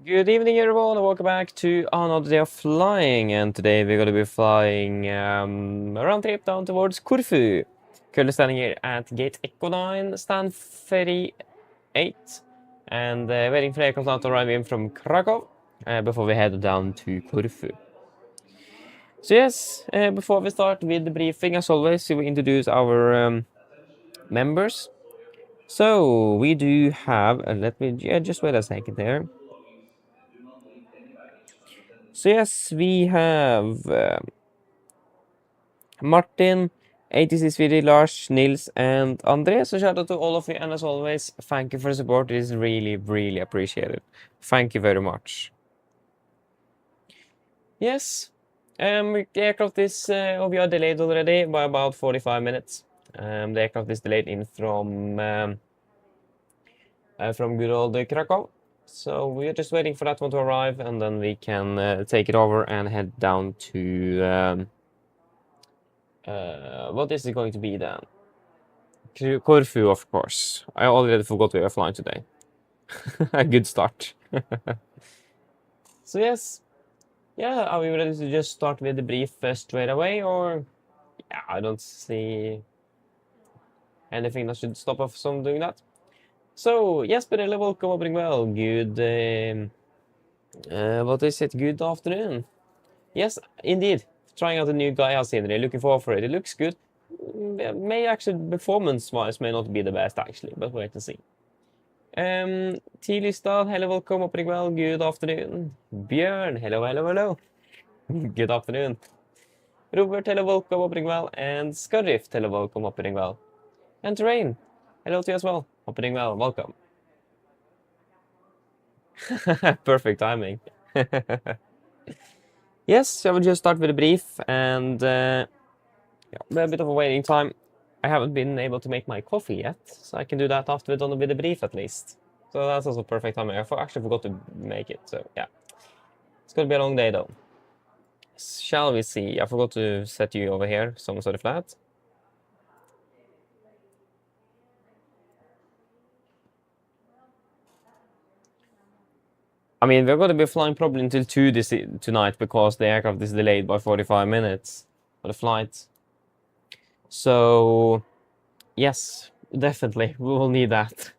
Good evening, everyone, and welcome back to another day of flying. And today we're going to be flying a round trip down towards Corfu. Currently standing here at gate Echo 9, stand 38, and waiting for aircraft now to arrive in from Krakow before we head down to Corfu. So yes, before we start with the briefing, as always, we introduce our members. So we do have, let me just wait a second there. So yes, we have Martin, 86VD, Lars, Nils, and Andre. So shout out to all of you, and as always, thank you for the support. It is really appreciated. Thank you very much. Yes, the aircraft is we are delayed already by about 45 minutes. The aircraft is delayed in from good old Krakow. So we are just waiting for that one to arrive, and then we can take it over and head down to what is it going to be then? Corfu, of course. I already forgot we were flying today. A good start. So yes, yeah, are we ready to just start with the brief straight away, or yeah, I don't see anything that should stop us from doing that. So yes, Perelle, welcome, opening well. Good, what is it? Good afternoon. Yes, indeed. Trying out a new Gaia scenery, looking forward for it. It looks good. May actually, performance-wise, may not be the best actually, but wait and see. Tilistad, hello, welcome, opening well. Good afternoon. Björn, hello. Good afternoon. Robert, hello, welcome, opening well. And Scudrift, hello, welcome, opening well. And Terrain, hello to you as well, opening well, welcome. Perfect timing. Yes, I will just start with a brief, and yeah, a bit of a waiting time. I haven't been able to make my coffee yet, so I can do that after we're done with the brief at least. So that's also perfect timing. I actually forgot to make it, so yeah. It's gonna be a long day though. Shall we see? I forgot to set you over here, some sort of flat. I mean, we're going to be flying probably until 2 tonight because the aircraft is delayed by 45 minutes for the flight. So, yes, definitely, we will need that.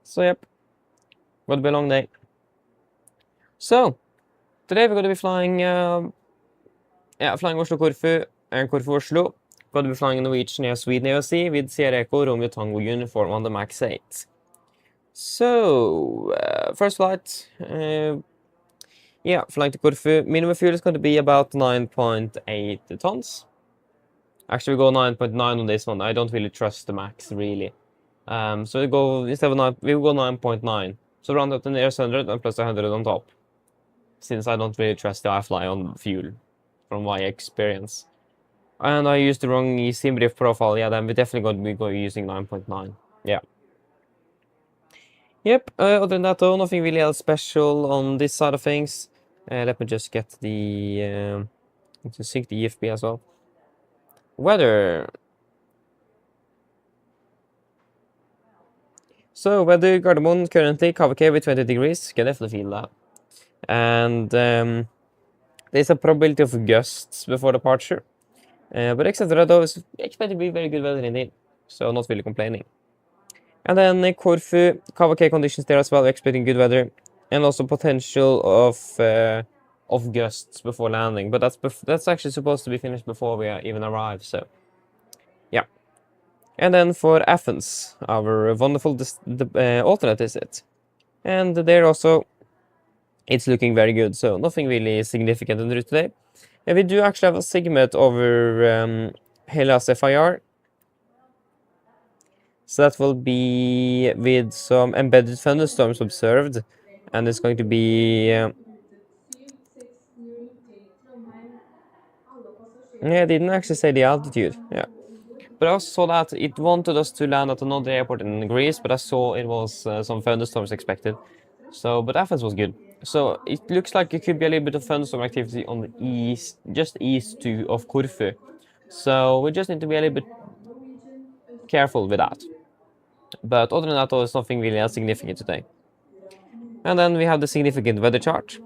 So, yep, going to be a long day. So, today we're going to be flying, flying Oslo Corfu and Corfu Oslo. Going to be flying Norwegian Sweden AOC with Sierra Echo Romeo Tango uniform on the MAX 8. So, first flight, yeah, flying to Corfu. Minimum fuel is going to be about 9.8 tons. Actually, we go 9.9 on this one. I don't really trust the max, really. So we go, instead of 9, we will go 9.9. So round up the nearest 100 and plus 100 on top. Since I don't really trust the IFLY on fuel, from my experience. And I used the wrong SimBrief profile. Yeah, then we're definitely going to be using 9.9. Yeah. Yep, other than that though, nothing really else special on this side of things. Let me just get the, to sync the EFB as well. Weather. So, weather Gardermoen currently, Kavake with 20 degrees, can definitely feel that. And there's a probability of gusts before departure. But except for that though, it's expected to be very good weather indeed, so not really complaining. And then Corfu, Kavake conditions there as well, expecting good weather, and also potential of gusts before landing. But that's actually supposed to be finished before we even arrive. So, yeah. And then for Athens, our wonderful alternate visit, and there also, it's looking very good. So nothing really significant in the route today. And we do actually have a segment over Hellas FIR. So that will be with some embedded thunderstorms observed, and it's going to be yeah, I didn't actually say the altitude. Yeah, but I also saw that it wanted us to land at another airport in Greece, but I saw it was some thunderstorms expected. So, but Athens was good. So it looks like it could be a little bit of thunderstorm activity on the east, just east of Corfu. So we just need to be a little bit careful with that. But other than that, there's nothing really significant today. And then we have the significant weather chart.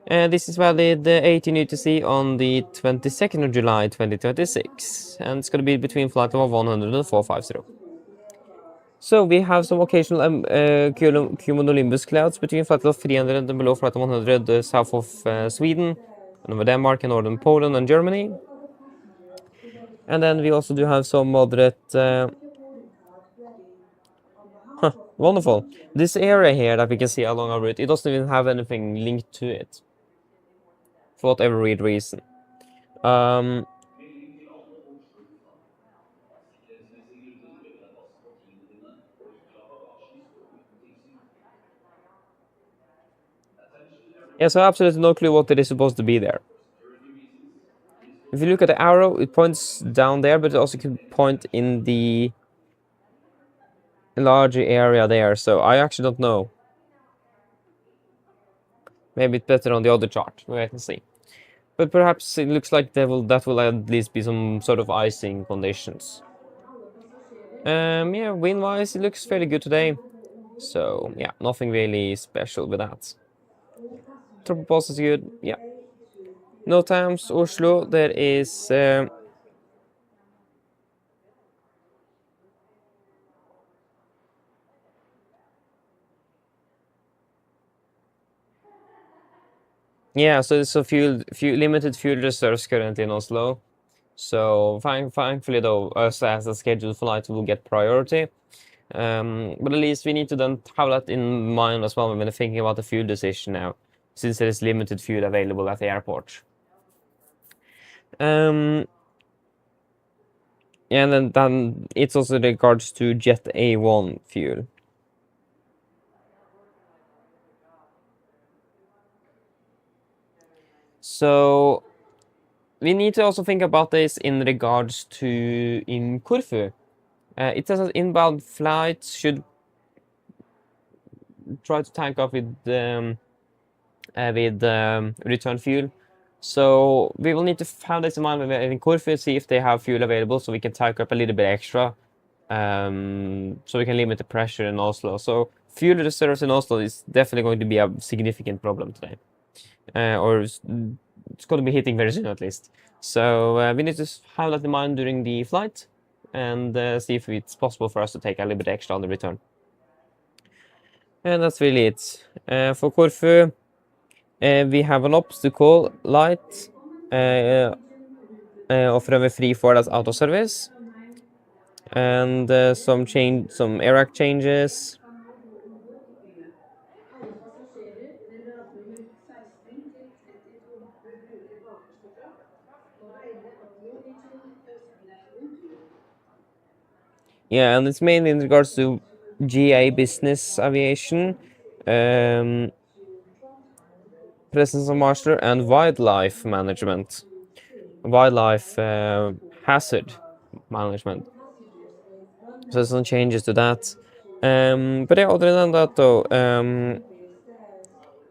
This is valid 18 UTC on the 22nd of July 2026, and it's going to be between flight level 100 and 450. So we have some occasional cumulonimbus clouds between flight level 300 and below flight level 100 south of Sweden, and over Denmark and northern Poland and Germany. And then we also do have some moderate... wonderful. This area here that we can see along our route, it doesn't even have anything linked to it, for whatever weird reason. Yeah, so absolutely no clue what it is supposed to be there. If you look at the arrow, it points down there, but it also can point in the larger area there, so I actually don't know. Maybe it's better on the other chart. We'll wait and see. But perhaps it looks like that will at least be some sort of icing conditions. Yeah, wind-wise, it looks fairly good today. So, yeah, nothing really special with that. Tropopause is good, yeah. No times, Oslo, there is... yeah, so it's a limited fuel reserves currently in Oslo. So thankfully though, us as a scheduled flight will get priority. But at least we need to then have that in mind as well when we're thinking about the fuel decision now, since there is limited fuel available at the airport. Yeah, and then it's also in regards to Jet A1 fuel. So we need to also think about this in regards to in Corfu. It says that inbound flights should try to tank up with return fuel. So we will need to have this in mind when we're in Corfu, see if they have fuel available, so we can tank up a little bit extra, so we can limit the pressure in Oslo. So fuel reserves in Oslo is definitely going to be a significant problem today, or it's going to be hitting very soon at least. So we need to have that in mind during the flight, and see if it's possible for us to take a little bit extra on the return. And that's really it. For Corfu, we have an obstacle light of runway 34 that's out of service, and some AirAC changes. Yeah, and it's mainly in regards to GA business aviation, presence of master, and wildlife management, wildlife hazard management. So some changes to that. But yeah, other than that though,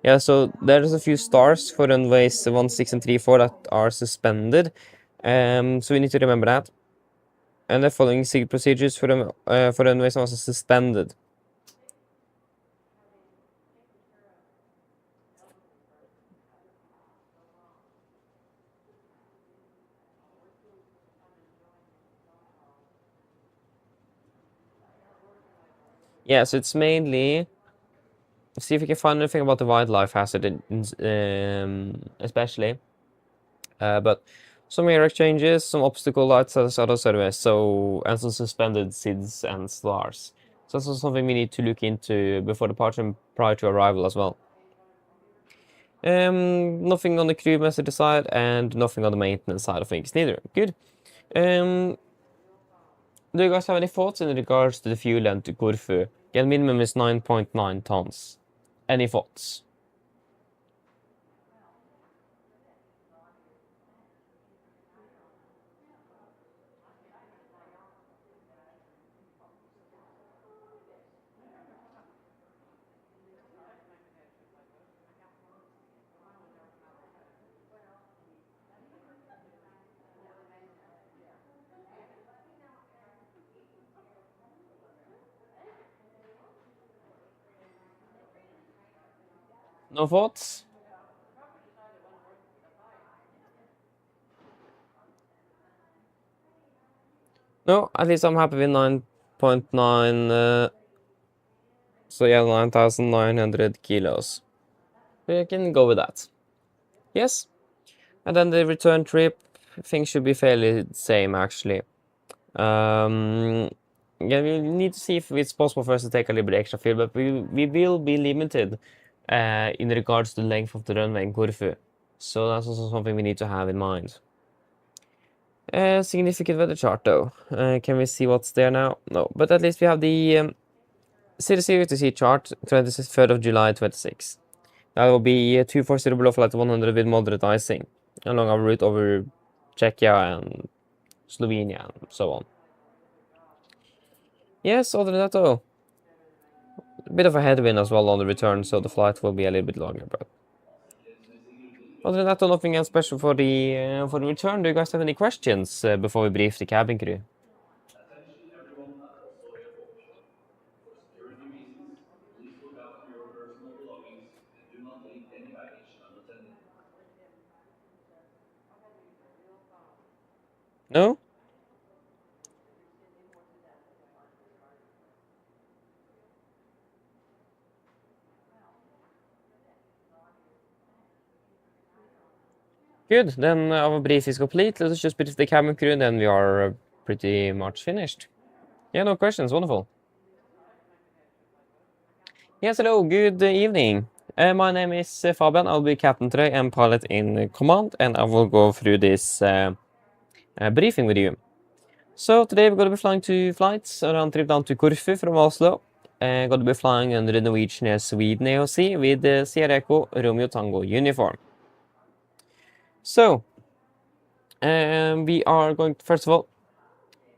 yeah, so there's a few stars for runways 16 and 34 that are suspended. So we need to remember that. And the following SIG procedures for runways are also suspended. Yeah, so it's mainly... see if we can find anything about the wildlife hazard, especially. But some air exchanges, some obstacle lights as out of service, so, and some suspended SIDs and SLARs. So that's also something we need to look into before departure and prior to arrival as well. Nothing on the crew message side and nothing on the maintenance side of things neither. Good. Do you guys have any thoughts in regards to the fuel and to Corfu? Again, minimum is 9.9 tons. Any thoughts? No thoughts? No, at least I'm happy with 9.9, so yeah, 9,900 kilos. We can go with that. Yes. And then the return trip, things should be fairly same actually. Yeah, we need to see if it's possible for us to take a little bit extra fuel, but we will be limited in regards to the length of the runway in Corfu. So that's also something we need to have in mind. Significant weather chart though. Can we see what's there now? No, but at least we have the City to see chart, 23rd of July 26. That will be 240 below flight 100 with moderate icing along our route over Czechia and Slovenia and so on. Yes, other than that though, a bit of a headwind as well on the return, so the flight will be a little bit longer. But other than that, though, nothing else special for the return. Do you guys have any questions before we brief the cabin crew? No? Good, then our brief is complete. Let's just brief the cabin crew and then we are pretty much finished. Yeah, no questions, wonderful. Yes, hello, good evening. My name is Fabian, I'll be captain today and pilot in command, and I will go through this briefing with you. So today we're going to be flying 2 flights, a round trip down to Corfu from Oslo. Going to be flying under the Norwegian Sweden AOC with the Sierra Echo Romeo Tango uniform. So, we are going to, first of all,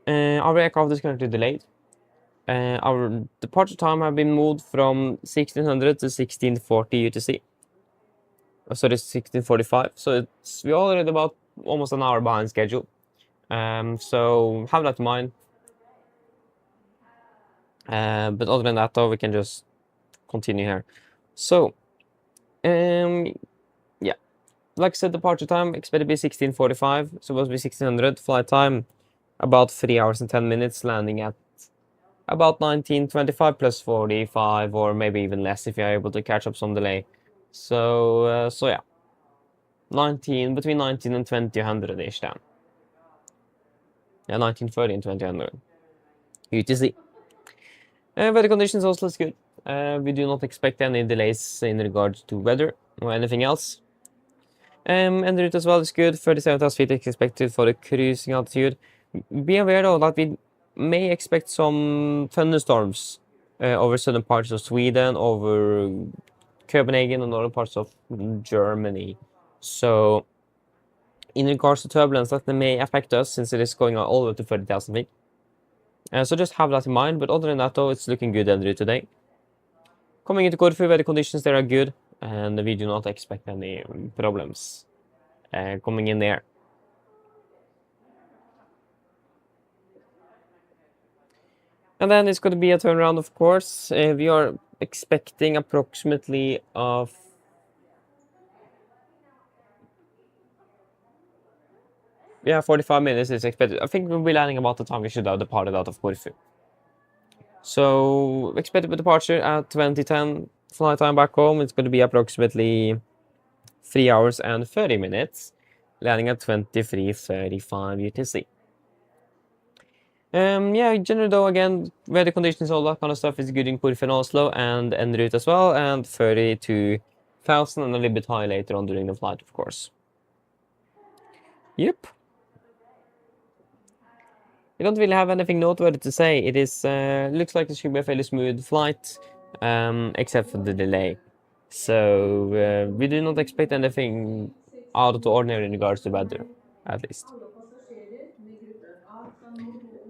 our aircraft is currently delayed. Our departure time have been moved from 1600 to 1640 UTC. Oh, sorry, 1645. So we're already about almost an hour behind schedule. So have that in mind. But other than that, though, we can just continue here. So, yeah, like I said, departure time expected to be 1645, supposed to be 1600. Flight time about 3 hours and 10 minutes, landing at about 1925 plus 45, or maybe even less if you're able to catch up some delay. So yeah, between 19 and 2000 ish then. Yeah, 1930 and 2000 UTC. Weather conditions also looks good. We do not expect any delays in regards to weather or anything else. And the route as well is good. 37,000 feet is expected for the cruising altitude. Be aware though that we may expect some thunderstorms over southern parts of Sweden, over Copenhagen and other parts of Germany. So in regards to turbulence, that may affect us since it is going all the way to 30,000 feet. So just have that in mind. But other than that though, it's looking good en route today. Coming into Corfu, weather conditions there are good, and we do not expect any problems coming in there. And then it's going to be a turnaround, of course. We are expecting approximately of 45 minutes is expected. I think we'll be landing about the time we should have departed out of Corfu. So expected departure at 2010. Flight time back home, it's going to be approximately 3 hours and 30 minutes. Landing at 23:35 UTC. Yeah, generally though, again, weather conditions, all that kind of stuff is good in Corfu and Oslo and en route as well, and 32,000 and a little bit high later on during the flight, of course. Yep. We don't really have anything noteworthy to say. It is looks like it should be a fairly smooth flight, except for the delay. So we do not expect anything out of the ordinary in regards to weather, at least.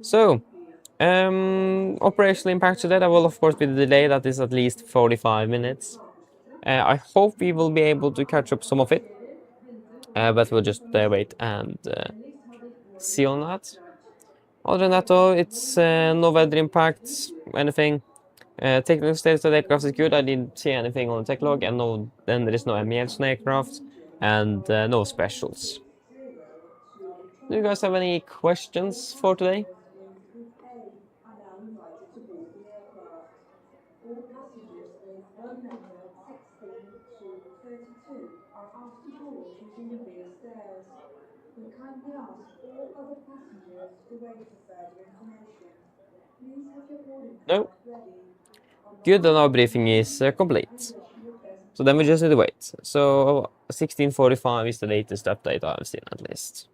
So, operational impact today, that will of course be the delay, that is at least 45 minutes. I hope we will be able to catch up some of it, but we'll just wait and see on that. Other than that though, it's no weather impacts, anything. Technical status of the aircraft is good. I didn't see anything on the tech log, and no, then there is no MELs on the aircraft, and no specials. Do you guys have any questions for today? All passengers with row number 16 to 32 are asked to board using the rear stairs. We kindly ask all other passengers to wait for further information. Please have your boarding No. card ready. Good, and our briefing is complete. So then we just need to wait. So 16:45 is the latest update I've seen, at least.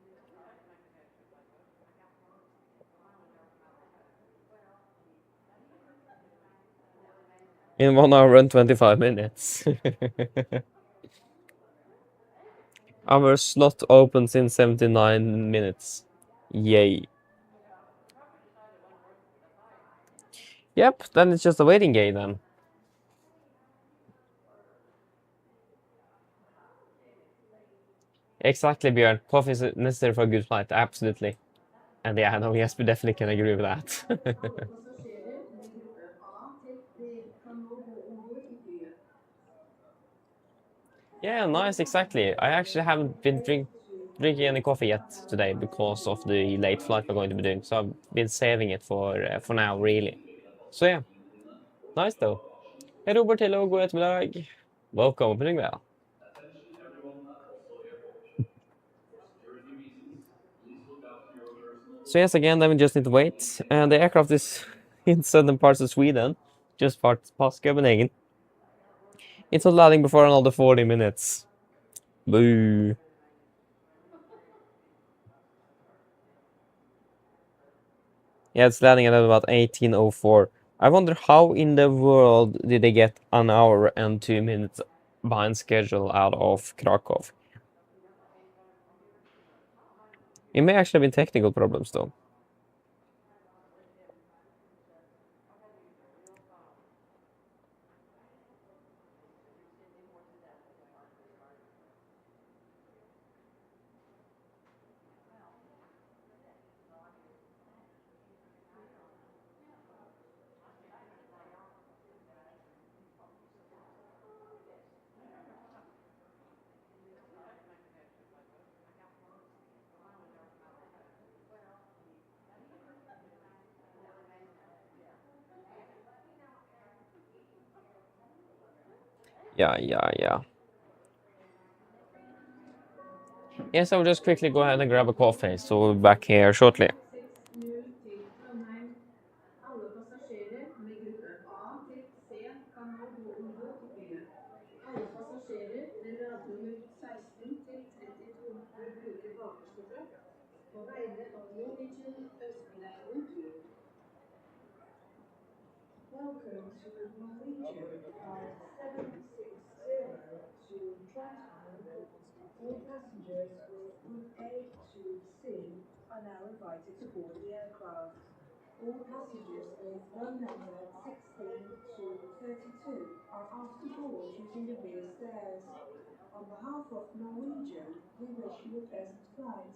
In 1 hour and 25 minutes. Our slot opens in 79 minutes. Yay. Yep, then it's just a waiting game then. Exactly, Björn. Coffee is necessary for a good flight, absolutely. And yeah, no, yes, we definitely can agree with that. Yeah, nice, exactly. I actually haven't been drinking any coffee yet today because of the late flight we're going to be doing. So I've been saving it for now, really. So yeah, nice though. Hej Robert, hello, god eftermiddag. Welcome, opening bell. So yes, again, then we just need to wait. And the aircraft is in southern parts of Sweden, just past Copenhagen. It's not landing before another 40 minutes. Boo. Yeah, it's landing at about 18:04. I wonder how in the world did they get an hour and 2 minutes behind schedule out of Krakow? It may actually have been technical problems though. Yeah. Yes, I will just quickly go ahead and grab a coffee, so we'll be back here shortly. Alle passasjerer med gruppe A til C kan nå gå om bord i flyet. Alle passasjerer med radenummer 16 til 32 bør bruke bakerste trykk. På vegne av Norwegian ønsker vi deg god tur. Welcome to Norwegian flight 760 to Trondheim. All passengers with group A to C are now invited to board the aircraft. All passengers with row number 16 to 32 are asked to board using the rear stairs. On behalf of Norwegian, we wish you a pleasant flight.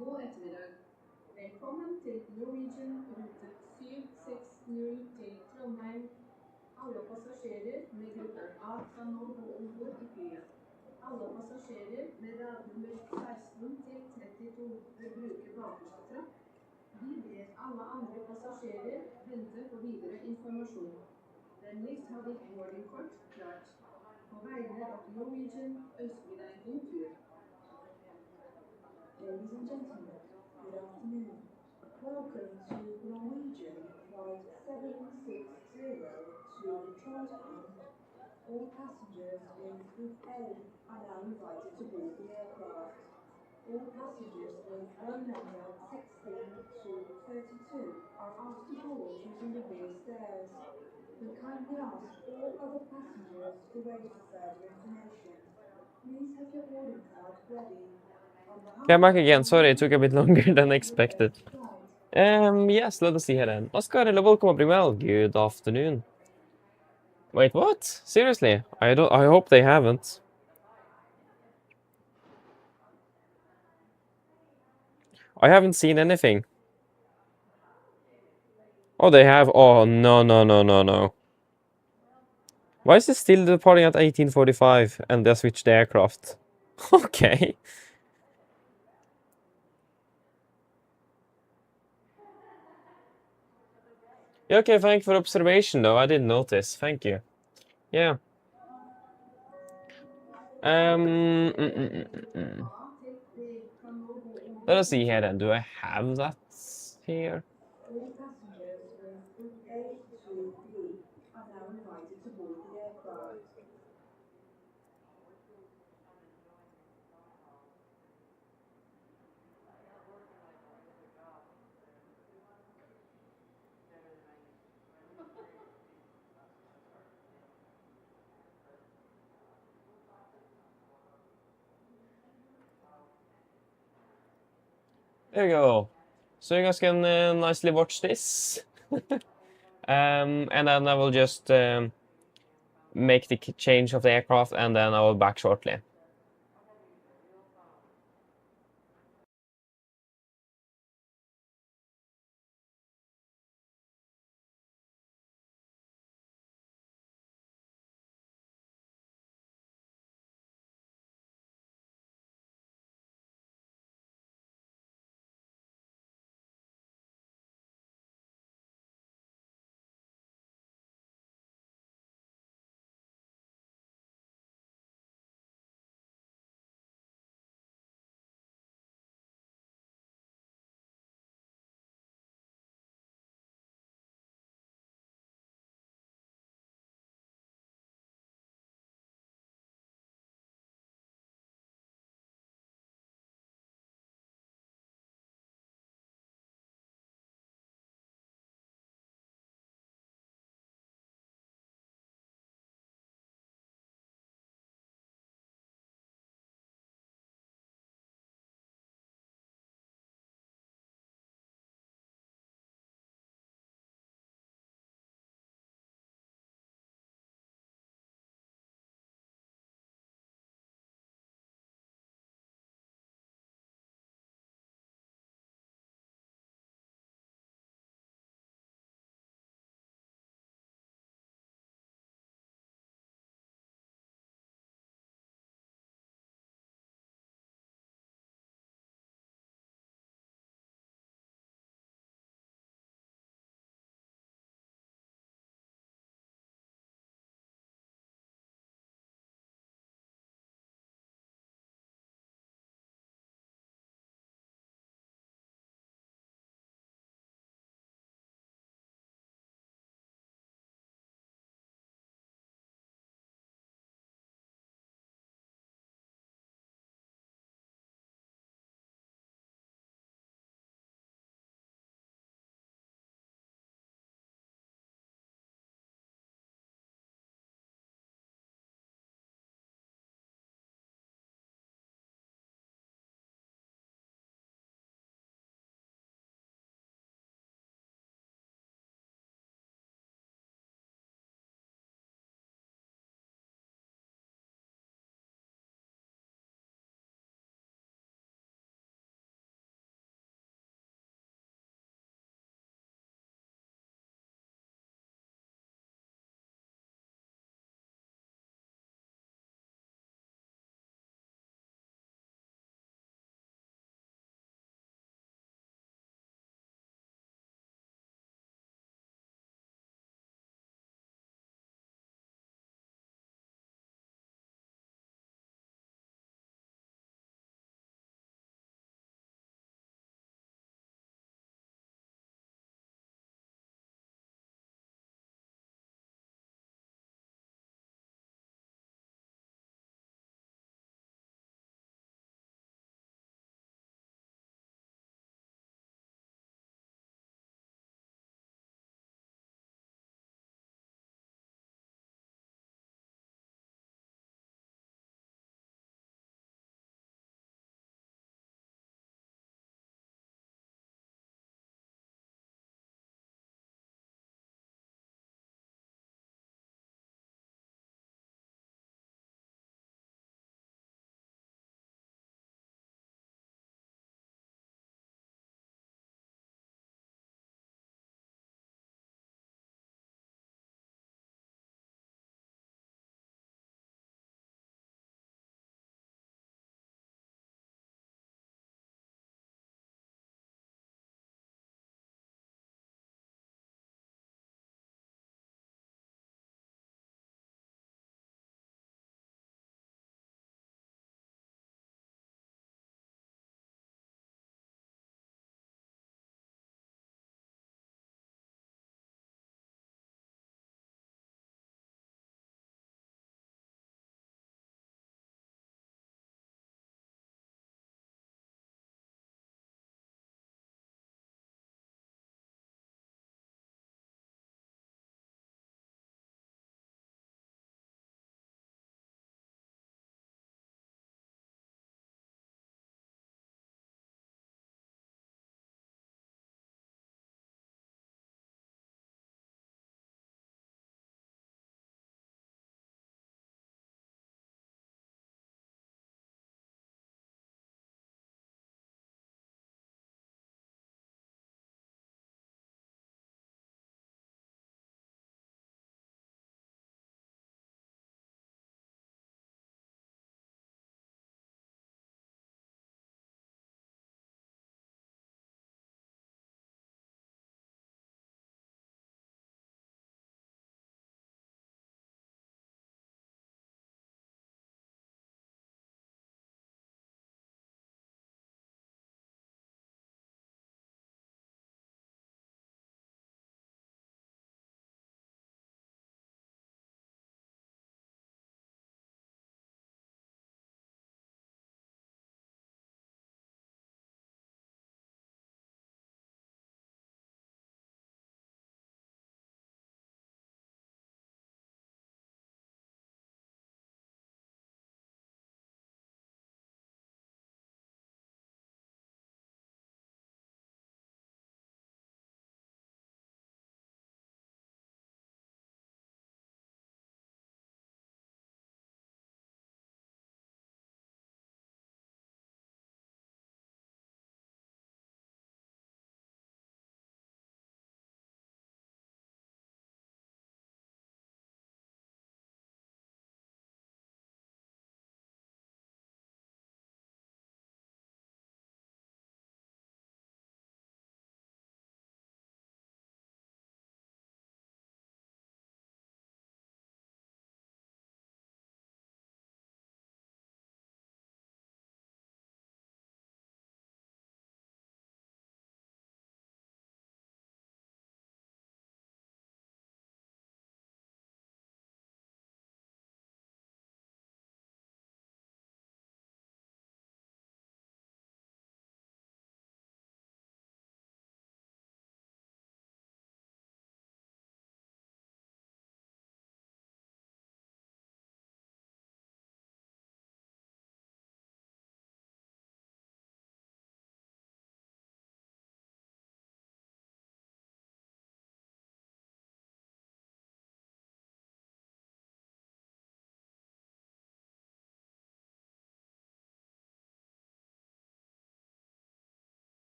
God ettermiddag. Velkommen til Norwegian rute 760 til Trondheim. Alle passasjerer med gruppe A kan nå gå om bord i flyet. Alle passasjerer med radnummer 16 til 32 bør bruke bakerste trapp. Vi ber alle andre passasjerer vente på videre informasjon. Vennligst ha ditt boardingkort klart. På vegne av Norwegian ønsker vi deg en god tur. Ladies and gentlemen, good afternoon. Welcome to Norwegian flight 760 to Trondheim. All passengers in Group A are now invited to board the aircraft. All passengers with row number 16 to 32 are asked to board using the rear stairs. We kindly ask all other passengers to wait for further information. Please have your boarding card ready. Okay, I'm back again. Sorry, it took a bit longer than expected. Yes, let us see here then. Oscar, hello, welcome well. Good afternoon. Wait, what? Seriously? I hope they haven't. I haven't seen anything. Oh, they have. Oh, no, no, no, no, no. Why is it still departing at 1845 and they switched the aircraft? Okay. Yeah, okay, thank you for observation, though. I didn't notice. Thank you. Yeah. Let us see here then. Do I have that here? All passengers with Group A to B are now invited to board the aircraft. There you go. So you guys can nicely watch this. And then I will just make the change of the aircraft, and then I will back shortly.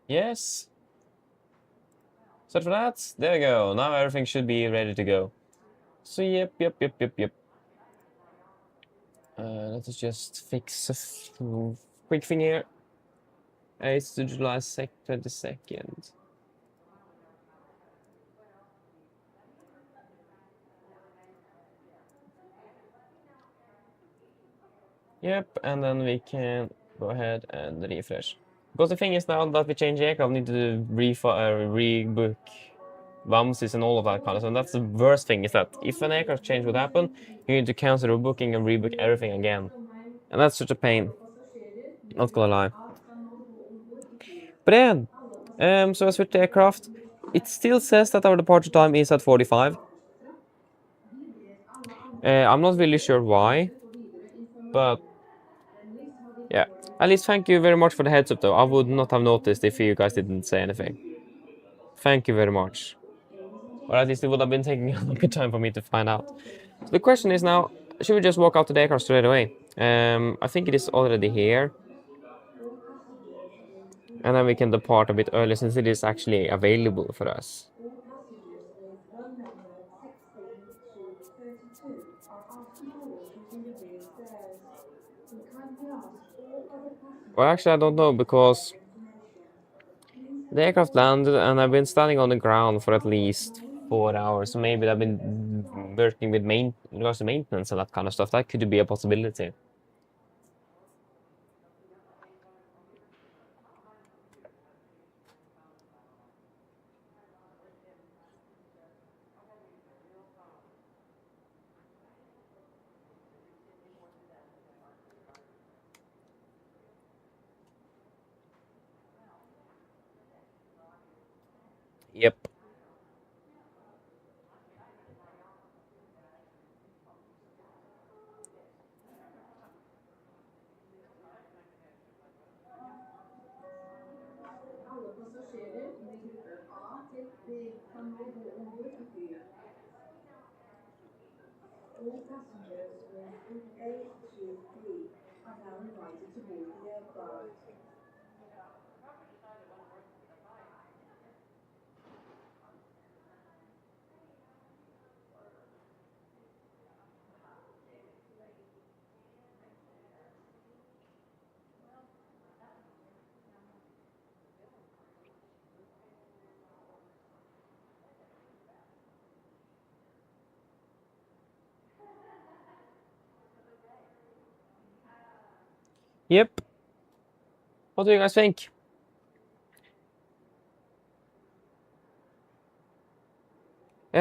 Yes. Set for that. There we go. Now everything should be ready to go. So yep. Let us just fix a quick thing here. It's to July 22nd. Yep, and then we can go ahead and refresh. Because the thing is now that we change aircraft, we need to rebook bounces and all of that kind of stuff. And that's the worst thing, is that if an aircraft change would happen, you need to cancel the booking and rebook everything again. And that's such a pain. Not gonna lie. But yeah, so I switched to aircraft. It still says that our departure time is at 45. I'm not really sure why, but yeah. At least thank you very much for the heads up though. I would not have noticed if you guys didn't say anything. Thank you very much. Or at least it would have been taking a longer time for me to find out. So the question is now, should we just walk out to the aircraft straight away? I think it is already here. And then we can depart a bit early since it is actually available for us. Well, actually, I don't know, because the aircraft landed and I've been standing on the ground for at least 4 hours. So maybe I've been working with regards to maintenance and that kind of stuff. That could be a possibility. Yep. All passengers with group A to B are now invited to board the aircraft. Yep. What do you guys think?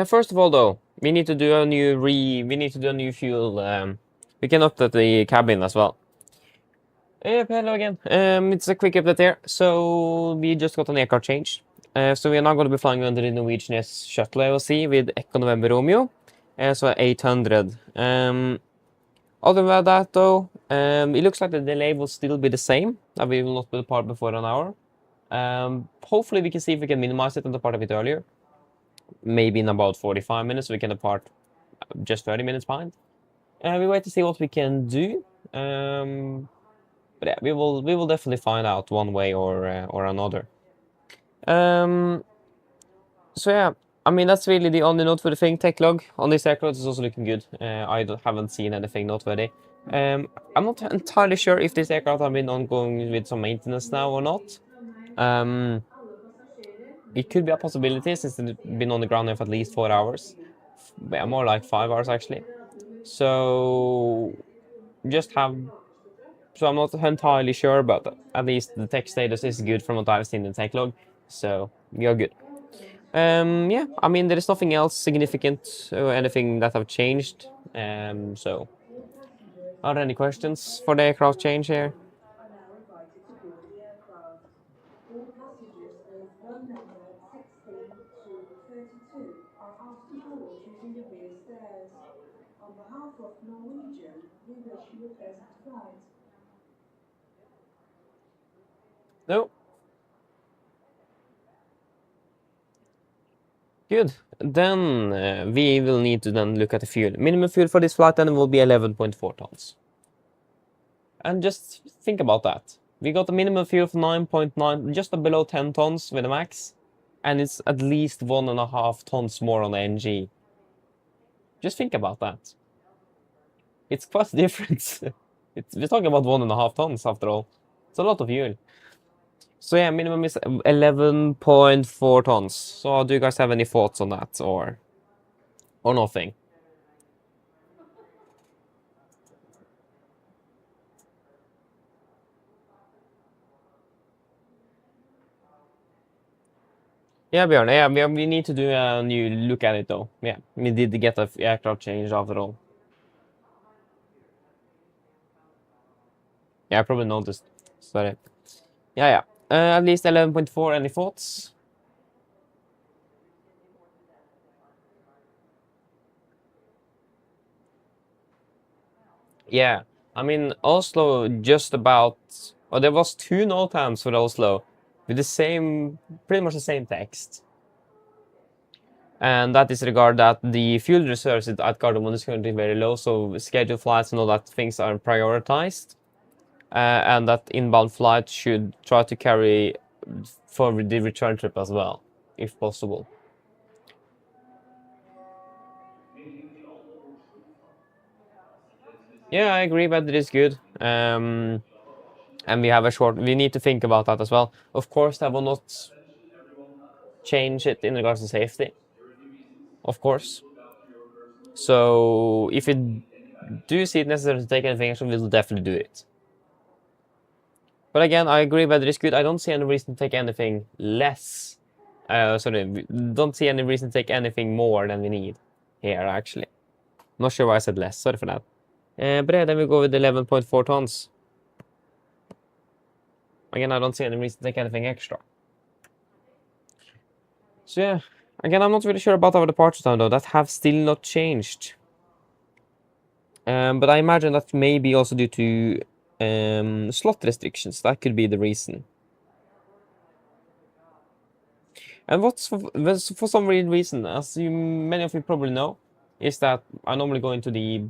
First of all, though, we need to do a new fuel. We can update the cabin as well. Hello again. It's a quick update here. So we just got an aircraft change. So we are now going to be flying under the Norwegian shuttle AOC with Echo November Romeo. So 800. Other than that, though, it looks like the delay will still be the same. That we will not depart before an hour. Hopefully we can see if we can minimize it and depart a bit earlier. Maybe in about 45 minutes we can depart just 30 minutes behind. We wait to see what we can do. But yeah, we will definitely find out one way or another. So yeah, I mean that's really the only noteworthy thing. Tech log on this aircraft is also looking good. I haven't seen anything noteworthy. I'm not entirely sure if this aircraft have been ongoing with some maintenance now or not. It could be a possibility since it's been on the ground now for at least 4 hours. Yeah, more like 5 hours actually. So I'm not entirely sure, but at least the tech status is good from what I've seen in tech log. So we are good. Yeah, I mean there is nothing else significant or anything that have changed. So are there any questions for the aircraft change here? Are now invited to board the aircraft. All passengers with row number 16 to 32 are asked to board using the rear stairs. On behalf of Norwegian, we wish you a pleasant flight. No. Good. Then we will need to then look at the fuel. Minimum fuel for this flight then will be 11.4 tons. And just think about that. We got a minimum fuel of 9.9, just below 10 tons with a max, and it's at least 1.5 tons more on the NG. Just think about that. It's quite a difference. We're talking about 1.5 tons after all. It's a lot of fuel. So yeah, minimum is 11.4 tons. So do you guys have any thoughts on that, or nothing? Yeah, Björn, yeah, we need to do a new look at it though. Yeah, we did get a aircraft change after all. Yeah, I probably noticed. Sorry. Yeah. At least 11.4, any thoughts? Yeah, I mean, Oslo just about... Oh, there was 2 no times for Oslo with the same, pretty much the same text. And that is regard that the fuel reserves at Gardermoen is currently very low, so scheduled flights and all that things are prioritized. And that inbound flight should try to carry for the return trip as well, if possible. Yeah, I agree, but it is good. And we have a short... We need to think about that as well. Of course, that will not change it in regards to safety. Of course. So, if you do see it necessary to take anything action, we'll definitely do it. But again, I agree whether it's good. I don't see any reason to take anything less. Sorry, don't see any reason to take anything more than we need here, actually. Not sure why I said less. Sorry for that. But yeah, then we go with 11.4 tons. Again, I don't see any reason to take anything extra. So yeah, again, I'm not really sure about our departure time though. That have still not changed. But I imagine that may be also due to slot restrictions. That could be the reason. And for some weird reason, as many of you probably know, is that I normally go into the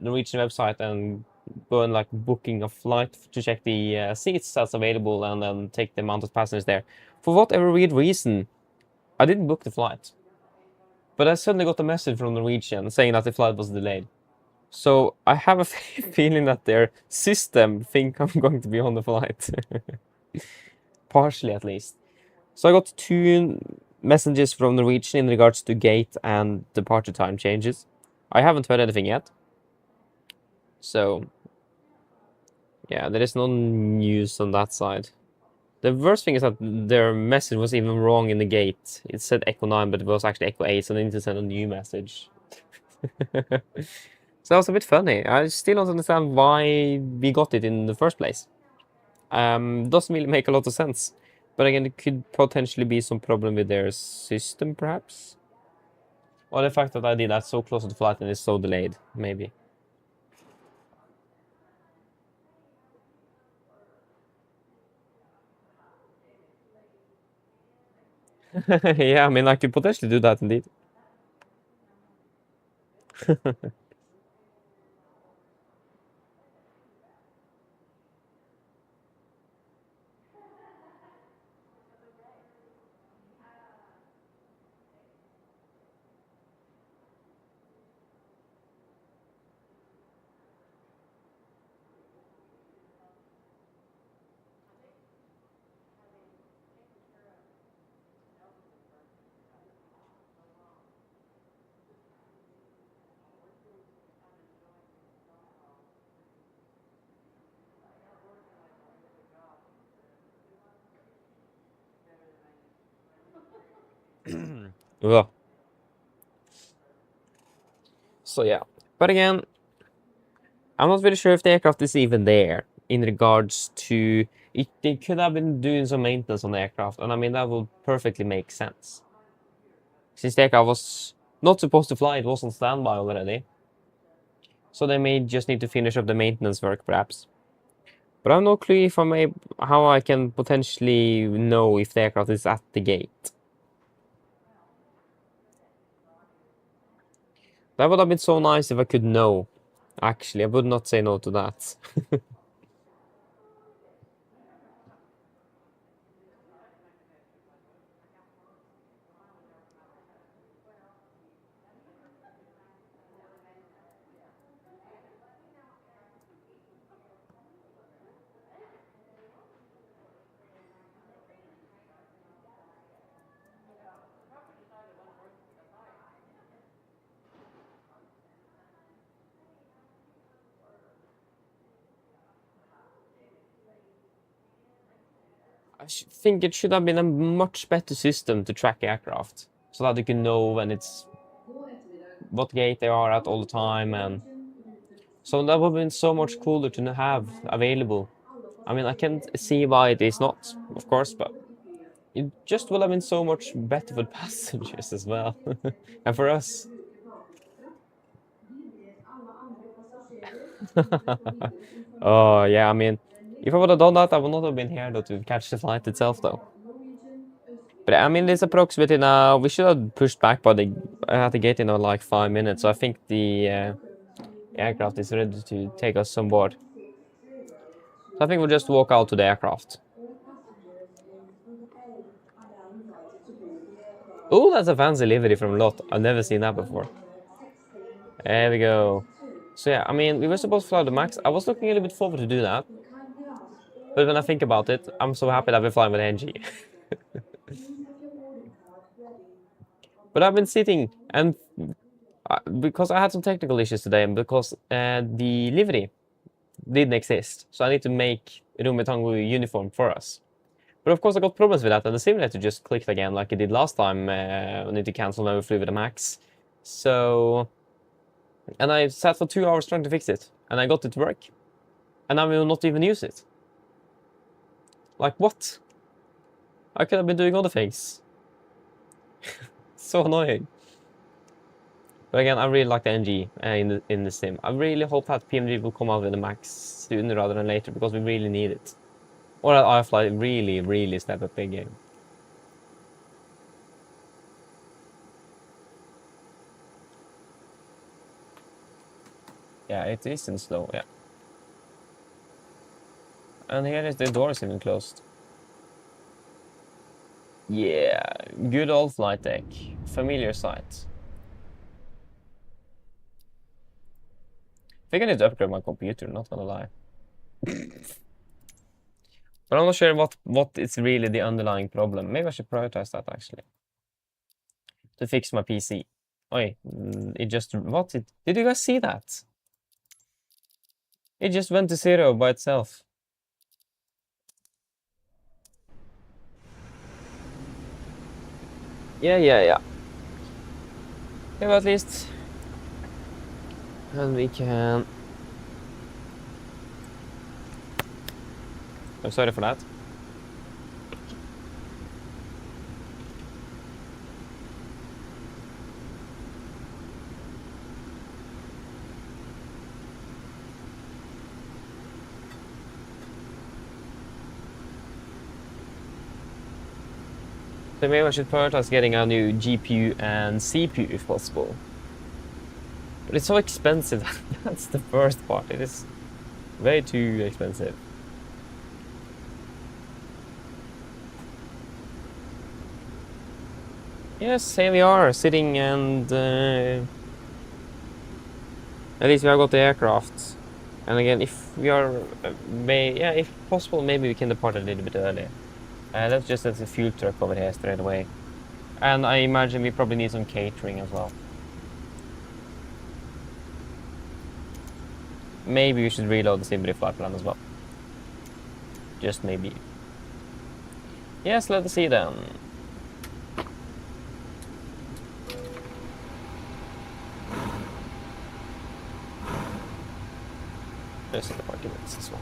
Norwegian website and go and like booking a flight to check the seats that's available and then take the amount of passengers there. For whatever weird reason, I didn't book the flight. But I suddenly got a message from Norwegian saying that the flight was delayed. So I have a feeling that their system think I'm going to be on the flight. Partially at least. So I got 2 messages from Norwegian in regards to gate and departure time changes. I haven't heard anything yet. So yeah, there is no news on that side. The worst thing is that their message was even wrong in the gate. It said Echo 9, but it was actually Echo 8, so they need to send a new message. So that was a bit funny. I still don't understand why we got it in the first place. Doesn't really make a lot of sense. But again, it could potentially be some problem with their system, perhaps? Or the fact that I did that so close to the flight and it's so delayed, maybe. Yeah, I mean, I could potentially do that indeed. Ugh. So yeah, but again, I'm not really sure if the aircraft is even there in regards to it. They could have been doing some maintenance on the aircraft, and I mean that would perfectly make sense. Since the aircraft was not supposed to fly, it was on standby already. So they may just need to finish up the maintenance work, perhaps. But I have no clue if how I can potentially know if the aircraft is at the gate. That would have been so nice if I could know. Actually, I would not say no to that. think it should have been a much better system to track aircraft, so that you can know when it's what gate they are at all the time, and so that would have been so much cooler to have available. I mean, I can see why it is not, of course, but it just will have been so much better for passengers as well, and for us. Oh yeah, I mean, if I would have done that, I would not have been here though to catch the flight itself though. But I mean, it's approximately now. We should have pushed back by the at the gate in like 5 minutes. So I think the aircraft is ready to take us on board. So I think we'll just walk out to the aircraft. Oh, that's a fancy livery from Lot. I've never seen that before. There we go. So yeah, I mean, we were supposed to fly the MAX. I was looking a little bit forward to do that. But when I think about it, I'm so happy that we're flying with NG. But I've been sitting, and because I had some technical issues today, and because the livery didn't exist, so I need to make Tango uniform for us. But of course I got problems with that, and the simulator just clicked again like it did last time. I need to cancel when we flew with the MAX. So, and I sat for 2 hours trying to fix it, and I got it to work, and I will not even use it. Like what? I could have been doing other things. So annoying. But again, I really like the NG in the sim. I really hope that PMDG will come out with the MAX sooner rather than later, because we really need it. Or that IFLY really step up big game. Yeah, it isn't slow, yeah. And here is the doors even closed. Yeah, good old flight deck. Familiar sight. I think I need to upgrade my computer, not gonna lie. But I'm not sure what is really the underlying problem. Maybe I should prioritize that actually. To fix my PC. Oi, it just, did you guys see that? It just went to 0 by itself. Yeah. Yeah, but at least. And we can. I'm sorry for that. So maybe I should prioritize getting a new GPU and CPU if possible. But it's so expensive. That's the first part. It is way too expensive. Yes, here we are, sitting, and at least we have got the aircraft. And again, if we are, if possible, maybe we can depart a little bit earlier. That's just as a fuel truck over here straight away. And I imagine we probably need some catering as well. Maybe we should reload the Simbury flight plan as well. Just maybe. Yes, let's see then. There's the arguments as well.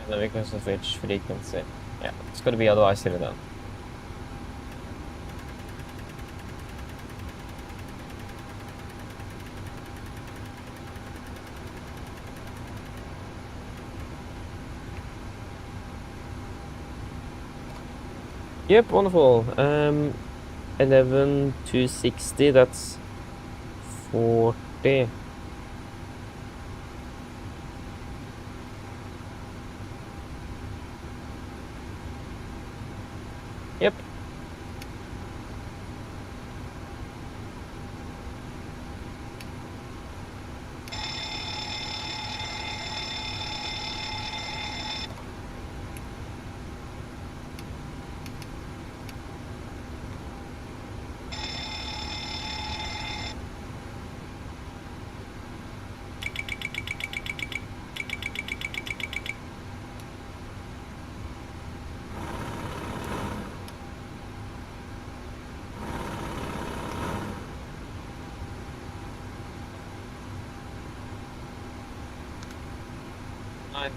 Then we can switch frequency. Yeah, it's gonna be otherwise here then. Yep, wonderful. 11 to 60, that's 40. Yep.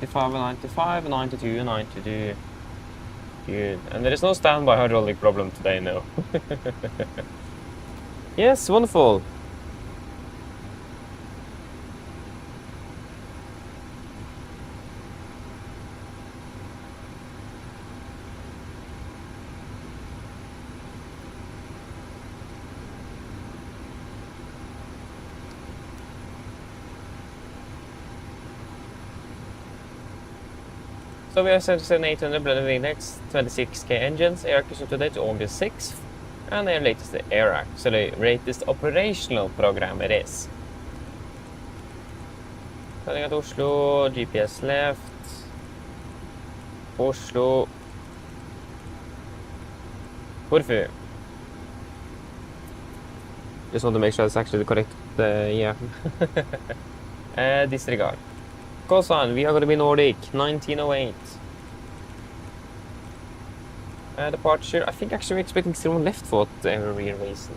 $95, $95, $92, $92. Good. And there is no standby hydraulic problem today, no. Yes, wonderful. So we have 77800 blended Navigraph, 26K engines, air cushion today to August 6th, and their latest air so the latest operational program it is. Turning at Oslo, GPS left, Oslo, Corfu. Just want to make sure it's actually the correct, yeah. Disregard. Cosine, we are going to be Nordic, 1908. Departure, I think actually we're expecting someone left for whatever reason.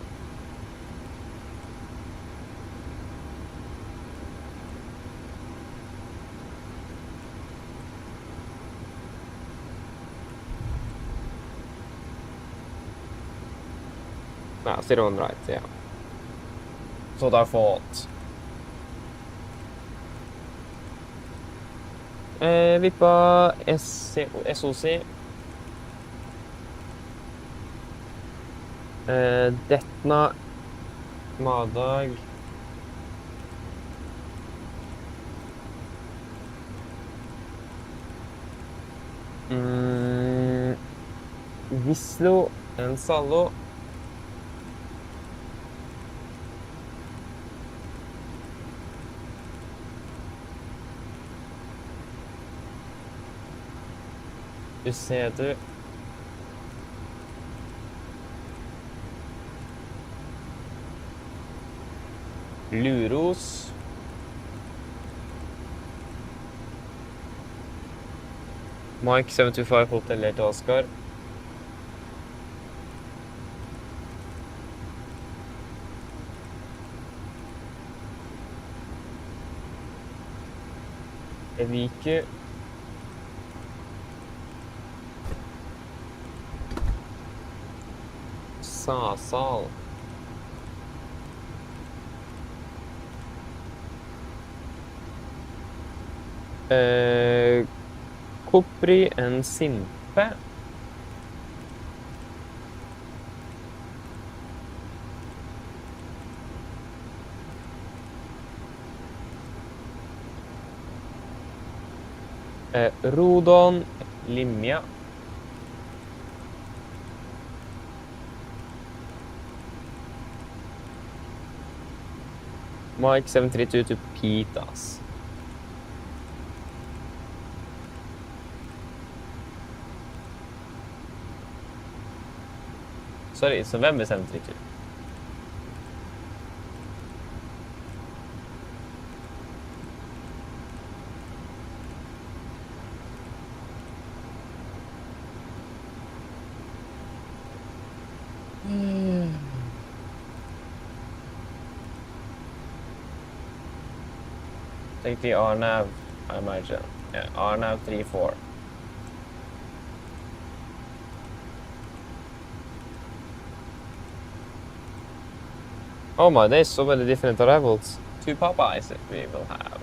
No, still on right, yeah. So our fault. Vippa SOC. Detna Madag. Vislo and Salo. Du ser du. Luros. Mike 725 Hotel til Oscar. Evike. Sasal. Kopri and Simpe. Rodon Limja. Mike 732 to Pitas. Sorry, it's November 732. Take the RNAV, I imagine. Yeah, RNAV 34. Oh my, there's so many different arrivals. 2 Popeyes that we will have.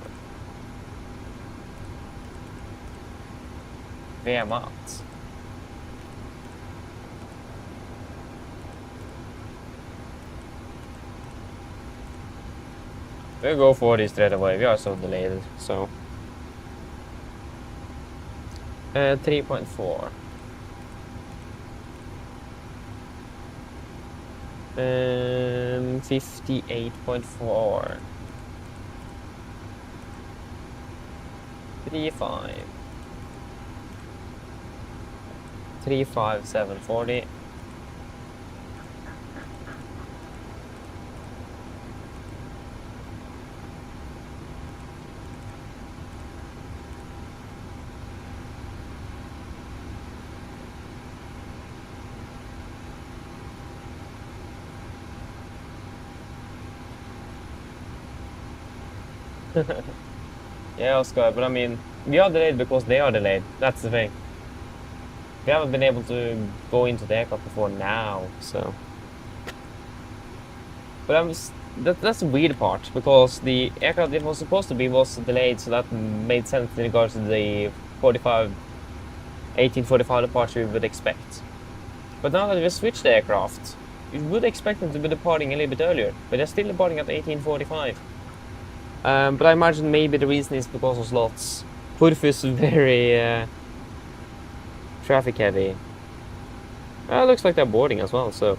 Vemat. We'll go for this straight away. We are so delayed, so. 3.4. 58.4. 3.5. 3.5740. Yeah, Oscar, but I mean, we are delayed because they are delayed. That's the thing. We haven't been able to go into the aircraft before now, so. But that's the weird part, because the aircraft it was supposed to be was delayed, so that made sense in regards to the 1845 departure we would expect. But now that we switched the aircraft, you would expect them to be departing a little bit earlier, but they're still departing at 1845. But I imagine maybe the reason is because of slots. Corfu is very traffic heavy. It looks like they're boarding as well, so.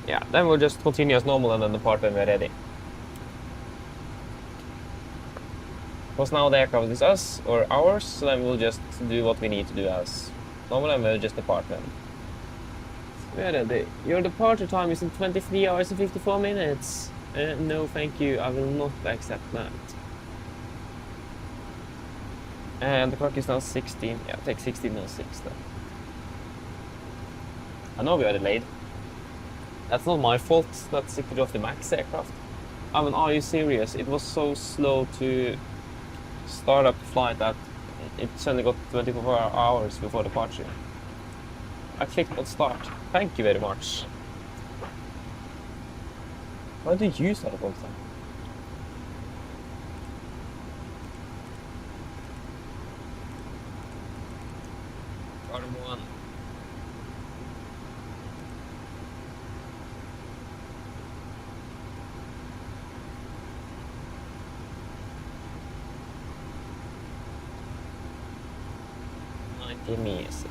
Yeah, then we'll just continue as normal and then depart when we're ready. Because now the aircraft is us, or ours, so then we'll just do what we need to do as normal and we'll just depart then. We're ready. Your departure time is in 23 hours and 54 minutes. No, thank you. I will not accept that. And the clock is now 16. Yeah, take 16:06 then. I know we are delayed. That's not my fault. That's it off the MAX aircraft. I mean, are you serious? It was so slow to start up the flight that it suddenly got 24 hours before departure. I clicked on start. Thank you very much. Why do you start up all the time? Bottom one. Give me a seat.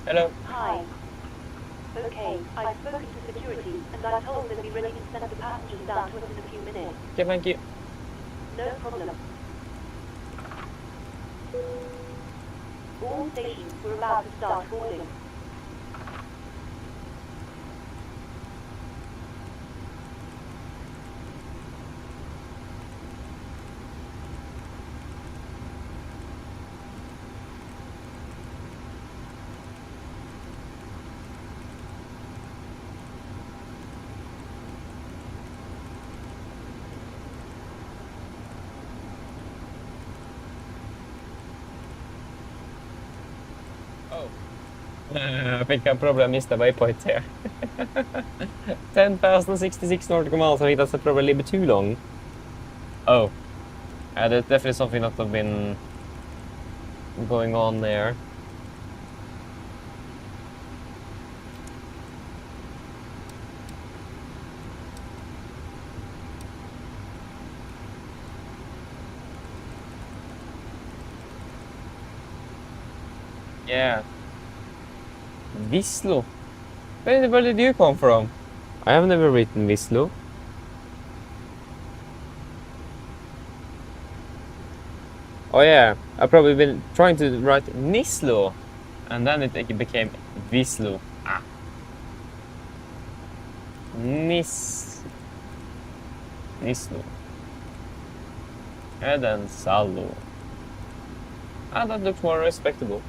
Hello. Hi. Okay, I've spoken to security, and I'm told they'll be ready to send the passengers down to us in a few minutes. Okay, thank you. No problem. All stations were about to start boarding. I think I probably missed a waypoint here. 10,066 nautical miles. I think that's probably a little bit too long. Oh. That's definitely something that have been going on there. Yeah. Vislo. Where did you come from? I have never written Vislo. Oh yeah, I've probably been trying to write Nislo, and then it became Vislo. Ah. Nislo. Addons Salo. Ah, that looks more respectable.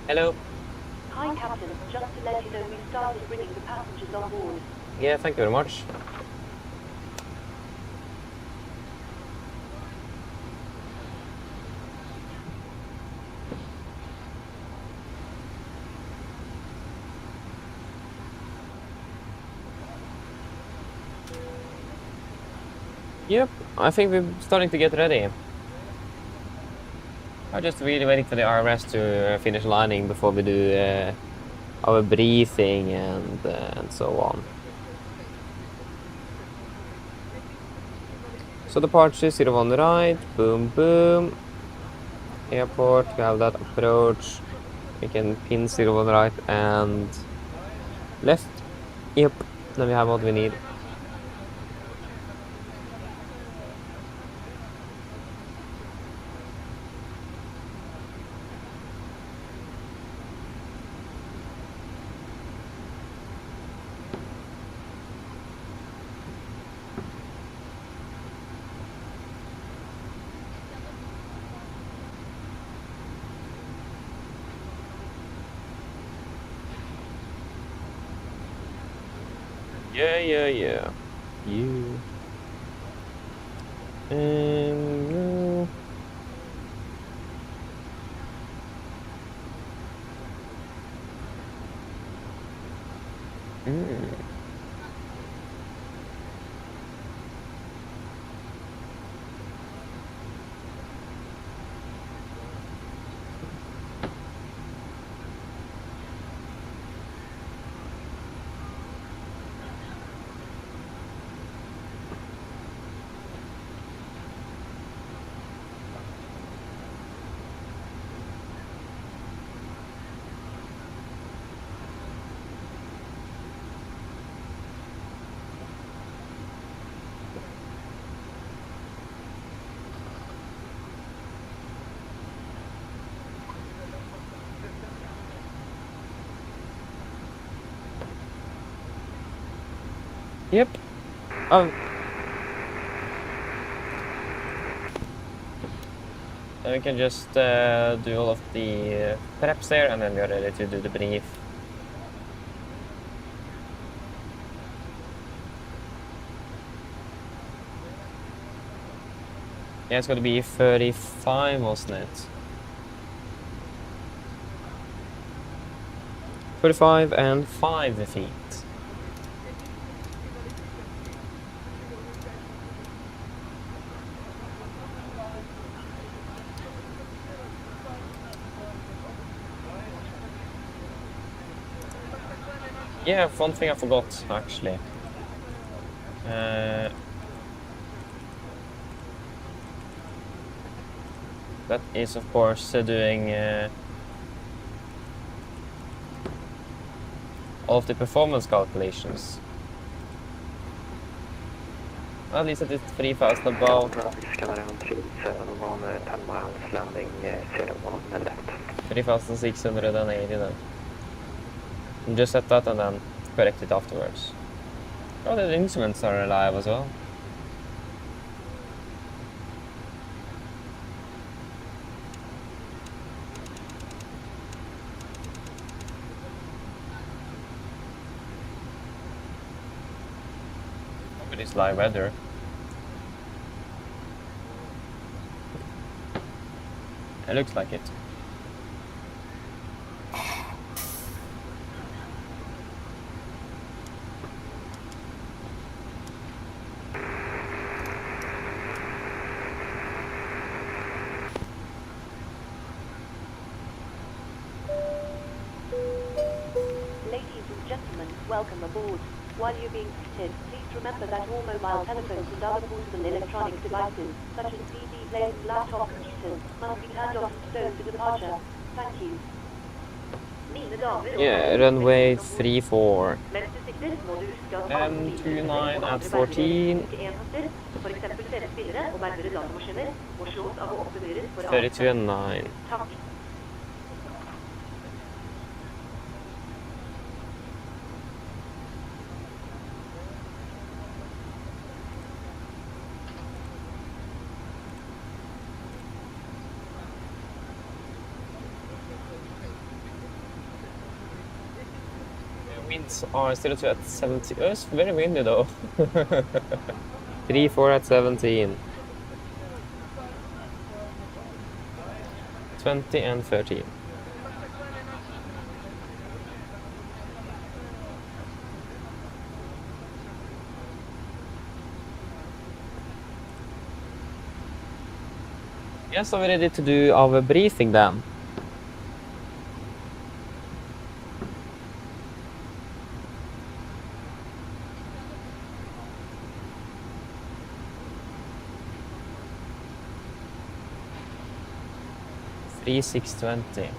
Hello. Hi, Captain. Just to let you know, we've started bringing the passengers on board. Yeah, thank you very much. Yep, I think we're starting to get ready. I'm just really waiting for the RMS to finish landing before we do our briefing and so on. So departure 01 right, boom boom. Airport, we have that approach. We can pin 01 right and left. Yep, then we have what we need. Yeah. You. No. Yep. Oh. Then we can just do all of the preps there, and then we are ready to do the brief. Yeah, it's gonna be 35, wasn't it? 35 and 5 feet. Yeah, one thing I forgot actually. That is of course doing all of the performance calculations. At least it is 3,000 above. Scanner 37 on 10 miles, landing 01 left. 3,680 then. And just set that and then correct it afterwards. Oh, the instruments are alive as well. But it's live weather. It looks like it. Welcome aboard. While you're being seated, please remember that all mobile telephones and other portable electronic devices, such as PC players and laptop computers, must be turned off and stowed for departure. Thank you. Yeah, runway 34. M29 at 14. 32 and 9. winds are 0-2 at 70. Oh, it's very windy though. 3-4 at 17. 20 and 13. Yes, so we're ready to do our briefing then. Three 620.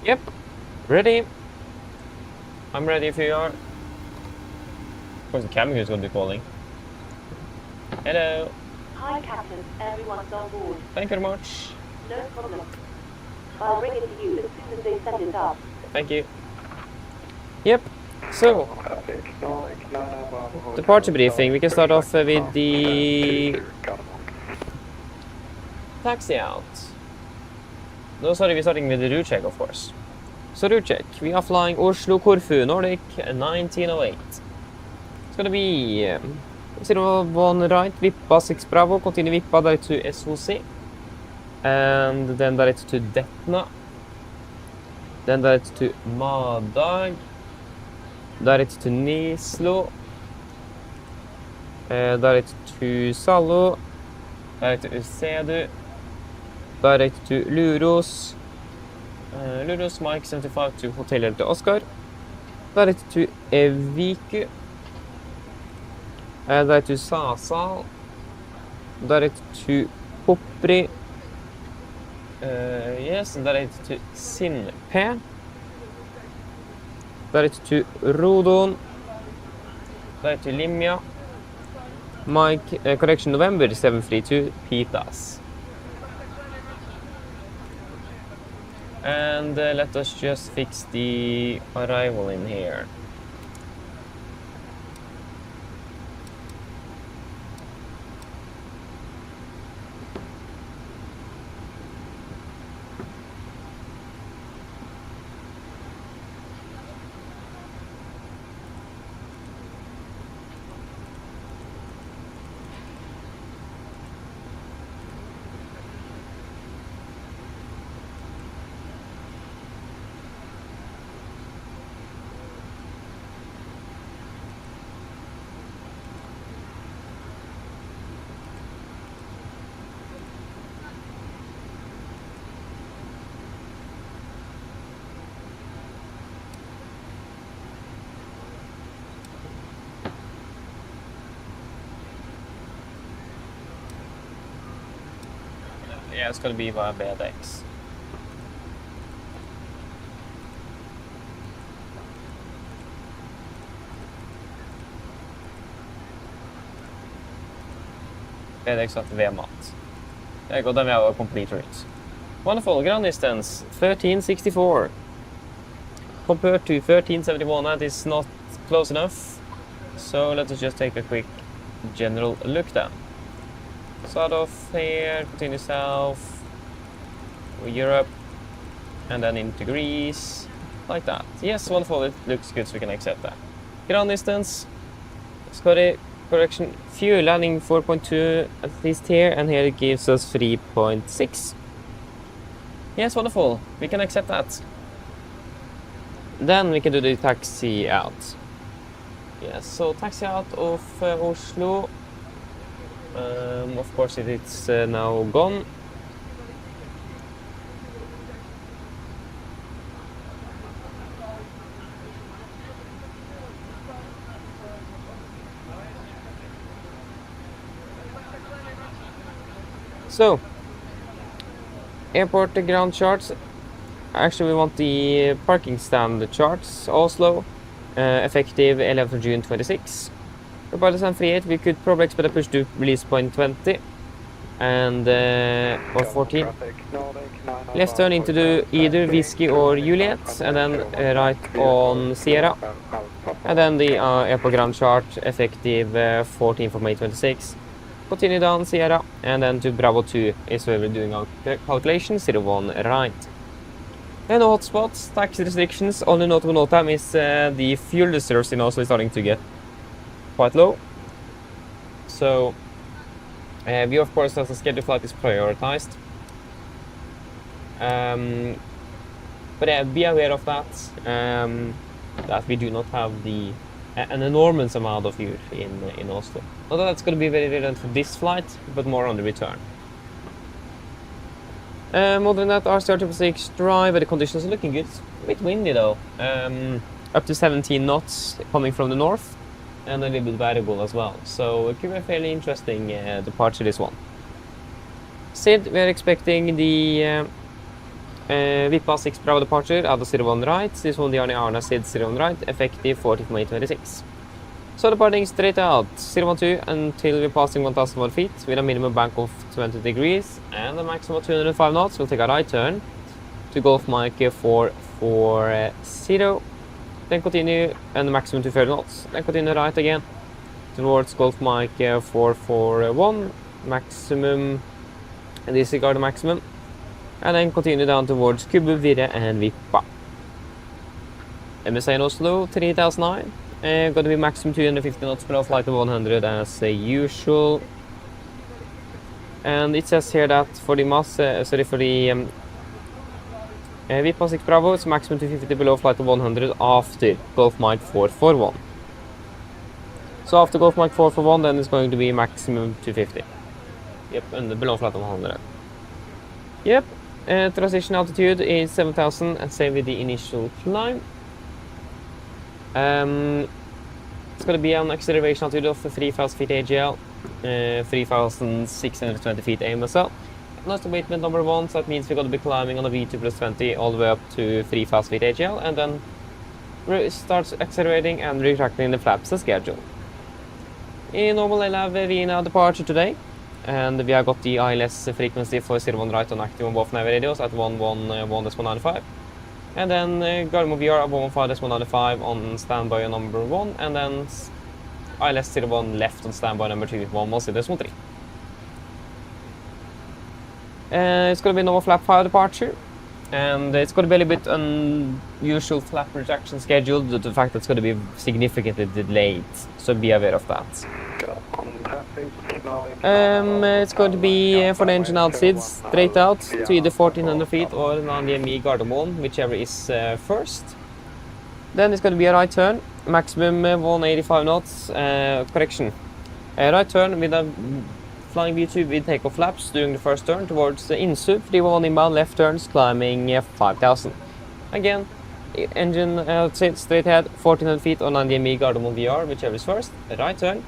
Yep, ready. I'm ready if you are. Of course, the cabin crew is going to be calling. Hello. Hi, Captain. Everyone's on board. Thank you very much. No problem. I'll bring it to you as soon as they send it up. Thank you. Yep. So, departure briefing. We can start off with the taxi out. No, sorry, we're starting with the route check, of course. So, route check. We are flying Oslo Corfu Nordic 1908. It's gonna be 01 right, Vippa 6 Bravo, continue Vippa direct to SOC. And then direct to Detna. Then direct to Madag. Direct to Nislo. Direct to Salo. Direct to Usedu. Direct to Luros. Luros Mike 75 to Hotel Delta Oscar. Direct to Eviku. Direct to Sasal. Direct to Popri. Yes, direct to Sinpe. Direct to Rodon. Direct to Limja. Mike, correction, November 732 Pitas. And let us just fix the arrival in here. Yeah, it's gonna be via Addons. Addons at VMAT. There you go, then we have a complete route. Wonderful, ground distance 1364. Compared to 1371, that is not close enough. So let us just take a quick general look then. Start off here, continue south, Europe, and then into Greece, like that. Yes, wonderful, it looks good, so we can accept that. Ground distance, Scotty, correction, fuel landing 4.2 at least here, and here it gives us 3.6. Yes, wonderful, we can accept that. Then we can do the taxi out. Yes, so taxi out of Oslo. Of course, it's now gone. So, airport ground charts. Actually, we want the parking stand charts. Oslo, effective 11th of June 26. For Pilots and Free 8, we could probably expect a push to release point 20. and or 14. Left turn into the either Whiskey or Juliet, and then right on Sierra. And then the airport ground chart effective 14th of May 26. Continue down Sierra, and then to Bravo 2 is where we're doing our calculation, 01 right. And the hotspots, tax restrictions, only notable note time is the fuel reserves in Oslo is starting to get quite low. So we of course, as a scheduled flight is prioritized. But yeah, be aware of that, that we do not have an enormous amount of fuel in Oslo. Although that's going to be very relevant for this flight, but more on the return. Other than that, RC-6 dry, but the conditions are looking good. A bit windy though, up to 17 knots coming from the north, and a little bit variable as well. So it could be a fairly interesting departure, this one. SID, we are expecting the VIPA 6 Bravo departure out of 01 right. This will be on the Arna SID 01 right, effective 14th May 26. So departing straight out 012 until we're passing 1,001 feet with a minimum bank of 20 degrees and a maximum of 205 knots. We'll take a right turn to Gulf Mike 440. Then continue and the maximum to 30 knots. Then continue right again towards Gulf Mike 441 maximum, and disregard the maximum. And then continue down towards Kubbe, Virre and Vippa. MSA in Oslo 3009. Going to be maximum 250 knots below flight of 100 as usual. And it says here that for the Vippa 6 Bravo, it's maximum 250 below flight of 100 after Gulf Mike 441. So after Gulf Mike 441, then it's going to be maximum 250. Yep, and below flight of 100. Yep, transition altitude is 7,000 and same with the initial climb. It's going to be an acceleration altitude of 3,000 feet AGL, 3,620 feet AMSL. That's the weight number 1, so that means we're going to be climbing on a V2 plus 20 all the way up to 3,000 feet AGL, and then starts accelerating and retracting the flaps as scheduled. In normal LAV Vienna departure today, and we have got the ILS frequency for 01 right on active on both Navigraph at 111.95. And then Gardermoen VR 115.95 on standby number 1, and then ILS 01 left on standby number 2, 110.3. It's going to be normal flap 5 departure, and it's going to be a little bit unusual flap retraction schedule due to the fact that it's going to be significantly delayed, so be aware of that. It's going to be for the engine out SID straight out to either 1400 feet or on the ME Gardermoen, whichever is first. Then it's going to be a right turn, maximum 185 knots, correction. Right turn with a flying V2 with takeoff flaps during the first turn towards the Insub, 311 inbound, left turns climbing 5,000. Again, engine out SID straight ahead, 1400 feet on the ME Gardermoen VR, whichever is first. Right turn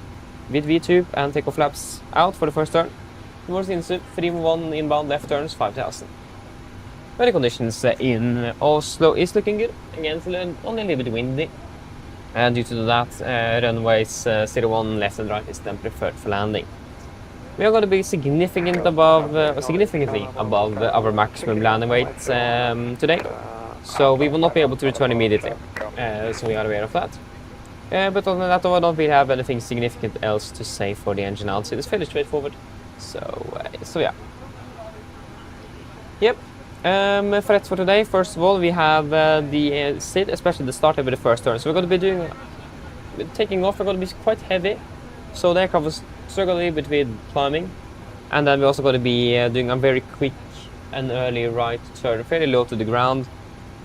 with V2 and takeoff flaps out for the first turn towards Insub, 311 inbound, left turns 5,000. Weather conditions in Oslo is looking good. Again, it's only a little bit windy, and due to that, runways 01 left and right is then preferred for landing. We are going to be significantly above our maximum landing weight today, so we will not be able to return immediately. So we are aware of that. But other than that, I don't really have anything significant else to say for the engine outside. It's fairly straightforward. So yeah. Yep. Threats for today. First of all, we have the SID, especially the start with the first turn. So we're going to be taking off. We're going to be quite heavy. So the aircraft was struggling a bit with climbing, and then we're also going to be doing a very quick and early right turn, fairly low to the ground,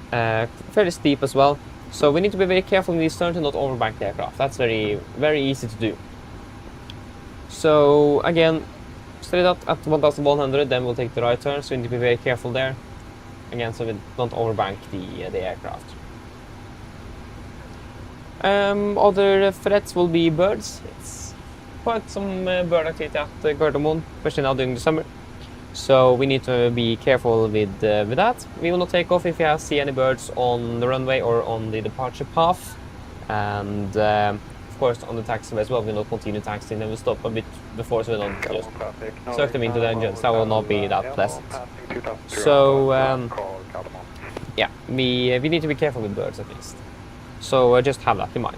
fairly steep as well. So we need to be very careful in these turns and not overbank the aircraft. That's very, very easy to do. So again, straight up at 1,100, then we'll take the right turn. So we need to be very careful there. Again, so we don't overbank the aircraft. Other threats will be birds. It's quite some bird activity at Gardermoen, especially now during the summer. So we need to be careful with that. We will not take off if we see any birds on the runway or on the departure path. And of course, on the taxiway as well, we will not continue taxiing. Then we'll stop a bit before, so we don't just suck them into the engines. That will not be that pleasant. So, yeah, we need to be careful with birds at least. So just have that in mind.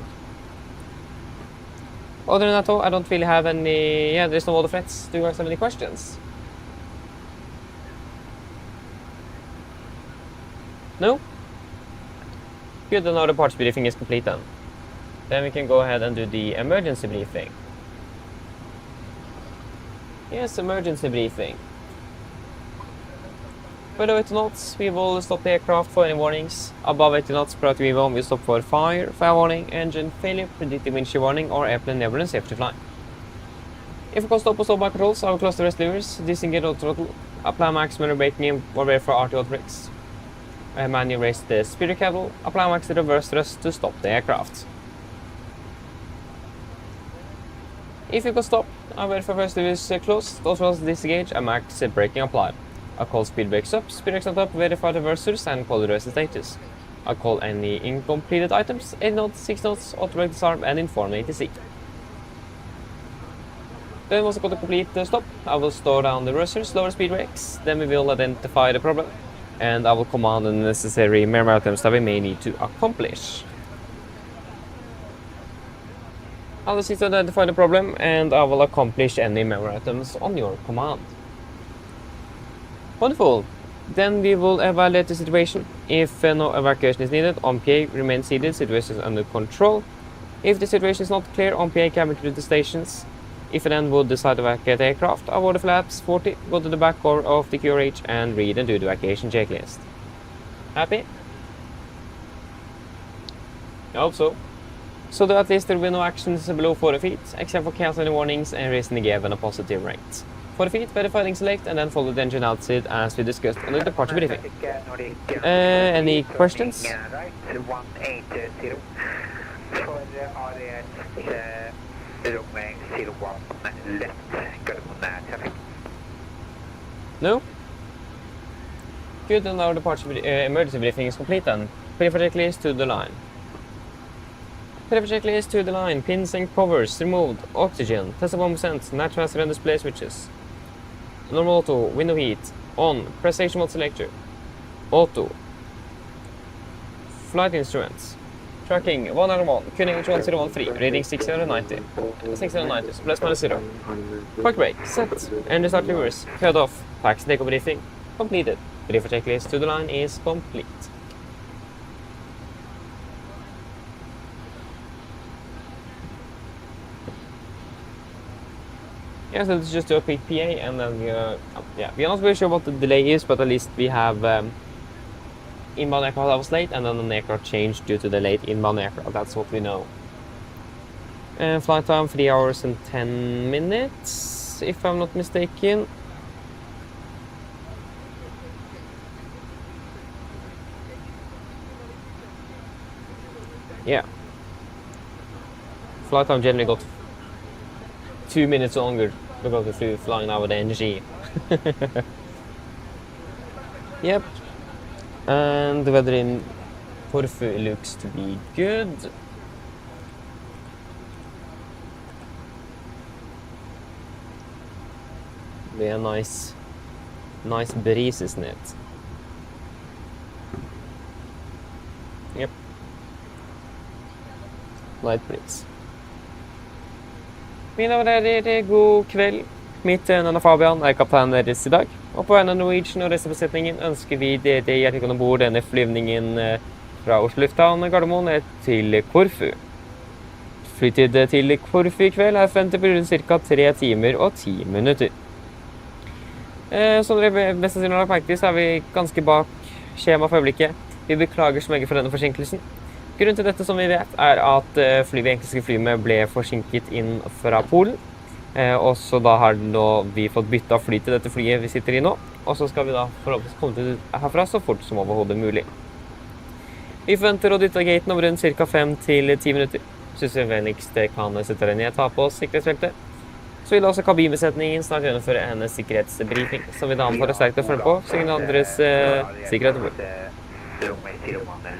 Other than that though, I don't really have any, yeah, there's no other threats. Do you guys have any questions? No? Good, then now the parts briefing is complete then. Then we can go ahead and do the emergency briefing. Yes, emergency briefing. Below 80 knots, we will stop the aircraft for any warnings. Above 80 knots, priority V1 will stop for fire warning, engine failure, predictive wind shear warning, or airplane never safety flying. If we can stop or stop by controls, I will close the rest levers, disengage the throttle, apply maximum braking or wait for RTO brakes. Manually raise the speeder cable, apply max reverse thrust to stop the aircraft. If you can stop, I wait for first levers closed, also disengage and max braking applied. I call speed brakes up, speed brakes not up, verify reversers and call the rest status. I call any incompleted items, 8 knots, 6 knots, auto brake disarm and inform ATC. Then once I got the complete stop, I will slow down the reversers, lower speed brakes, then we will identify the problem and I will command the necessary memory items that we may need to accomplish. I will assist to identify the problem and I will accomplish any memory items on your command. Wonderful. Then we will evaluate the situation. If no evacuation is needed, OMPA remains seated, situation is under control. If the situation is not clear, OMPA can return to the stations. If an end would decide to evacuate the aircraft, avoid the flaps 40, go to the back door of the QRH and read and do the evacuation checklist. Happy? I hope so. So that at least there will be no actions below 40 feet, except for cancelling warnings and raising the gear when a positive rate. 40 feet, verify and select, and then follow the engine outside as we discussed on the departure briefing. Any questions? No? Good, and our departure emergency briefing is complete then. Prepare for checklist to the line. Prepare for checklist to the line. Pins and covers removed. Oxygen. Test of 1%. Natural run display switches. Normal auto. Window heat. On. Press station mode selector. Auto. Flight instruments. Tracking 101. Tuning 1013. Reading 690. 690. So plus minus 0. Park brake. Set. Engine start reverse. Cut off. Taxi takeoff briefing. Completed. Brief for checklist to the line is complete. Yeah, so let's just do a quick PA and then we are not very sure what the delay is, but at least we have inbound aircraft that was late and then an aircraft changed due to the late inbound aircraft. That's what we know. Flight time 3 hours and 10 minutes, if I'm not mistaken. Yeah. Flight time generally got 2 minutes longer because we flew flying out with the NG. Yep. And the weather in Corfu looks to be good. Be a nice breeze, isn't it? Yep. Light breeze. Mine damer, god kveld. Mitt navn Fabian, kaptein deres I dag. Og på vegne av Norwegian og reisebesetningen ønsker vi dere hjertelig velkommen bord denne flyvningen fra Oslo lufthavn Gardermoen til Corfu. Flytid til Corfu I kveld forventet på rundt ca. 3 timer og 10 minutter. Som dere mest sannsynlig har lagt merke til, så vi ganske bak skjema for øyeblikket. Vi beklager så mye for denne forsinkelsen. Grunnen til dette, som vi vet, at flyet vi egentlig skal fly med ble forsinket inn fra Polen. Og så da har vi fått byttet fly til dette flyet vi sitter I nå. Og så skal vi da forhåpentligvis komme til herfra så fort som overhodet mulig. Vi forventer å dytte gaten om rundt ca. 5 til 10 minutter. Synes vi vennligst kan sette dere ned, ta på oss sikkerhetsfeltet. Så vil også kabinbesetningen snart gjennomføre en sikkerhetsbriefing, som vi da anbefaler sterkt å følge på, så ingen andres sikkerhet bort.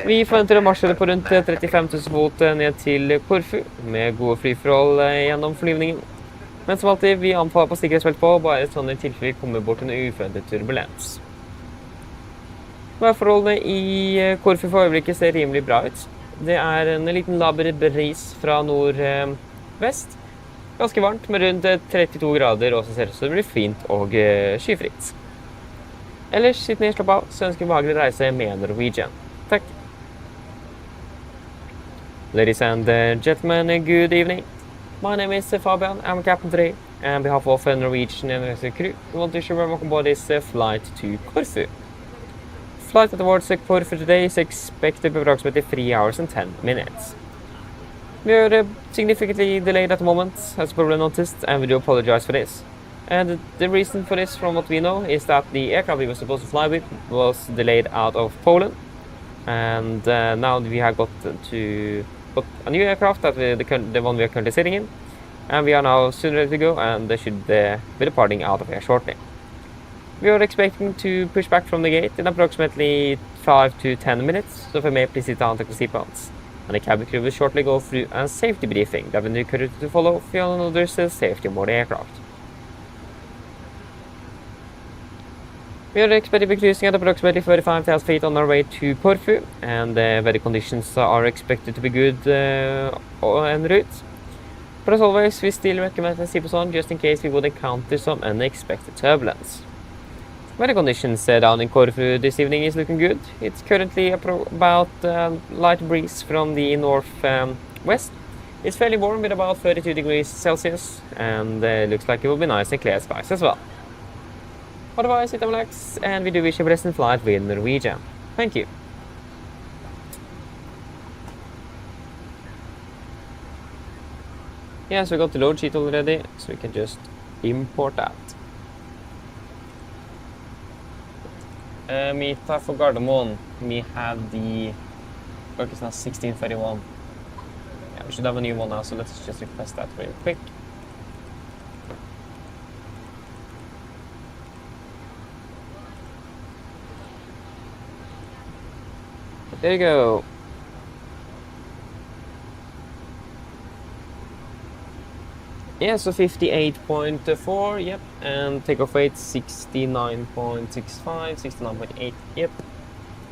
Vi forventer å marsjere på rundt 35 000 fot ned til Corfu, med gode flyforhold gjennom flyvningen. Men som alltid, vi anbefaler på sikkerhetsfelt på, bare sånn i tilfelle vi kommer bort til en uforventet turbulens. Værforholdene i Corfu for øyeblikket ser rimelig bra ut. Det er en liten laber bris fra nordvest. Ganske varmt, med rundt 32 grader, og så ser det ut som det blir fint og skyfritt. Ellers, sitt ned, slapp av, så ønsker vi behagelig reise med Norwegian. Takk. Ladies and gentlemen, good evening. My name is Fabian, I'm captain today. On behalf of Norwegian and the crew, we want to wish you welcome aboard this flight to Corfu. Flight towards Corfu today is expected to be approximately 3 hours and 10 minutes. We are significantly delayed at the moment, as you probably noticed, and we do apologize for this. And the reason for this, from what we know, is that the aircraft we were supposed to fly with was delayed out of Poland. And now we have got a new aircraft, that the one we are currently sitting in. And we are now soon ready to go, and they should be departing out of here shortly. We are expecting to push back from the gate in approximately 5 to 10 minutes, so if I may please sit down, take the seatbelts. And the cabin crew will shortly go through a safety briefing that we encourage you to follow if you know there's safety aboard the aircraft. We are expected to be cruising at approximately 35,000 feet on our way to Corfu, and the weather conditions are expected to be good en route. But as always, we still recommend to keep us on just in case we would encounter some unexpected turbulence. Weather conditions down in Corfu this evening is looking good. It's currently about light breeze from the north-west. It's fairly warm with about 32 degrees Celsius, and looks like it will be nice and clear skies as well. Otherwise, sit and relax, and we do wish you a pleasant flight with Norwegian. Thank you. Yeah, so we got the load sheet already, so we can just import that. Meet for Gardermoen, we have the work is now 1631. Yeah, we should have a new one now, so let's just request that real quick. There you go. Yeah, so 58.4, yep, and takeoff weight 69.65, 69.8, yep.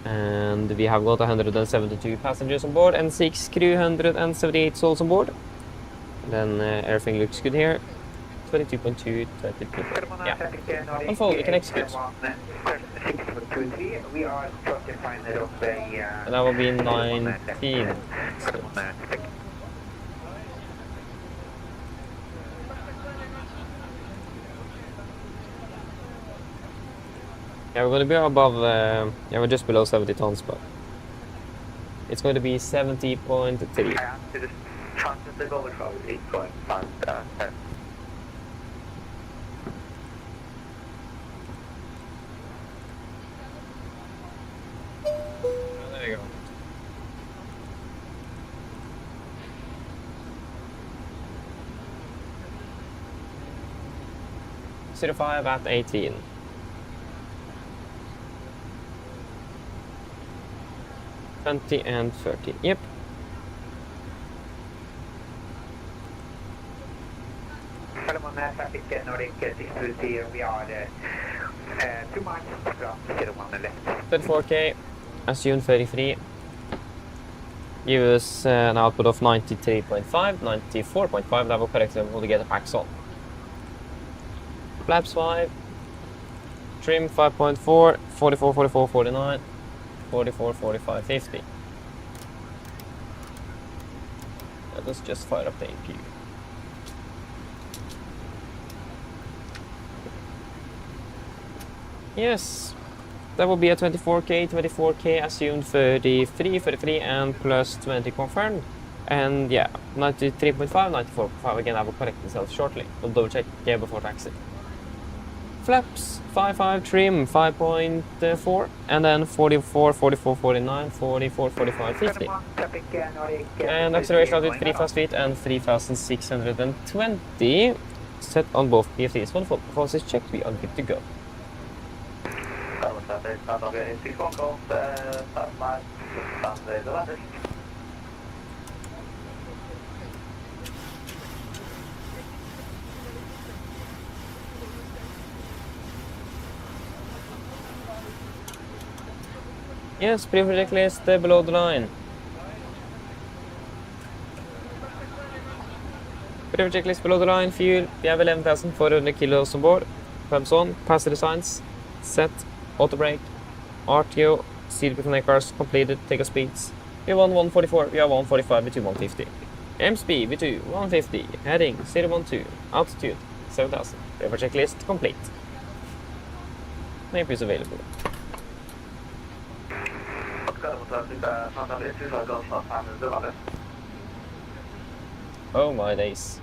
And we have got 172 passengers on board and 6 crew, 178 souls on board. Then everything looks good here. 22.2, 22. Yeah. Unfold, you can execute. And that will be 19. Yeah, we're going to be above, yeah, we're just below 70 tons, but it's going to be 70.3. There you go. .05 at 18. 20 and 30. Yep. We are 2 miles from 34K, assume 33. Give us an output of 93.5, 94.5. That will correct them to get a pax on. Flaps 5. Trim 5.4, 44, 44, 49. 44, 45, 50. Let us just fire up the APU. Yes, that will be a 24K, assumed 33, and plus 20 confirmed. And yeah, 93.5, 94.5. Again, I will correct myself shortly. We'll double check before taxi. Flaps 5.5, trim 5.4, and then 44, 44, 49, 44, 45, 50. And acceleration altitude 3,000 feet and 3,620. Set on both PFDs. Wonderful. Performance is checked. We are good to go. traffic, Navigraph 61 Golf, Sunday, Elevatex. Yes, pre-project list below the line. Pre-project list below the line, fuel, we have 11,400 kilos on board. Pumps on, passenger signs, set, auto brake, RTO, seat between cars completed, take a speeds. V1 144, we have 145, V2 150. MSP, V2 150, heading 012, altitude 7,000. Pre-project list complete. Map is available. Oh my days.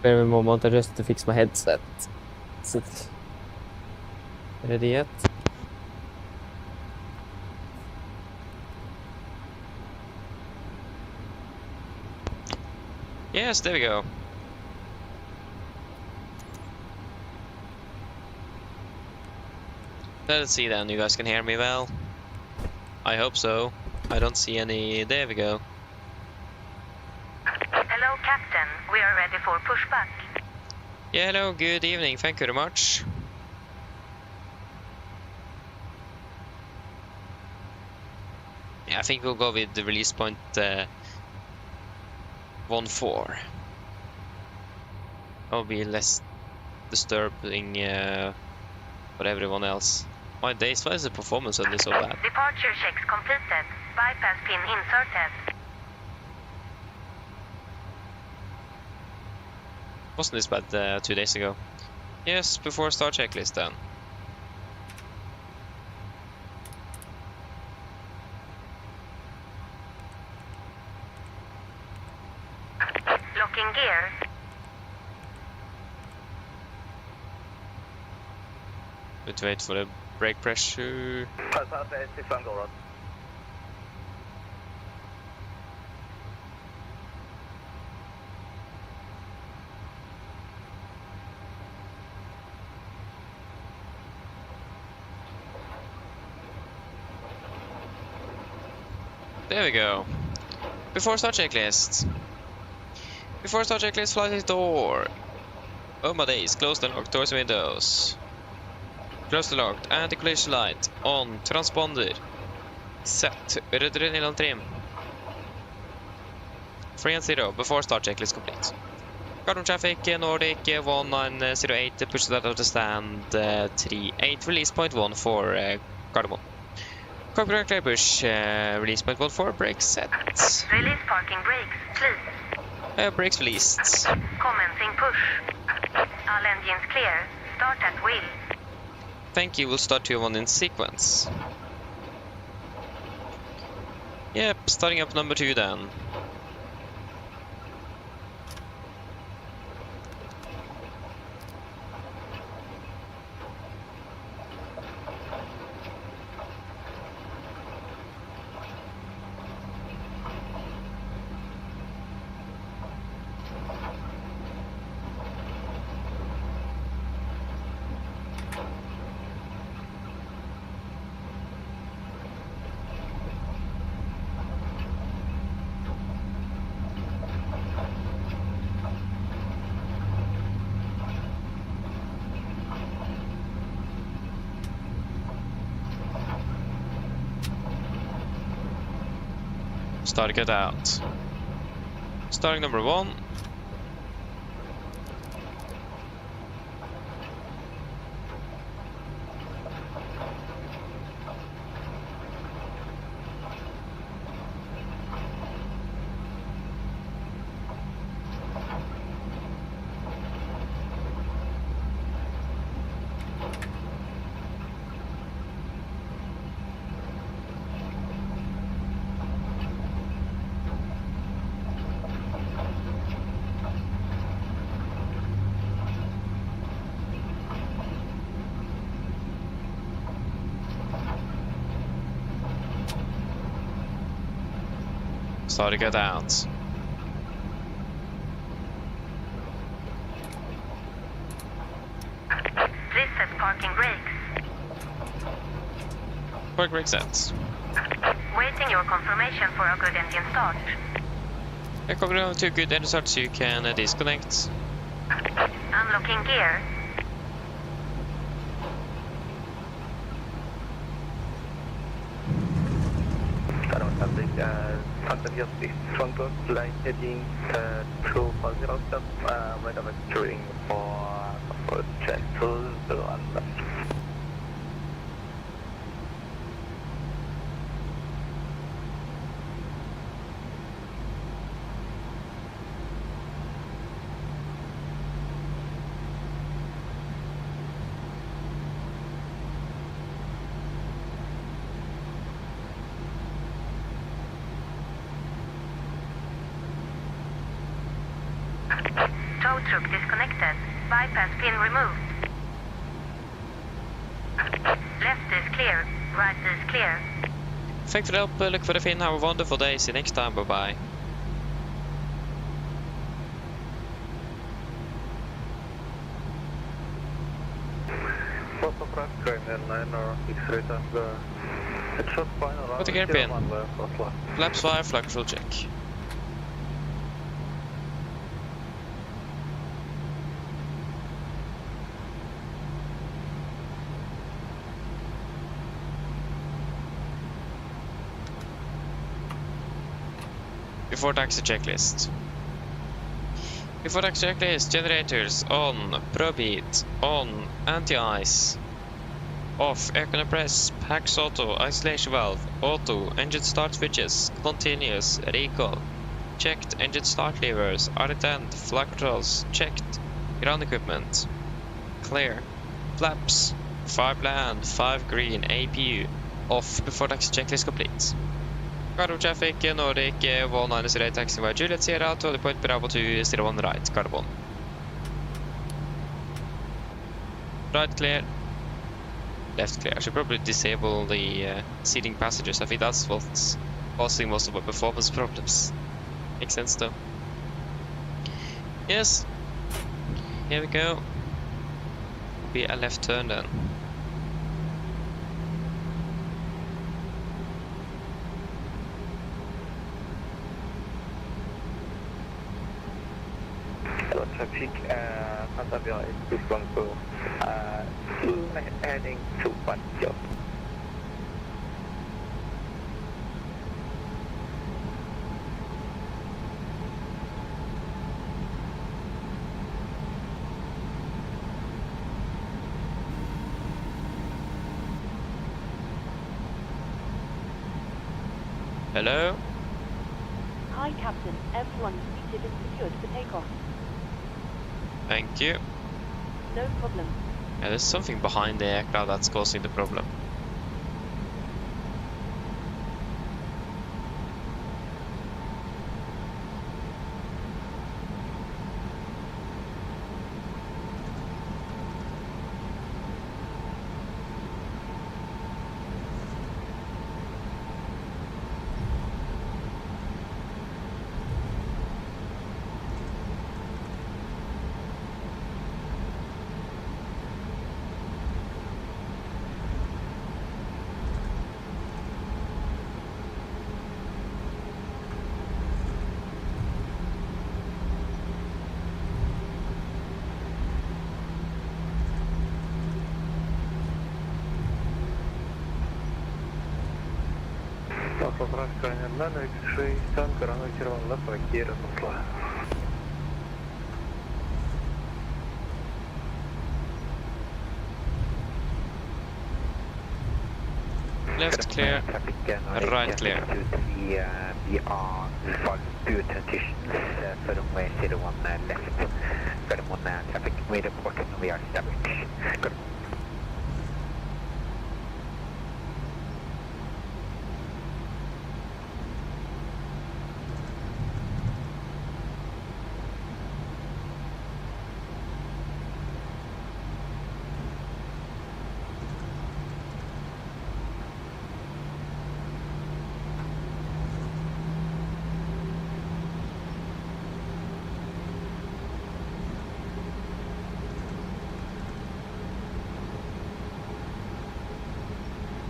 Spare me a moment just to fix my headset. Is it ready yet? Yes, there we go. Let's see then, you guys can hear me well? I hope so. I don't see any... There we go. Hello, Captain. We are ready for pushback. Yeah, hello, good evening, thank you very much. Yeah, I think we'll go with the release point 1.4. That'll be less disturbing for everyone else. My days, why is the performance suddenly so bad? Departure checks completed. Bypass pin inserted. Wasn't this bad 2 days ago? Yes, before start checklist then. Locking gear. Let's wait for the brake pressure. There we go. Before start checklist. Before start checklist, flight door. Oh my days, close the lock, doors and windows. Close the lock, anti-collision light, on, transponder. Set, rudder inland trim. 3 and 0, before start checklist complete. Cardinal traffic, Nordic 1908, push that out of the stand 38, release point 1 for Cardamom. Cockpit clear push, release point 1 for brake set. Release parking brakes, please. Brakes released. Commencing push. All engines clear. Start at wheel. Thank you, we'll start 2-1 in sequence. Yep, starting up number 2 then. Start get out. Starting number 1. Start to get out. Please set parking brakes. Park brake set. Waiting your confirmation for a good engine start. I come down to a good engine start so you can disconnect. Unlocking gear. Contact just this one goes line heading to 407, whenever touring for check to the one. Tow truck disconnected. Bypass pin removed. Left is clear. Right is clear. Thank for the help. Look for the fin. Have a wonderful day. See you next time. Bye bye. What the gear pin? Flaps 5, flag control check. Before taxi checklist. Before taxi checklist, generators on, probe heat, on, anti-ice, off, air compress, PAX auto, isolation valve, auto, engine start switches, continuous, recall, checked, engine start levers, R10, flag controls, checked, ground equipment, clear, flaps, 5 land, 5 green, APU, off before taxi checklist complete. Cargo traffic, Nordic, 190 taxi by Juliet Sierra, to the point Bravo 2, 01 right, Carbon. Right clear. Left clear. I should probably disable the seating passengers. I think that's what's causing most of my performance problems. Makes sense though. Yes. Here we go. Be a left turn then. Traffic, Pantavia is going to heading to Panjo. Hello? Hi, Captain. Everyone seated and secured for takeoff. Thank you. No problem. Yeah, there's something behind the aircraft that's causing the problem. Left clear, right clear. We are following two transitions for runway 01 left. Got on traffic, we report and we are established.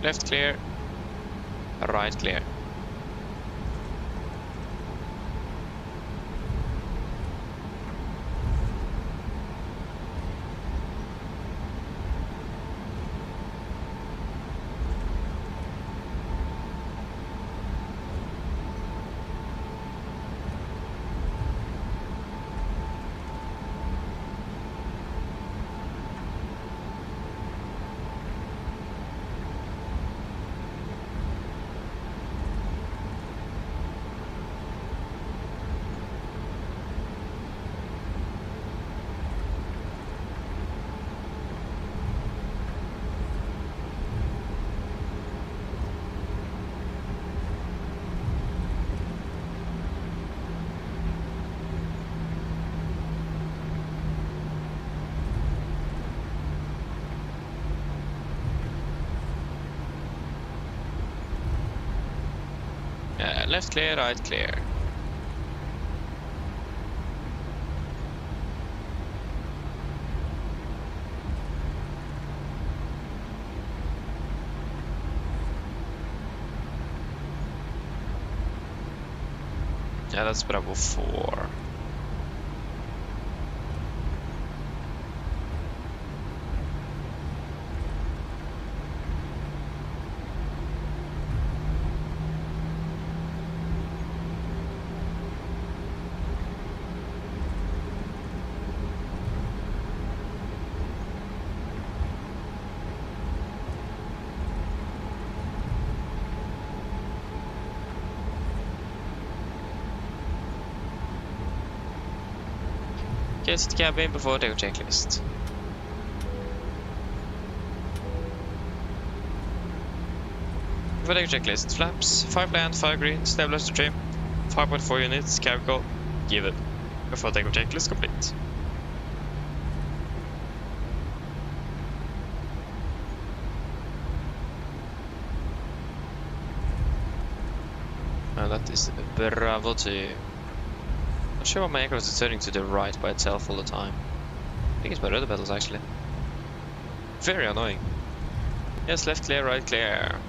Left clear. Right clear. Left clear, right clear. Yeah, that's Bravo 4. Get to the cabin before the checklist. Before the checklist, flaps, 5 land, 5 green, stabilizer trim, 5.4 units, cargo, given. Before the checklist complete. And that is Bravo 2. Not sure why my aircraft is turning to the right by itself all the time. I think it's my rudder pedals actually. Very annoying. Yes, left clear, right clear.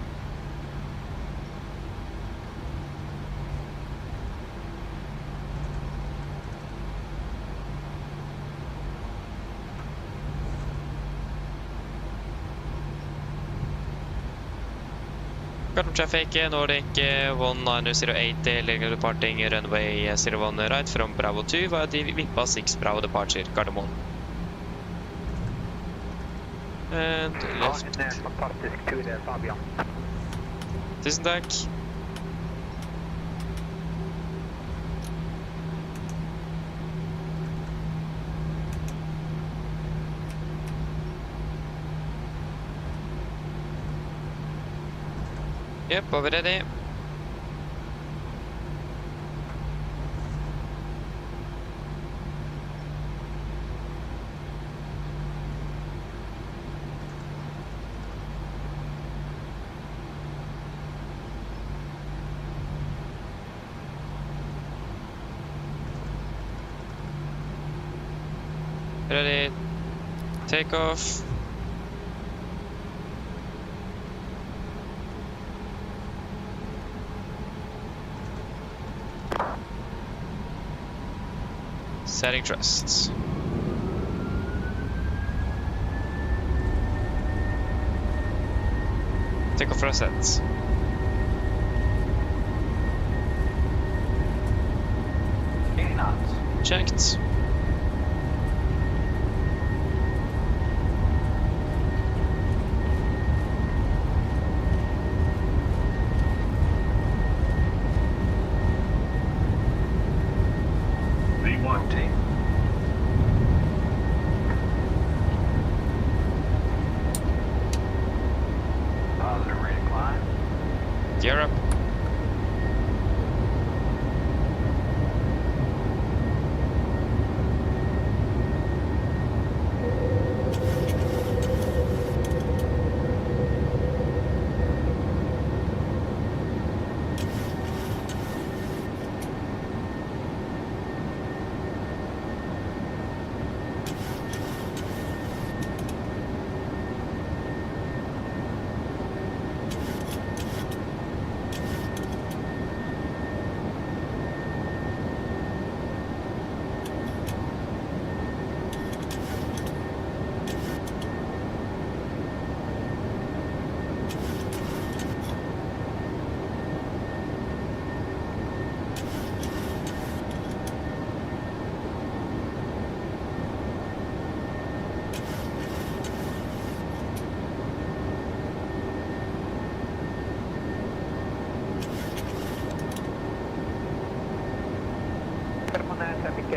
Current traffic, Nordic 19080, legal departing runway 01 right from Bravo 2 via the Vippa 6 Bravo departure, Gardermoen. And left. Fantastisk tur där, Fabian. Tusen tack. Yep, over ready. Ready. Take off. Setting thrusts. Take off resets. Checked. Gear up.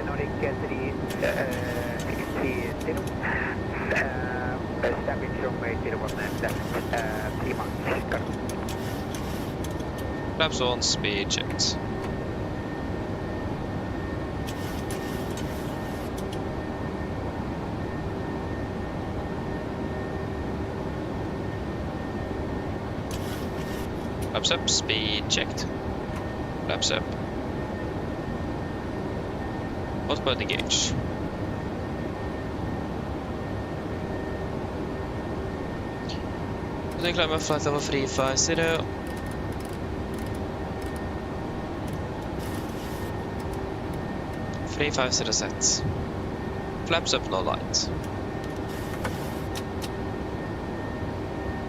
Nordic 360. Establish runway 01 left, 3 miles. Got it. Flaps on, speed checked. Flaps up, speed checked. Flaps up. Autopilot engage. Then climb up flight level 350. Set. Flaps up, no light.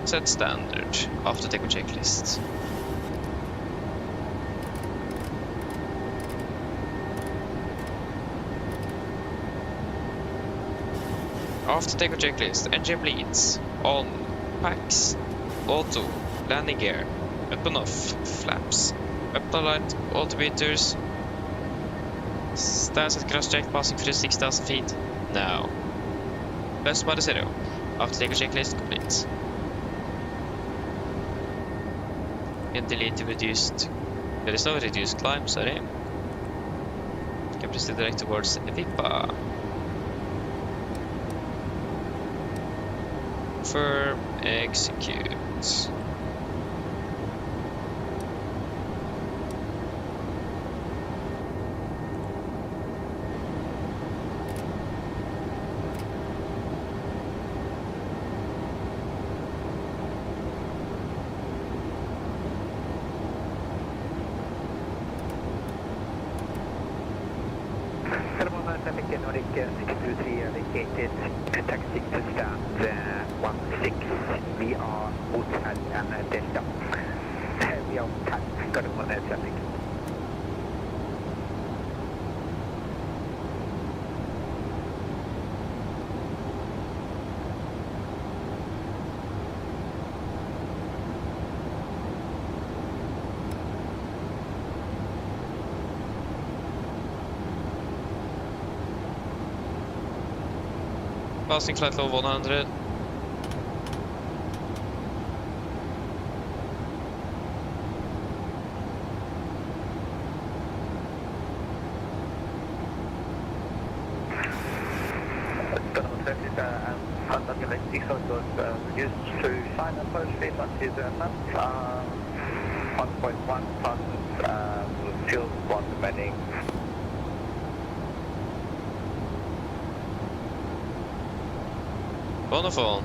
Set standard. After takeoff checklist. After takeoff checklist. Engine bleeds. On. Packs. Auto. Landing gear. Up and off. Flaps. Up, no light. Altimeters. Stance at cross check, passing through 6,000 feet. Now. Plus minus 0. After takeoff checklist complete. And delete the reduced. There is no reduced climb, sorry. Can proceed direct towards Vipa. Confirm, execute. Traffic Nordic 623 allocated, taxi to stand 16. We are Hotel and Delta. We are Hotel, got it on traffic. Passing flight level 100. Reduced to China Post, please, until the month. 1.1 tons, fuel, 1 remaining. Wonderful.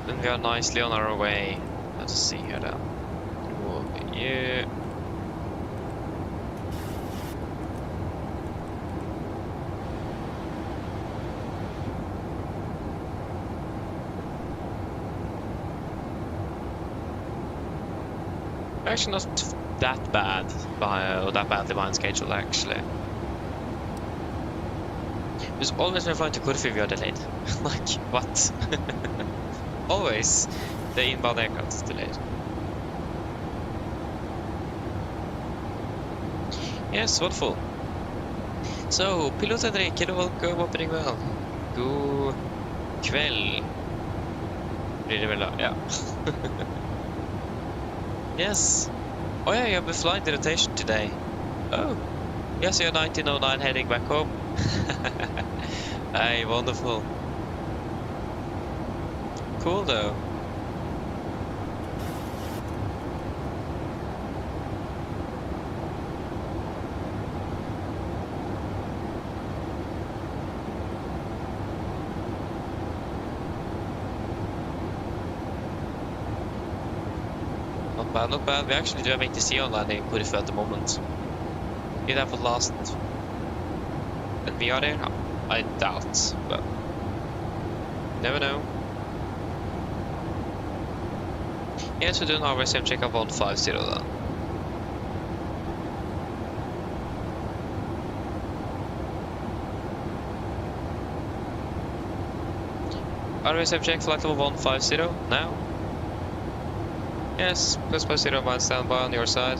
Then we are nicely on our way. Let's see here then. Over here. Actually not that bad or that badly behind schedule actually. Because always when I fly to Corfu we are delayed. Like, what? Always the inbound aircraft is delayed. Yes, wonderful. So, pilot Henrik, welcome, opening well. God kväll. Blir det väl då? Ja. Yes. Oh yeah, you have a flight rotation today. Oh. Yes, you're 1909 heading back home. Hey, wonderful. Cool though. Not bad. We actually do have ATC online in Corfu at the moment. Did that for the last... And we are there? I doubt, but... Never know. Yes, we're doing our RSM check of 150 then. RSM check flight level 150 now. Yes, plus by 0 miles standby on your side.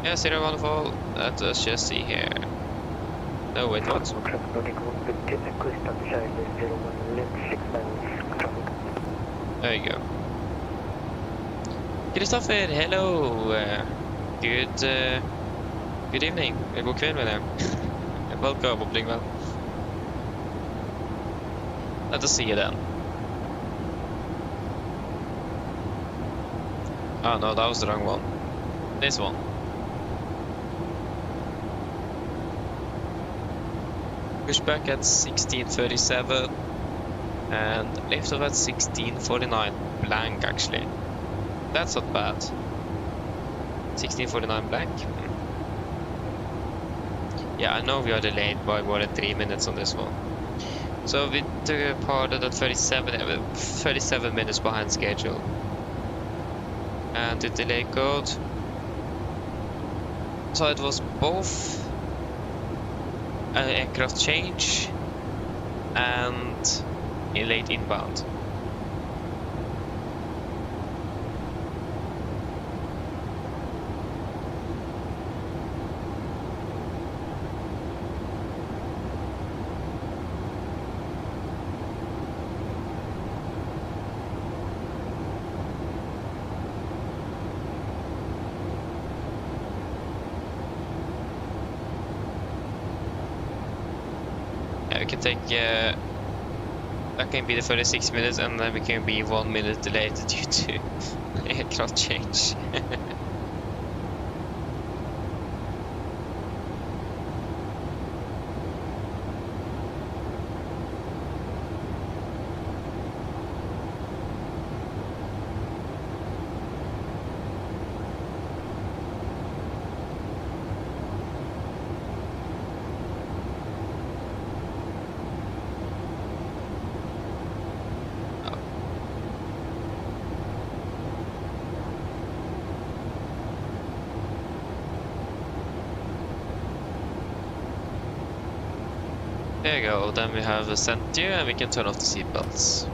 Yeah, zero wonderful. Let us just see here. No, wait, what? There you go. Kristoffer, hello. Good evening. God kväll med det. Welcome, opening well. Let us see you then. Oh no, that was the wrong one. This one. Push back at 1637 and lift off at 1649 blank actually. That's not bad. 1649 blank. Yeah, I know we are delayed by more than 3 minutes on this one. So we departed at 37 minutes behind schedule. And the delay code. So it was both an aircraft change and a late inbound. We can take that can be the 36 minutes and then we can be 1 minute delayed due to aircraft change. There you go, then we have sent you and we can turn off the seatbelts.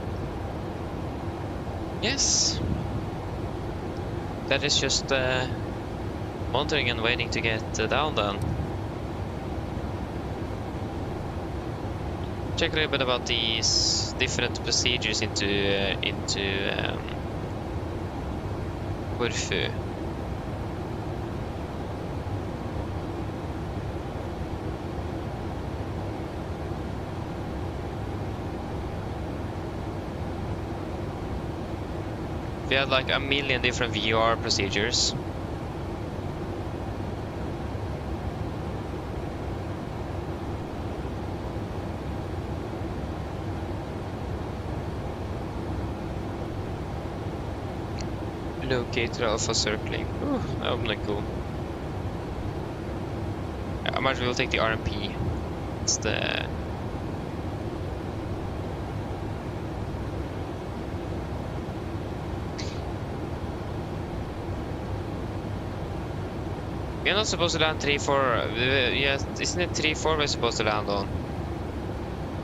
Yes. That is just monitoring and waiting to get down then. Check a little bit about these different procedures into Corfu. We had like a million different VR procedures. Locator alpha circling. Ooh, that would be cool. Yeah, I might as well take the RMP. It's the we're not supposed to land 3-4. Yeah, isn't it 3-4 we're supposed to land on?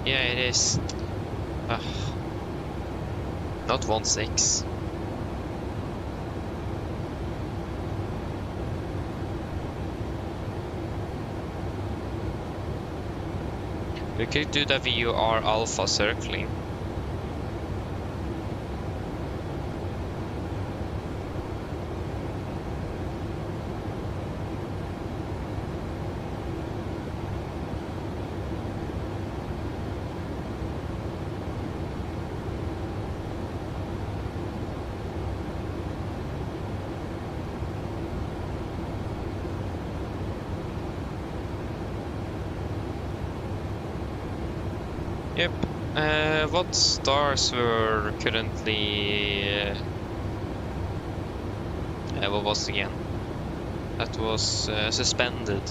Yeah, it is. Not 1-6. We could do the VUR alpha circling. Yep. What stars were currently... what was it again? That was suspended.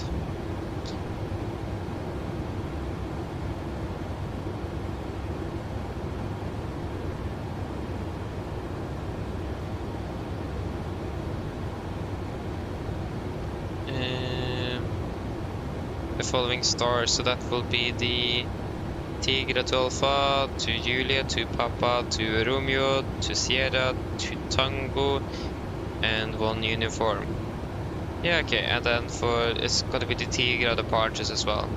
The following stars, so that will be the Tigre to Alpha, to Julia, to Papa, to Romeo, to Sierra, to Tango, and 1 uniform. Yeah, okay, and then for it's gonna be the Tigra departures as well.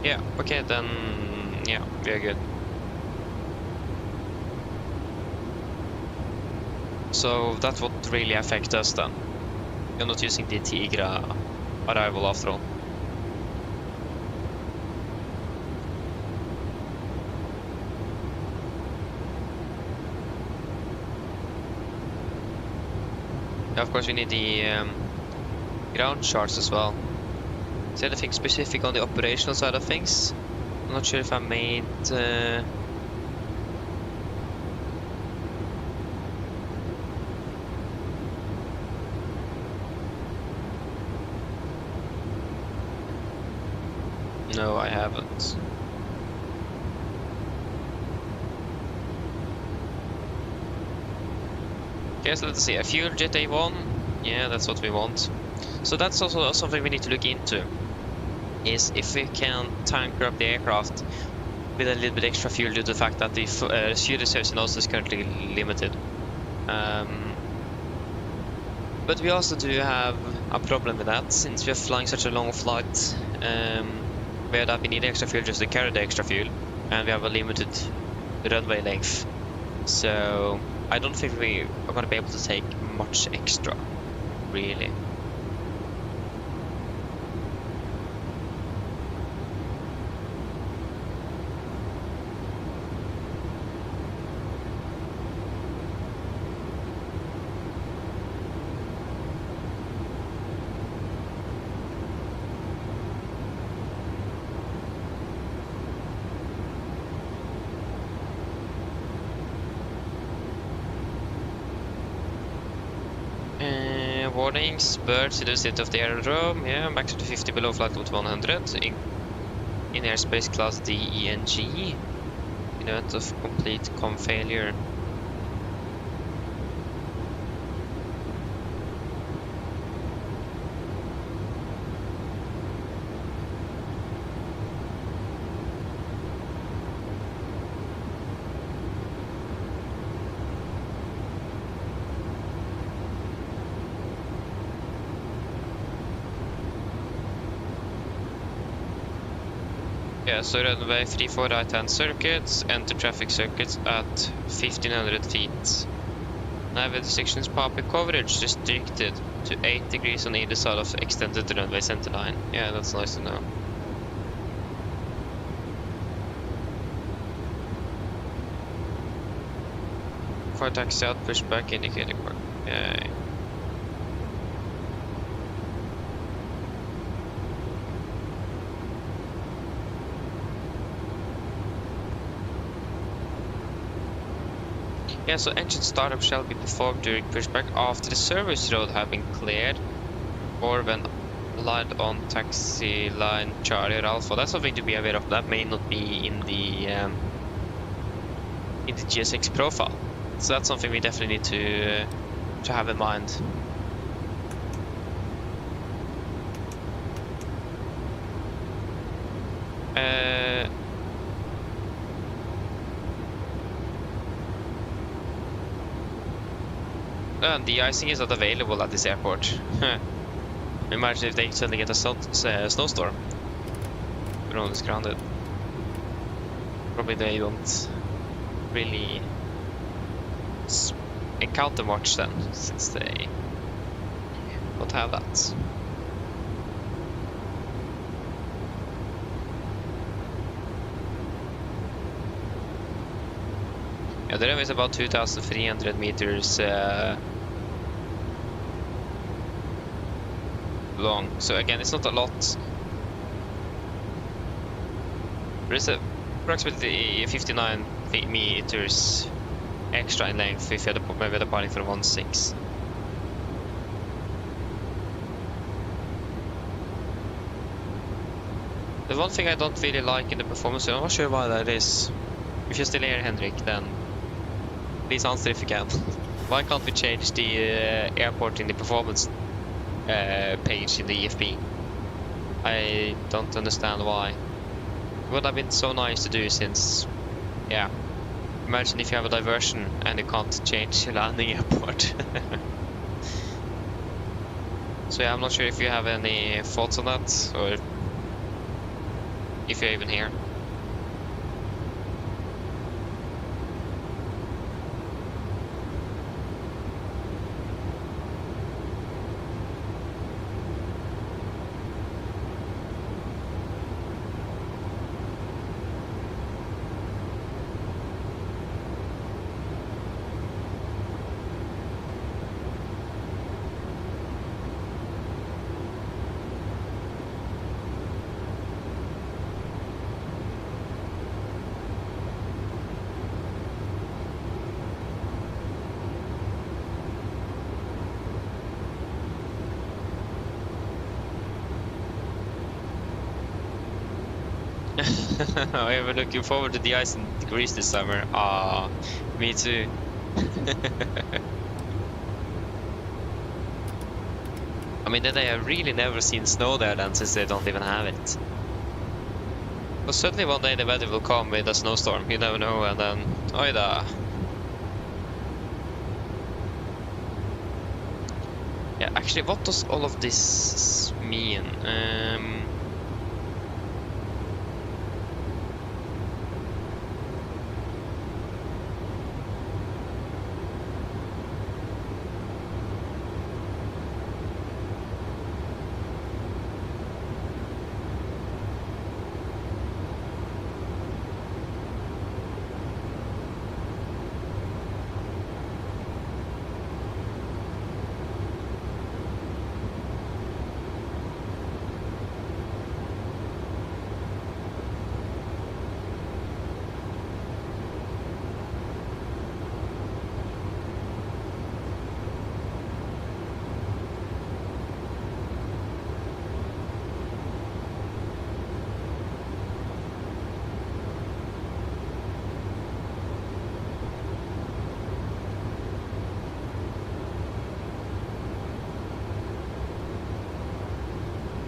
Yeah, okay, then yeah, we are good. So that won't really affect us then. You're not using the Tigra arrival after all. Yeah, of course we need the ground charts as well. Is there anything specific on the operational side of things? I'm not sure if I made... No, I haven't. Okay, so let's see. A fuel jet A1. Yeah, that's what we want. So that's also something we need to look into. Is if we can tanker up the aircraft with a little bit extra fuel due to the fact that the fuel reserves in Oslo is currently limited. But we also do have a problem with that, since we are flying such a long flight, where that we need extra fuel just to carry the extra fuel, and we have a limited runway length. So I don't think we are going to be able to take much extra, really. Warnings, birds to the state of the aerodrome, yeah, max to 50 below flight level 100, in airspace class D, E, and G, in event of complete com failure. Yeah, so runway 34 right hand circuits, enter traffic circuits at 1500 feet. Nav restrictions, public coverage restricted to 8 degrees on either side of extended runway center line. Yeah, that's nice to know. For taxi out, pushback indicating work. Yeah. Yeah, so engine startup shall be performed during pushback after the service road have been cleared, or when aligned on taxi line Charlie or Alpha. That's something to be aware of. That may not be in the GSX profile. So that's something we definitely need to have in mind. And the icing is not available at this airport. Imagine if they suddenly get a snowstorm. Everyone is grounded. Probably they don't really encounter much then, since they don't have that. Yeah, the runway is about 2,300 meters long. So again, it's not a lot. There is approximately 59 meters extra in length if you're maybe departing from 1.6. The one thing I don't really like in the performance, I'm not sure why that is. If you're still here, Henrik, then please answer if you can. Why can't we change the airport in the performance page in the EFP? I don't understand why. It would have been so nice to do, since, yeah, Imagine if you have a diversion and you can't change your landing airport. So yeah, I'm not sure if you have any thoughts on that, or if you're even here. I am looking forward to the ice in degrees this summer. Ah, me too. I mean, then I have really never seen snow there then, since they don't even have it. But suddenly one day the weather will come with a snowstorm, you never know, and then, oida. Yeah, actually, what does all of this mean?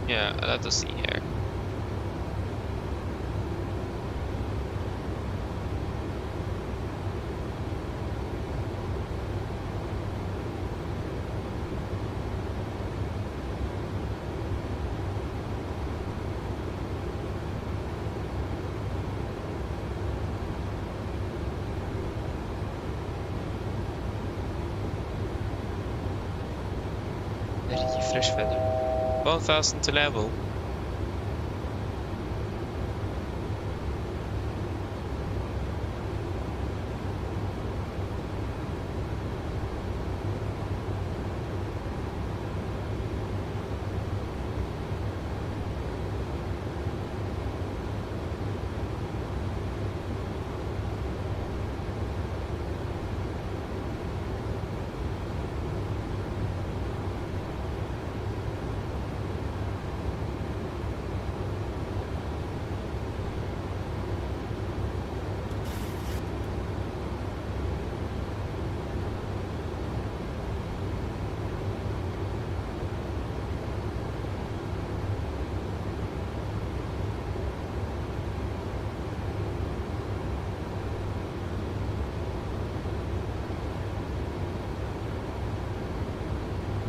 Yeah, I'll have to see here. Fresh feather. 1000 to level.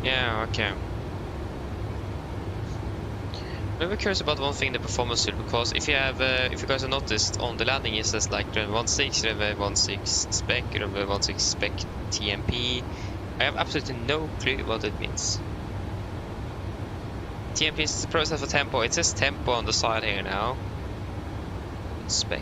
Yeah, okay. I'm curious about one thing, the performance tool, because if you have, if you guys have noticed, on the landing it says like runway 16, runway 16 spec, runway 16 spec TMP. I have absolutely no clue what it means. TMP is the process for tempo. It says tempo on the side here now. Spec.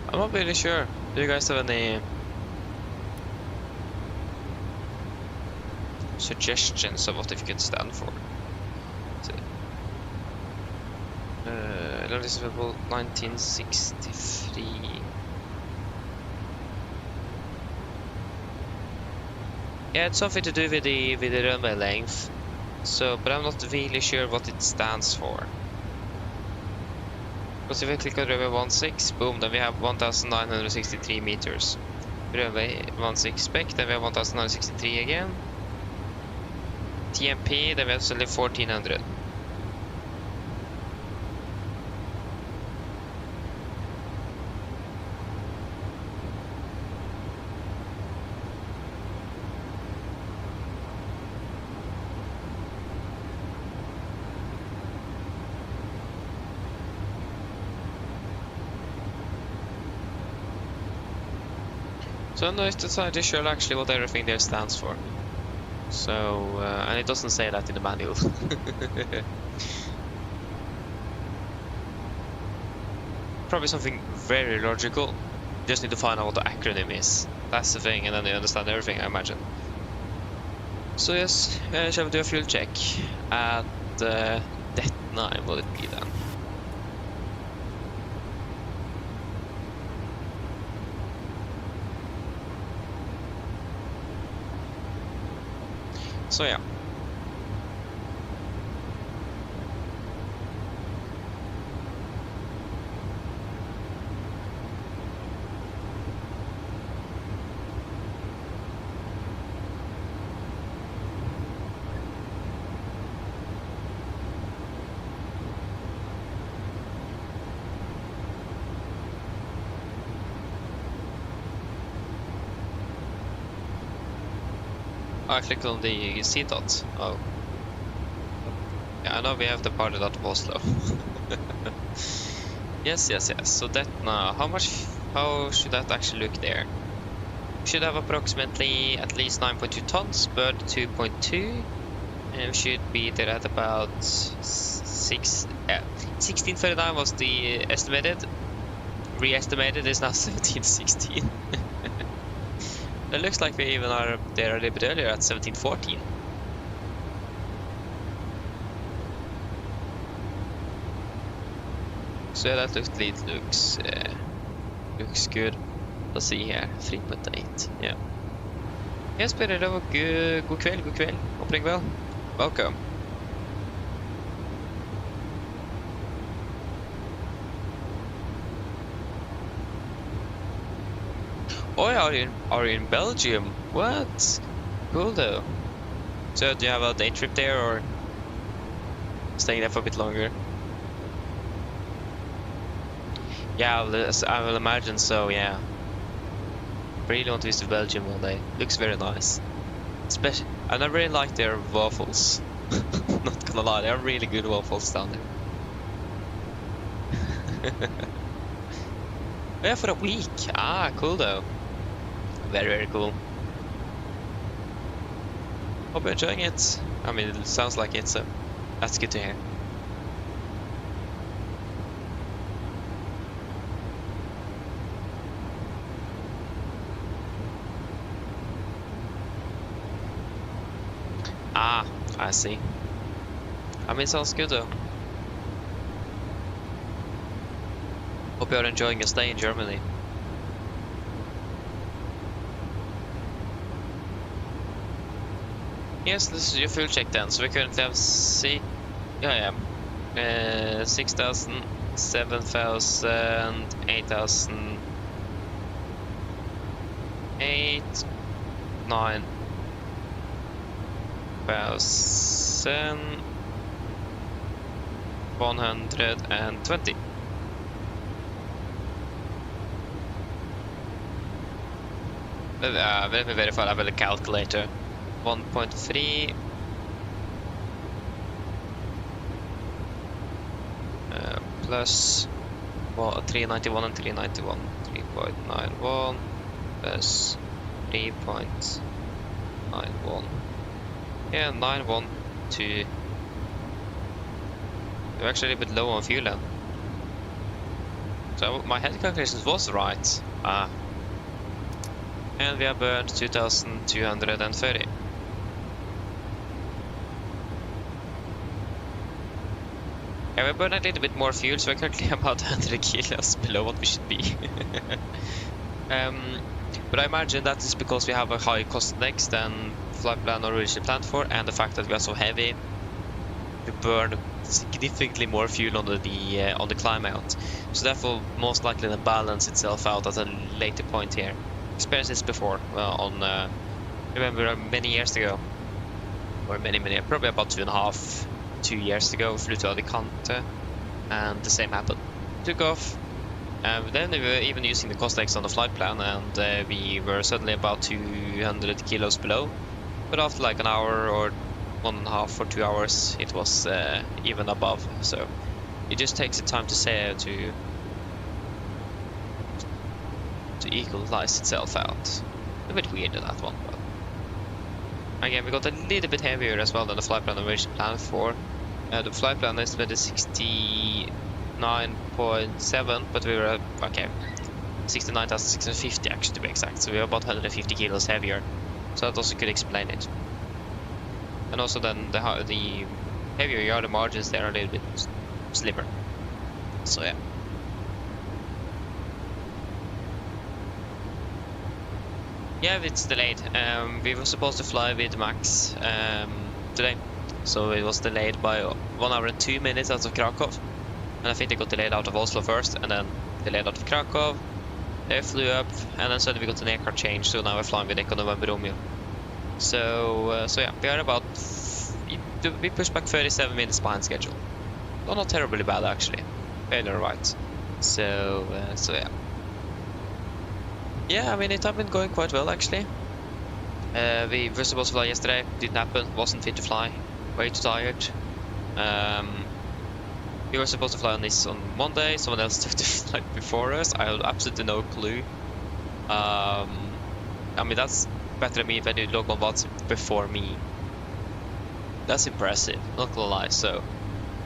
I'm not really sure. Do you guys have any suggestions of what it could stand for? This is about 1963. Yeah, it's something to do with the runway length. So, but I'm not really sure what it stands for. Because if we click on runway 16, boom, then we have 1963 meters. Runway 16 spec, then we have 1963 again. TMP, then we have still 1400. So no, it's decided to show actually what everything there stands for. So, and it doesn't say that in the manual. Probably something very logical. Just need to find out what the acronym is. That's the thing, and then they understand everything, I imagine. So yes, shall we do a fuel check at Det 9, will it be then? So yeah. I clicked on the C dot. Oh. Yeah, I know we have the party dot of Oslo. Yes. So that now, how should that actually look there? We should have approximately at least 9.2 tons, bird 2.2. And we should be there at about 1639 was the estimated. Re-estimated is now 1716. It looks like we even are there a little bit earlier at 1714. So yeah, that looks good. Let's see here, 3.8. Yeah. Yes, Peter, det var god kväll. Hoppas det går väl. Welcome. Oh, are you in Belgium? What? Cool though. So do you have a day trip there or staying there for a bit longer? Yeah, I will imagine so, yeah. Really want to visit Belgium one day. Looks very nice. Especially, and I really like their waffles. Not gonna lie, they are really good waffles down there. Yeah, for a week. Ah, cool though. Very cool. Hope you're enjoying it. I mean, it sounds like it, so that's good to hear. Ah, I see. I mean, sounds good though. Hope you're enjoying your stay in Germany. Yes, this is your fuel check then. So we currently have 6,000, 7,000, 8,000, 9,120. Let me verify that with a calculator. 1.3 plus 391 and 391, 3.91 plus 3.91. Yeah, 912. We're actually a bit low on fuel then. So my head calculations was right. Ah. And we have burned 2,230. Yeah, we burned a little bit more fuel, so we're currently about 100 kilos below what we should be. But I imagine that is because we have a high cost index than flight plan originally planned for, and the fact that we are so heavy, we burn significantly more fuel on the climb out. So that will most likely then balance itself out at a later point here. experienced this before remember many years ago, or many, probably about 2 years ago, flew to Alicante, and the same happened. Took off, and then we were even using the Costex on the flight plan, and we were suddenly about 200 kilos below. But after like an hour or 1.5 or 2 hours, it was even above. So it just takes the time to say to equalize itself out. A bit weird in that one, but again, we got a little bit heavier as well than the flight plan originally planned for. The flight plan estimated 69.7, but we were okay, 69,650 actually to be exact. So we were about 150 kilos heavier. So that also could explain it. And also then the heavier you are, the margins there are a little bit slimmer. So yeah. Yeah, it's delayed. We were supposed to fly with Max today, so it was delayed by 1 hour and 2 minutes out of Krakow. And I think they got delayed out of Oslo first, and then delayed out of Krakow. They flew up, and then suddenly we got an aircraft change, so now we're flying with Eco November Romeo. So yeah, we are about... We pushed back 37 minutes behind schedule. Well, not terribly bad actually. Fairly right. So yeah. Yeah, I mean, it had been going quite well actually. We were supposed to fly yesterday, didn't happen, wasn't fit to fly, way too tired. We were supposed to fly on this on Monday, someone else took the flight before us. I had absolutely no clue. I mean, that's better than me if I did local bots before me. That's impressive, not gonna lie. So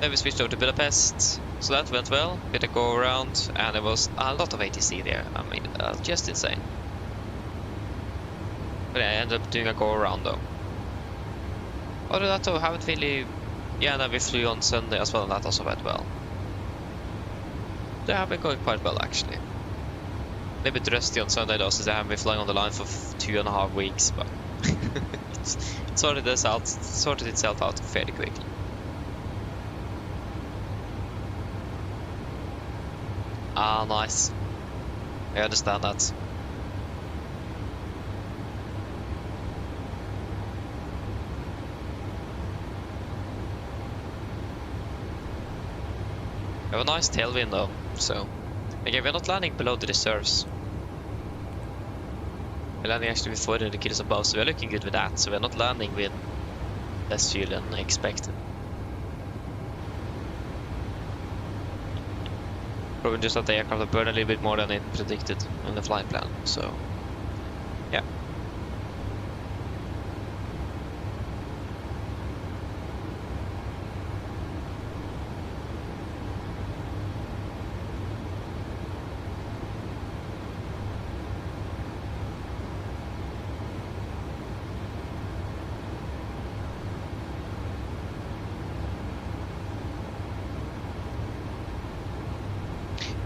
then we switched over to Budapest, so that went well. Did a go around, and there was a lot of ATC there. I mean, just insane. But yeah, I ended up doing a go around though. Other than that though, I haven't really... Yeah, and then we flew on Sunday as well, and that also went well. They have been going quite well actually. A little bit rusty on Sunday though, since I haven't been flying on the line for 2.5 weeks, but it sorted itself out fairly quickly. Ah, nice. I understand that. We have a nice tailwind though, so again, we're not landing below the reserves. We're landing actually with 400 kilos above, so we're looking good with that. So we're not landing with less fuel than expected. Probably just that the aircraft will burn a little bit more than it predicted in the flight plan, so yeah.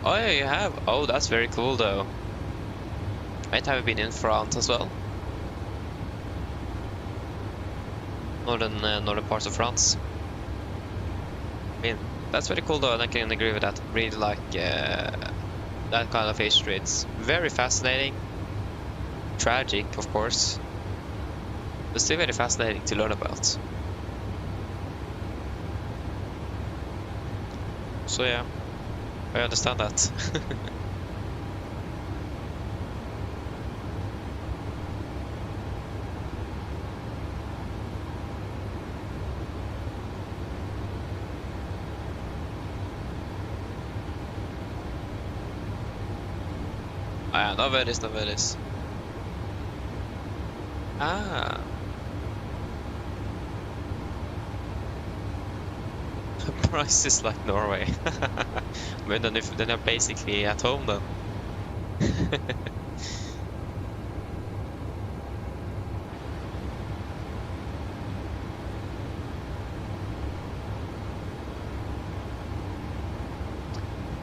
Oh yeah, you have. Oh, that's very cool though. Might have been in France as well. Northern parts of France. I mean, that's very cool though, and I can agree with that. Really like that kind of history. It's very fascinating. Tragic, of course, but still very fascinating to learn about. So yeah. I understand that. Ah, no veris. Ah. Prices like Norway. I mean, then they're basically at home then.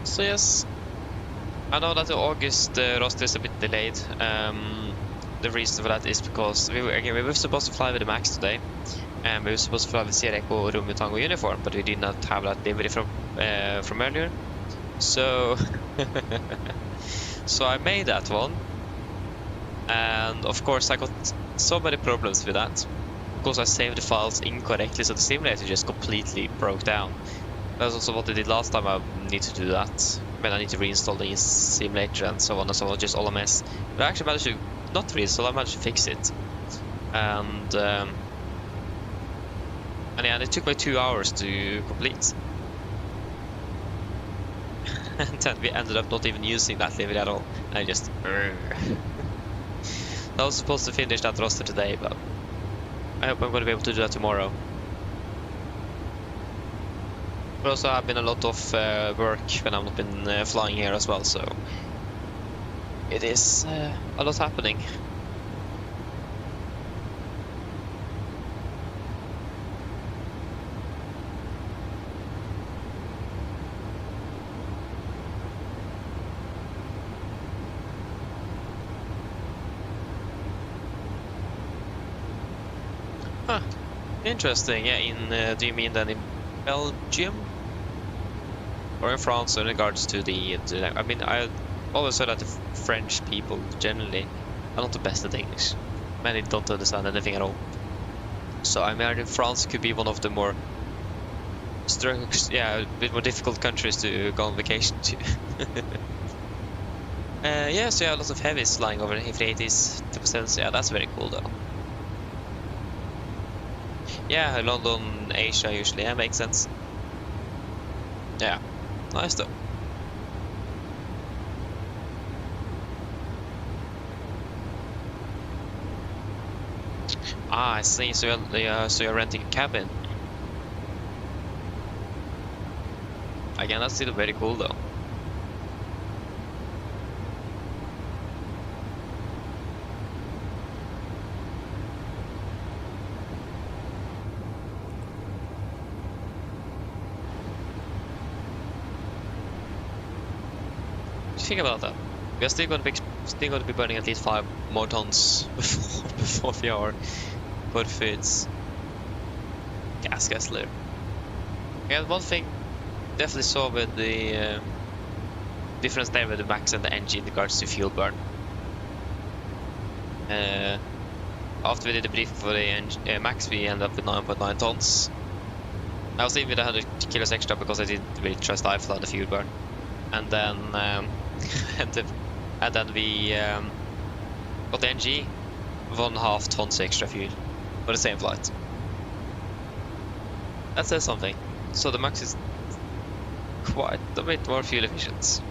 So yes, I know that the August roster is a bit delayed. The reason for that is because we were supposed to fly with the Max today. And we were supposed to fly with Sierra Echo Romeo Tango uniform, but we did not have that delivery from earlier. So so I made that one, And of course I got so many problems with that, because I saved the files incorrectly, so the simulator just completely broke down. That's also what I did last time. I need to do that. I mean, I need to reinstall the simulator and so on, just all a mess. But I actually managed to not reinstall, I managed to fix it. And yeah, it took me 2 hours to complete. And then we ended up not even using that livery at all. I just... I was supposed to finish that roster today, but I hope I'm going to be able to do that tomorrow. But also I've been a lot of work when I've not been flying here as well, so it is a lot happening. Huh. Interesting. Yeah, do you mean then in Belgium? Or in France in regards to the I mean, I always heard that the French people generally are not the best at English. Many don't understand anything at all. So I imagine France could be one of the more a bit more difficult countries to go on vacation to. Yeah, so yeah, lots of heavies flying over the A380s, 2%. Yeah, that's very cool though. Yeah, London, Asia usually, yeah, makes sense. Yeah, nice though. Ah, I see. So you're renting a cabin. Again, that's still very cool though. Think about that. We are still going to be burning at least 5 more tons before we are Corfu's gas guzzler. Yeah, one thing definitely saw with the difference there with the max and the NG in regards to fuel burn. After we did the briefing for the max, we ended up with 9.9 tons. I was thinking with 100 kilos extra because I didn't really trust IFLY on the fuel burn, and then. And then we got the NG 1.5 tons extra fuel for the same flight. That says something. So the max is quite a bit more fuel efficient.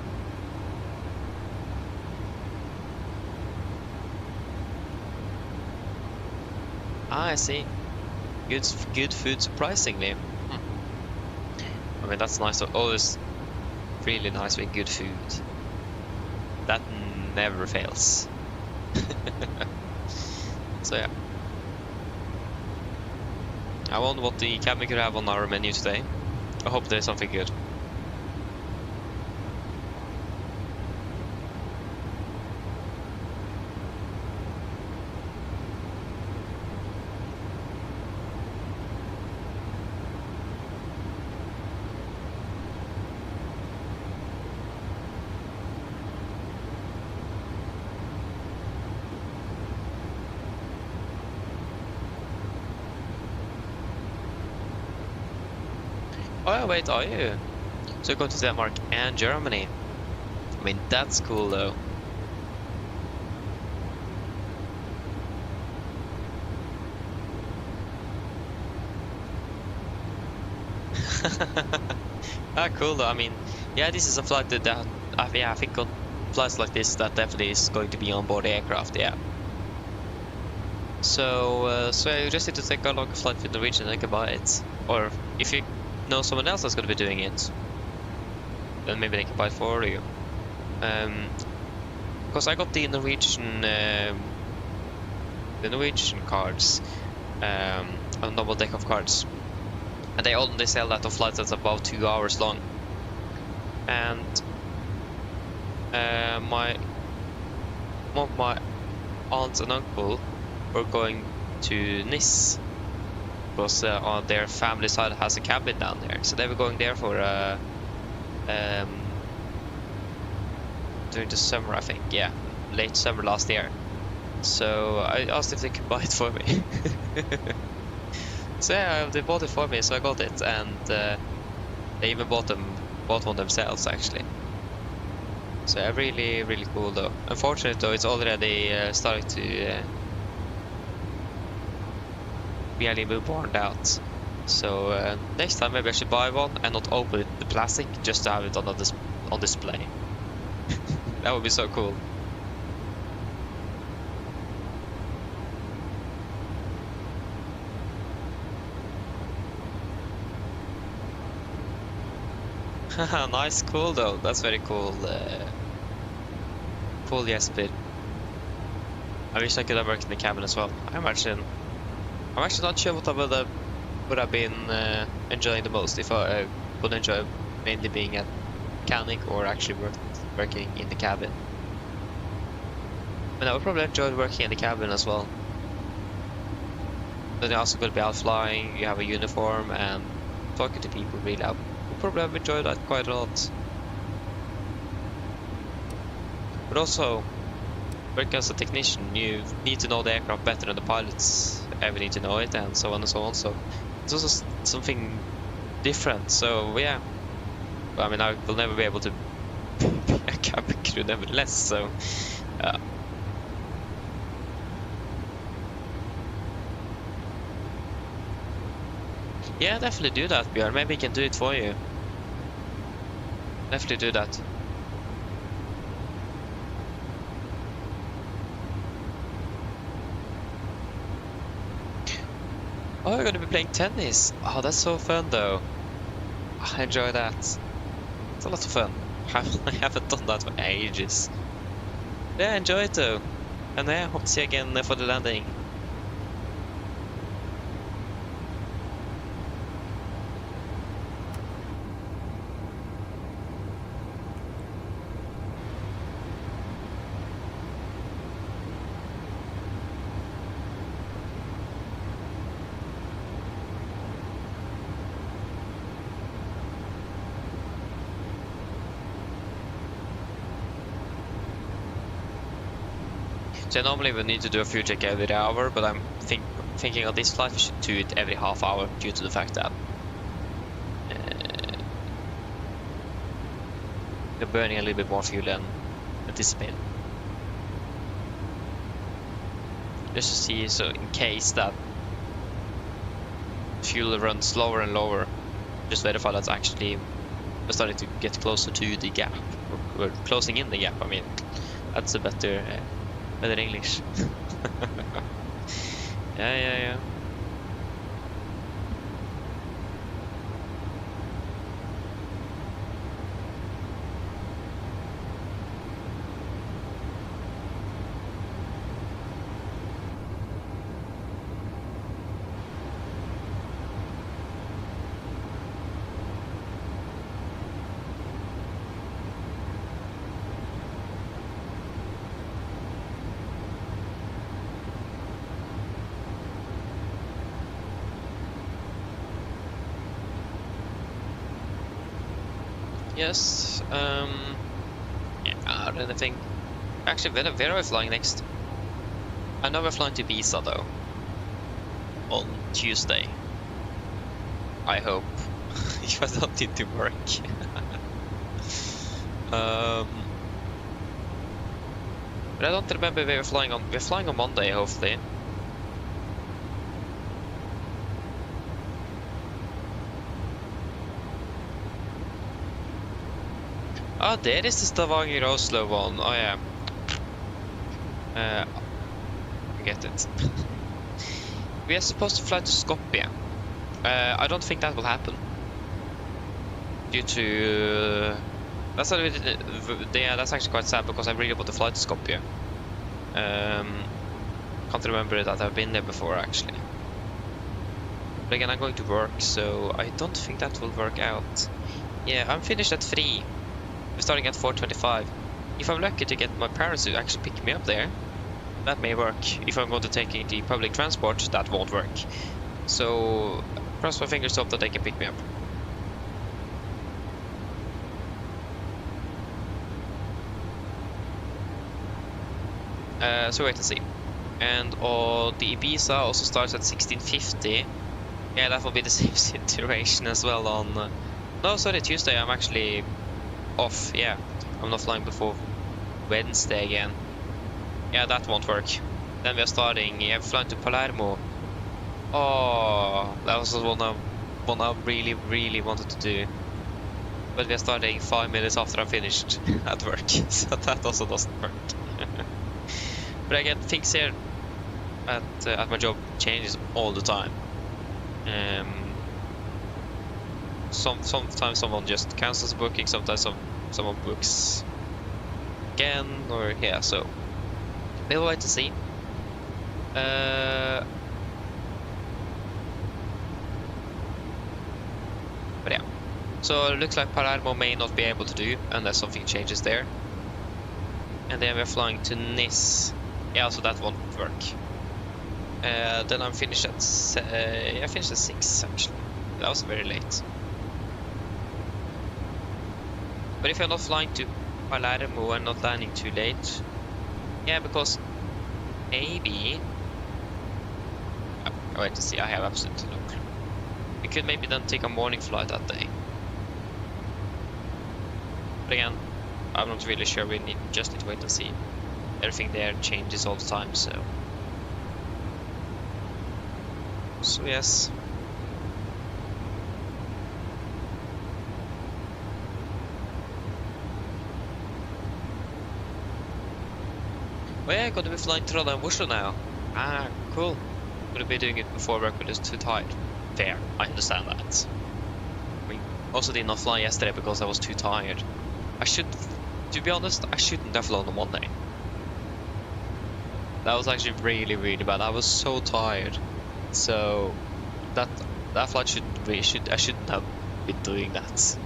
Ah, I see. Good food, surprisingly. I mean, that's nice. Always really nice with good food. That never fails. So yeah, I wonder what the cabin could have on our menu today. I hope there's something good. Oh wait, are you? So you go to Denmark and Germany. I mean, that's cool though. Ah, cool though. I mean, yeah, this is a flight that yeah, I think on flights like this that definitely is going to be on board the aircraft. Yeah. So you just need to take a long flight with Norwegian and you can buy it, or if you know someone else that's going to be doing it, then maybe they can buy it for you. Because I got the Norwegian cards, a double deck of cards, and they only sell that on flights that's about 2 hours long. And my aunt and uncle were going to Nice, because on their family side has a cabin down there, so they were going there for during the summer, I think, yeah, late summer last year. So I asked if they could buy it for me. So yeah, they bought it for me, so I got it, and they even bought one themselves actually. So yeah, really cool though. Unfortunately though, it's already starting to be a little bit worn out. So next time maybe I should buy one and not open the plastic, just to have it on display. That would be so cool. Nice, cool though. That's very cool. Cool, Jesper. I wish I could have worked in the cabin as well. I'm actually not sure what I would have been enjoying the most, if I would enjoy mainly being a mechanic or actually working in the cabin. And I would probably enjoy working in the cabin as well. Then you also got to be out flying, you have a uniform, and talking to people. Really, I would probably have enjoyed that quite a lot. But also, working as a technician, you need to know the aircraft better than the pilots ever need to know it, and so on and so on. So it's also something different. So yeah, I mean, I will never be able to be a cabin crew nevertheless. So yeah, definitely do that, Björn. Maybe he can do it for you. Definitely do that. Oh, you're gonna be playing tennis. Oh, that's so fun though. I enjoy that. It's a lot of fun. I haven't done that for ages. Yeah, enjoy it though. And yeah, hope to see you again for the landing. So normally we need to do a fuel check every hour, but I'm thinking on this flight we should do it every half hour due to the fact that we're burning a little bit more fuel than anticipated. Just to see, so in case that fuel runs lower and lower, just verify that's actually we're starting to get closer to the gap. We're closing in the gap, I mean. That's a better English. Yeah. Yes, yeah, I don't think. Actually, where are we flying next? I know we're flying to Visa though. On Tuesday. I hope. If I don't need to work. But I don't remember where we're flying on. We're flying on Monday, hopefully. Oh, there is the Stavanger Oslo one. Oh yeah. I get it. We are supposed to fly to Skopje. I don't think that will happen. Due to that's a little bit, yeah, that's actually quite sad because I really want to fly to Skopje. Can't remember that I've been there before actually. But again, I'm going to work, so I don't think that will work out. Yeah, I'm finished at 3. We're starting at 4:25. If I'm lucky to get my parents to actually pick me up there, that may work. If I'm going to take the public transport, that won't work. So cross my fingers, hope that they can pick me up. So wait and see. And the Ibiza also starts at 1650. Yeah, that will be the same situation as well on... no, sorry, Tuesday I'm actually off, yeah. I'm not flying before Wednesday again. Yeah, that won't work. Then we are starting, yeah, flying to Palermo. Oh, that was one I really, really wanted to do. But we are starting 5 minutes after I finished at work, so that also doesn't work. But again, things here at my job changes all the time. Sometimes someone just cancels booking, sometimes someone books again, or yeah, so we'll wait to see. But yeah, so it looks like Palermo may not be able to do unless something changes there. And then we're flying to Nice. Yeah, so that won't work. Then I'm finished at I finished at 6 actually. That was very late. But if you're not flying to Palermo and not landing too late, yeah, because maybe I wait to see. I have absolutely no clue. We could maybe then take a morning flight that day. But again, I'm not really sure. We just need to wait and see. Everything there changes all the time, so yes. Oh yeah, gonna be flying to Trondheim Oslo now. Ah, cool. Gonna be doing it before work, but it's too tired. Fair, I understand that. We also did not fly yesterday because I was too tired. To be honest, I shouldn't have flown on Monday. That was actually really, really bad. I was so tired. So that flight I shouldn't have been doing that.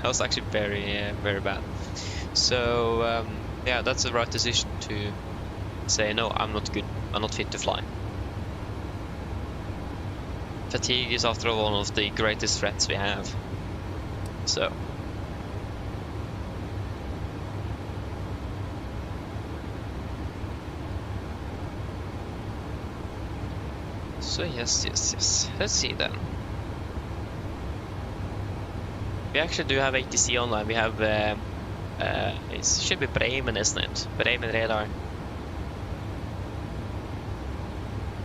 That was actually very, very bad. So yeah, that's the right decision to say no. I'm not good. I'm not fit to fly. Fatigue is after all one of the greatest threats we have. So yes. Let's see then. We actually do have ATC online. We have it should be Bremen, isn't it? Bremen radar.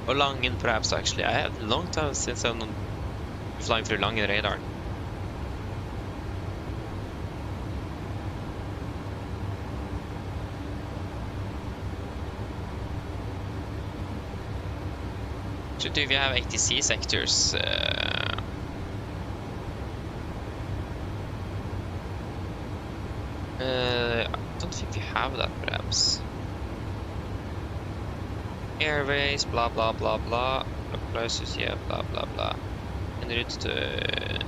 Or Langen perhaps actually. I have a long time since I'm flying through Langen radar. So do we have ATC sectors? I don't think we have that perhaps. Airways, blah blah blah blah. Places, yeah, blah blah blah. En route to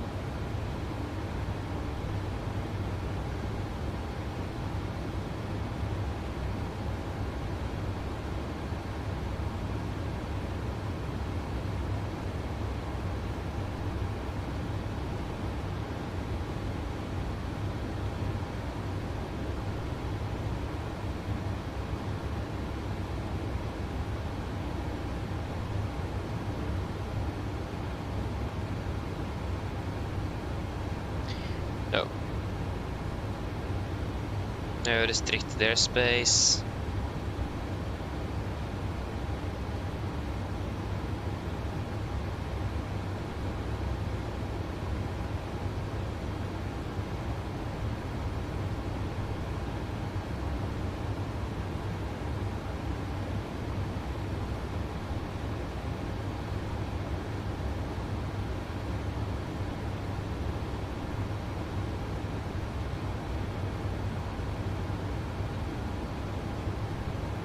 no restricted airspace.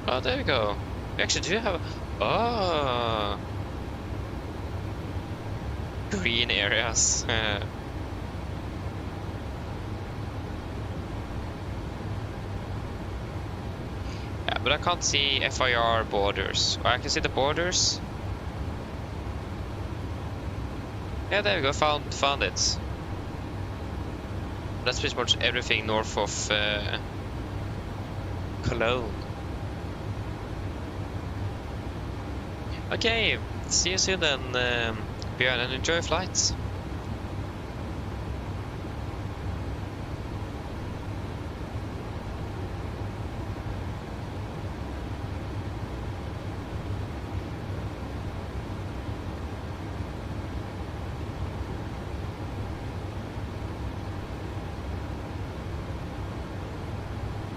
Oh, there we go. We actually do have green areas. Yeah, but I can't see FIR borders. Oh, I can see the borders. Yeah, there we go. Found it. That's pretty much everything north of Cologne. Okay, see you soon then, Björn, and enjoy flights.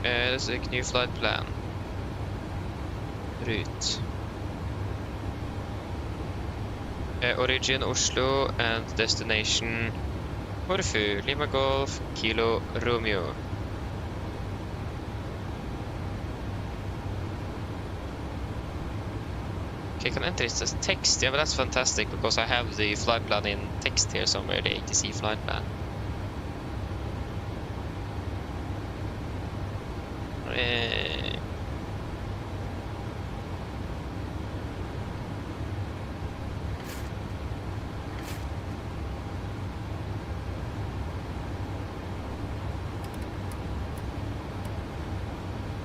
This is a new flight plan. Route. Origin Oslo and destination Corfu, Lima Golf, Kilo Romeo. Okay, can enter it as text. Yeah, but that's fantastic because I have the flight plan in text here somewhere, the ATC flight plan.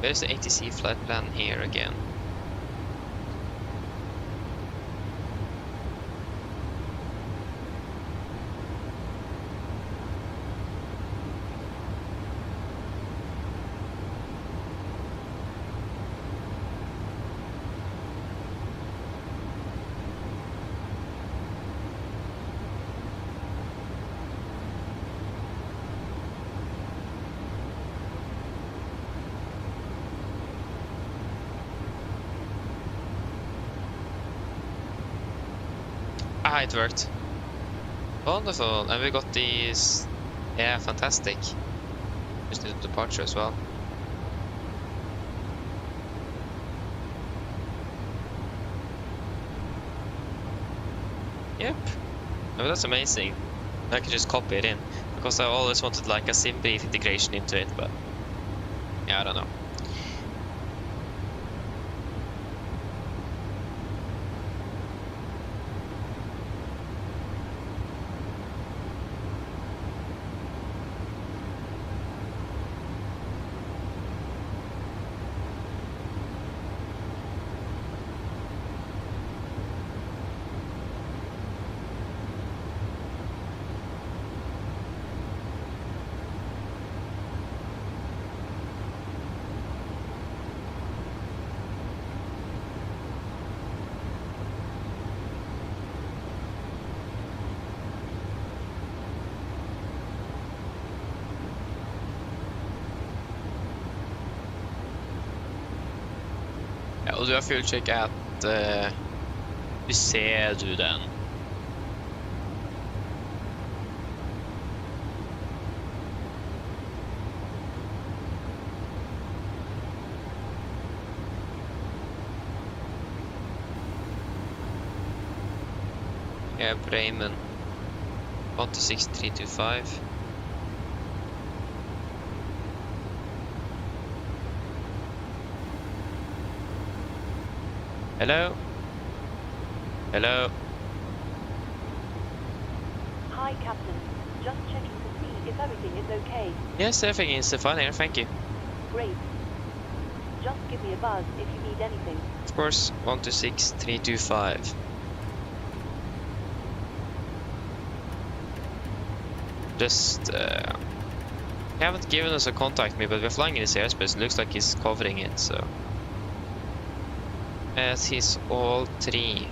There's the ATC flight plan here again. Ah, it worked. Wonderful, and we got these. Yeah, fantastic. Just need a departure as well. Yep. Oh, that's amazing. I can just copy it in because I always wanted like a simple integration into it, but yeah, I don't know. Ja, og du har fullsjekk at ser du den? Ja, Bremen 86325. Hello? Hello? Hi, Captain. Just checking to see if everything is okay. Yes, everything is fine here, thank you. Great. Just give me a buzz if you need anything. Of course, 126325. Just, he haven't given us a contact me, but we're flying in his airspace. It looks like he's covering it, so. As he's all three.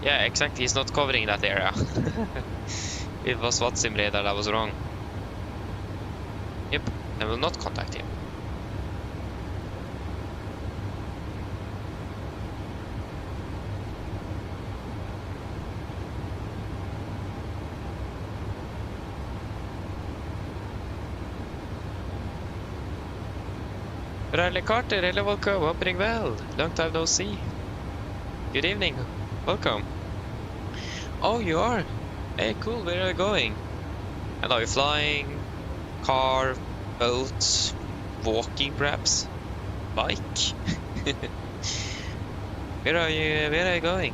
Yeah, exactly. He's not covering that area. It was Vatsim radar that was wrong. Yep, I will not contact him. Riley Carter, hello, welcome, hoping well. Long time no see. Good evening, welcome. Oh, you are? Hey, cool, where are you going? And are you flying? Car? Boat? Walking, perhaps? bike? Where are you going?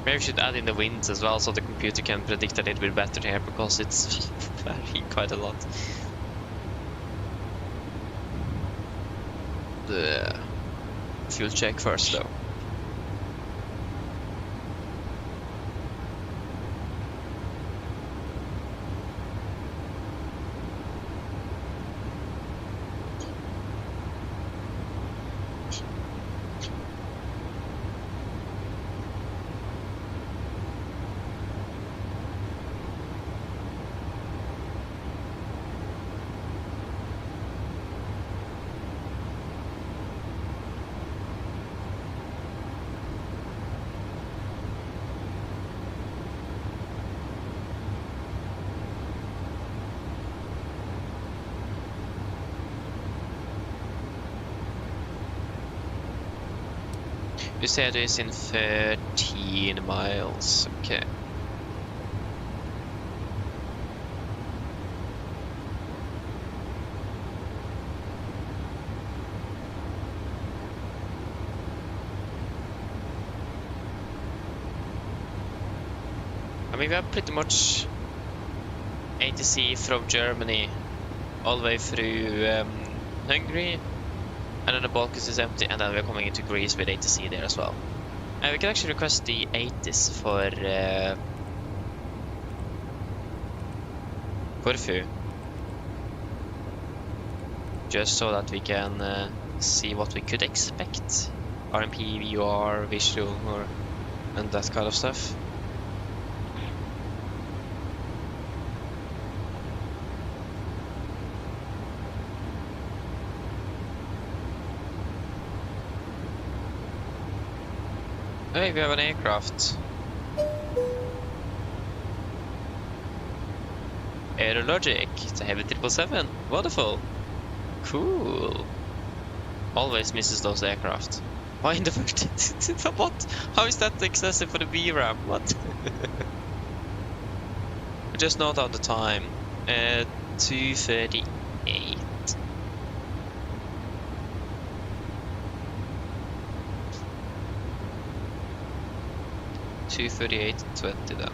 Maybe we should add in the winds as well, so the computer can predict a little bit better here, because it's varying quite a lot. The fuel check first, though. You said it's in 13 miles, okay. I mean, we have pretty much ATC from Germany all the way through Hungary. And then the Balkans is empty, and then we're coming into Greece with ATC there as well. And we can actually request the 80s for Corfu. Just so that we can see what we could expect. RMP, VUR, visual, and that kind of stuff. Hey, we have an aircraft. Aerologic, it's a heavy 777. Wonderful. Cool. Always misses those aircraft. Why in the world? What? How is that excessive for the VRAM? What? Just note down the time. 2:38. $2:38.20 then.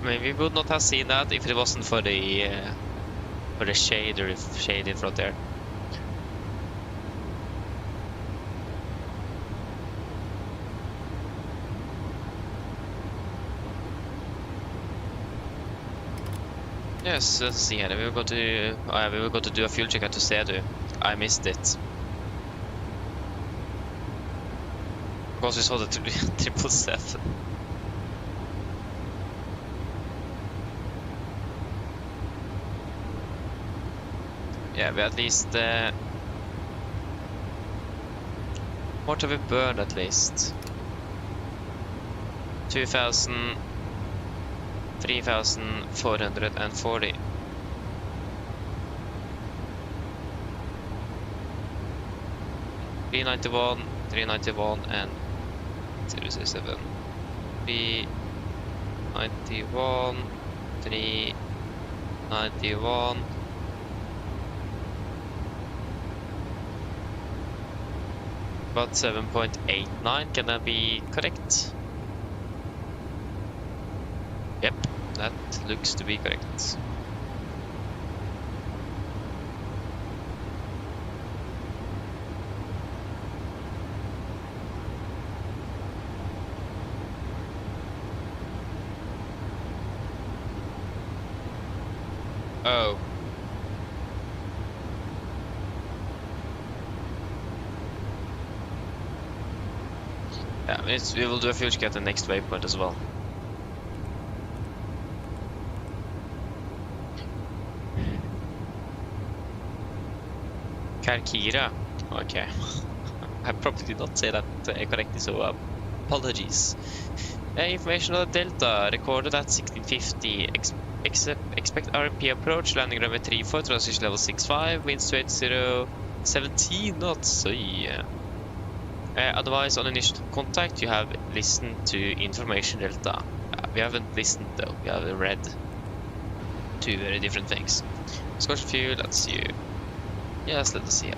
I mean, we would not have seen that if it wasn't for the shade in front there. Yes, let's see here. We will go to do a fuel check at Tuxedo. I missed it. Because we saw the 777. Yeah, we at least what have we burned at least? 3,440. $391, and 007. $391, $391. About 7.89, can that be correct? Yep. That looks to be correct. Oh. Yeah, we will do a fuel check at the next waypoint as well. Karkira. Okay. I probably did not say that correctly, so apologies. Information on the Delta recorded at 1650. Expect RMP approach, landing runway 34, transition level 65, winds to 80, 17 knots. So yeah. Otherwise, on initial contact, you have listened to information Delta. We haven't listened though, we have read. Two very different things. Scotch fuel, let's see. Yes, let us see.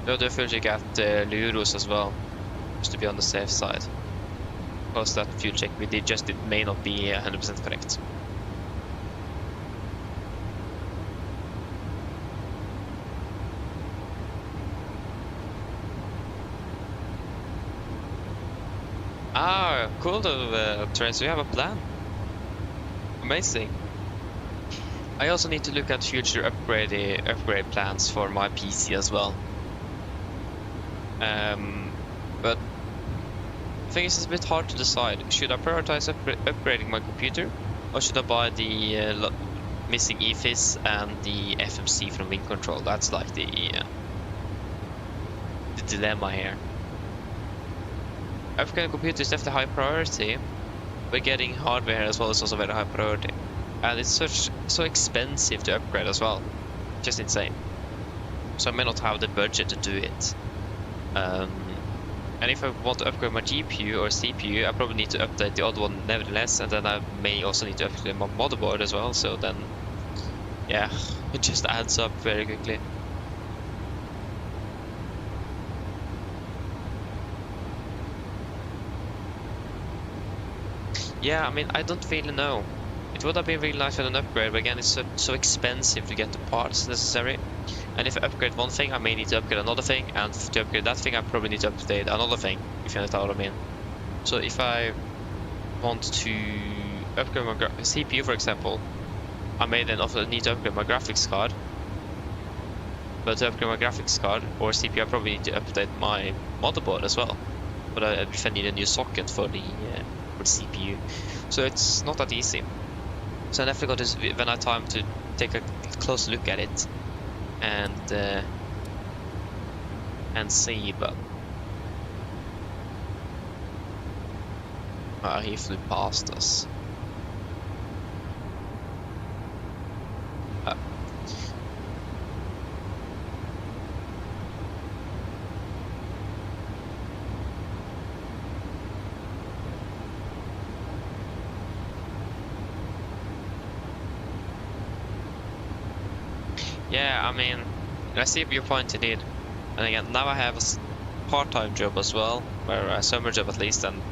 We'll do a fuel check at Luros as well, just to be on the safe side. Because that fuel check we did just, it may not be 100% correct. Ah, cool though, Terence, you have a plan. Amazing. I also need to look at future upgrade plans for my PC as well. But the thing is, it's a bit hard to decide. Should I prioritize upgrading my computer, or should I buy the missing EFIS and the FMC from Wing Control? That's like the dilemma here. Upgrading computer is definitely high priority, but getting hardware as well is also very high priority. And it's so expensive to upgrade as well, just insane. So I may not have the budget to do it. And if I want to upgrade my GPU or CPU, I probably need to update the other one nevertheless, and then I may also need to upgrade my motherboard as well, so then, yeah, it just adds up very quickly. Yeah, I mean, I don't really know. It would have been really nice with an upgrade, but again, it's so expensive to get the parts necessary. And if I upgrade one thing, I may need to upgrade another thing, and to upgrade that thing, I probably need to upgrade another thing, if you understand what I mean. So if I want to upgrade my CPU, for example, I may then also need to upgrade my graphics card. But to upgrade my graphics card or CPU, I probably need to update my motherboard as well. But if I need a new socket for the CPU, so it's not that easy. So I definitely got this when I have time to take a close look at it and see. But he flew past us. Yeah, I mean, I see your point indeed. And again, now I have a part-time job as well, or a summer job at least, and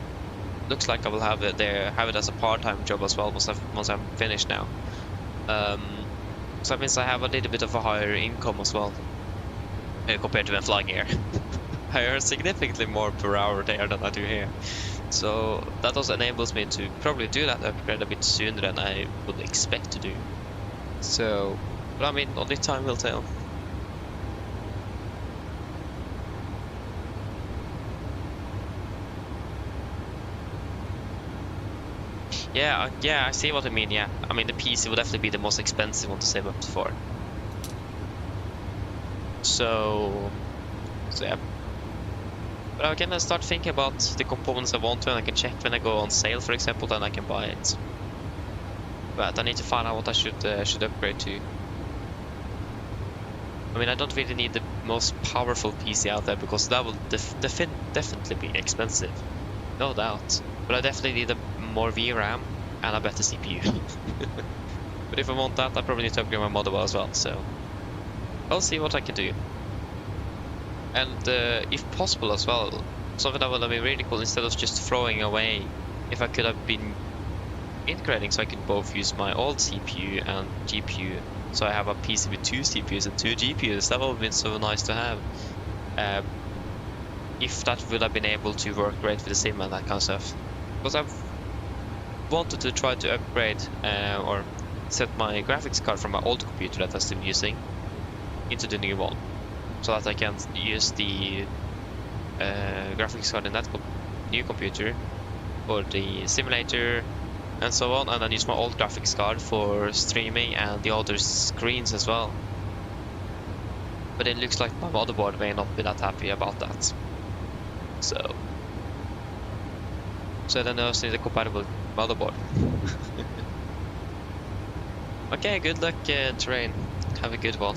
looks like I will have it as a part-time job as well once I'm finished now. So that means I have a little bit of a higher income as well compared to when flying here. I earn significantly more per hour there than I do here. So that also enables me to probably do that upgrade a bit sooner than I would expect to do. So, but I mean, only time will tell. Yeah, I see what you mean, yeah. I mean, the PC would definitely be the most expensive one to save up for. So yeah. But I can start thinking about the components I want to, and I can check when I go on sale, for example, then I can buy it. But I need to find out what I should upgrade to. I mean, I don't really need the most powerful PC out there, because that will definitely be expensive, no doubt. But I definitely need a more VRAM and a better CPU. But if I want that, I probably need to upgrade my motherboard as well. So I'll see what I can do. And if possible as well, something that would have been really cool, instead of just throwing away, if I could have been integrating, so I could both use my old CPU and GPU. So I have a PC with 2 CPUs and 2 GPUs. That would have been so nice to have. If that would have been able to work great with the sim and that kind of stuff. Because I've wanted to try to upgrade or set my graphics card from my old computer that I'm still using into the new one, so that I can use the graphics card in that new computer for the simulator and so on, and then use my old graphics card for streaming and the other screens as well. But it looks like my motherboard may not be that happy about that. So then I also need a compatible motherboard. Okay, good luck, Terrain. Have a good one.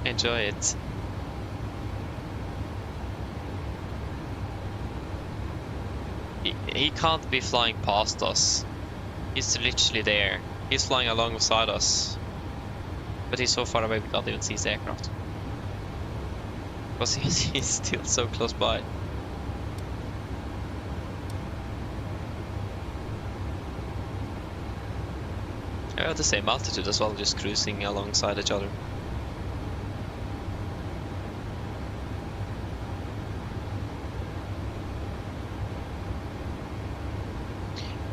Enjoy it. He can't be flying past us. He's literally there. He's flying alongside us. But he's so far away we can't even see his aircraft. Because he's still so close by. We're at the same altitude as well, just cruising alongside each other.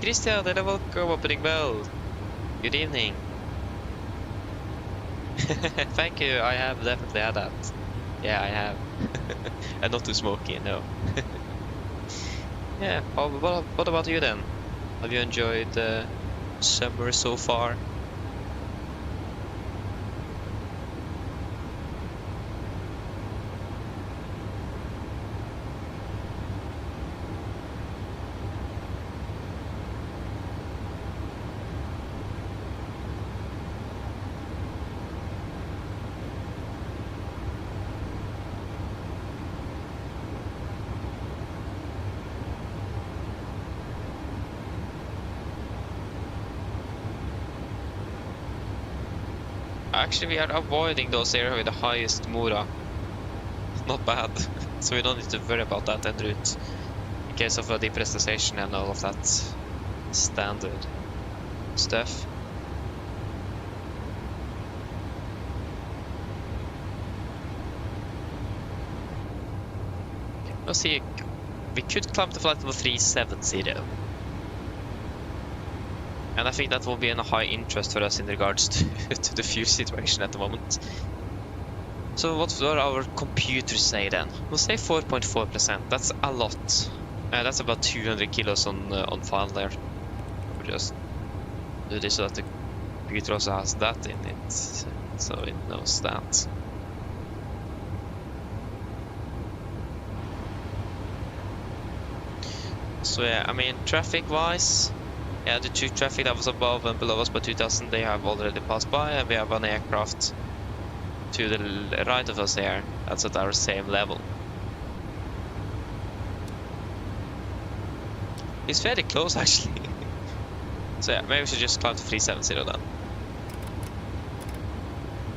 Christian, and welcome, opening bell. Good evening. Thank you, I have definitely had that. Yeah, I have. And not too smoky, no. Yeah, what about you then? Have you enjoyed the summer so far? Actually, we are avoiding those areas with the highest Mura. Not bad. So we don't need to worry about that en route. In case of a depressurization and all of that standard stuff. Let's see. We could climb to flight level 370. And I think that will be in a high interest for us in regards to the fuel situation at the moment. So what will our computers say then? We'll say 4.4%. That's a lot. That's about 200 kilos on file there. We'll just do this so that the computer also has that in it, so it knows that. So yeah, I mean, traffic-wise, yeah, the two traffic that was above and below us by 2000, they have already passed by, and we have an aircraft to the right of us here that's at our same level. It's fairly close actually. So yeah, maybe we should just climb to 370 then.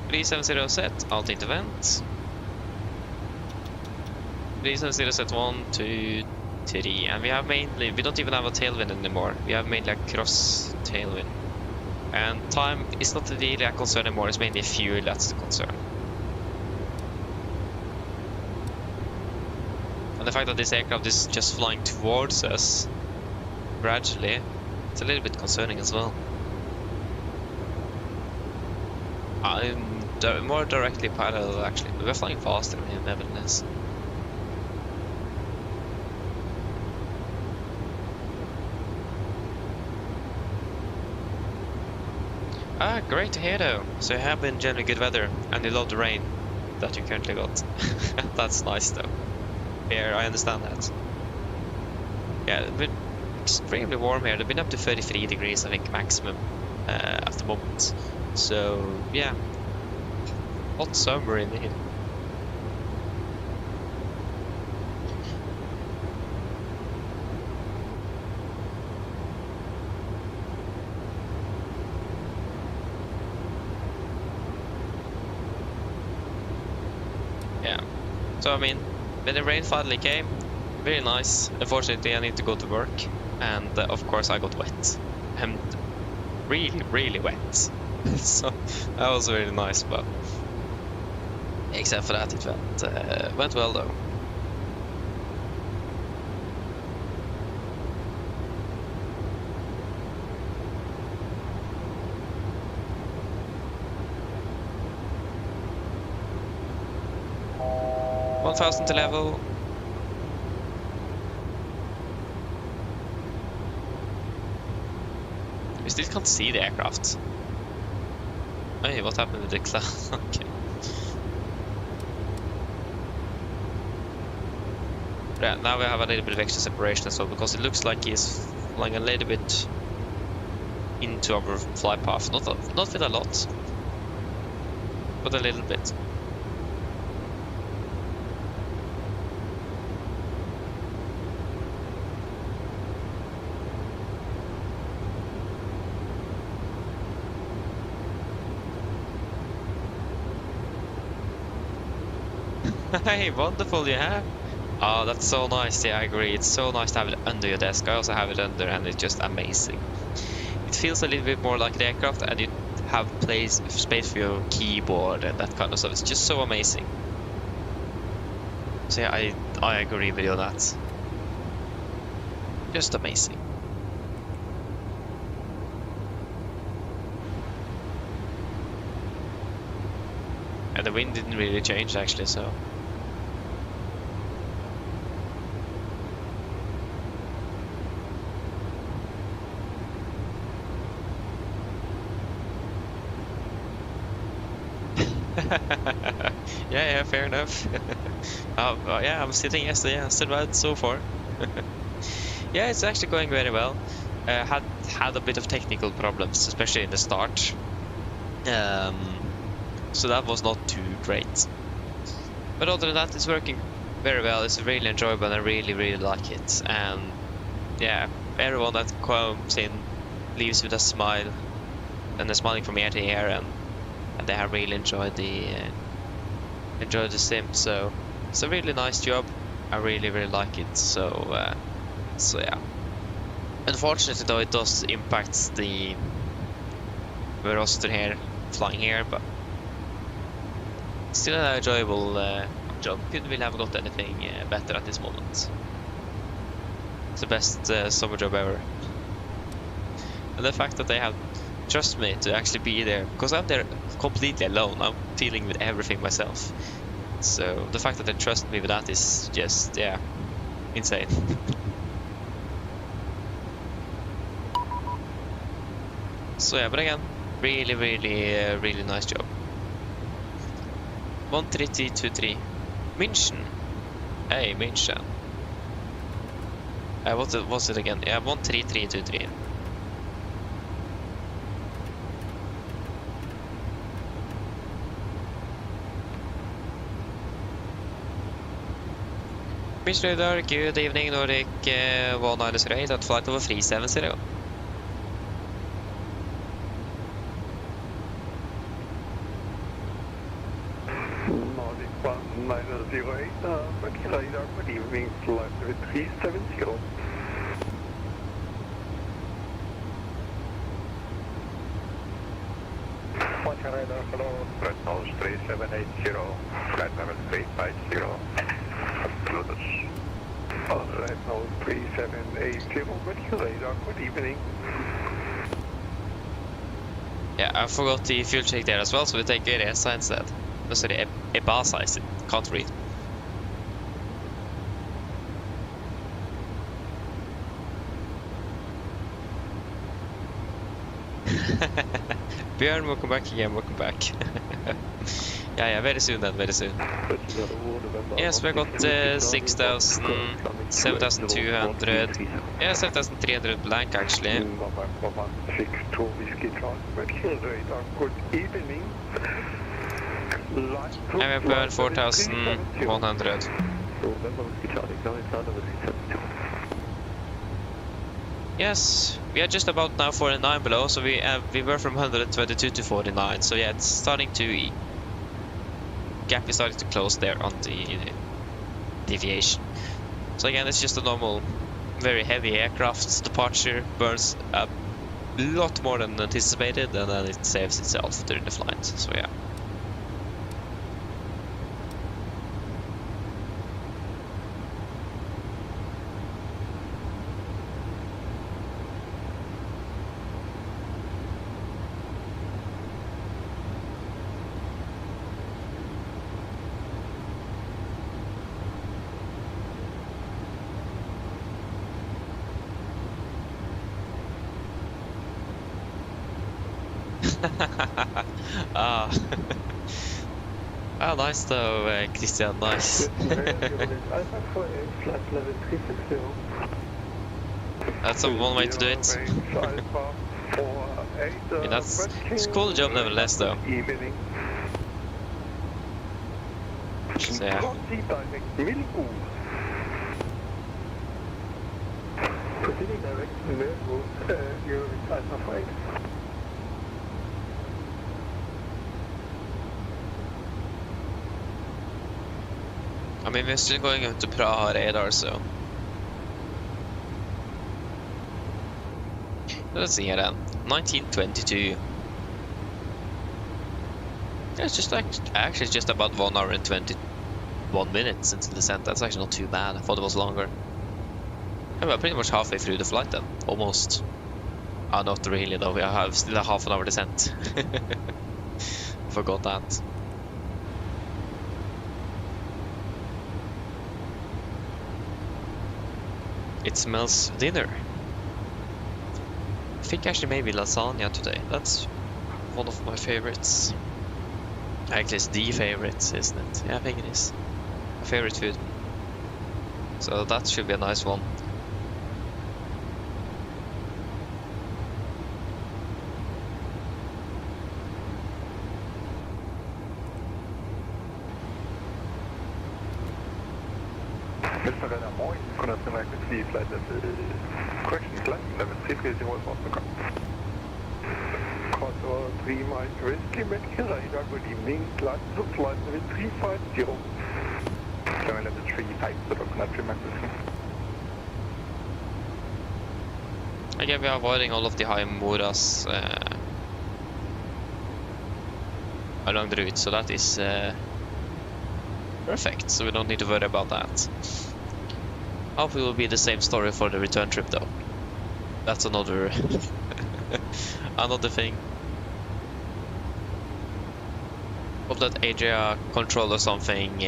370 set, alt into vent. 370 set 1, 2, 3, and we don't even have a tailwind anymore. We have mainly a cross tailwind. And time is not really a concern anymore, it's mainly fuel that's the concern. And the fact that this aircraft is just flying towards us gradually, it's a little bit concerning as well. I'm more directly parallel actually, but we're flying faster nevertheless. Ah, great to hear though. So you have been generally good weather, and you love the rain that you currently got. That's nice though. Here, I understand that. Yeah, it's been extremely warm here. They've been up to 33 degrees, I think, maximum at the moment. So, yeah. Hot summer indeed. So I mean, when the rain finally came, very nice. Unfortunately, I need to go to work, and of course I got wet. And really wet. So that was really nice, but except for that, it went well though. $1,000 to level. We still can't see the aircraft. Hey, what happened with the cloud? Okay. Yeah, now we have a little bit of extra separation as well, because it looks like he's flying a little bit into our flight path. Not with a lot, but a little bit. Hey, wonderful, yeah. Oh, that's so nice. Yeah, I agree. It's so nice to have it under your desk. I also have it under, and it's just amazing. It feels a little bit more like the aircraft, and you have space for your keyboard and that kind of stuff. It's just so amazing. So yeah, I agree with you on that. Just amazing. And the wind didn't really change actually, so. Yeah, fair enough. Yeah, I'm sitting yesterday. Yeah, still bad so far. Yeah, it's actually going very well. Had a bit of technical problems, especially in the start. So that was not too great. But other than that, it's working very well. It's really enjoyable, and I really like it. And yeah, everyone that comes in leaves with a smile, and they're smiling from ear to ear, and they have really enjoyed the sim. So it's a really nice job. I really like it. So yeah. Unfortunately though, it does impact the roster here, flying here, but still an enjoyable job. Couldn't really have got anything better at this moment. It's the best summer job ever. And the fact that they have trust me to actually be there, because I'm there completely alone. I'm dealing with everything myself. So the fact that they trust me with that is just, yeah, insane. So yeah, but again, really nice job. 13323 München. Hey, München. What's it again? Yeah, 13323. München radar, good evening, Nordic 198 at flight over 370. Nordic 198, München radar, good evening, flight over 370. München radar, hello, flight nose 3780, flight level 350. Alright, now 3780, München radar, good evening. Yeah, I forgot the fuel check there as well, so we take ESA instead. No, sorry, EBASA I can't read. Björn, welcome back again, welcome back. Yeah, very soon then, very soon. Yes, we got 6,000, 7,200, yeah, 7,300 blank actually. And we burned 4,100. Yes, we are just about now 49 below, so we were from 122 to 49, so yeah, it's starting to... gap is starting to close there on the deviation. So again, it's just a normal, very heavy aircraft departure, burns a lot more than anticipated, and then it saves itself during the flight. So yeah. Ah. Ah, nice though, Christian, nice. That's one way to do it. Yeah, it's a cool job nevertheless though. So yeah. Proceeding direct to the you're Alpha 8. I mean, we're still going into Praha radar, so. Let's see here then. 1922. It's just like, actually just about 1 hour and 21 minutes into the descent. That's actually not too bad. I thought it was longer. And we're pretty much halfway through the flight then. Almost. Oh, not really though. We have still a half an hour descent. Forgot that. It smells dinner. I think actually maybe lasagna today. That's one of my favorites. Actually, it's the favorite, isn't it? Yeah, I think it is. My favorite food. So that should be a nice one. Mr. Renner, moin. Contact Navigraph flight correction flight level 330 Oslo. Corridor 3 miles risky medical radar, good evening. Flight to flight level 350. Flight level 350, Contact Navigraph. Again, we are avoiding all of the high Moras along the route, so that is perfect, so we don't need to worry about that. Hope it will be the same story for the return trip though. That's another another thing. Hope that Adria control or something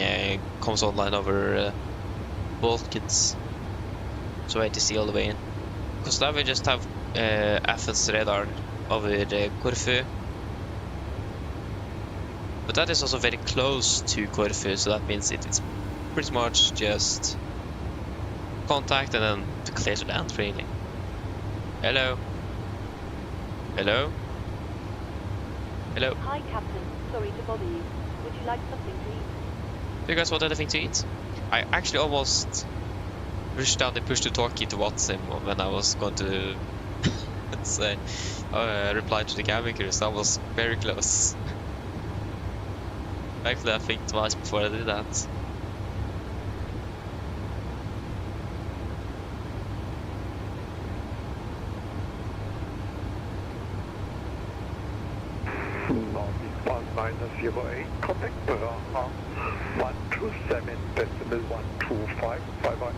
comes online over Balkans, so I had to see all the way in. Because now we just have FS radar over Corfu. But that is also very close to Corfu, so that means it's pretty much just contact and then to clear to land, really. Hello? Hello? Hello? Hi, Captain. Sorry to bother you. Would you like something to eat? Do you guys want anything to eat? I actually almost pushed down the push to talk key to WhatsApp when I was going to say reply to the cabin crew, so I was very close. Actually, I think twice before I did that. Northeast 1908, contact Praha 127.125, bye-bye.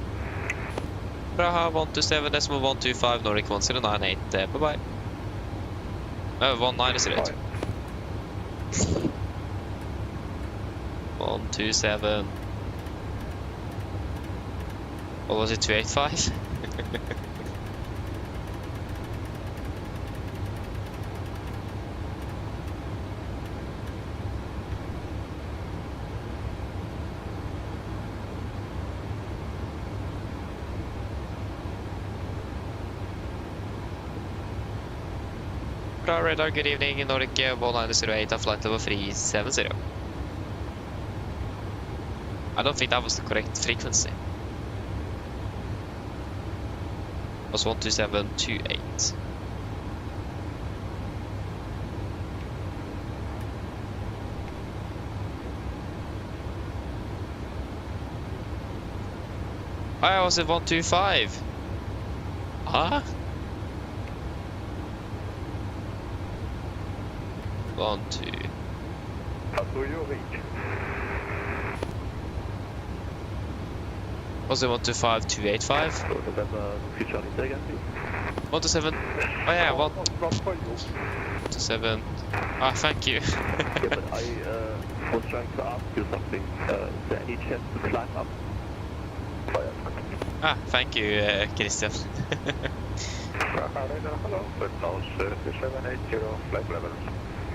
Praha 127.125, Nordic 1098, bye-bye. 1908. 127. What was it, 285? Praha radar, good evening, Nordic 1908, a flight level 370. I don't think that was the correct frequency. It was 12728. I was at 125. Huh? 1, 2. Was it 125, 285? 127. Oh yeah, 127. Ah, thank you. Yeah, but I was trying to ask you something. Is there any chance to climb up? Ah, thank you, Christian. Hello, Windows 780, flight level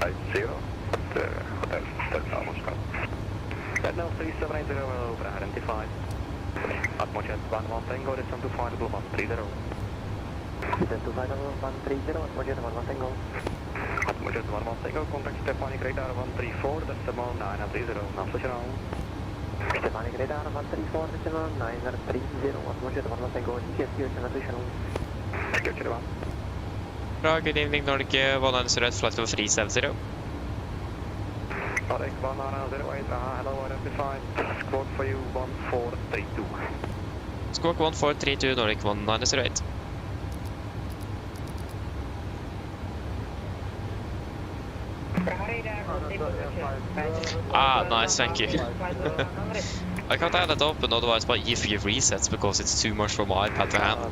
50, Hotel Stelzamo. Windows 3780 over identified. Atmojet 11 Tango, descend to final 130. Descend to final 130, Atmojet 11 Tango. Atmojet 11 Tango, contact Stefanik radar 134, decimal 930, navigational. Stefanik radar 134, decimal 930, Atmojet 11 Tango, GSQ, navigational. Security 1. Bra, good evening, Nordic 100, flight level 370. Nordic 108, hello, identified. Squawk for you 1432. Squawk 1432, Nordic 1908. Ah, nice, thank you. I can't have that open, otherwise my E3 resets because it's too much for my iPad to handle.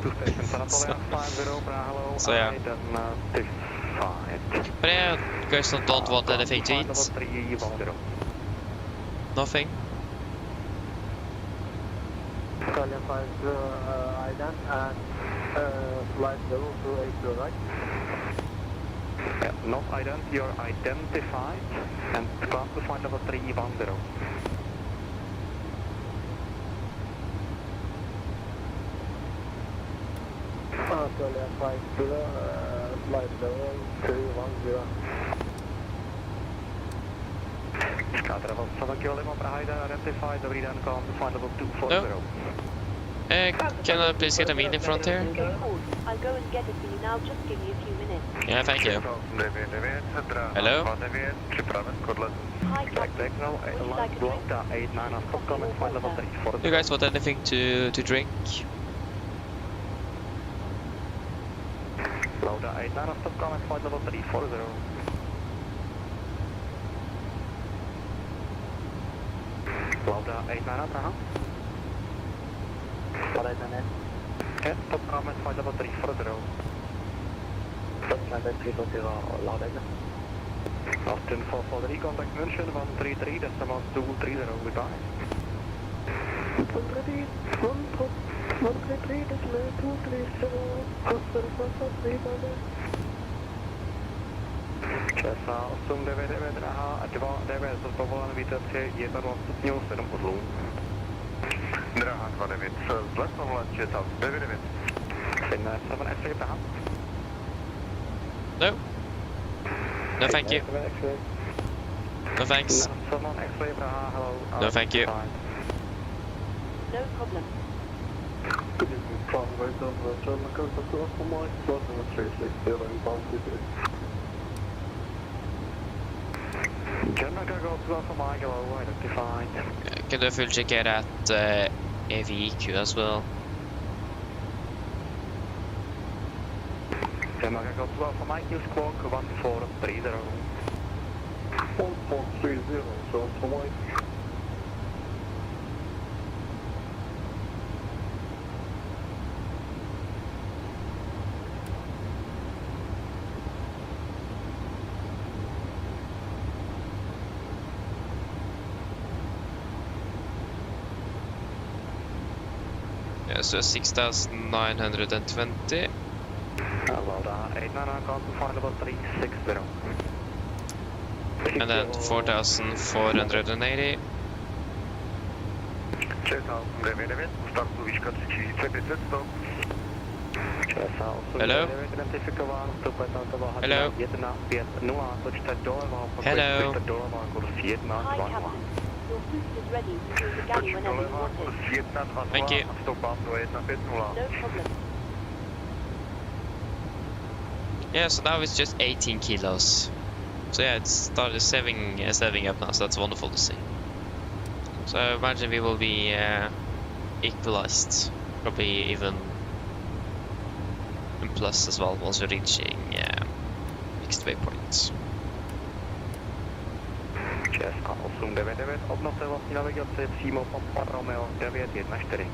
So yeah. But yeah, you guys don't want anything to eat? Nothing? Australia 5 Addons and flight level 280, right? Not Addons, you're identified and climb to flight level 310. Australia 5 flight level 310. Skytravel 7 km Praha identified, dobrý den, climb to flight level 240. No. Can I please get a meet in front here? I'll go and get it for you now, just give me a few minutes. Yeah, thank you. Hello? Hi, Captain. Would you like a drink? You guys want anything to drink? Lauda 89 stop comment flight level 340. Lauda 89 Praha. Lauda 89. Yes, stop comment flight level 340. Stop comment 340 Lauda 89. Austin 443 contact München 133 decimal 230 goodbye. 133 decimal 230 Costa Rica 300. Česa 899 Praha a 29 z povolen vítr 1 stupňů 7 uzlů. Draha 29 vzlet povolen 99. Finne 7 X-ray Praha. No. No, thank you. No, thanks. No, thank you. No problem. Can do a full check here at AVEQ as well. Denmark Echo 12 for Mike, use squawk 1430. 1430, so for Mike. Yeah, so 6,920. Lauda 89, call to find about 360. And then 4,480. 6099, start to výška 3500, stop. Hello? Hello? Hello? Hi, Captain. Your boost is ready to use the galley whenever you want it. Thank you. No problem. Yeah, so now it's just 18 kilos. So yeah, it's started saving up now, so that's wonderful to see. So I imagine we will be equalized. Probably even in plus as well once we're reaching next waypoint. Česká 899, obnovte vlastní navigaci přímo Papa Romeo 914.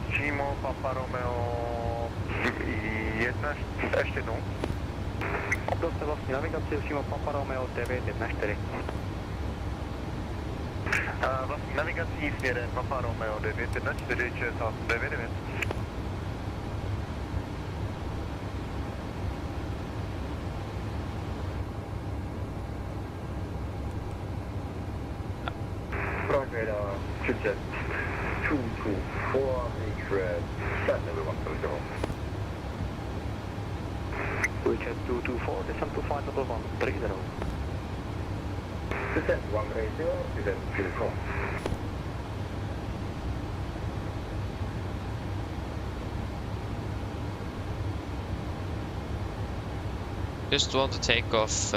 Přímo Papa Romeo 1, ještě jednou. Obnovte vlastní navigaci přímo Papa Romeo 914. Vlastní navigací směrem Papa Romeo 914, 6899. Radar, Chipset 224, Navigraph, send everyone to the home. Chipset 224, descend to flight level 130. Descent 130, descent to the home. Just want to take off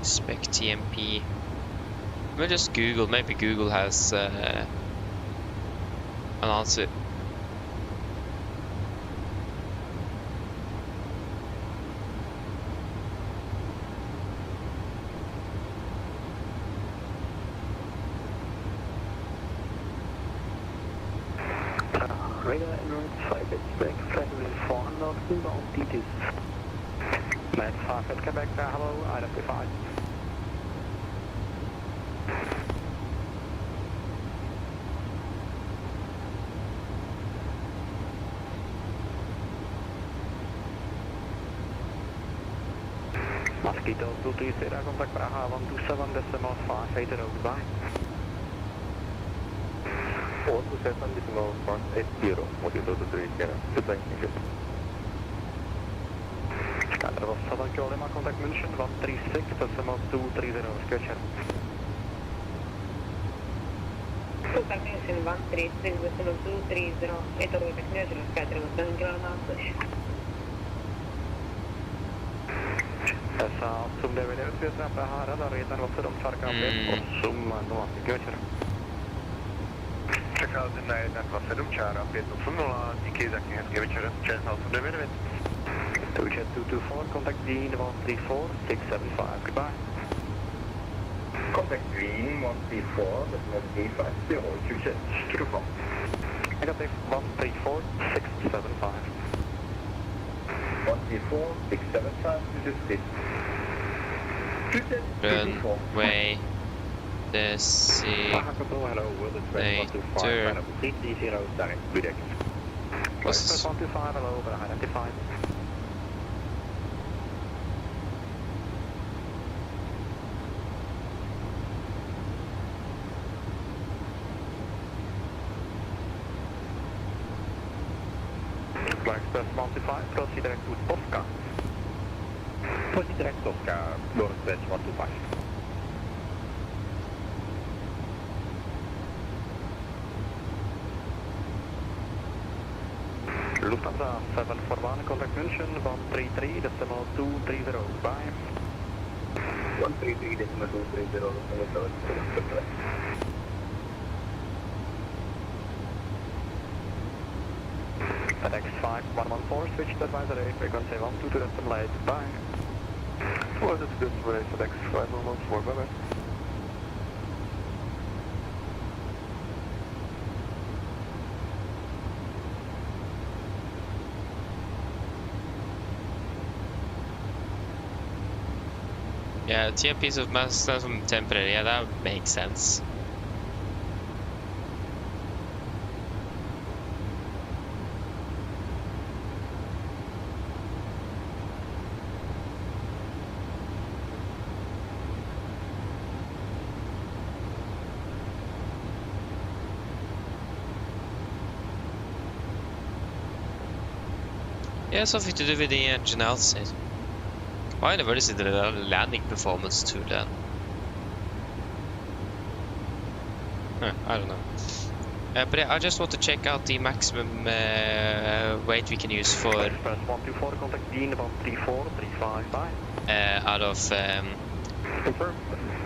spec TMP. Let me just Google, maybe Google has an answer. Radar Emirates 5 spec, flight level 400, inbound DTs. Med 5 at Quebec, hello, identified. Mosquito 230, contact Praha 127, decimal 580, goodbye. 427, decimal 580, Mosquito 230, goodbye. Skyler 7 kilo Lima, contact München 136, decimal 230, sketcher. Contact München 136, decimal 230, etoroitek Nösrö, Skyler 7 kilo Lima, push. SA 899, Světná Praha, radar 127, Čárka 5, 8, 0, sketcher. Přecházím na 127, Čára 580, díky za knihecký večer, ČSA 899. Touchet 224, contact Green 134, 675, goodbye. Contact Green 134, decimal 350, Touchet, to the phone. Negative 134, 675. 134, 675, this is it. Runway designator. Was 125, hello, but identified. Express 125, proceed direct to Oscar. Proceed direct to Oscar, Boris 125. Lufthansa 741, contact München 133, decimal 230, goodbye. 133, decimal 230, goodbye. FedEx 5114, switch to advisory, frequency 122, decimal 8, goodbye. What is this for FedEx 5114, bye-bye. Yeah, TMPs of mass transform temporary, yeah, that would make sense. Yeah, something to do with the engine outside. Why never is it the landing performance too then? Huh, I don't know. But I just want to check out the maximum weight we can use for Express 124, contact Dean 134355. out of Confirm.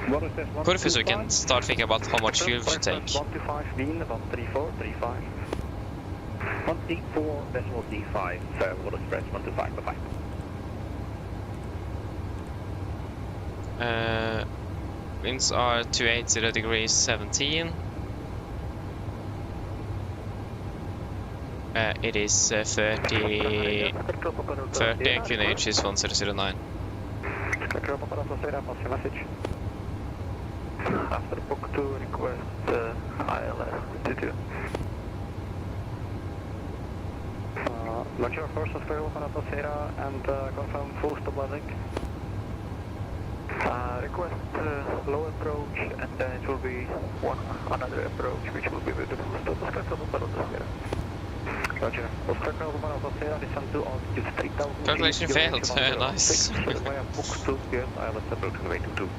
What is this? Corfu, so we can start thinking about how much fuel we should take. 125 Dean 13435. 134 decimal D5, what express 125, bye-bye. Winds are 280 degrees 17. It is 30 QNH is 1009. After book 2, request ILS22. Launch your first spherical Paratosera and confirm full stop landing. Request low approach, and then it will be another approach which will be with the full stop spherical Paratosera. Roger. Spherical Paratosera descend to altitude 3000. Calculation failed. Nice. Via book 2, yes, ILS approach on way to 2.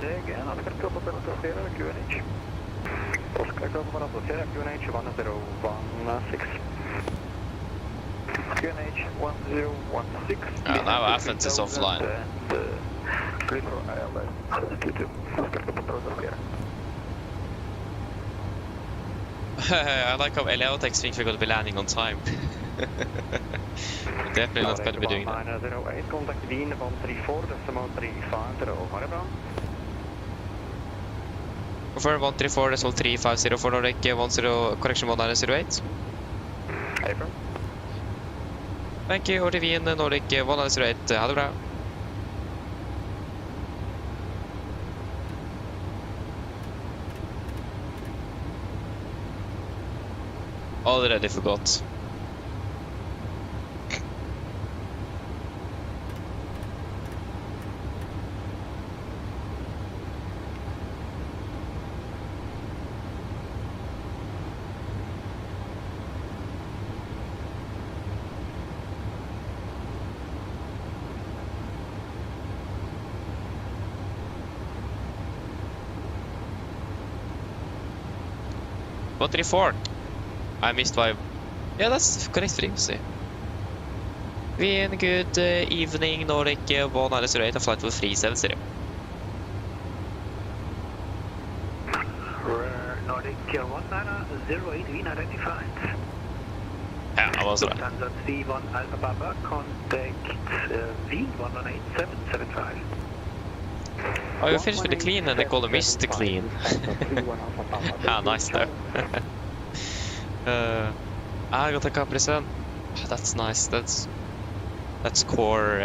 Say again, Oscar Papa Paratosera, QNH. Oscar Papa Paratosera, QNH 1016. QNH 1016. Now Athens is offline. Clear for ILS 22. Oscar Papa Paratosera. I like how Elevatex thinks we're going to be landing on time. We're definitely not going to be doing that. 908, contact Dean 134, decimal 350, over around. Confirm 134, decimal 350 for Nordic 10, correction 1908. Affirm. Thank you, Orivin, Nordic 1908, ha det bra. Already forgot. What 34? I missed my... Yeah, that's correct frequency. Good evening, Nordic 1908, a flight with 370. Nordic 1908, Wien identified. Yeah, I was right. Standard C1 Alpha Papa, contact Wien 118775. Oh, you finished with the clean and they call it Mr. Clean. Ah, nice though. I got a comparison. That's nice. That's core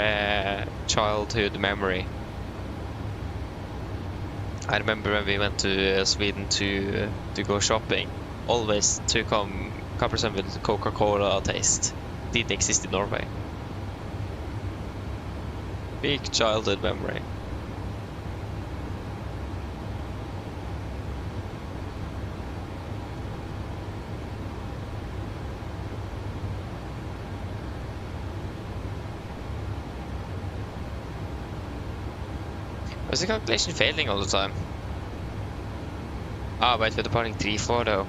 childhood memory. I remember when we went to Sweden to go shopping. Always to come comparison with Coca-Cola taste. Didn't exist in Norway. Big childhood memory. Was the calculation failing all the time? Ah, wait, we're departing 3-4 though.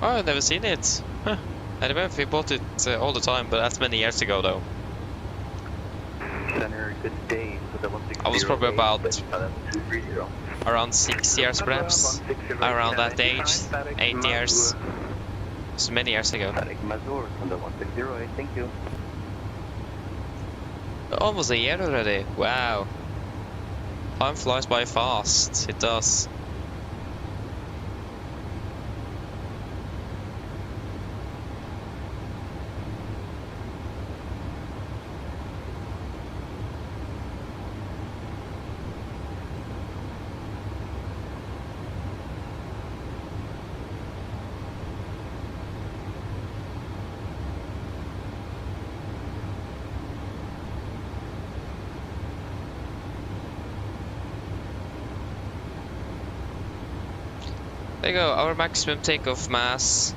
Oh, I've never seen it. Huh. I remember we bought it all the time, but that's many years ago though. I was probably about around 6 years perhaps. Around that age, 8 years. It's many years ago. Almost a year already. Wow. Time flies by fast. It does. There you go, our maximum takeoff mass.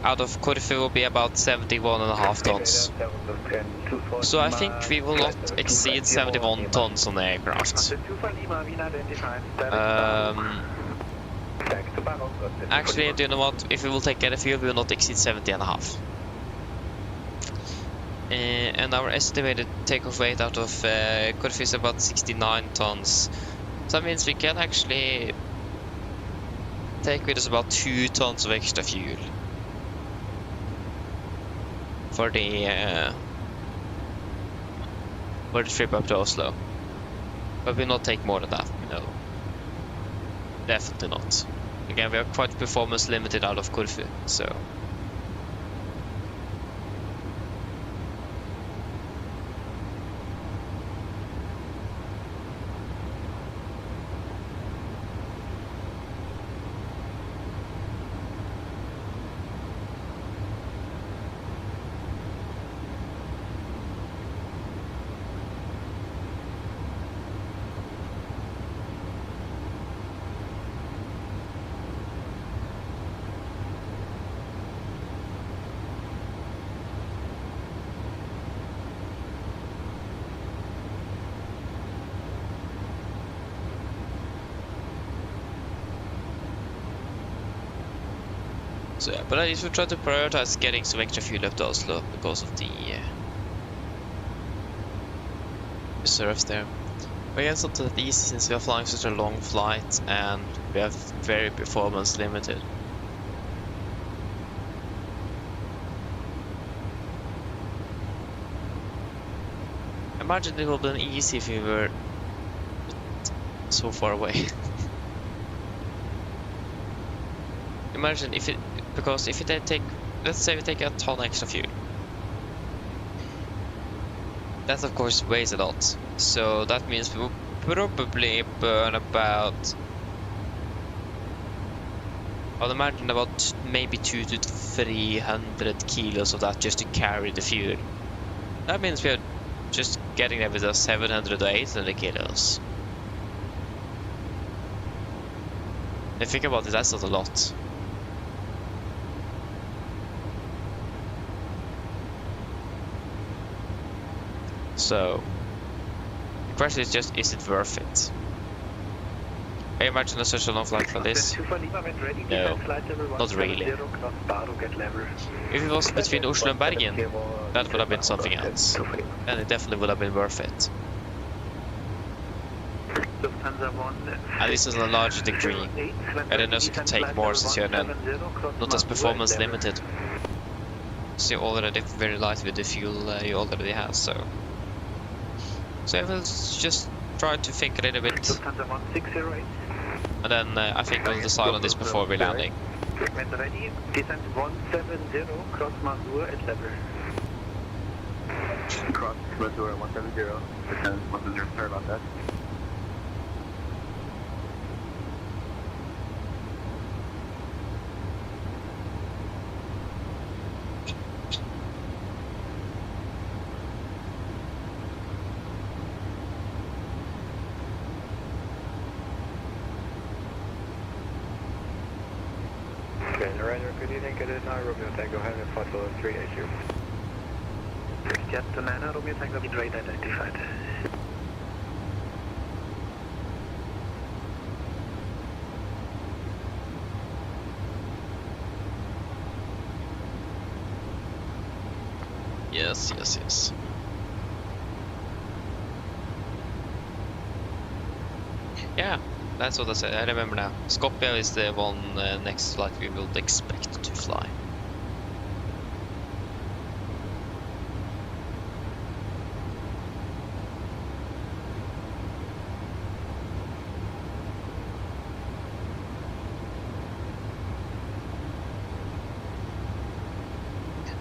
Out of Corfu will be about 71.5 tons. So I think we will not exceed 71 tons on the aircraft. Actually, do you know what? If we will take air fuel, we will not exceed 70.5. And our estimated takeoff weight out of Corfu is about 69 tons. So that means we can actually take with us about 2 tons of extra fuel for the trip up to Oslo. But we'll not take more than that, no. Definitely not. Again, we are quite performance limited out of Corfu, so... So yeah, but at least we try to prioritize getting some extra fuel up to Oslo because of the reserves there. But yeah, it's not that easy since we are flying such a long flight and we have very performance limited. Imagine it would have been easy if we were so far away. Imagine if it, because if it take, let's say we take a ton extra fuel. That of course weighs a lot. So that means we will probably burn about, I'll imagine about maybe 200 to 300 kilos of that just to carry the fuel. That means we are just getting there with us 700 to 800 kilos. If you think about it, that's not a lot. So, the question is just, is it worth it? I imagine such a long flight like this? No, not really. If it was between Oslo and Bergen, that would have been something else. Then it definitely would have been worth it. And this is a larger degree. I don't know if you can take more since you're not as performance limited. So you're already very light with the fuel you already have, so I will just try to think a little bit. And then I think we'll decide on this before we're landing. Ready, descent 170, cross Mazur at level. Cross Mazur 170, descent 170, sorry about that. Good evening, good night, Romeo Tango, Hamlet, Foxtrot 380. Jet to Nana, Romeo Tango, mid rate identified. Yes. Yeah, that's what I said. I remember now. Skopje is the one next flight we will expect to fly.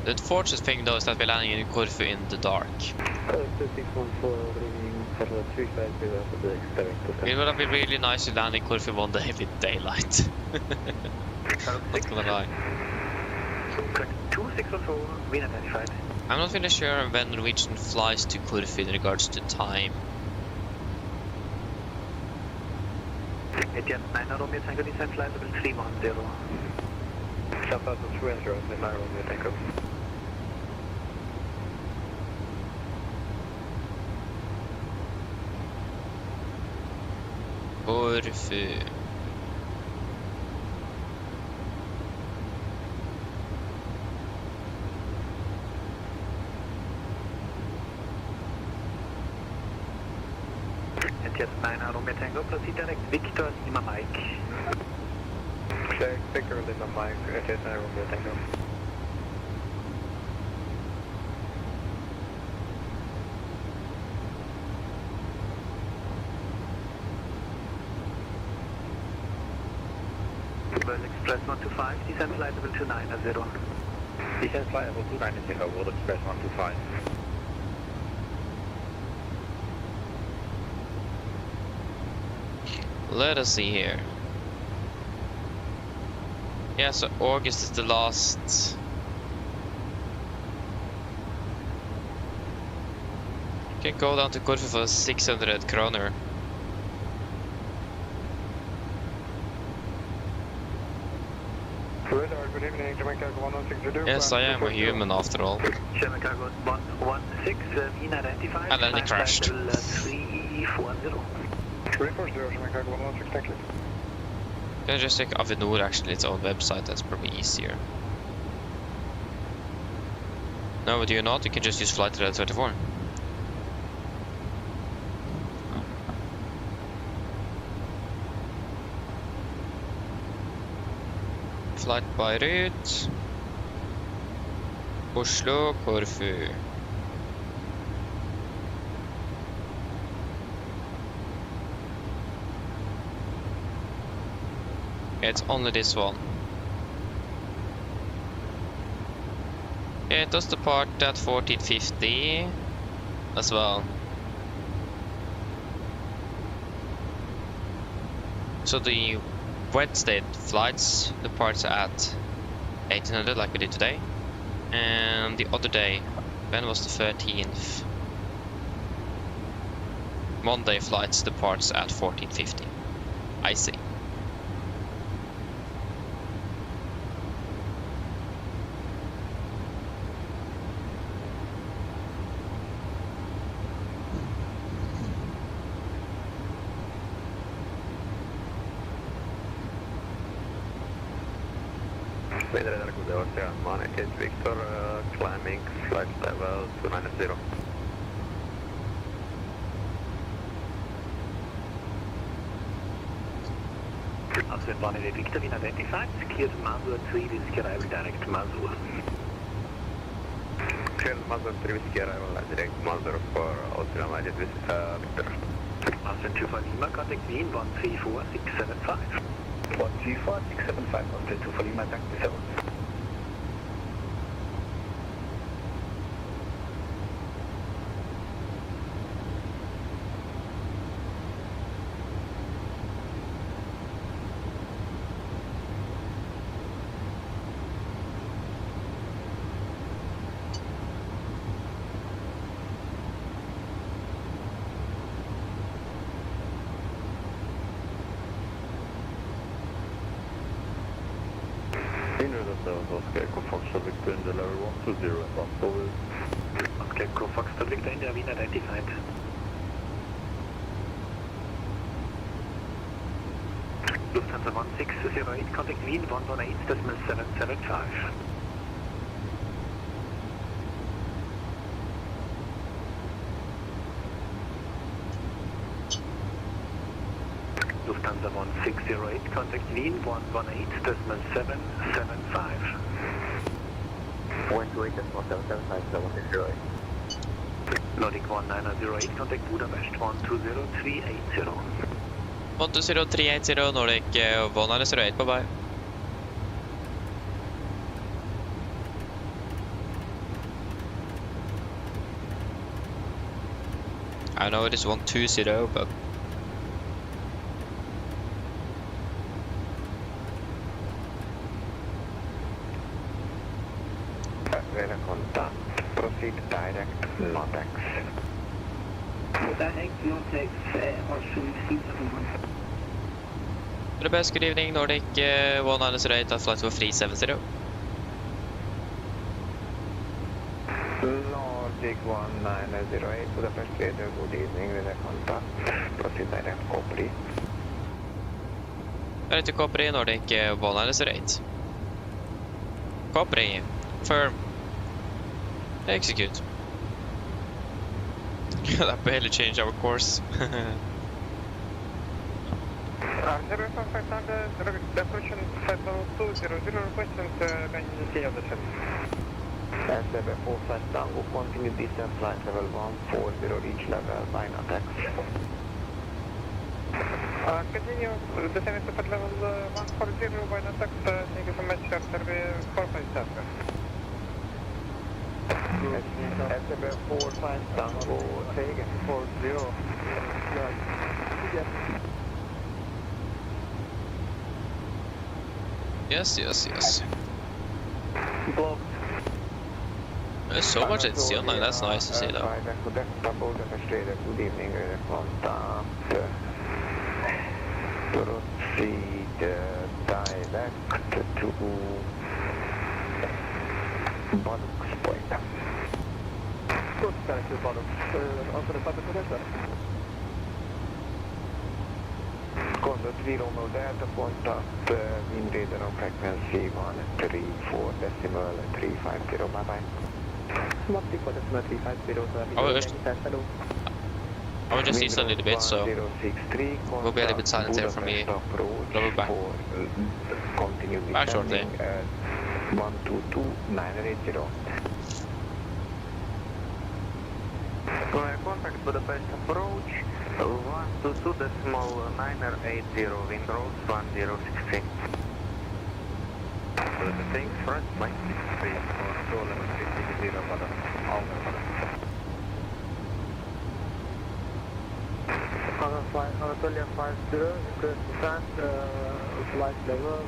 The unfortunate thing though is that we're landing in Corfu in the dark. It would have been really nice to land in Corfu one day with daylight. Not gonna lie. I'm not really sure when Norwegian flies to Corfu in regards to time. Jet 9 Romeo Tango descent flight level 310. South 310, Romeo Tango. Corfu. Jet 9 Romeo Tango, proceed direct Victor Lima Mike. Clear Victor Lima Mike, Jet 9 Romeo Tango. World Express 125, descent flight level 290. Descent flight level 290, World Express 125. Let us see here. Yeah, so August is the last. You can go down to Corfu for 600 kroner. Good evening, Jamaica 116. Yes, I am a human after all. Jamaica 116, Wien identified. And then it crashed. 340. 340, Jamaica 116, thank you. You can just take AVNOR actually, its own website, that's probably easier. No, but you're not, you can just use Flight Radar 34. Flight by route. Oslo, Corfu. It's only this one. Yeah, it does depart at 1450 as well. So the Wednesday flights departs at 1800 like we did today. And the other day, when was the 13th? Monday flights departs at 1450. I see. Vidare good Ocean, Managed Victor, climbing flight level 290. Ascent Bonnie Victor Wien identified, secured Mazur 3, risk arrival direct Mazur. Clear Mazur 3, risk arrival direct Mazur for Ocean Managed Victor. Ascent 25 Lima, contact Wien 134675. 134675, Ascent 25 Lima, taxi 7. Oscar Fox Victor in the level 120 and 1 forward. Oscar Fox Victor in the Wien identified. Lufthansa 1608, contact Wien 118.775. Lufthansa 1608, contact Wien 118.775. 128.775, Nordic 1908, contact Budapest 120380. 120380 Nordic 1908, bye bye. I know it is 120, but contact. Proceed direct Notex. Direct Notex, Oslo 371. Budapest, good evening, Nordic 198 at flight for 370. Nordic 1908, Budapest Radar, good evening, with a contact. Proceed direct Corfu. Ready to Capri, Nordic 198. Capri, firm. Execute. That barely changed our course. Approaching flight level 200, requesting landing of the ship. SB4 flight Tango, continue descent flight level 140, reach level vNorwegian. Continue descending to flight level 140 by Natex. Thank you so much, Survey 457. SB4 flight Tango, take 40. Yes. Blocked. There's so much at sea online, that's nice to see though. Good evening, contact. Proceed direct to Boris point. Good, thank you, Boris. Answer the public connector. Contact 3 Romeo Delta, contact wind radar on frequency 134 decimal 350, bye-bye. I will just ease a little bit, so we'll be a little bit silent here from me. We'll be back. Back shortly. 122980. Contact Budapest approach 122.980, wind roads 1063. Thanks, front, Mike 63 for door level 50, bottom, Anatolia 50, request descent, flight level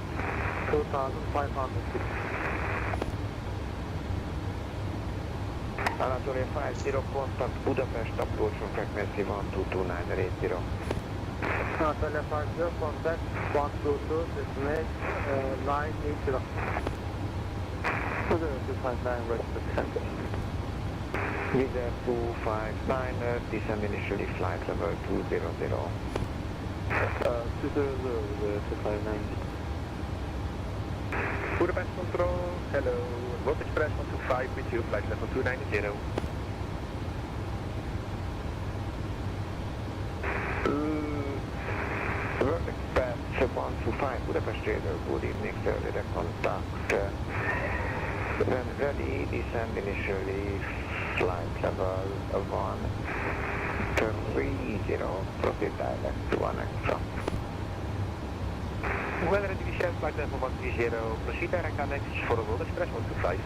2506. Anatolia 50, contact Budapest approach from frequency 122980. Anatolia 50, contact 122, destination 980. 259, rest of the Visa 259, descend initially flight level 200. 259. Budapest Control, hello. Road Express 125 with you, flight level 290. Road Express 125, Budapest Radar, good evening, sir, with a contact. When ready, descend initially flight level 130, proceed direct to 1 extra. Well ready to share flight level 130, proceed direct annex for the Road Express 125.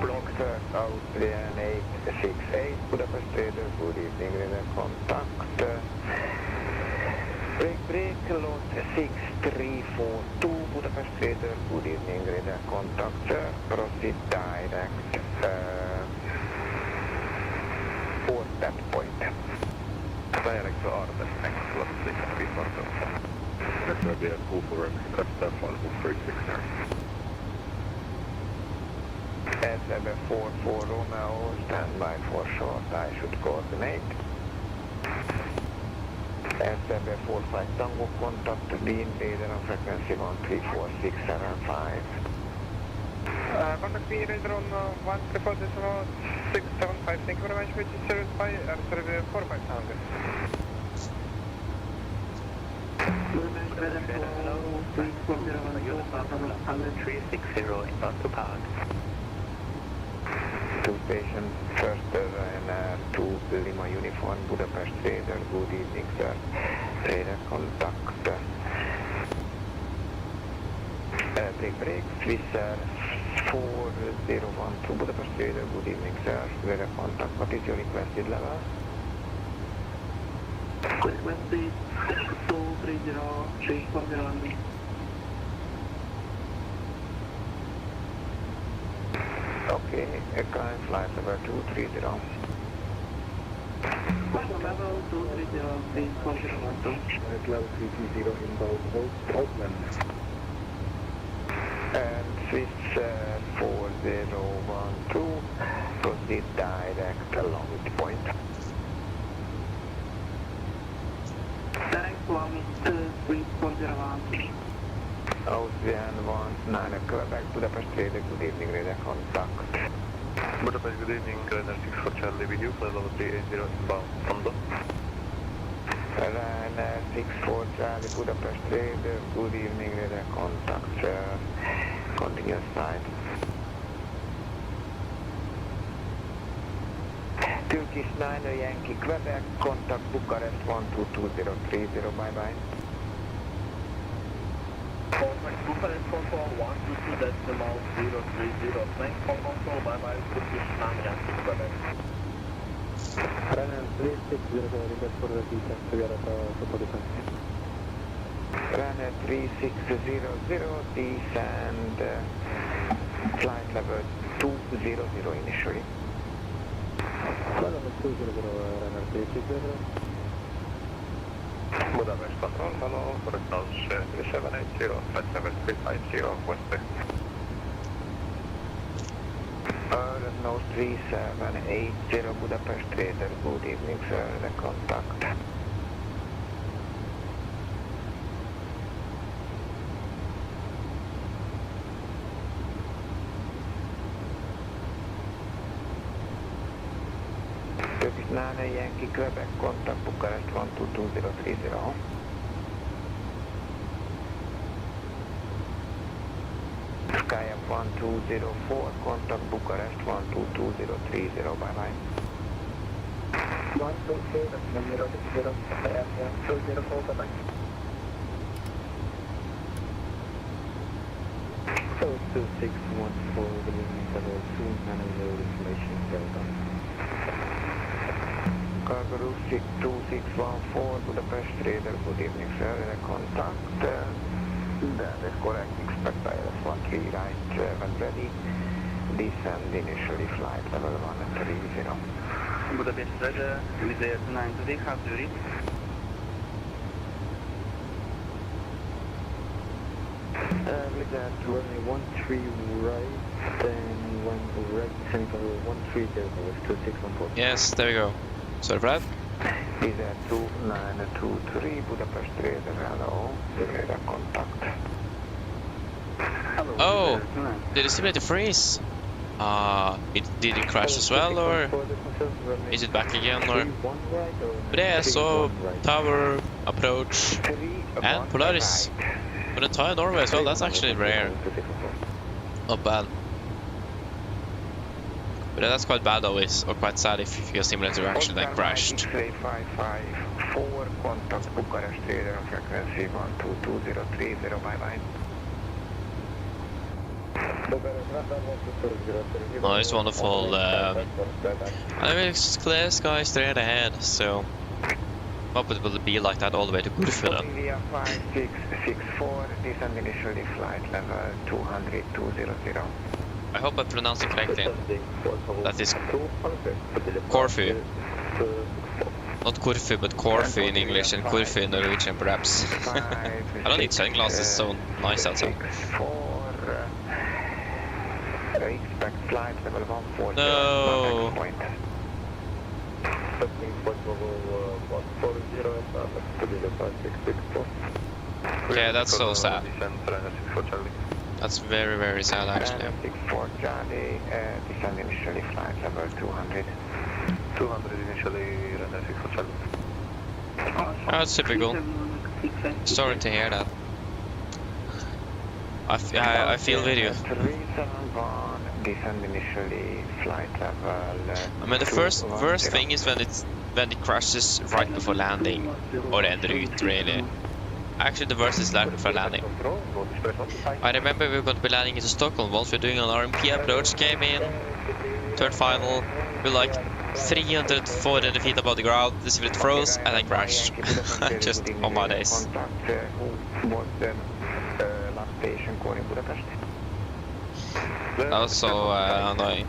Block Austrian 868, Budapest Radar, good evening, with a contact. Break, lot 6342, Budapest Radar, good evening, radar contact, proceed direct for that point. Direct to Addons, next slot 6342. That will be a Corfu Express, flight level 360. SB44 Romeo, stand by for short, I should coordinate. SB45 Tango, contact Dean Radar on frequency 134.675. Contact me radar on 134.675, thank you very much, which is serviced by Survey 457. Unit 360 inbound to park. To station, first and 2 Lima Uniform, Budapest Radar, good evening, sir. Radar contact. Break, Swissair 4012, Budapest Radar, good evening, sir. Radar contact, what is your requested level? Requested 230, Okay, climb flight level 230. Level 230, please confirm. Flight level 230 inbound Holtman. And Swiss 4012, proceed direct along the point. Direct along it, please confirm. Austrian 19 Quebec, Budapest Radar, good evening, radar contact. Budapest, good evening, Radar 64 Charlie with you, flight level 380 inbound Honda. Ryder 64 Charlie, Budapest Radar, good evening, radar contact, continuous flight. Turkish 9 Yankee Quebec, contact Bucharest 1223030, bye bye. Contact Bucharest control 122.030, thanks for control, bye bye, Turkish 9 Yankee Quebec. Ryder 3600, request for the descent, we are at support descent. Ryder 3600, descend, flight level 200 initially. Flight level 200, Ryder 3600. Budapest control, hello, correct nose 3780, flight level 350, west bay. Nose 3780, Budapest Radar, good evening, sir, the contact. Turkish 9 Yankee Quebec, contact Bucharest 1222030. Skyap 1204, contact Bucharest 1222030, bye bye. 124, number 060, 204, bye bye. So 2614, good evening, level 290 information, Delta. Cargo 2614, Budapest Radar, good evening, sir, the contact. That is correct, expect ILS-13 right when ready. Descend initially flight level 130. Budapest Radar, with the 9 today, how do you read? With that, runway 13 right, then 1 right, semicolon 130, 2614. Yes, there we go. Sorry, Brad. Is that 2923, Budapest Radar, hello, radar contact. Hello, Oh, Radar 9. did the simulator freeze? Did it crash as well, or is it back again, or? But yeah, so tower, approach, and Polaris. For the entire Norway as well, that's actually rare. Not bad. But that's quite bad always, or quite sad if your simulator actually like crashed. X-ray 554, contact Bucharest Radar, frequency 1223030, bye bye. Nice, wonderful. It's clear sky straight ahead, so hope it will be like that all the way to Corfu then. India 5664, descend initially flight level 200-200. I hope I pronounced it correctly. That is Corfu. Not Corfu, but Corfu in English and Corfu in Norwegian perhaps. I don't need sunglasses, so nice outside. Expect flight level 140. No. Point. Okay, that's so sad. That's very, very sad actually. 64 Charlie, descend initially flight level 200. 200 initially, Radar 64 Charlie. Oh, that's typical. Sorry to hear that. I feel with you. 371, descend initially flight level. I mean, the worst thing is when it crashes right before landing or en route, really. Actually, the worst is right before landing. I remember we were going to be landing into Stockholm once we were doing an RMP approach, came in, turned final, we were like 300, 400 feet above the ground, the simulator froze, and then crashed. Just on my days. Last station calling Budapest. That was so annoying.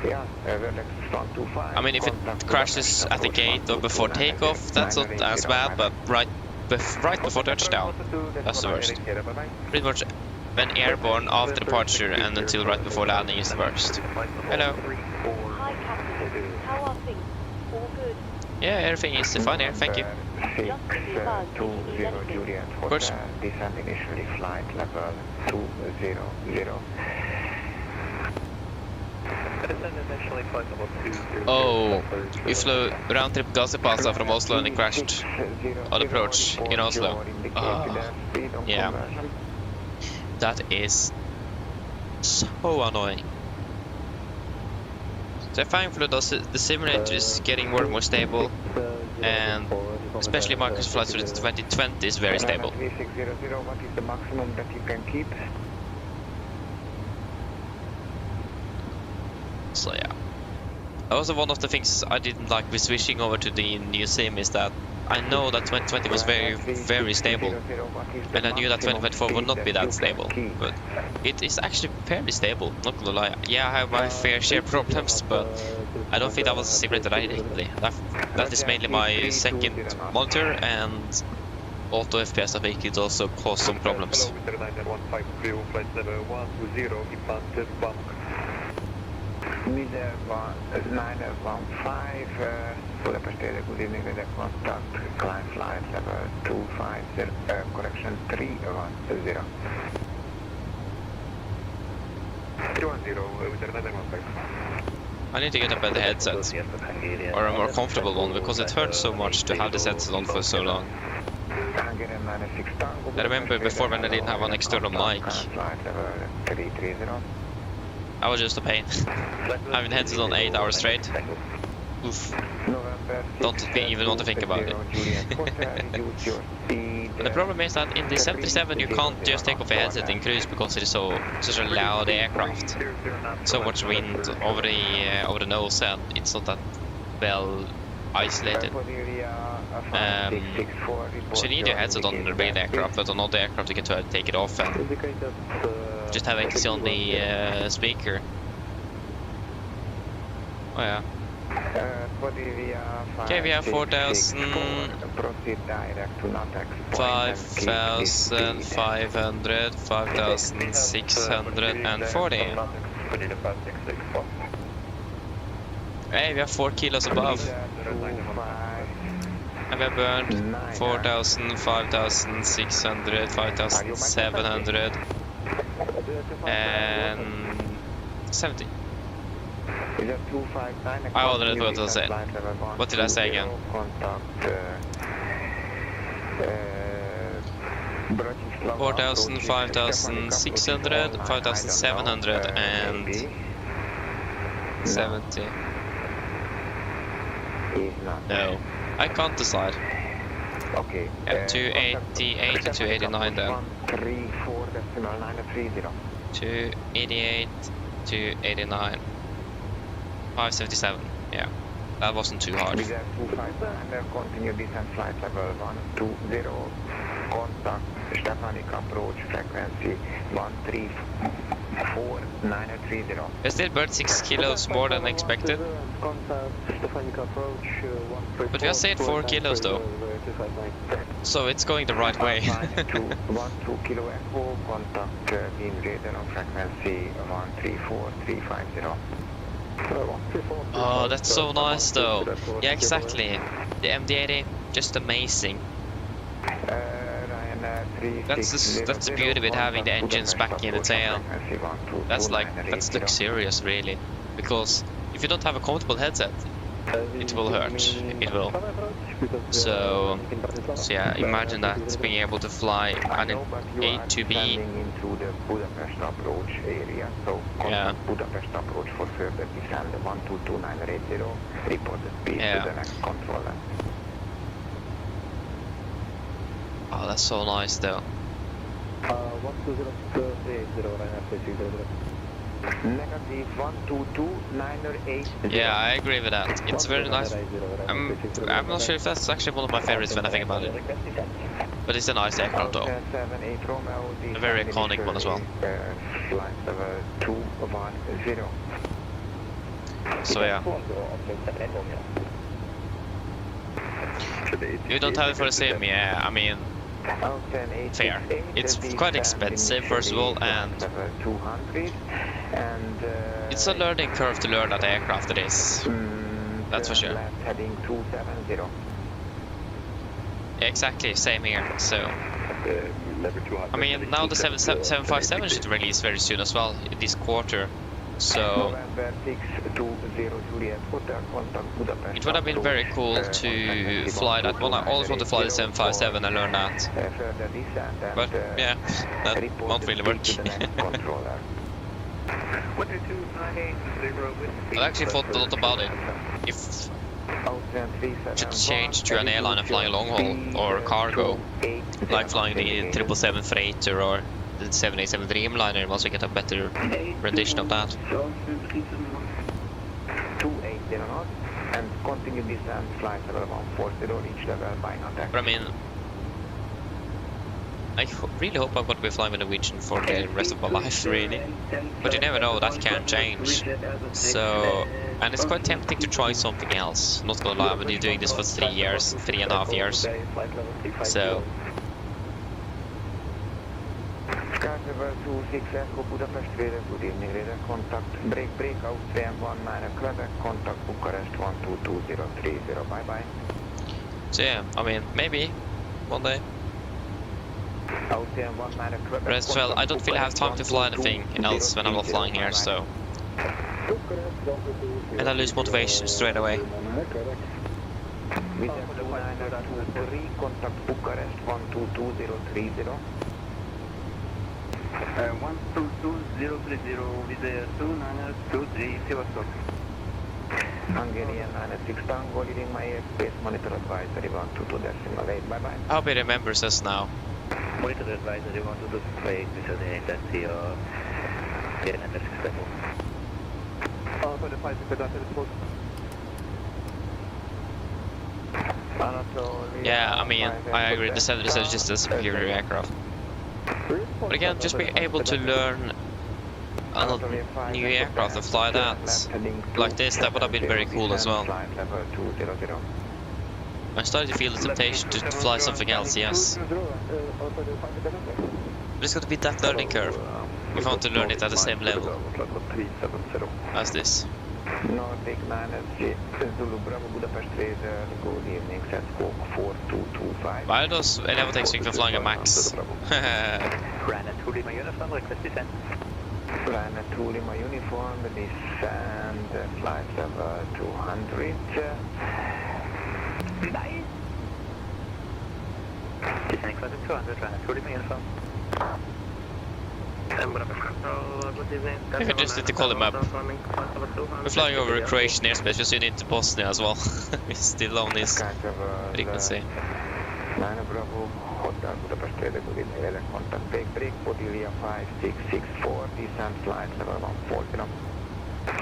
Yeah, Elevatex 125. I mean, if it crashes at the gate or before takeoff, that's not as bad, but right before touchdown, that's the worst. Pretty much when airborne after departure and until right before landing is the worst. Hello. Hi, Captain. How are things? All good? Yeah, everything is fine here, thank you. Just give me a buzz if you need anything. Juliet Of course. Descend initially flight level 200. Oh, we flew round trip Gassipasa from Oslo and it crashed on approach in Oslo. Yeah. That is so annoying. So thankfully the simulator is getting more and more stable, and especially Microsoft Flight Simulator 2020 is very stable. 3600, what is the maximum that you can keep? So yeah. Also, one of the things I didn't like with switching over to the new sim is that I know that 2020 was very stable, and I knew that 2024 would not be that stable, but it is actually fairly stable, not gonna lie. Yeah, I have my fair share of problems, but I don't think that was a simulator I needed. That is mainly my second monitor, and auto FPS I think it also caused some problems. Middle 915, Budapest area, good evening, radar contact, climb flight level 250, correction 310. 310, I need to get a better headset, or a more comfortable one, because it hurts so much to have this headset on for so long. I remember before when I didn't have an external mic, I was just a pain. Having headset on 8 hours straight. Oof. Don't even want to think about it. And the problem is that in the 737 you can't just take off a headset in cruise because it is such a loud aircraft. So much wind over the nose, and it's not that well isolated. So you need your headset on the main aircraft, but on other aircraft you can try to take it off and just have it on the speaker. Oh yeah. Okay, we have 4,000, 5,500, 5,640. Hey, we have 4 kilos above. And we have burned 4,000, 5,600, 5,700 and 70. I already know what I said. What did I say again? 4,000, 5,600, 5,700 and 70. No, I can't decide. Okay. Yeah, 288 to 289 then. 288 to 89. 577. Yeah, that wasn't too hard. Continue descent flight level 120. Contact Stefanik approach frequency 134,930. I still burned 6 kilos more than expected. But we are saved 4 kilos though. So it's going the right way. 12 kilo echo, contact AMD Radeon frequency 134,350. Oh, that's so nice though. Yeah, exactly. The MD80, just amazing. That's the beauty with having the engines back in the tail. That's luxurious really. Because if you don't have a comfortable headset, it will hurt. It will. So yeah, imagine that, being able to fly an A to B. Into the Budapest approach area. So Yeah. Budapest approach for further descent 122980. Report the speed to the next controller. Oh, that's so nice though. Negative 122.908. Yeah, I agree with that. It's very nice. I'm not sure if that's actually one of my favorites when I think about it. But it's a nice aircraft though. A very iconic one as well. Flight level 210. So yeah. You don't have it for the same, yeah, I mean, fair. It's quite expensive first of all, and it's a learning curve to learn that aircraft it is. That's for sure. Heading 270. Exactly, same here, so... I mean, now the 757 should release very soon as well, in this quarter. So it would have been very cool to fly that one. I always want to fly the 757 and learn that. But yeah, that won't really work. I actually thought a lot about it. If I should change to an airline and flying long haul or cargo, like flying the 777 freighter or the 787 Dreamliner, once we get a better rendition of that. 280 knots and continue descent, flight level 140, reach level by contact. But I mean, I really hope I'm going to be flying with Norwegian for the rest of my life, really. But you never know, that can change. So, and it's quite tempting to try something else. Not gonna lie, I've been doing this for 3.5 years. So. Skytravel 26 Echo Budapest Radar, good evening, radar contact, break Austrian 19 Quebec, contact Bucharest 122030, bye bye. So yeah, I mean, maybe one day. Austrian 19 Quebec. But as well, I don't really have time to fly anything else when I'm not flying here, so. And I lose motivation straight away. Contact Bucharest 122030. 122030 with the 2923 Sevastopol. Hungarian 96 Tango, leading my airspace, monitor advisory 122.8, bye bye. I hope he remembers us now. Monitor advisory 122.8, this is the intensity of the 96 Tango. Yeah, I mean, I agree, the 737 is just a superior aircraft. But again, just being able to learn a new aircraft and fly that like this, that would have been very cool as well. I started to feel the temptation to fly something else, yes. But it's got to be that learning curve if I want to learn it at the same level as this. Nordic 9SG, Zulu Bravo Budapest Radar, good evening, set scope 4225. Why are those Elevatex even flying a max? Ryanair 2 Lima uniform, request descent. Ryanair 2 Lima uniform, descend, flight level 200. Bye. Descending flight level 200, Ryanair 2 Lima uniform. I think I just need to call him up. We're flying over Croatian airspace, just into Bosnia as well. He's still on his frequency. 9 Bravo, Hotel Budapest Radar, good evening, radar contact, break, Podilia 5664, descent flight level 140.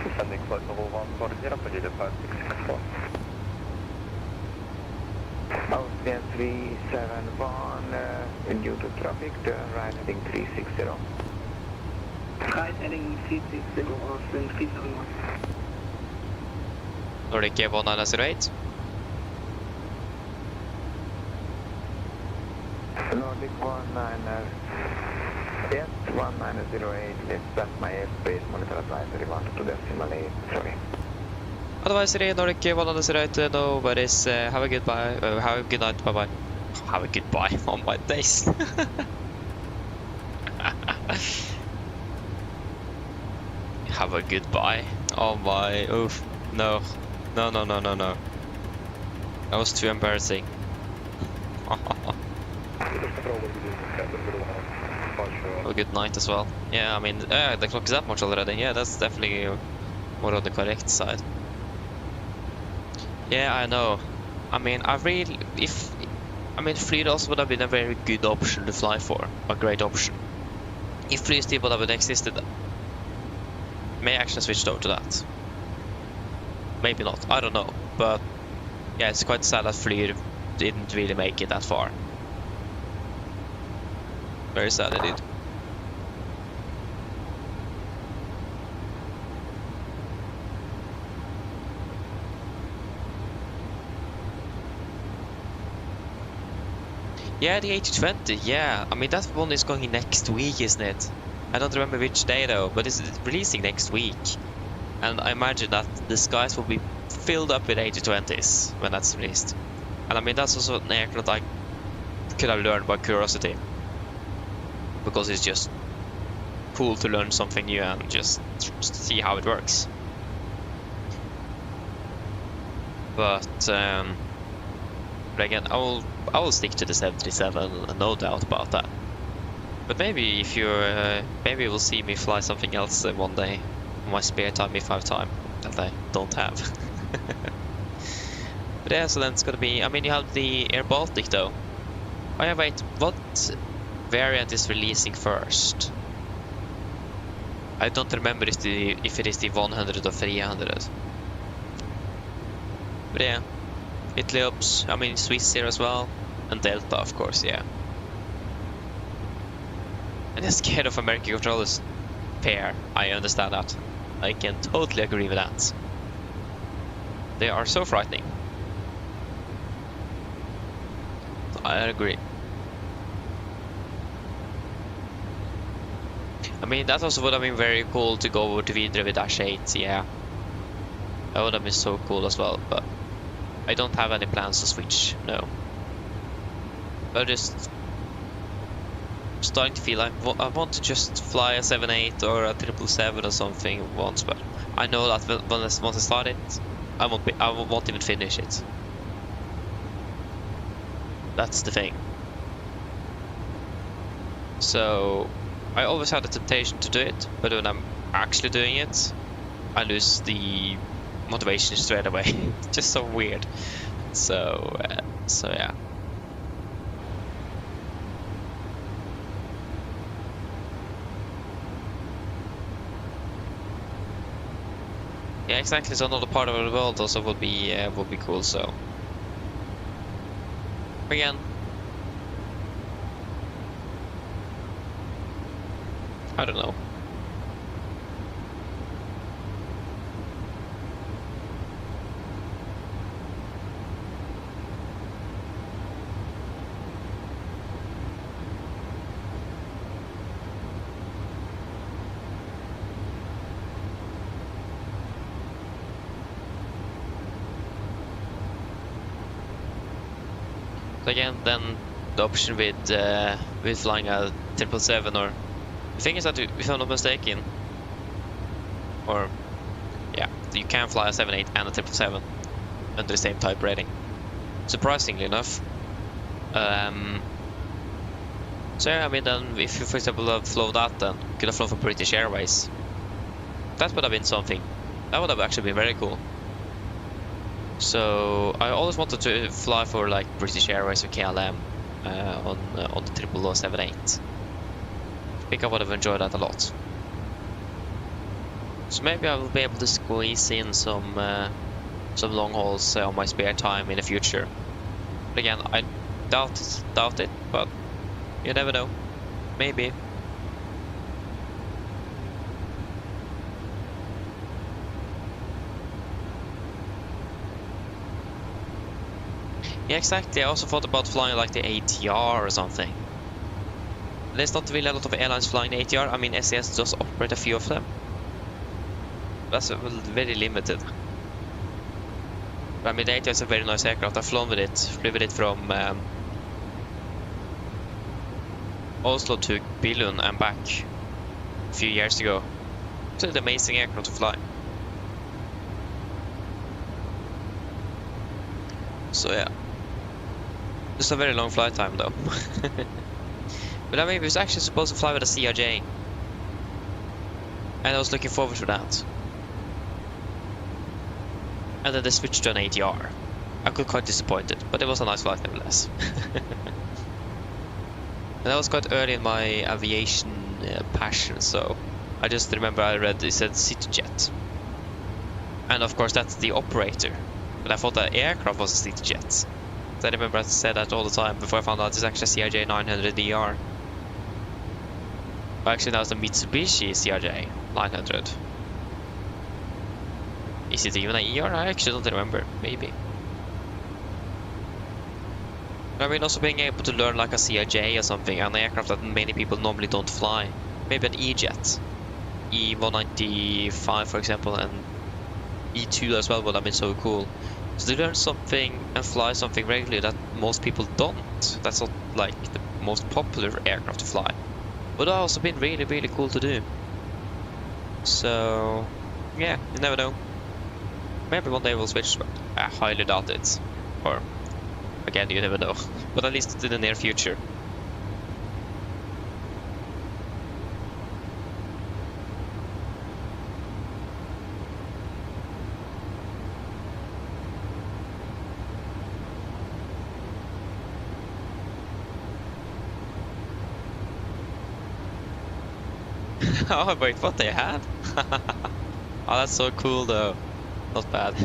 Descending flight level 140, Podilia 5664. Austrian 371, due to traffic, turn right heading 360. Right heading 360, Austrian 371. Nordic 1908. Nordic 1908, let's set my airspace, monitor advisory 122.8, sorry. Advisory, Nordic 1908, no worries, have a goodbye, have a good night, bye bye. Have a goodbye on my days. Have a goodbye. Oh my, oof, no. No. That was too embarrassing. Have a good night as well. Yeah, I mean, the clock is that much already. Yeah, that's definitely more on the correct side. Yeah, I know. I mean, FreeDOS would have been a very good option to fly for. A great option. If FreeSteve would have existed. May actually switch over to that. Maybe not, I don't know. But yeah, it's quite sad that FLY didn't really make it that far. Very sad indeed. Yeah, the A220, yeah. I mean, that one is going next week, isn't it? I don't remember which day though, but it's releasing next week. And I imagine that the skies will be filled up with A220s when that's released. And I mean, that's also an aircraft I could have learned by curiosity. Because it's just cool to learn something new and just see how it works. But again, I will stick to the 737, no doubt about that. But maybe if you're, maybe you'll see me fly something else one day in my spare time if I have time that I don't have. But yeah, so then it's gonna be. I mean, you have the Air Baltic though. Oh yeah, wait. What variant is releasing first? I don't remember if it is the 100 or 300. But yeah. Italy Ops, I mean Swiss here as well, and Delta of course, yeah. And they're scared of American controllers. Fair, I understand that. I can totally agree with that. They are so frightening. I agree. I mean, that also would have been very cool to go over to Vidre with Dash 8, yeah. That would have been so cool as well, but I don't have any plans to switch, no. I'm just starting to feel like I want to just fly a 7.8 or a 777 or something once, but I know that once I start it, I won't even finish it. That's the thing. So I always had the temptation to do it, but when I'm actually doing it, I lose the motivation straight away. It's just so weird. So yeah. Yeah, exactly. So another part of the world also would be cool. So again, I don't know. Again, then the option with flying a 777, or the thing is that if I'm not mistaken, or yeah, you can fly a 7.8 and a 777 under the same type rating. Surprisingly enough. So yeah, I mean, then if you, for example, have flown that, then could have flown for British Airways. That would have been something. That would have actually been very cool. So I always wanted to fly for like British Airways or KLM on the 0078. I think I would have enjoyed that a lot. So maybe I will be able to squeeze in some long hauls on my spare time in the future. But again, I doubt it, but you never know. Maybe. Yeah, exactly. I also thought about flying like the ATR or something. There's not really a lot of airlines flying the ATR. I mean, SAS does operate a few of them. That's very limited. But I mean, the ATR is a very nice aircraft. I've flown with it. Flew with it from Oslo to Billund and back a few years ago. It's an amazing aircraft to fly. So yeah. Just a very long flight time though. But I mean, we was actually supposed to fly with a CRJ. And I was looking forward to that. And then they switched to an ATR. I got quite disappointed, but it was a nice flight nevertheless. And that was quite early in my aviation passion, so I just remember I read it said CityJet. And of course that's the operator. But I thought that aircraft was a CityJet. So I remember I said that all the time before I found out it's actually a CRJ 900ER. Well, actually that was the Mitsubishi CRJ 900. Is it even an ER? I actually don't remember. Maybe. I mean, also being able to learn like a CRJ or something, an aircraft that many people normally don't fly. Maybe an E-Jet. E195 for example, and E2 as well would have been so cool. So to learn something and fly something regularly that most people don't. That's not like the most popular aircraft to fly. Would have also been really, really cool to do. So, yeah, you never know. Maybe one day we'll switch, but I highly doubt it. Or, again, you never know. But at least in the near future. Oh wait, what they had? Oh, that's so cool though. Not bad.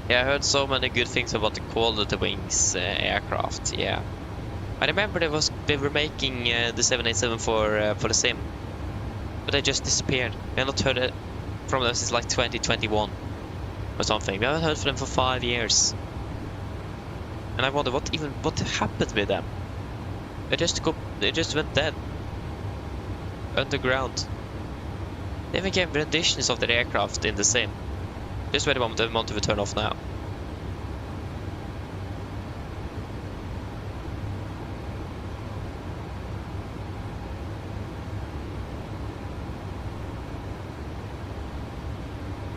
Yeah, I heard so many good things about the Quality Wings aircraft. Yeah, I remember they were making the 787 for the sim, but they just disappeared. We have not heard it from them since like 2021 or something. We haven't heard from them for 5 years, and I wonder what happened with them. They just went dead underground. They even gave renditions of their aircraft in the sim. Just wait a moment, the monitor will turn off now.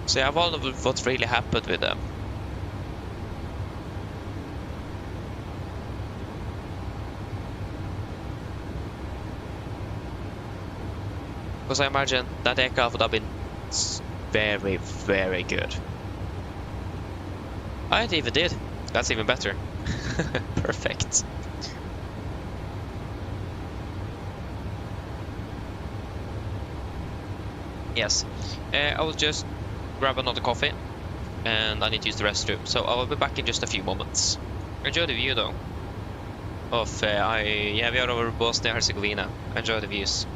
So yeah, I wonder what really happened with them. Because I imagine that aircraft would have been very, very good. It even did. That's even better. Perfect. Yes. I will just grab another coffee. And I need to use the restroom. So I will be back in just a few moments. Enjoy the view though. Of, yeah, we are over Bosnia and Herzegovina. Enjoy the views.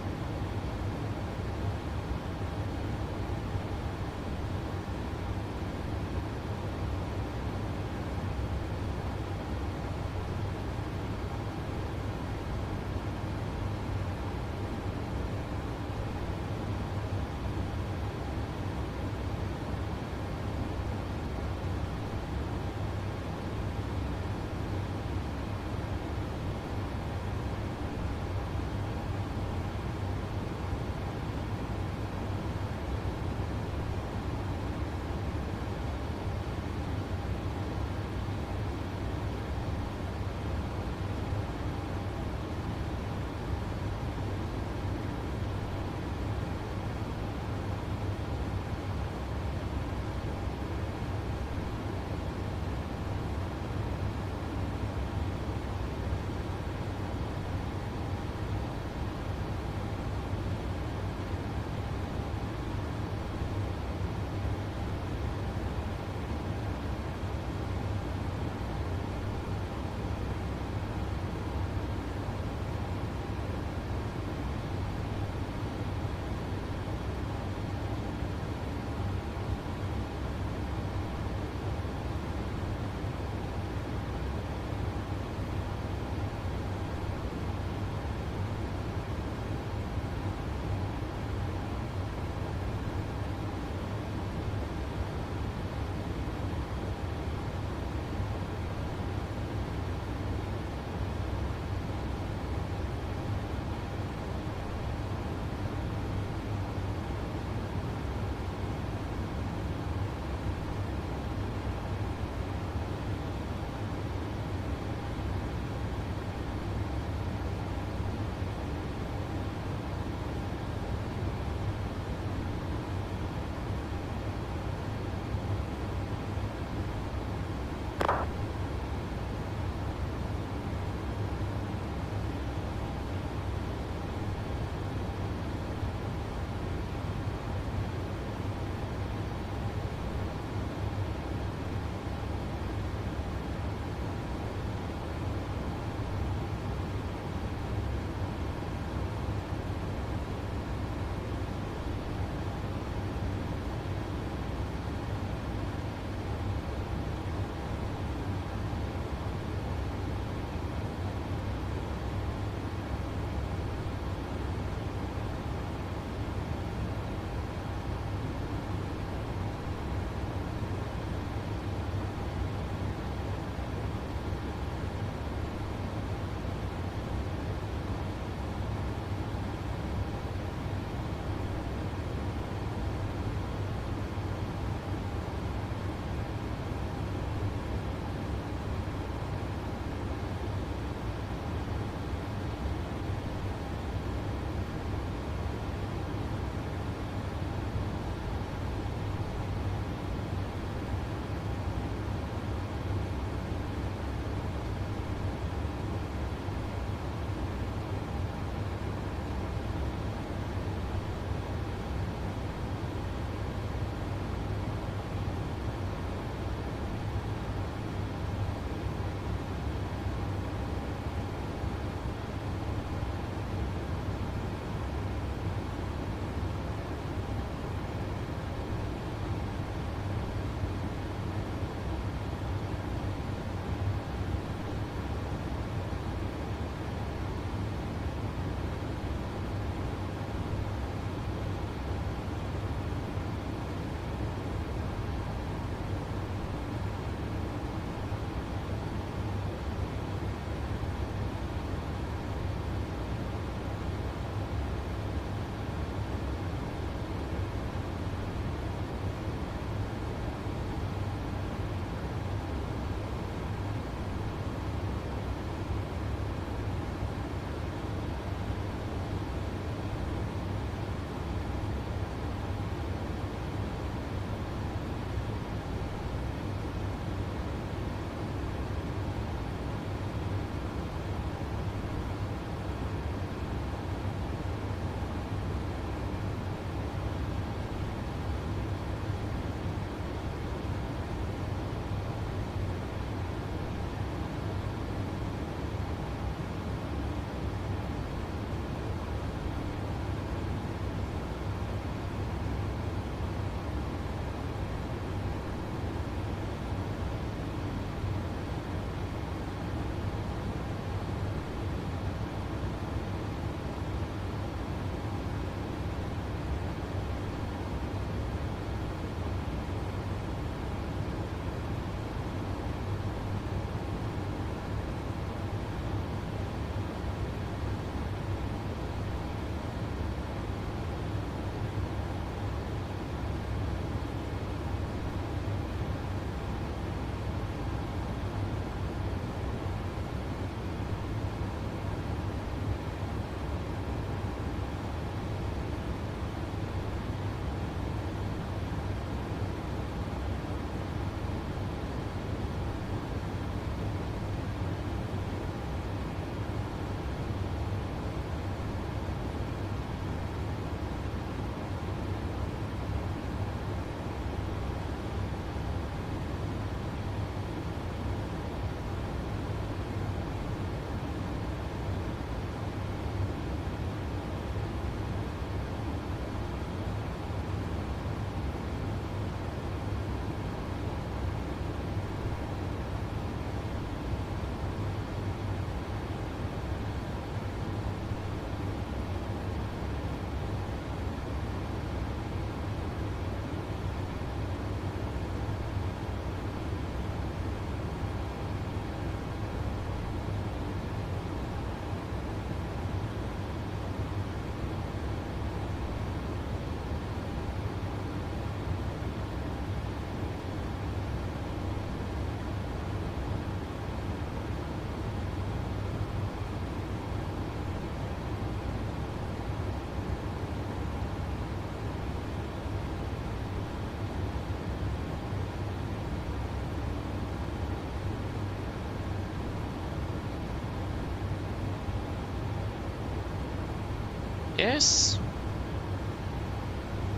Yes.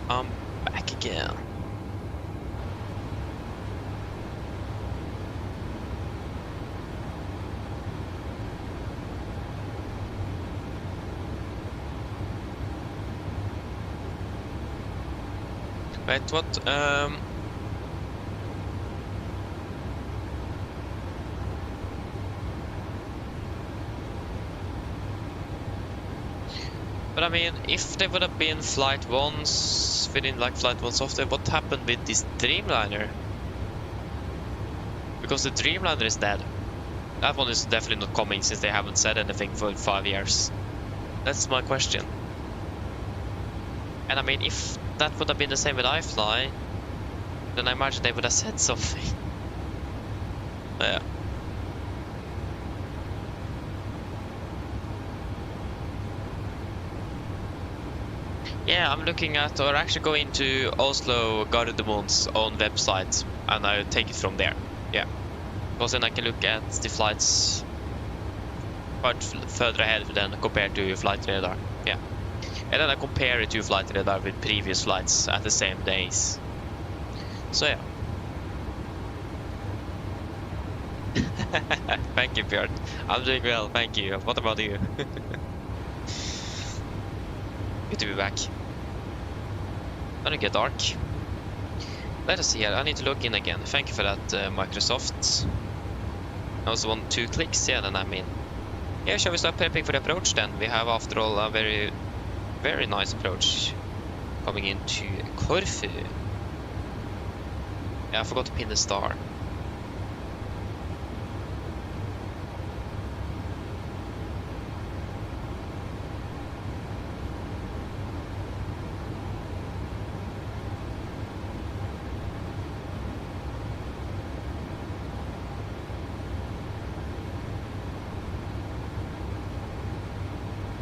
I'm back again. Wait, what? But I mean, if they would have been Flight 1s within like Flight 1 software, what happened with this Dreamliner? Because the Dreamliner is dead. That one is definitely not coming since they haven't said anything for 5 years. That's my question. And I mean, if that would have been the same with IFLY, then I imagine they would have said something. Yeah. Yeah, I'm looking at, or actually go into Oslo Norwegian's own website, and I'll take it from there. Yeah, because then I can look at the flights quite further ahead than compared to Flight Radar. Yeah, and then I compare it to Flight Radar with previous flights at the same days. So yeah. Thank you, Björn. I'm doing well, thank you. What about you? Good to be back. Gonna get dark. Let us see here. I need to log in again. Thank you for that, Microsoft. I also want 2 clicks. Yeah, then I'm in. Yeah, shall we start prepping for the approach then? We have, after all, a very, very nice approach coming into Corfu. Yeah, I forgot to pin the star.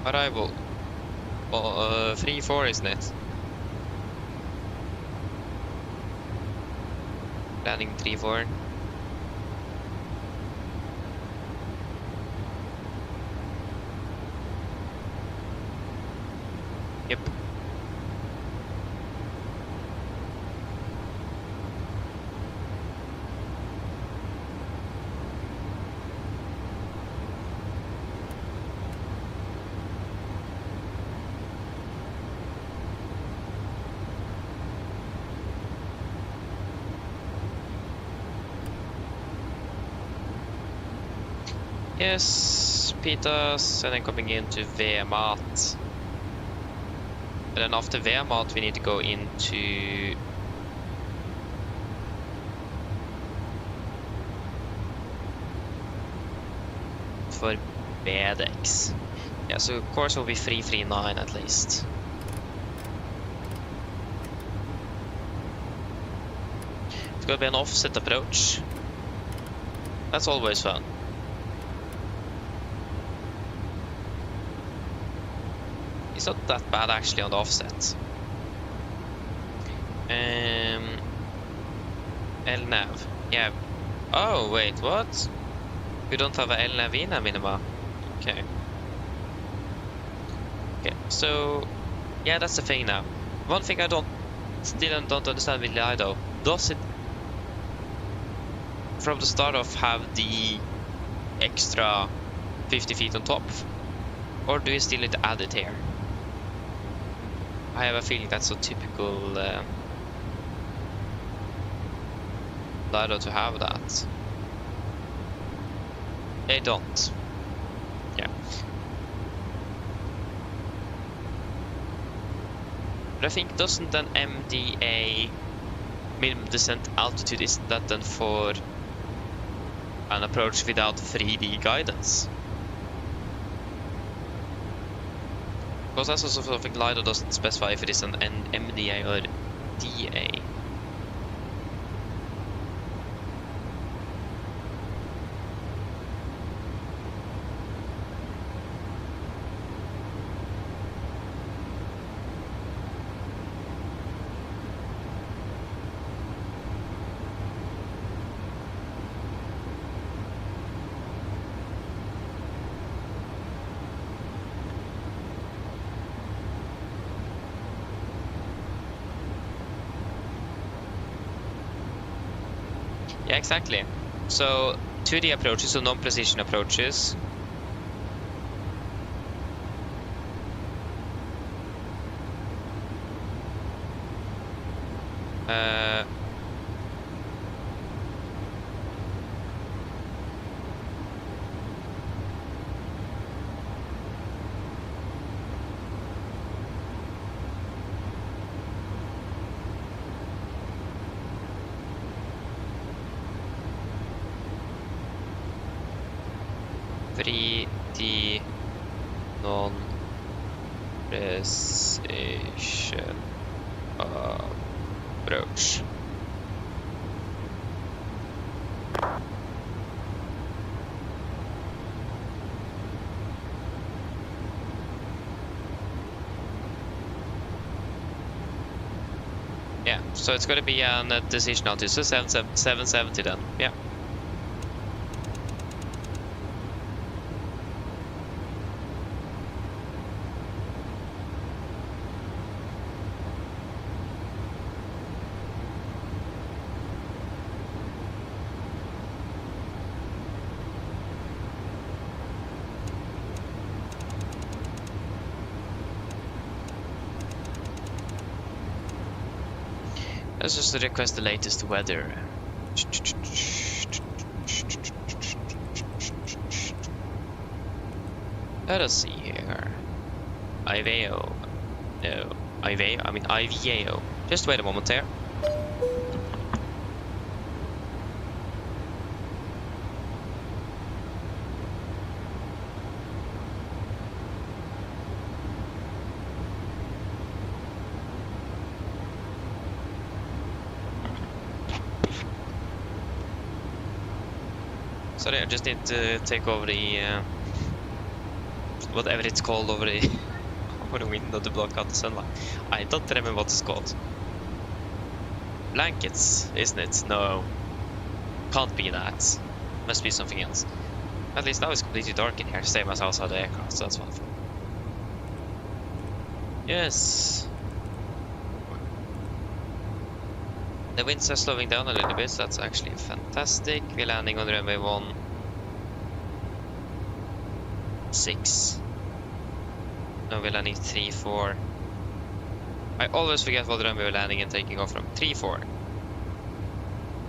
Arrival. 3-4, isn't it? Landing 3-4. Yep. Yes, Pitas, and then coming into Wehrmacht. And then after Wehrmacht we need to go into Elevatex. Yeah, so of course will be 339 at least. It's gonna be an offset approach. That's always fun. It's not that bad actually on the offset. LNAV. Yeah. Oh wait, what? We don't have a LNAV in a minima. Okay. Okay, so yeah, that's the thing now. One thing I still don't understand with Lido. Does it from the start off have the extra 50 feet on top? Or do you still need to add it here? I have a feeling that's a typical Lido to have that. They don't. Yeah. But I think doesn't an MDA minimum descent altitude, isn't that then for an approach without 3D guidance? Because that's also something Lido doesn't specify if it is an MDA or DA. Yeah, exactly. So 2D approaches, so non-precision approaches. The non-precision approach. Yeah, so it's going to be a decision altitude, so 770 then, yeah. Let's just request the latest weather. Let us see here. IVAO. No. IVAO? I mean IVAO. Just wait a moment there. Sorry, I just need to take over the whatever it's called over the over the window to block out the sunlight. I don't remember what it's called. Blankets, isn't it? No, can't be that. Must be something else. At least now it's completely dark in here, same as outside the aircraft, so that's wonderful. Yes. The winds are slowing down a little bit, so that's actually fantastic. We're landing on runway 16. No, we're landing 34. I always forget what runway we're landing and taking off from. 34.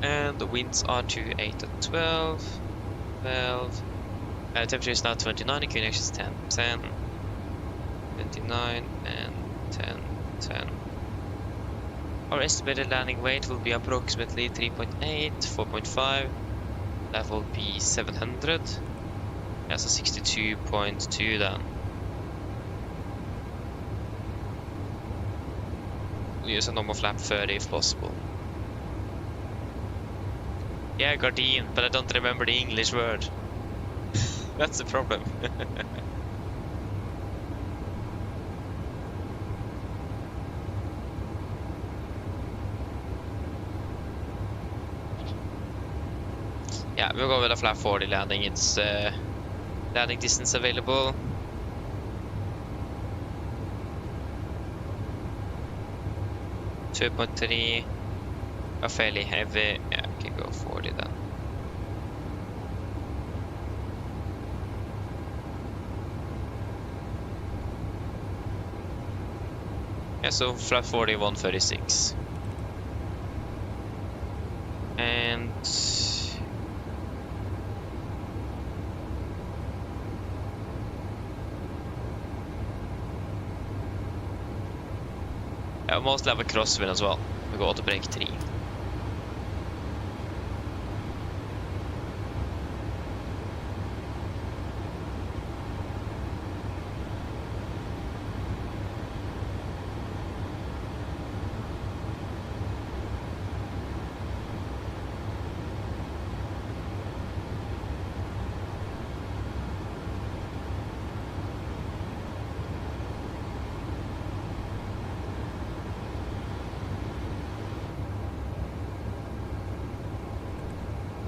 And the winds are to 8 at 12. 12. Temperature is now 29, QNH is 10. 10. 29 and 10. 10. Our estimated landing weight will be approximately 3.8, 4.5. That will be 700. That's a 62.2 then. We'll use a normal flap 30 if possible. Yeah, Guardian, but I don't remember the English word. That's the problem. Yeah, we'll go with a flap 40 landing. It's landing distance available. .3 are fairly heavy. Yeah, we can go 40 then. Yeah, so flap 40, 136. And I almost have a crosswind as well. We go to break 3.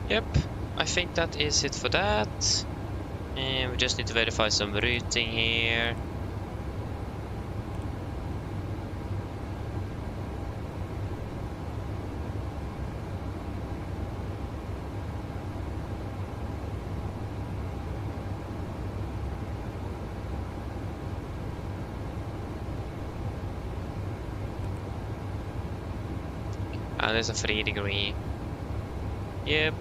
Yep, I think that is it for that. And we just need to verify some routing here. And there's a 3 degree. Yep.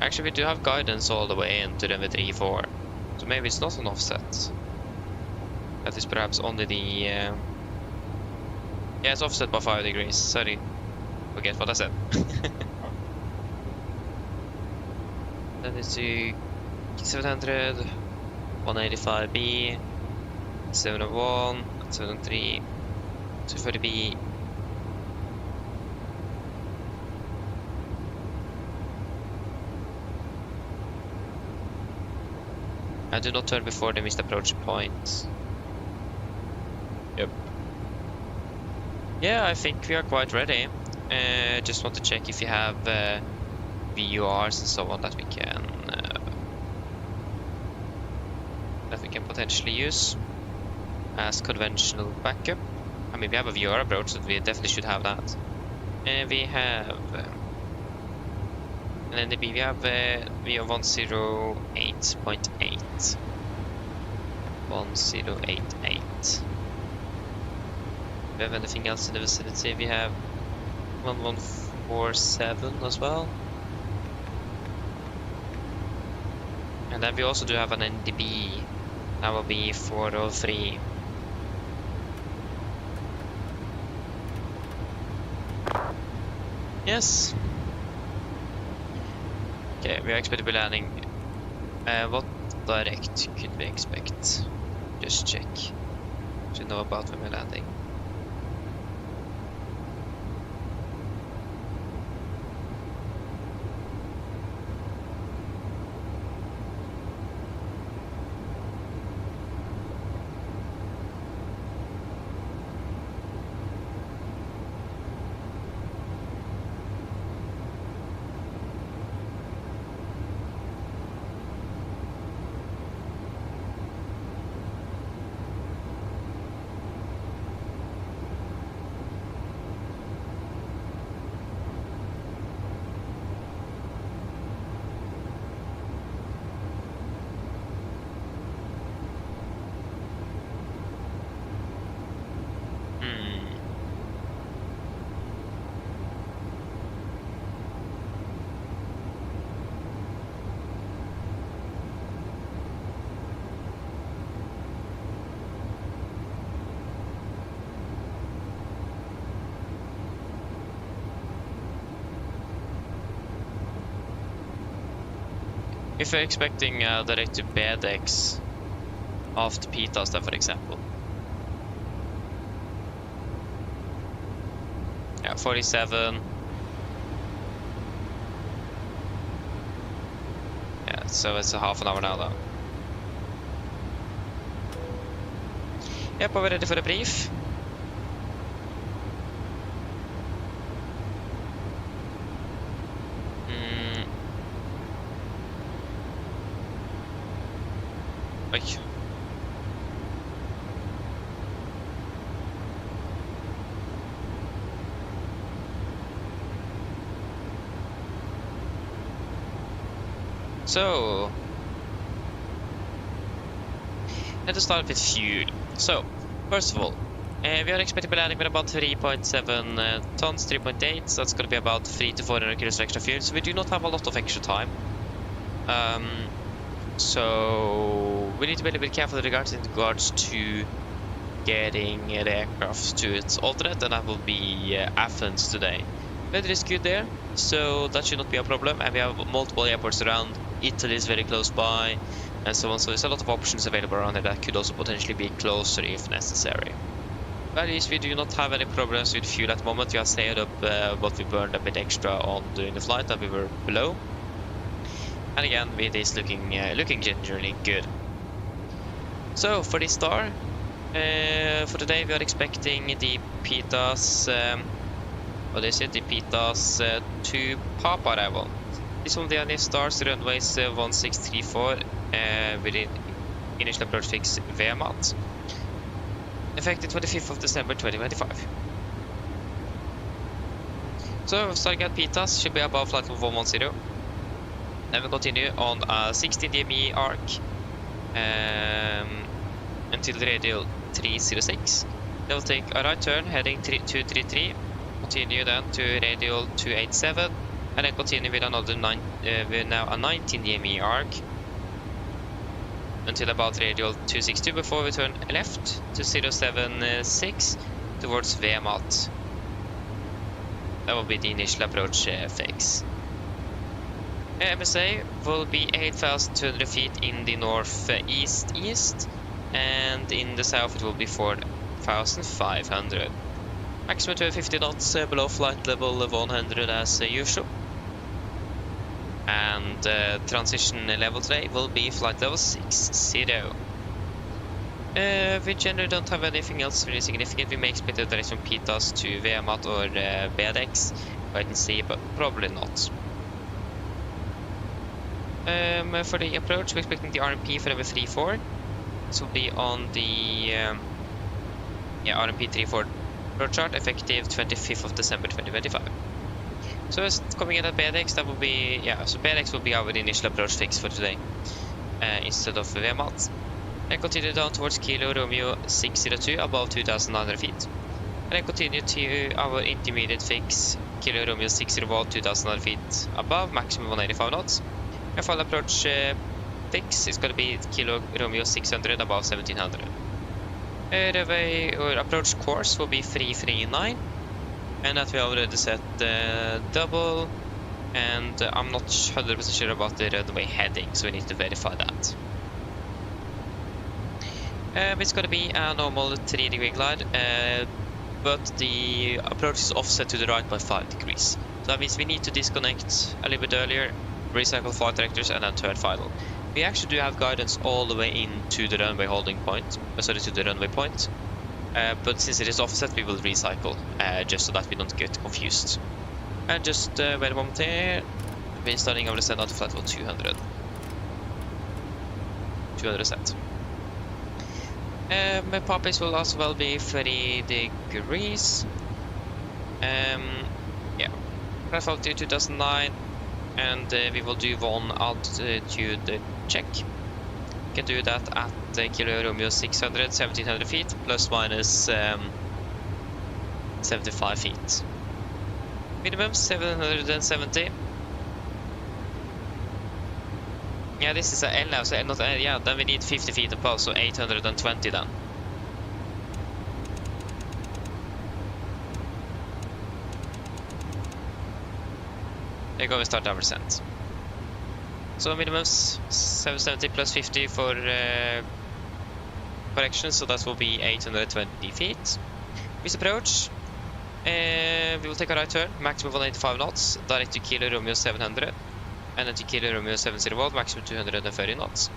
Actually, we do have guidance all the way into the V34. So maybe it's not an offset. That is perhaps only the... yeah, it's offset by 5 degrees. Sorry. Forget what I said. Then it's the 700, 185B, 701, 703, 240B. And do not turn before the missed approach point. Yep. Yeah, I think we are quite ready. Just want to check if you have VURs and so on that we can potentially use as conventional backup. I mean, we have a VR approach, so we definitely should have that. And we have and then the B, we have VR 108.8. 1088. Do we have anything else in the vicinity? We have 1147 as well. And then we also do have an NDB. That will be 403. Yes. Okay, we are expected to be landing. What direct could we expect? Just check. Should know about when we're landing. If you're expecting direct to BDX after PTAS, for example. Yeah, 47. Yeah, so it's a half an hour now though. Yep, are we ready for the brief? Oj. So, let us start with fuel. So, first of all, we are expected to be landing with about 3.7 tons, 3.8. So that's going to be about 300 to 400 kilos of extra fuel. So we do not have a lot of extra time. So we need to be a little bit careful in regards to getting the aircraft to its alternate, and that will be Athens today. Weather is good there, so that should not be a problem. And we have multiple airports around. Italy is very close by, and so on. So there's a lot of options available around there that could also potentially be closer if necessary. But at least we do not have any problems with fuel at the moment. We have saved up what we burned a bit extra on during the flight that we were below. And again, it is looking genuinely good. So for this star, for today we are expecting the PTAS, what is it? The PTAS 2 Papa arrival. This one of the only stars, runways 1634 with initial approach fix VMAT. Effective 25th of December 2025. So starting at PTAS should be above flight level 110. Then we continue on a 16 DME arc until radial 306. Then we'll take a right turn heading 233 Continue then to radial 287, and then continue with another with now a 19 DME arc until about radial 262 before we turn left to 076 towards Wehrmatt. That will be the initial approach phase. MSA will be 8,200 feet in the northeast, and in the south it will be 4,500. Maximum 250 knots below flight level 100 as usual. And transition level today will be flight level 60. We generally don't have anything else really significant. We may expect a direction from Pitas to Wehrmatt or Bedex. Wait and see, but probably not. For the approach, we're expecting the RMP for number 34. This will be on the RMP 34 approach chart, effective 25th of December 2025. So it's coming in at Bedex, that will be, so Bedex will be our initial approach fix for today, instead of Wehrmatt. And continue down towards Kilo Romeo 602, above 2,900 feet. And then continue to our intermediate fix, Kilo Romeo 601, 2,900 feet above, maximum 185 knots. And final approach fix is going to be Kilo Romeo 600, above 1,700. Runway or approach course will be 339. And that we already set double, and I'm not 100% sure about the runway heading, so we need to verify that. It's going to be a normal 3-degree glide, but the approach is offset to the right by 5 degrees. So that means we need to disconnect a little bit earlier, recycle flight directors, and then turn final. We actually do have guidance all the way into the runway holding point, to the runway point. But since it is offset, we will recycle, just so that we don't get confused. And just wait a moment here. We're starting our descent out to flight level 200. 200 set. My pop pace will also well be 30 degrees. Flight level 2009, and we will do one altitude check. We can do that at Kilo Romeo 600, 1,700 feet, plus minus 75 feet. Minimum 770. Yeah, this is a L now, so not, then we need 50 feet above, so 820 then. There you go, we start our descent. So minimum 770 plus 50 for correction, so that will be 820 feet. With approach, we will take a right turn, maximum 185 knots, direct to Kilo Romeo 700, and then to Kilo Romeo 701, maximum 230 knots.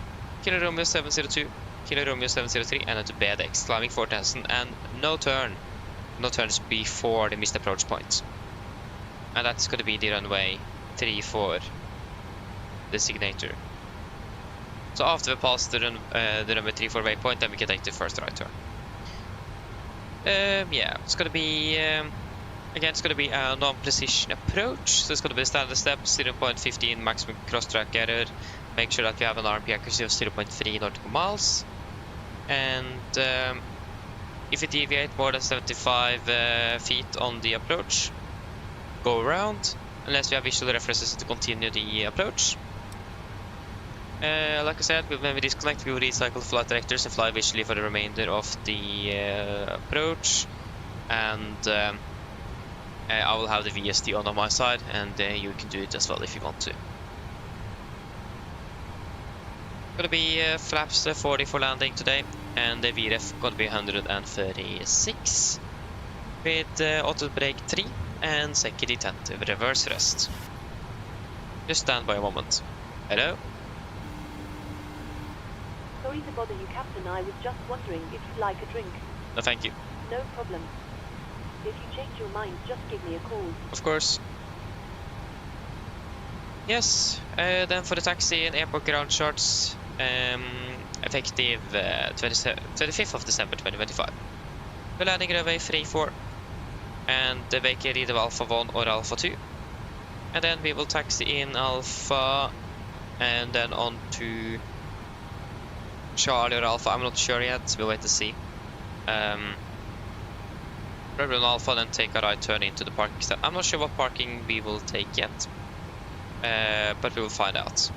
Kilo Romeo 702, Kilo Romeo 703, and then to Bedex, climbing 4,000, and no turn. No turns before the missed approach point. And that's going to be the runway 34. Designator. So after we pass the runway 34 waypoint, then we can take the first right turn. It's gonna be again, it's gonna be a non-precision approach. So it's gonna be a standard step, 0.15 maximum cross-track error. Make sure that we have an RMP accuracy of 0.3 nautical miles. And if we deviate more than 75 feet on the approach, go around, unless we have visual references to continue the approach. Like I said, when we disconnect, we will recycle the flight directors and fly visually for the remainder of the approach. And I will have the VSD on my side, and you can do it as well if you want to. Gonna be flaps 40 for landing today, and the VREF gonna be 136 with auto brake 3 and second attentive reverse thrust. Just stand by a moment. Hello? Sorry to bother you, Captain. I was just wondering if you'd like a drink. No, thank you. No problem. If you change your mind, just give me a call. Of course. Yes, then for the taxi and airport ground charts, effective 25th of December 2025. We're landing runway 34 and vacate either Alpha 1 or Alpha 2. And then we will taxi in Alpha and then on to Charlie or Alpha. I'm not sure yet, we'll wait to see. Probably on Alpha, then take a right turn into the parking stand. I'm not sure what parking we will take yet, but we will find out.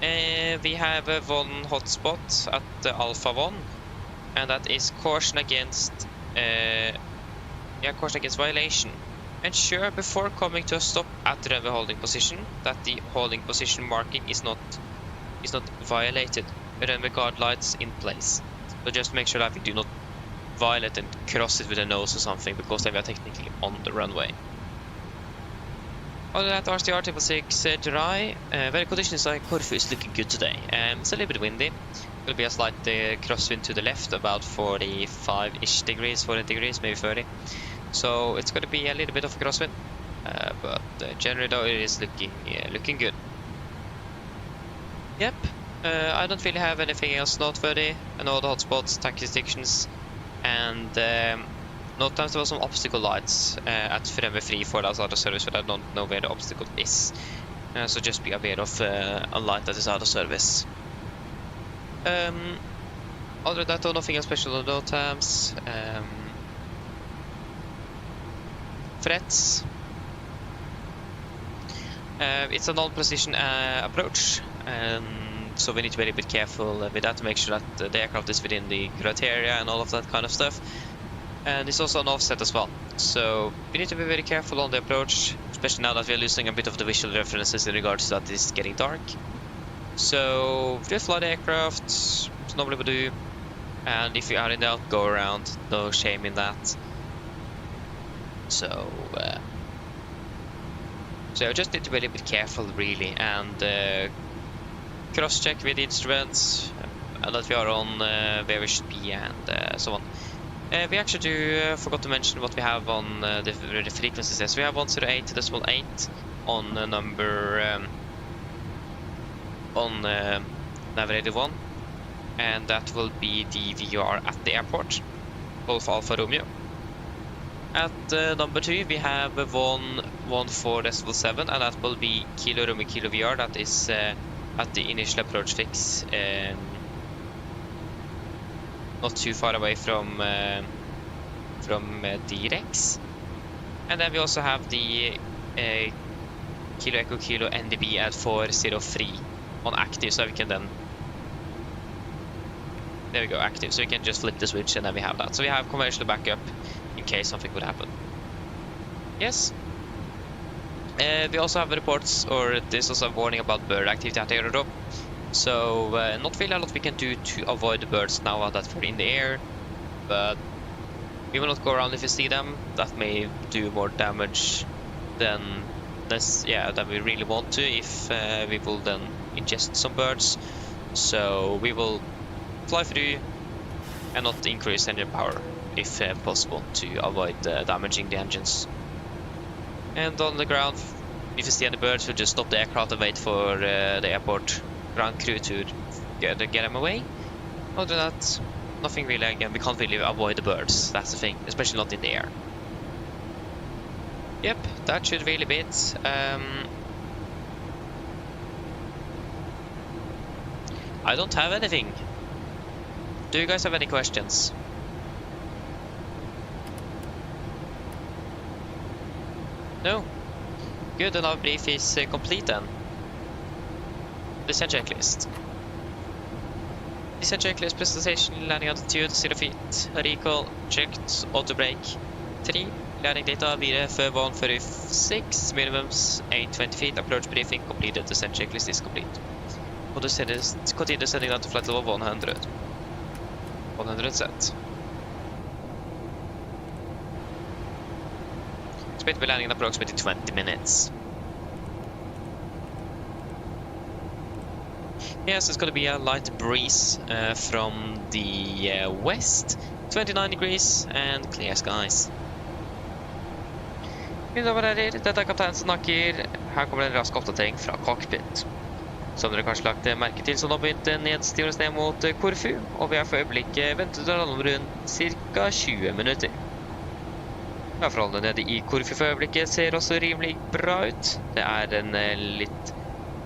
We have one hotspot at the Alpha 1, and that is caution against violation. Ensure before coming to a stop at the runway holding position that the holding position marking is not violated. Runway guard lights in place. So just make sure that we do not violate and cross it with a nose or something, because then we are technically on the runway. Other than that, RCR 666 dry. Weather conditions like Corfu is looking good today. It's a little bit windy. Will be a slight crosswind to the left, about 45-ish degrees, 40 degrees, maybe 30. So it's going to be a little bit of a crosswind, but generally though it is looking good. Yep, I don't really have anything else noteworthy. I know the hotspots, taxi stations, and note times there was some obstacle lights at Fremme 3 for us out of service, but I don't know where the obstacle is. So just be aware of a light that is out of service. Other than that, though, nothing else special on note times. Threats. It's a non-precision approach, so we need to be a little bit careful with that to make sure that the aircraft is within the criteria and all of that kind of stuff. And it's also an offset as well, so we need to be very careful on the approach, especially now that we are losing a bit of the visual references in regards to that it's getting dark. So just fly the aircraft, as normally we do, and if you are in doubt, go around, no shame in that. So I just need to be a little bit careful, really, and cross-check with the instruments that we are on where we should be, and so on. We actually forgot to mention what we have on the frequencies. So we have 108.8 on number on Navigraph 1, and that will be the VR at the airport, Golf Alpha Romeo. At number 2 we have 114.7, and that will be Kilo Romeo Kilo VR. That is at the initial approach fix, not too far away from DRX. And then we also have the Kilo Echo Kilo NDB at 403 on active, so we can then, there we go, active, so we can just flip the switch and then we have that. So we have commercial backup in case something would happen. Yes. We also have reports, or there's also a warning about bird activity at the aerodrome. So not really a lot we can do to avoid the birds now that we're in the air, but we will not go around if we see them. That may do more damage than this, than we really want to, if we will then ingest some birds. So we will fly through and not increase engine power if possible, to avoid damaging the engines. And on the ground, if you see any birds, we'll just stop the aircraft and wait for the airport ground crew to get them away. Other than that, nothing really. Again, we can't really avoid the birds, that's the thing, especially not in the air. Yep, that should really be it. I don't have anything. Do you guys have any questions? No? Good, and our brief is complete then. Descent checklist. Descent checklist: presentation, landing altitude 0 feet, recall checked, auto brake 3, landing data 4:46, minimums 820 feet, approach briefing completed, descent checklist is complete. Continue descending down to flight level 100 set. Expect to be landing in approximately 20 minutes. Yes, it's going to be a light breeze from the west, 29 degrees and clear skies. Mine damer og herrer, dette kaptein snakker. Her kommer en rask oppdatering fra cockpit. Som dere kanskje lagt merke til, så nå begynte nedstyres ned mot Corfu, og vi har for øyeblikket ventet å lande om rundt ca. 20 minutter. Ja, forholdene nede i Corfu for øyeblikket ser også rimelig bra ut. Det er en litt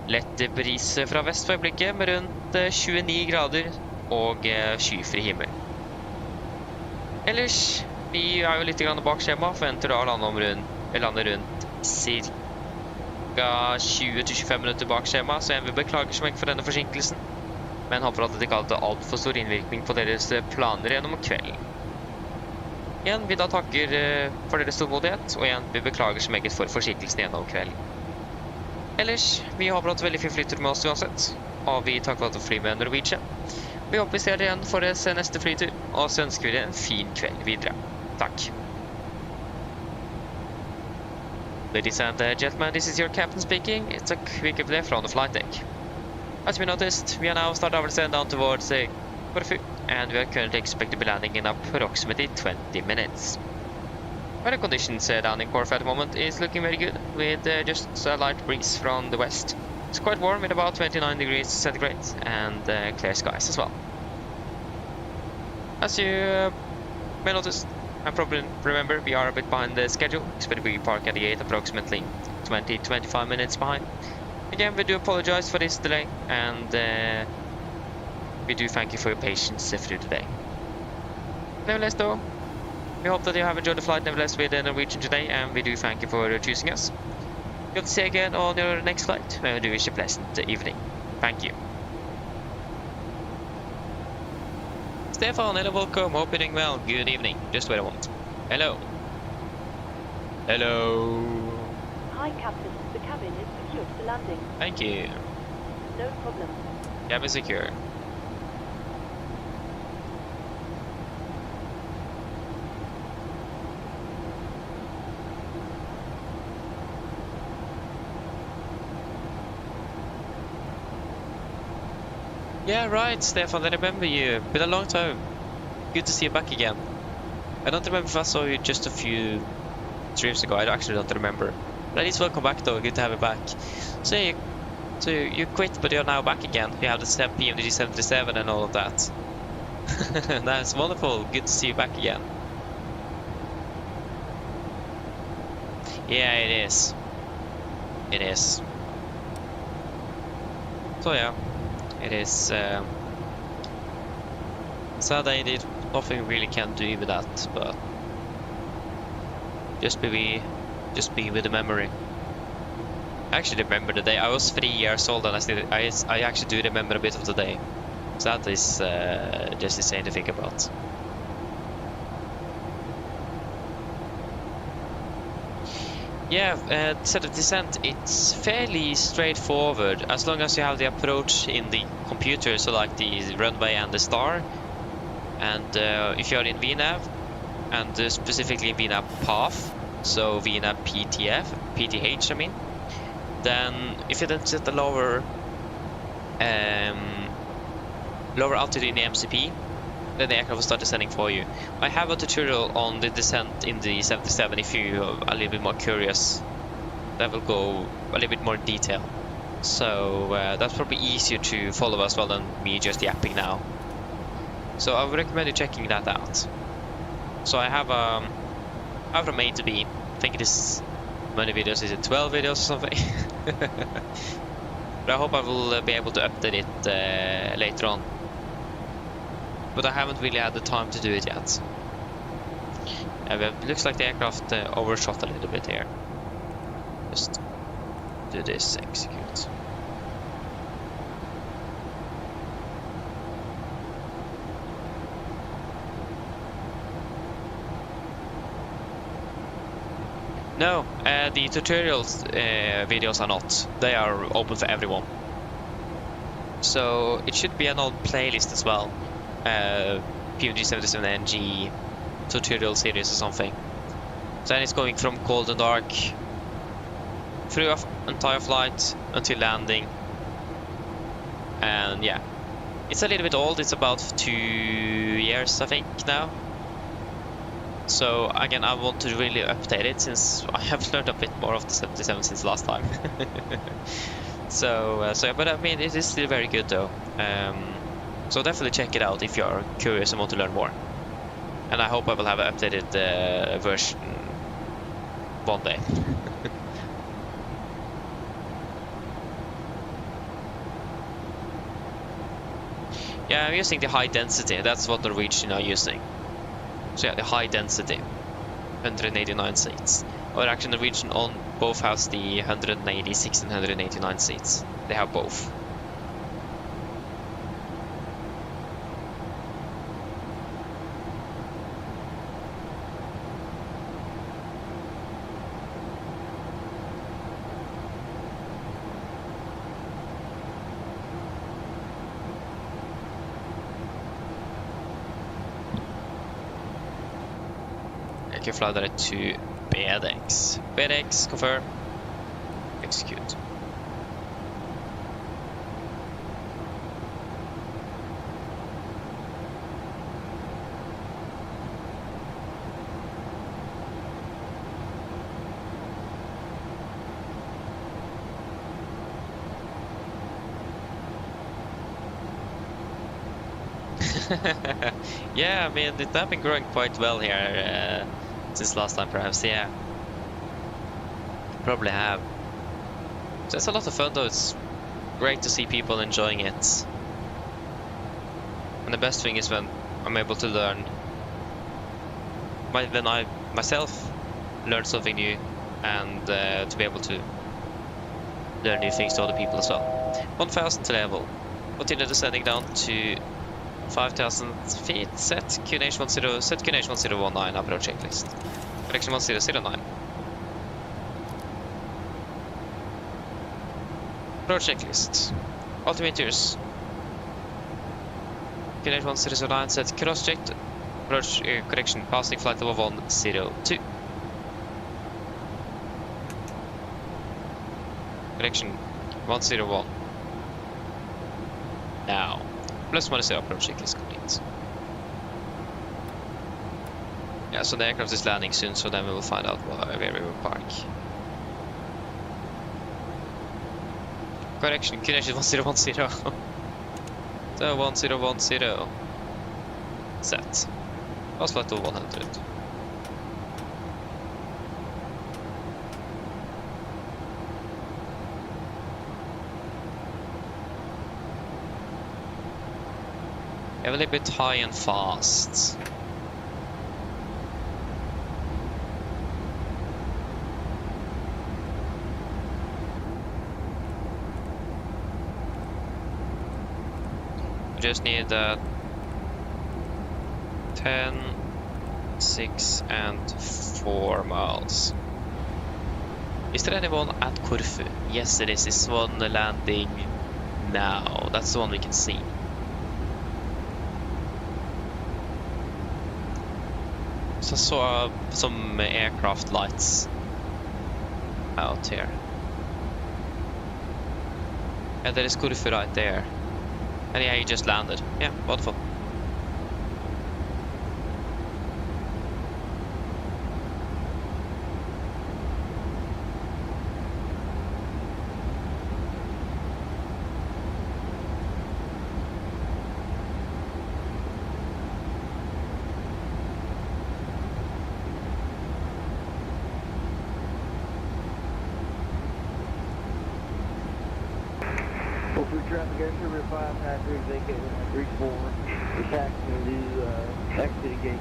lett brise fra vest for øyeblikket, med rundt 29 grader og skyfri himmel. Ellers, vi er jo litt grann bakskjema, forventer da landet rundt ca. 20-25 minutter bakskjema, så jeg vil beklage så mye for denne forsinkelsen, men håper at det ikke hadde alt for stor innvirkning på deres planer gjennom kvelden. Igjen, vi da takker for deres tålmodighet, og igjen, vi beklager så meget for forsinkelsen gjennom kvelden. Ellers, vi håper at veldig fin flytter med oss uansett, og vi takker for at du flyr med Norwegian. Vi håper vi ser dere igjen for deres neste flytur, og så ønsker vi dere en fin kveld videre. Takk. Ladies and gentlemen, this is your captain speaking. It's a quick update from the flight deck. As we noticed, we are now starting our descent down towards Corfu, and we are currently expected to be landing in approximately 20 minutes. Weather conditions down in Corfu at the moment is looking very good, with just a light breeze from the west. It's quite warm with about 29 degrees centigrade and clear skies as well. As you may notice, and probably remember, we are a bit behind the schedule, expected we park at the gate approximately 20-25 minutes behind. Again, we do apologize for this delay, and we do thank you for your patience through the day. Nevertheless though, we hope that you have enjoyed the flight nevertheless with Norwegian today, and we do thank you for choosing us. We hope to see you again on your next flight, and we do wish you a pleasant evening. Thank you. Stefan, hello, welcome, hope you're doing well, good evening, just what I want. Hello. Hello. Hi, Captain. The cabin is secured for landing. Thank you. No problem. Cabin secure. Yeah, right, Stefan, I remember you. Been a long time. Good to see you back again. I don't remember if I saw you just a few streams ago. I actually don't remember. But at least welcome back though, good to have you back. So you quit, but you're now back again. You have the PMDG 77 and all of that. That's wonderful, good to see you back again. Yeah, it is. It is. So yeah. It is sad indeed. Nothing really can do with that, but just be with the memory. I actually remember the day. I was 3 years old, and I actually do remember a bit of the day. So that is just insane to think about. Yeah, set of descent, it's fairly straightforward as long as you have the approach in the computer, so like the runway and the star. And if you're in VNav, and specifically in VNav path, so VNav PTH I mean, then if you then set the lower altitude in the MCP, then the aircraft will start descending for you. I have a tutorial on the descent in the 77 if you're a little bit more curious. That will go a little bit more in detail. So that's probably easier to follow as well than me just yapping now. So I would recommend you checking that out. So I have from A to B. I think it is many videos. Is it 12 videos or something? But I hope I will be able to update it later on. But I haven't really had the time to do it yet. It looks like the aircraft overshot a little bit here. Just do this, execute. No, the tutorials videos are not. They are open for everyone. So it should be an old playlist as well. PMDG77NG tutorial series or something. So then it's going from cold and dark through an entire flight until landing. And yeah, it's a little bit old. It's about 2 years I think now. So again, I want to really update it since I have learned a bit more of the 77 since last time. So but I mean, it is still very good though. So definitely check it out if you are curious and want to learn more. And I hope I will have an updated version one day. Yeah, I'm using the high density. That's what Norwegian are using. So yeah, the high density, 189 seats. Or actually Norwegian on both has the 186 and 189 seats. They have both. I can fly direct to Addons. Addons, confirm. Execute. Yeah, I mean, they've been growing quite well here since last time, perhaps. Yeah, probably have. So it's a lot of fun, though. It's great to see people enjoying it. And the best thing is when I'm able to learn, when I myself learn something new, and to be able to learn new things to other people as well. 1,000 to level. Continue descending down to 5,000 feet. Set QNH1019 approach checklist. Correction 1009. Approach checklist. Altimeters. QNH 1009 set cross checked. Approach correction passing flight level 102. Correction 101. Now. Plus minus 0 approach checklist complete. Yeah, so the aircraft is landing soon, so then we will find out where we will park. Correction, QNH 1010. So 1010. Set. Pass flight to 100. A little bit high and fast. We just need 10, 6 and 4 miles. Is there anyone at Corfu? Yes, there is. This one landing now. That's the one we can see. So I saw some aircraft lights out here. And there is Corfu right there. And yeah, he just landed. Yeah, wonderful. Traffic enter, rear 5, passengers, vacate 34, we're taxiing to exit gate.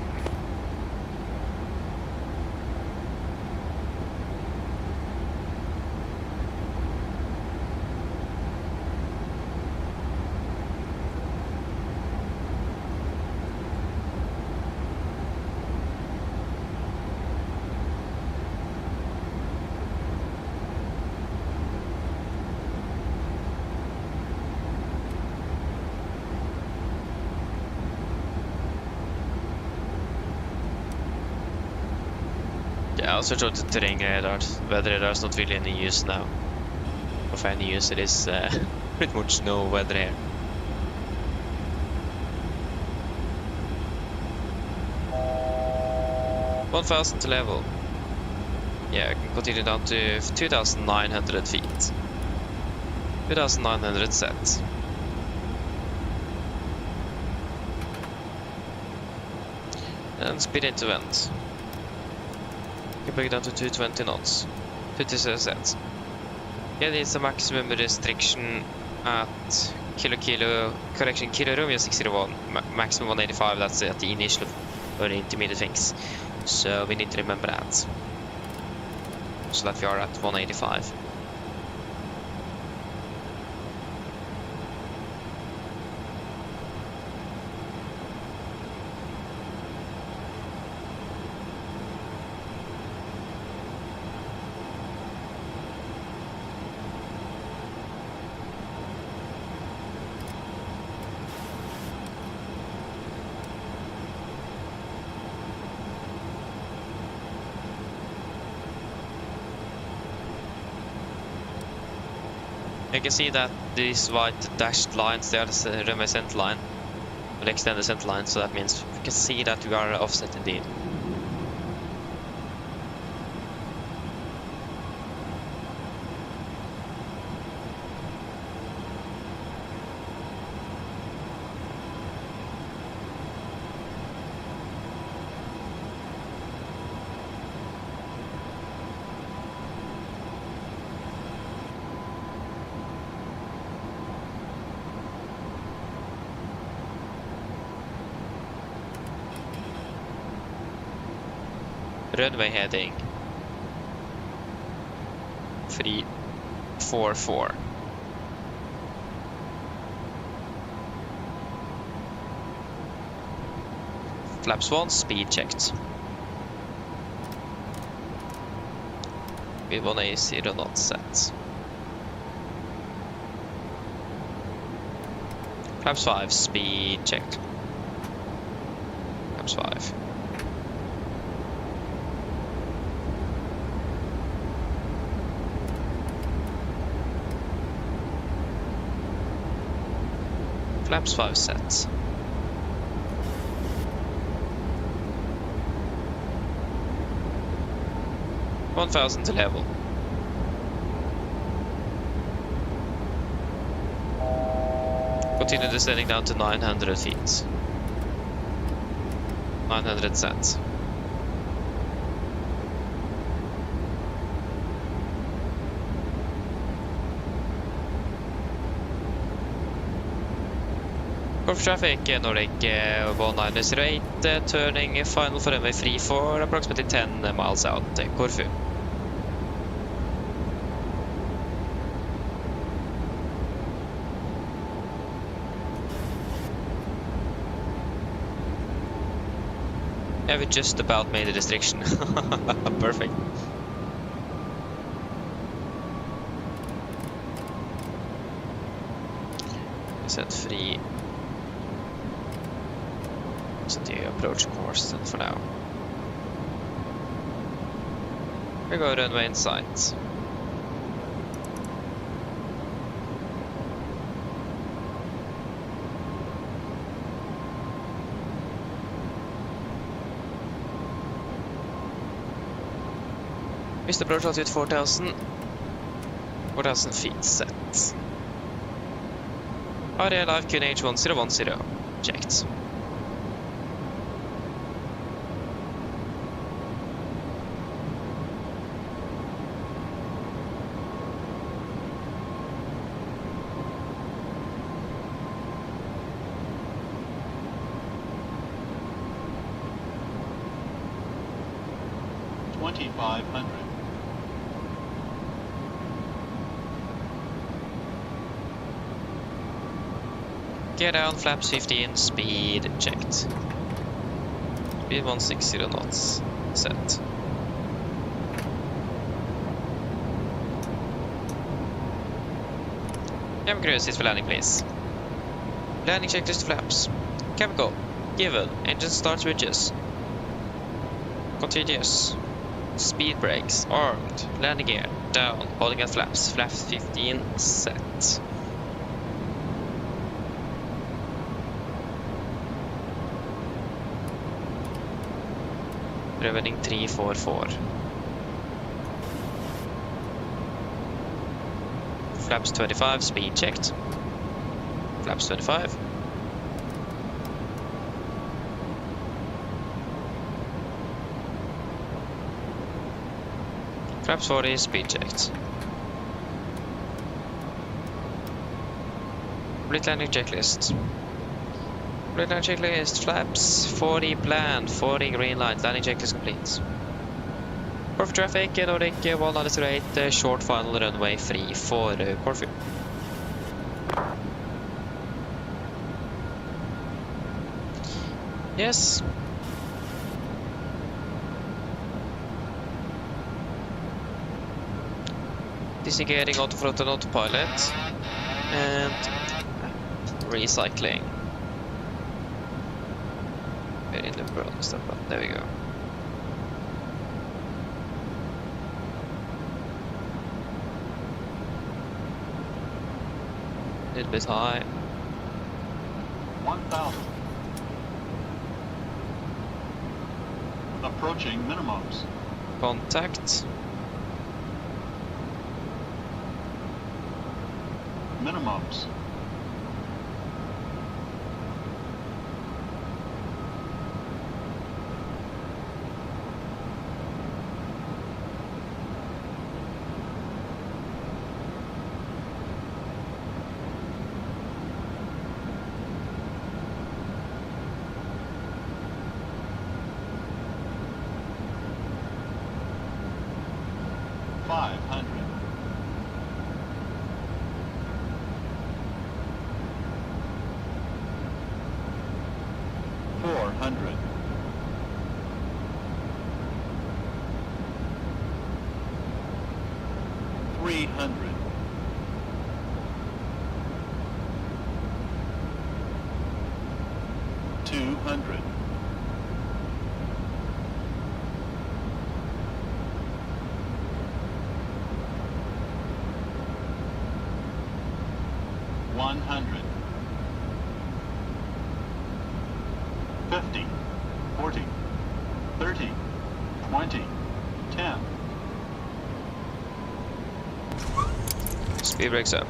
I also showed the terrain radar. Weather radar is not really any use now. Of any use, it is pretty much no weather here. $1,000 to level. Yeah, I can continue down to 2,900 feet. 2,900 set. And speed into vent. Can bring it down to 220 knots. 50 sets. Yeah, there is a maximum restriction at kilo, correction, kilo Romeo 601, maximum 185, that's at the initial early intermediate things. So we need to remember that. So that we are at 185. You can see that these white dashed lines, they are the runway center line, the extended center line, so that means we can see that we are offset indeed. Runway heading 344. Flaps 1, speed checked. With 180 knot set. Flaps 5, speed checked. Flaps 5. Flaps 5 sets. $1,000 to level. Continue descending down to 900 feet. 900 sets. Corfu traffic, Nordic 1908, turning final for runway 34, approximately 10 miles out, Corfu. Yeah, we just about made a restriction. Perfect. Set free. Set the approach course then for now. We go runway in sight. Missed approach altitude 4,000 feet set. Area live QNH 1010 checked. Gear down, flaps 15, speed checked. Speed 160 knots set. Cabin crew, sit for landing please. Landing checklist flaps. Chemical, given, engine start switches. Continuous. Speed brakes, armed, landing gear, down, holding at flaps, flaps 15 set. Revening 344. Flaps 25, speed checked. Flaps 25. Flaps 40, speed checked. Complete landing checklist. Landing checklist, flaps, 40 planned, 40 green light, landing checklist complete. Corfu traffic, Nordic 108, short final runway free for Corfu. Yes. Disengaging autothrottle autopilot and recycling. Get in the burn stuff up. There we go. A little bit high. 1,000. Approaching minimums. Contact. Minimums. Speed brakes up.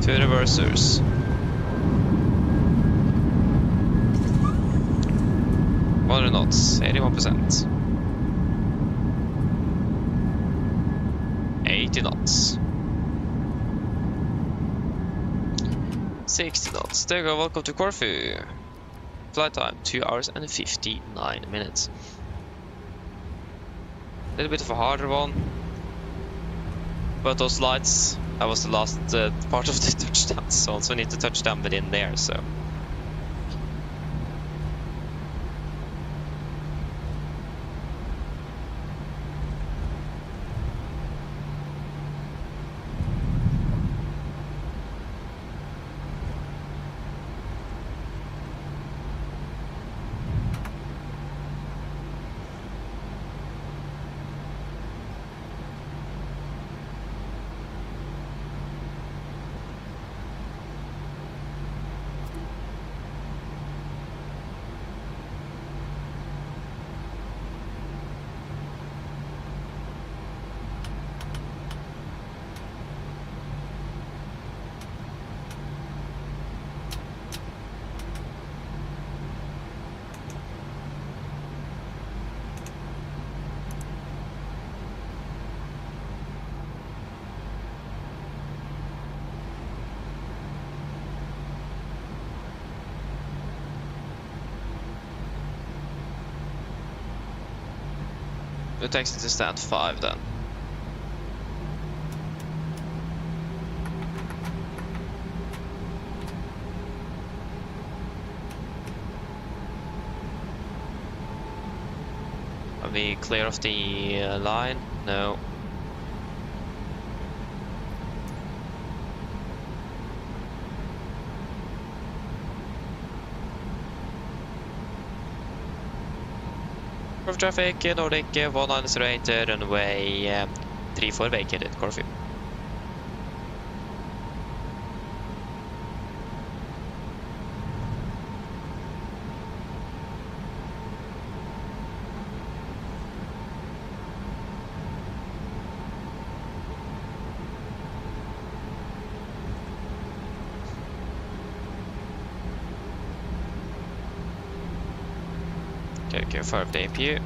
2 reversers. 100 knots, 81%. 80 knots. 60 knots. There you go, welcome to Corfu. Flight time, 2 hours and 59 minutes. A little bit of a harder one. But those lights, that was the last part of the touchdown, so also need to touch them within there, so. We'll taxi to stand 5 then. Are we clear of the line? No. Corfu traffic, Nordic 198, runway 34 vacated, Corfu. Take care for the APU.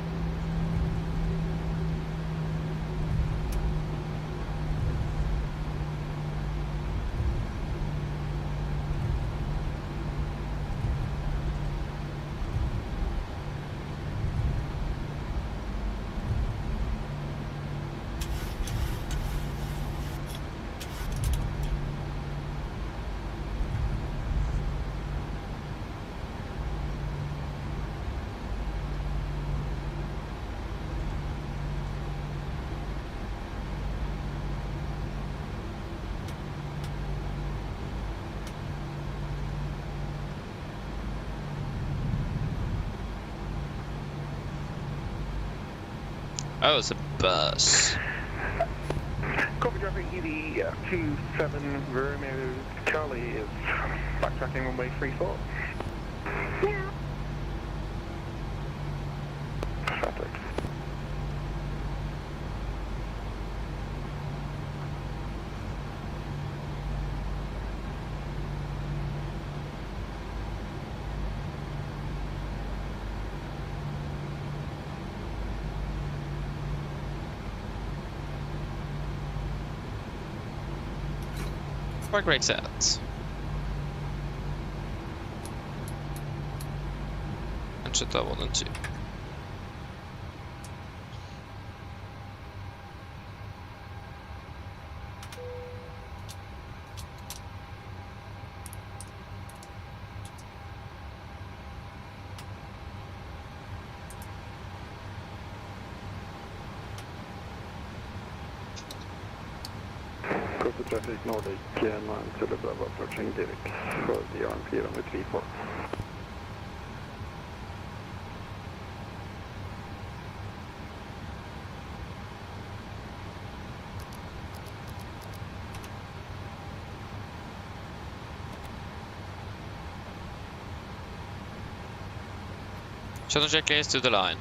Oh, it's a bus. Copy traffic, EV 27 Romeo Charlie is backtracking runway 34. Yeah. Traffic. Park brake set. And shut that one and two. Corfu traffic Nordic 9 to the Bravo approaching direct for the RMP runway 34. Shuttle checklist to the line.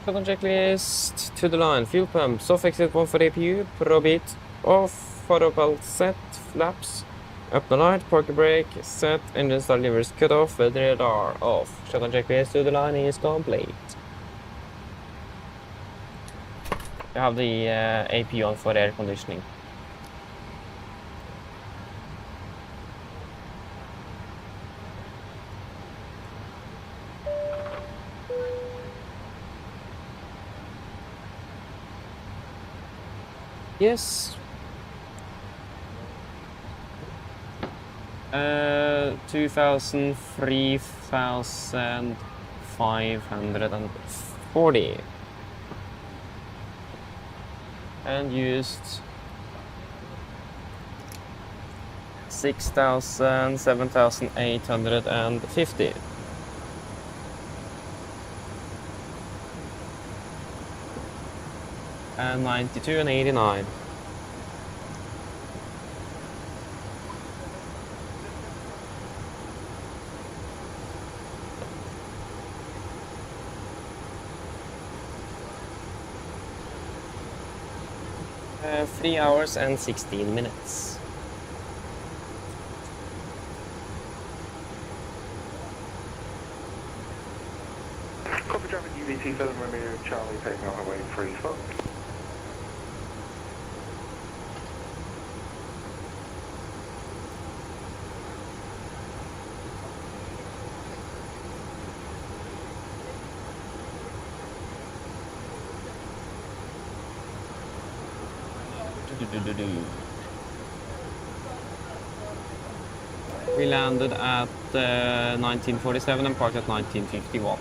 Shuttle checklist to the line. Fuel pump. Soft exit 1 for APU. Probit. Off. Photo set. Flaps. Up the light. Parker brake. Set. Engine start levers cut off. Weather radar off. Shuttle checklist to the line is complete. You have the APU on for air conditioning. Yes. 2,000, 3,540. And used 6,000, 7,850. And 92 and 89. Uh, 3 hours and 16 minutes. Copy traffic, UVC 7 Romeo Charlie taking on runway 34. We landed at 1947 and parked at 1951.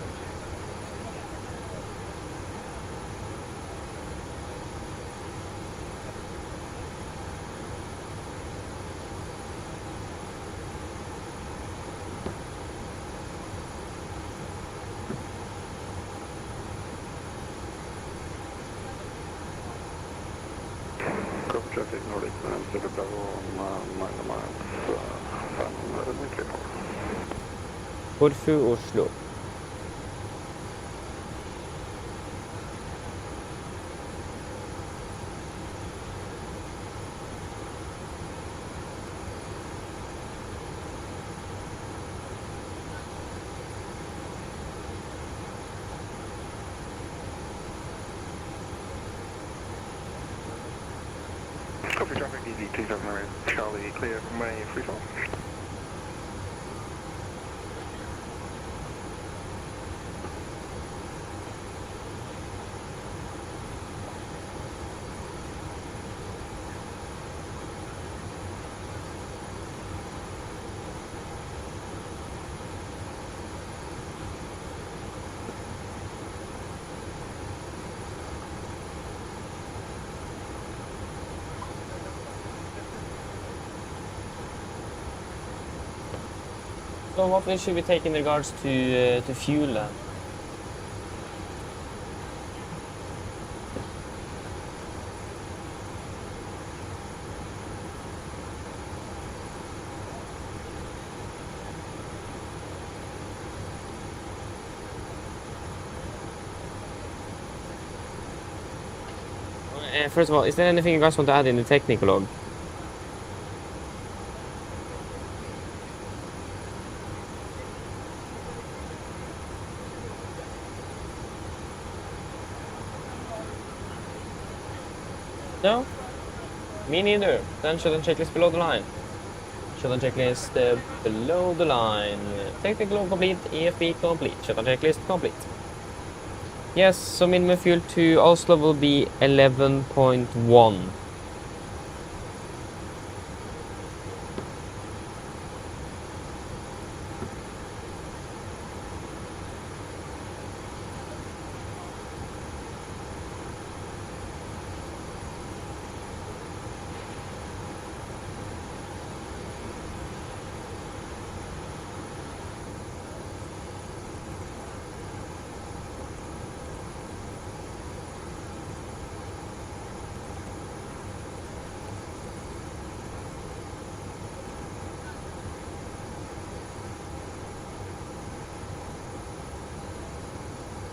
Corfu traffic Nordic 9 to the Bravo on 9 miles. Final runway 34. Corfu, Oslo. Copy traffic, EV 27 Romeo Charlie clear from runway 34. So what should we take in regards to fuel then? First of all, is there anything you guys want to add in the technical log? No? Me neither. Then shouldn't checklist below the line. Shouldn't checklist below the line. Technical log complete, EFB complete. Shouldn't checklist complete. Yes, so minimum fuel to Oslo will be 11.1.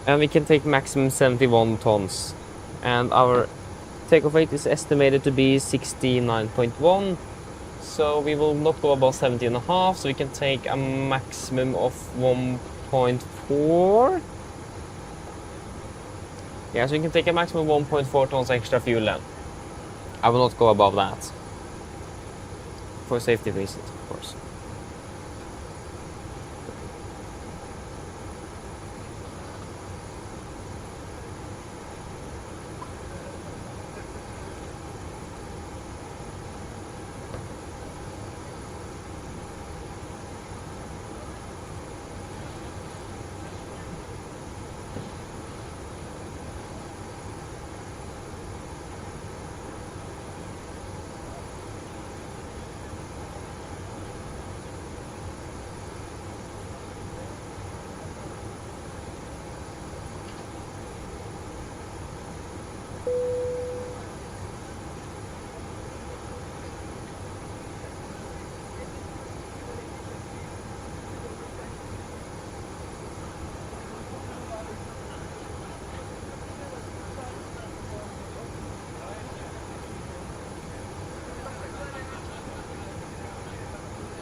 And we can take maximum 71 tons. And our takeoff weight is estimated to be 69.1. So we will not go above 70.5, so we can take a maximum of 1.4. Yeah, so we can take a maximum of 1.4 tons extra fuel then. I will not go above that. For safety reasons, of course.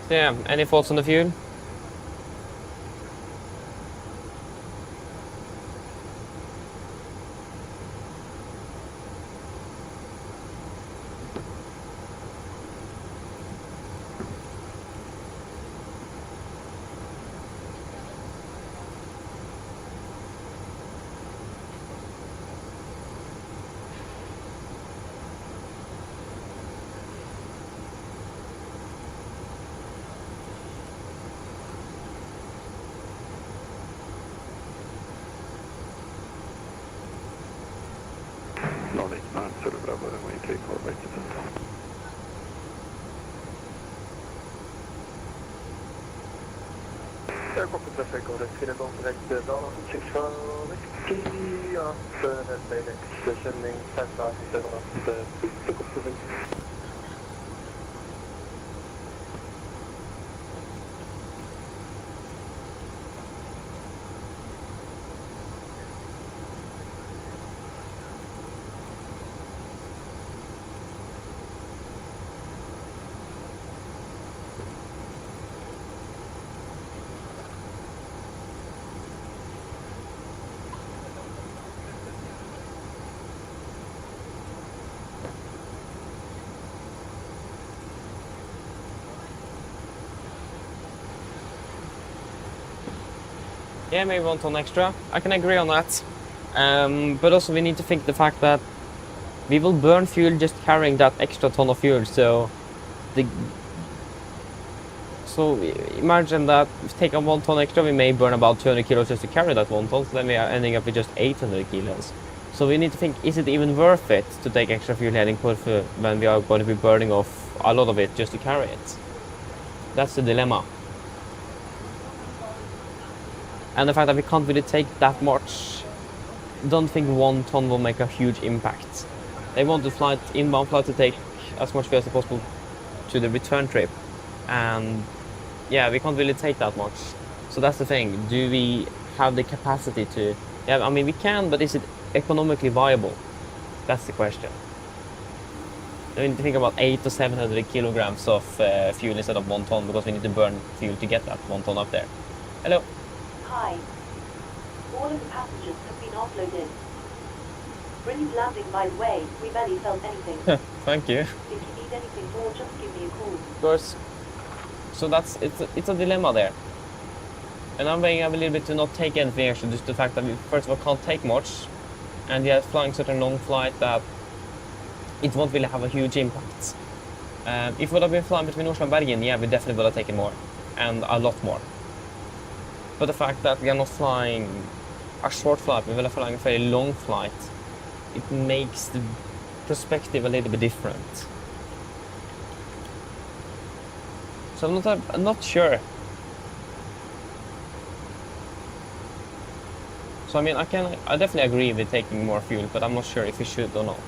Yeah, any thoughts on the fuel? Nordic 9, Zulu Bravo, runway 34, right to center. Airport traffic order, Sweden Golf Direct, Dawn 65 Whiskey, after Elevatex, descending 10,000 after the Yeah, maybe 1 ton extra. I can agree on that. But also we need to think the fact that we will burn fuel just carrying that extra ton of fuel. So imagine that if we take a 1 ton extra, we may burn about 200 kilos just to carry that 1 ton. So then we are ending up with just 800 kilos. So we need to think, is it even worth it to take extra fuel heading Corfu when we are going to be burning off a lot of it just to carry it? That's the dilemma. And the fact that we can't really take that much, don't think 1 ton will make a huge impact. They want the inbound flight to take as much fuel as possible to the return trip. And yeah, we can't really take that much. So that's the thing. Do we have the capacity to... Yeah, I mean, we can, but is it economically viable? That's the question. We need to think about 800 to 700 kilograms of fuel instead of 1 ton, because we need to burn fuel to get that 1 ton up there. Hello. Hi. All of the passengers have been offloaded. Brilliant landing, by the way. We barely felt anything. Thank you. If you need anything more, just give me a call. Of course. So it's a dilemma there. And I'm weighing up a little bit to not take anything extra, just the fact that we first of all can't take much, and yet flying such a long flight that it won't really have a huge impact. If we would have been flying between Oslo and Bergen, yeah, we definitely would have taken more, and a lot more. But the fact that we are not flying a short flight, we will be flying a very long flight, it makes the perspective a little bit different. So I'm not sure. So I mean, I definitely agree with taking more fuel, but I'm not sure if we should or not.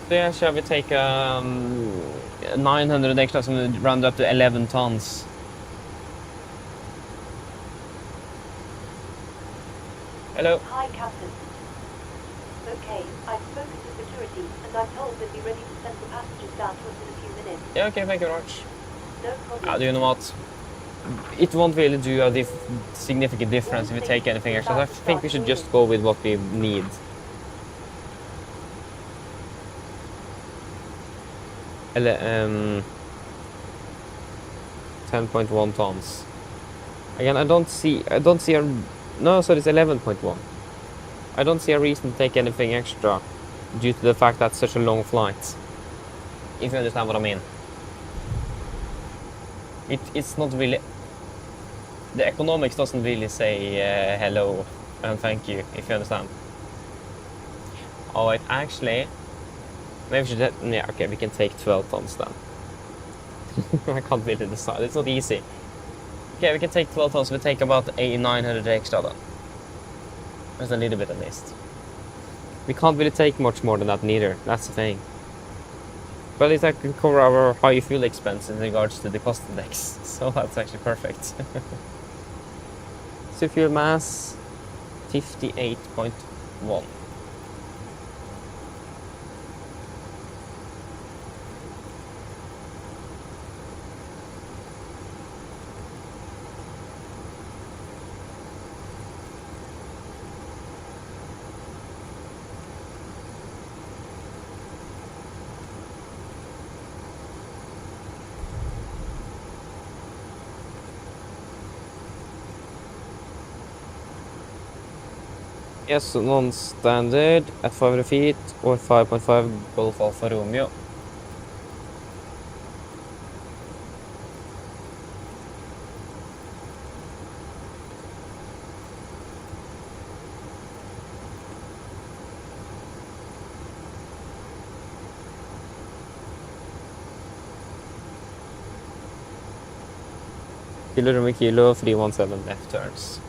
So yeah, shall we take 900 extra, so we round up to 11 tons. Hello. Hi, Captain. Okay, I've spoken to security, and I've told them be ready to send the passengers down to us in a few minutes. Yeah, okay, thank you very much. No problem. Do you know what? It won't really do a significant difference if we take anything extra. So I think we should just go with what we need. 10.1 tons. Again, I don't see a... No, so it's 11.1. I don't see a reason to take anything extra due to the fact that it's such a long flight. If you understand what I mean. It's not really... The economics doesn't really say hello and thank you, if you understand. Oh, it actually... Maybe we should... Yeah, okay, we can take 12 tons then. I can't really decide, it's not easy. Okay, we can take 12 tons, we take about 900 extra then. There's a little bit at least. We can't really take much more than that neither, that's the thing. But at least I can cover our high fuel expense in regards to the cost index, so that's actually perfect. So fuel mass, 58.1. Yes, non-standard at 500 feet or 5.5 Golf Alfa Romeo. Kilo Romeo Kilo 317 left turns.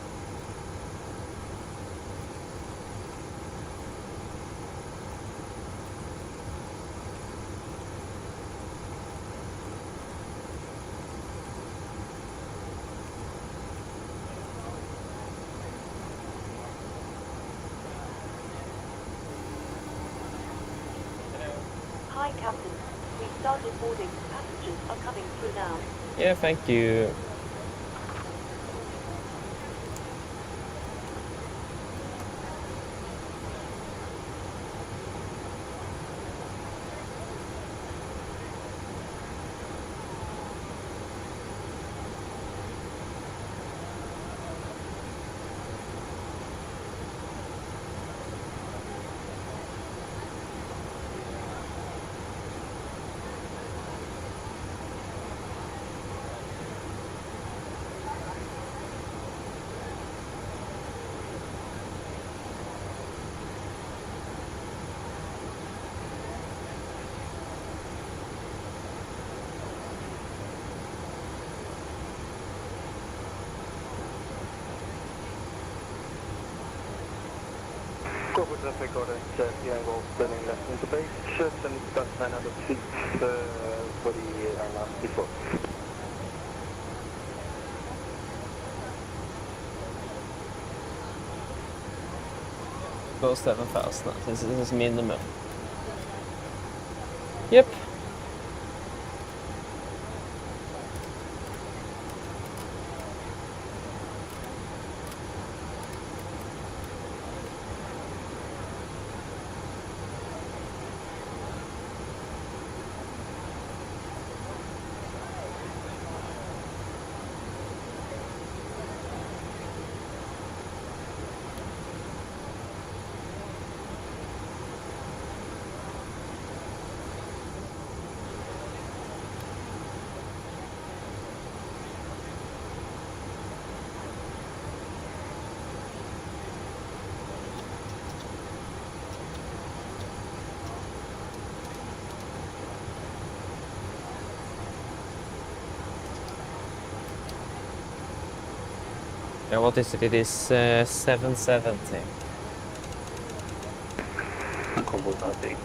Hi, Captain. We started boarding. Passengers are coming through now. Yeah, thank you. Copy traffic order, Sierra Golf, turning left into base, sending start 900 feet for the last before. Go 7,000. This is minimum. Yep. Yeah, what is it? It is 770. Combo traffic.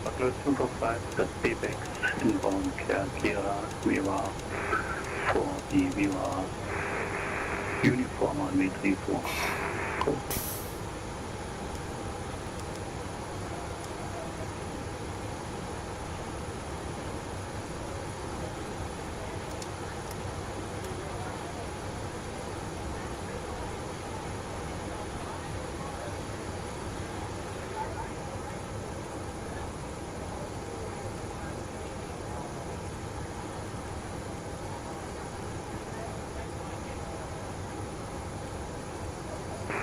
Occlusion profile, the Apex inbound clear VIVA for the VIVA uniform on V34. Cool.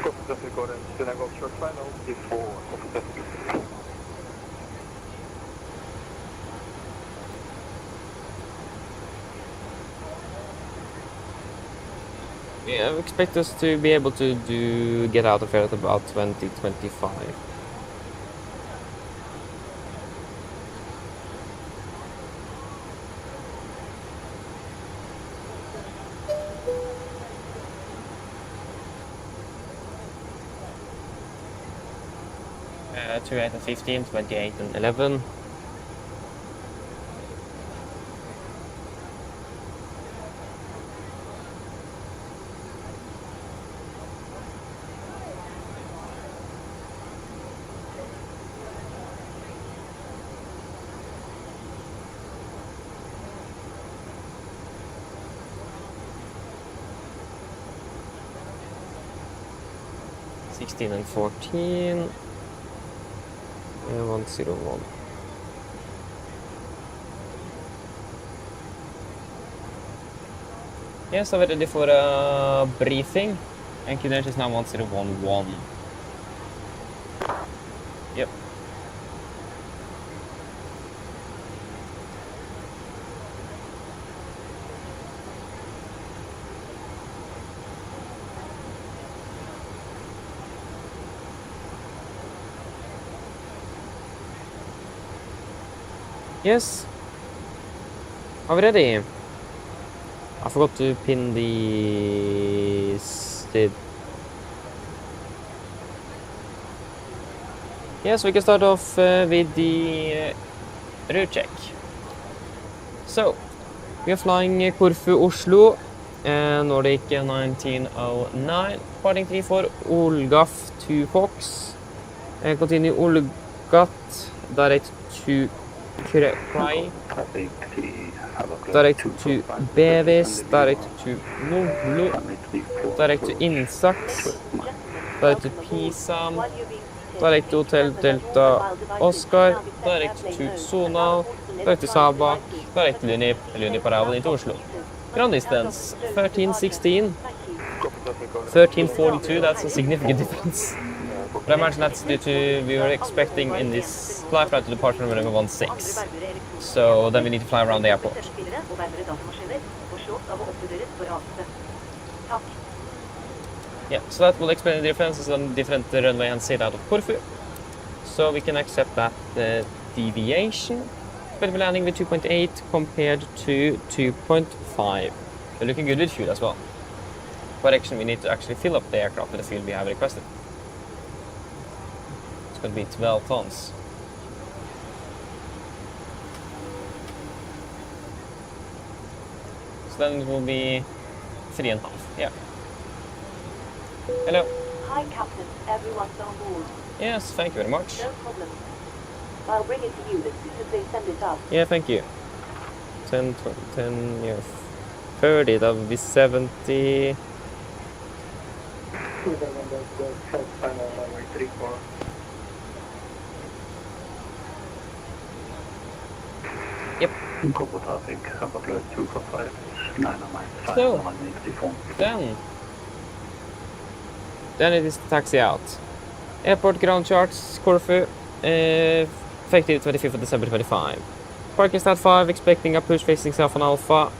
Copy traffic order, Sierra Golf, short final before. Copy traffic. Yeah, I expect us to be able to get out of here at about 2025. Uh, 28 and 15, 28 and 11. Sixteen and 14. 101. Yes, so we're ready for a briefing. And QNH is now 1011. Yep. Yes. Are we ready? I forgot to pin the STID. Yes, we can start off with the route check. So, we are flying Corfu, Oslo, Nordic 1909, parting 34, Olgaf to Fox, continue Olgat, direct to Cry, direct to Bevis, direct to Noblo, direct to Insaks, direct to Pisa, direct to Hotel Delta Oscar, direct to Sonal, direct to Sabak, direct to Luni Paravel into Oslo. Ground distance 1316, 1342, that's a significant difference. But I imagine that's due to we were expecting in this flight to departure number 16. So then we need to fly around the airport. Yeah, so that will explain the differences on different runway and set out of Corfu. So we can accept that deviation. But we're landing with 2.8 compared to 2.5. We're looking good with fuel as well. Correction, we need to actually fill up the aircraft with the fuel we have requested. It's going to be 12 tons. So then it will be 3.5, yeah. Hello. Hi, Captain. Everyone's on board. Yes, thank you very much. No problem. I'll bring it to you as soon as they send it up. Yeah, thank you. 10, 10, yeah, 30, that would be 70. FSIPanel runway 34. Yep. Corfu traffic, upper flight 245, 995, So, 184. then it is to taxi out. Airport ground charts, Corfu, effective 25th of December 25. Parking stat 5, expecting a push facing south on Alpha.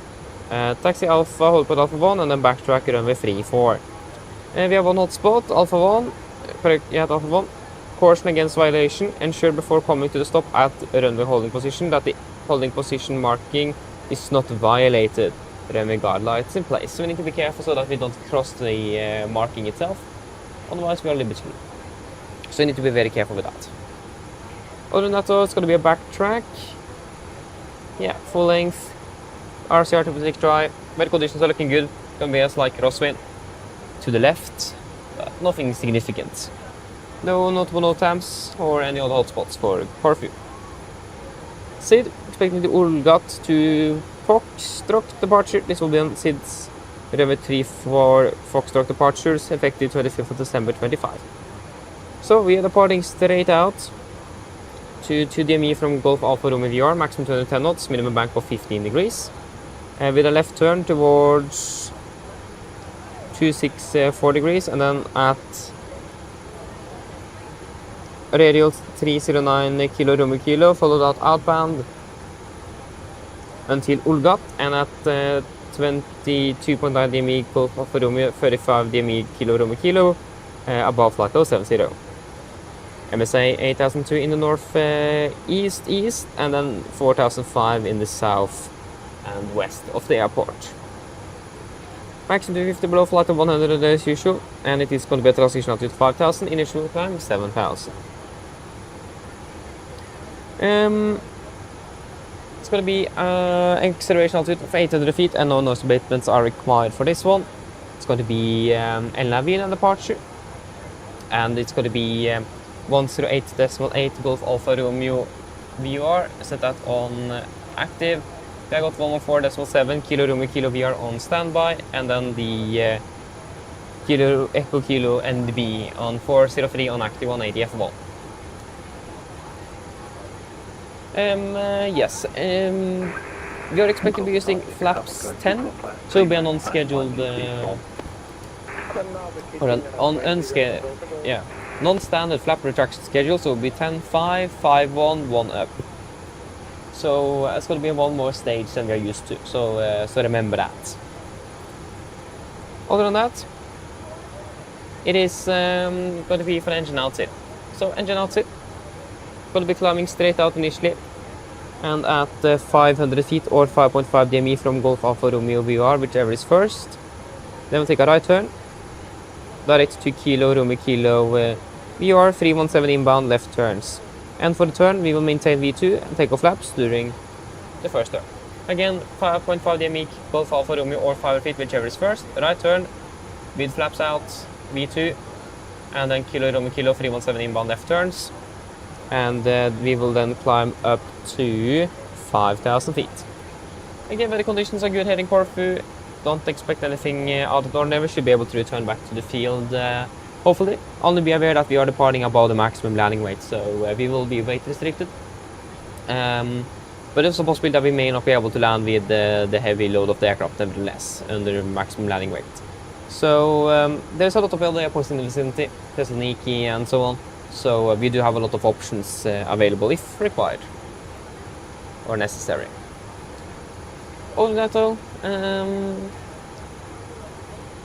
Taxi Alpha, hold put Alpha 1, and then backtrack runway 34. We have one hotspot, Alpha 1, correct, yeah, Alpha 1. Caution against violation, ensure before coming to the stop at runway holding position that the holding position marking is not violated. Runway guard lights in place. So we need to be careful so that we don't cross the marking itself. Otherwise we are liberty. So we need to be very careful with that. Other than that though, it's going to be a backtrack. Yeah, full length. RCR to position dry. Weather conditions are looking good. Going to be a slight crosswind to the left. But nothing significant. No notable NOTAMs or any other hotspots for Corfu. SID, expecting the Ulgat to Foxtrot departure. This will be on SID's runway 34 Foxtrot departures, effective 25th of December 25. So we are departing straight out to DME from Golf Alpha Romeo VR, maximum 210 knots, minimum bank of 15 degrees. With a left turn towards 264 degrees, and then at radial 309 kilo Romeo kilo, followed out outbound until Ulgat, and at 22.9 DME Golf Alpha Romeo 35 DME kilo Romeo kilo, above flight 070. MSA 8002 in the north east, and then 4005 in the south and west of the airport. Maximum 250 below flight of 100 as usual, and it is going to be a transition altitude 5000, initial climb 7000. It's going to be acceleration altitude of 800 feet, and no noise abatements are required for this one. It's going to be Elevatex departure, and it's going to be 108.8 Golf Alpha Romeo VR, set that on active. We have got 114.7 Kilo Romeo Kilo VR on standby, and then the Kilo Echo Kilo NDB on 403 on active on ADF1. Yes, we are expecting to be using flaps 10, so it will be an unscheduled or an unscheduled, yeah, non-standard flap retraction schedule, so it will be 10, 5, 5, 1, 1 up. So it's going to be one more stage than we are used to, so so remember that. Other than that, it is going to be for engine outside. So engine outside, going to be climbing straight out initially, and at 500 feet or 5.5 DME from Golf Alpha Romeo VR, whichever is first. Then we'll take a right turn, direct to Kilo Romeo Kilo VR 317 inbound left turns. And for the turn, we will maintain V2 and take off flaps during the first turn. Again, 5.5 DME, Golf Alpha Romeo or 500 feet, whichever is first. Right turn, with flaps out, V2, and then Kilo Romeo Kilo 317 inbound left turns. And we will then climb up to 5,000 feet. Again, weather conditions are good here in Corfu. Don't expect anything out of the ordinary. Should be able to return back to the field, hopefully. Only be aware that we are departing above the maximum landing weight, so we will be weight restricted. But there's a possibility that we may not be able to land with the heavy load of the aircraft, nevertheless, under maximum landing weight. So there's a lot of other airports in the vicinity, Thessaloniki and so on. So we do have a lot of options available if required or necessary. Other than that though,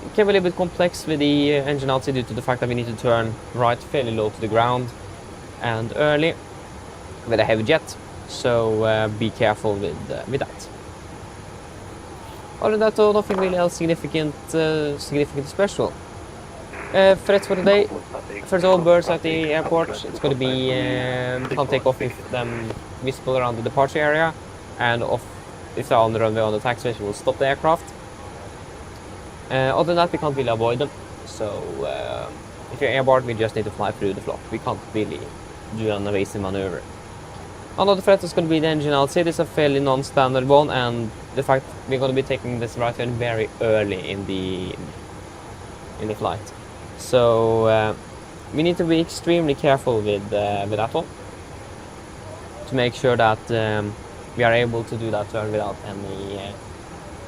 it can be a little bit complex with the engine outside due to the fact that we need to turn right fairly low to the ground and early with a heavy jet. So be careful with that. Other than that though, nothing really else significant special. Threats for today. First of all, birds at the airport. It's going to be can't take off if them visible around the departure area, and off if they're on the runway on the taxiway, we will stop the aircraft. Other than that, we can't really avoid them. So if you're airborne, we just need to fly through the flock. We can't really do an evasive maneuver. Another threat is going to be the engine outside. It's a fairly non-standard one, and the fact we're going to be taking this right turn very early in the flight. So we need to be extremely careful with that one to make sure that we are able to do that turn without any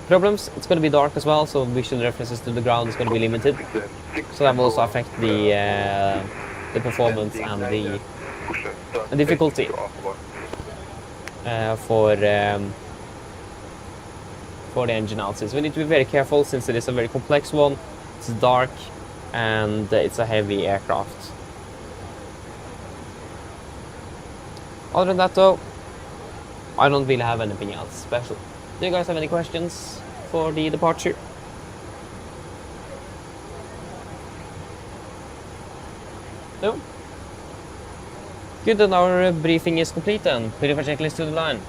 problems. It's going to be dark as well, so visual references to the ground is going to be limited. So that will also affect the performance and the difficulty for the engine outside. So we need to be very careful since it is a very complex one. It's dark and it's a heavy aircraft. Other than that though, I don't really have anything else special. Do you guys have any questions for the departure? No? Good, then our briefing is complete then. Prefire checklist to the line.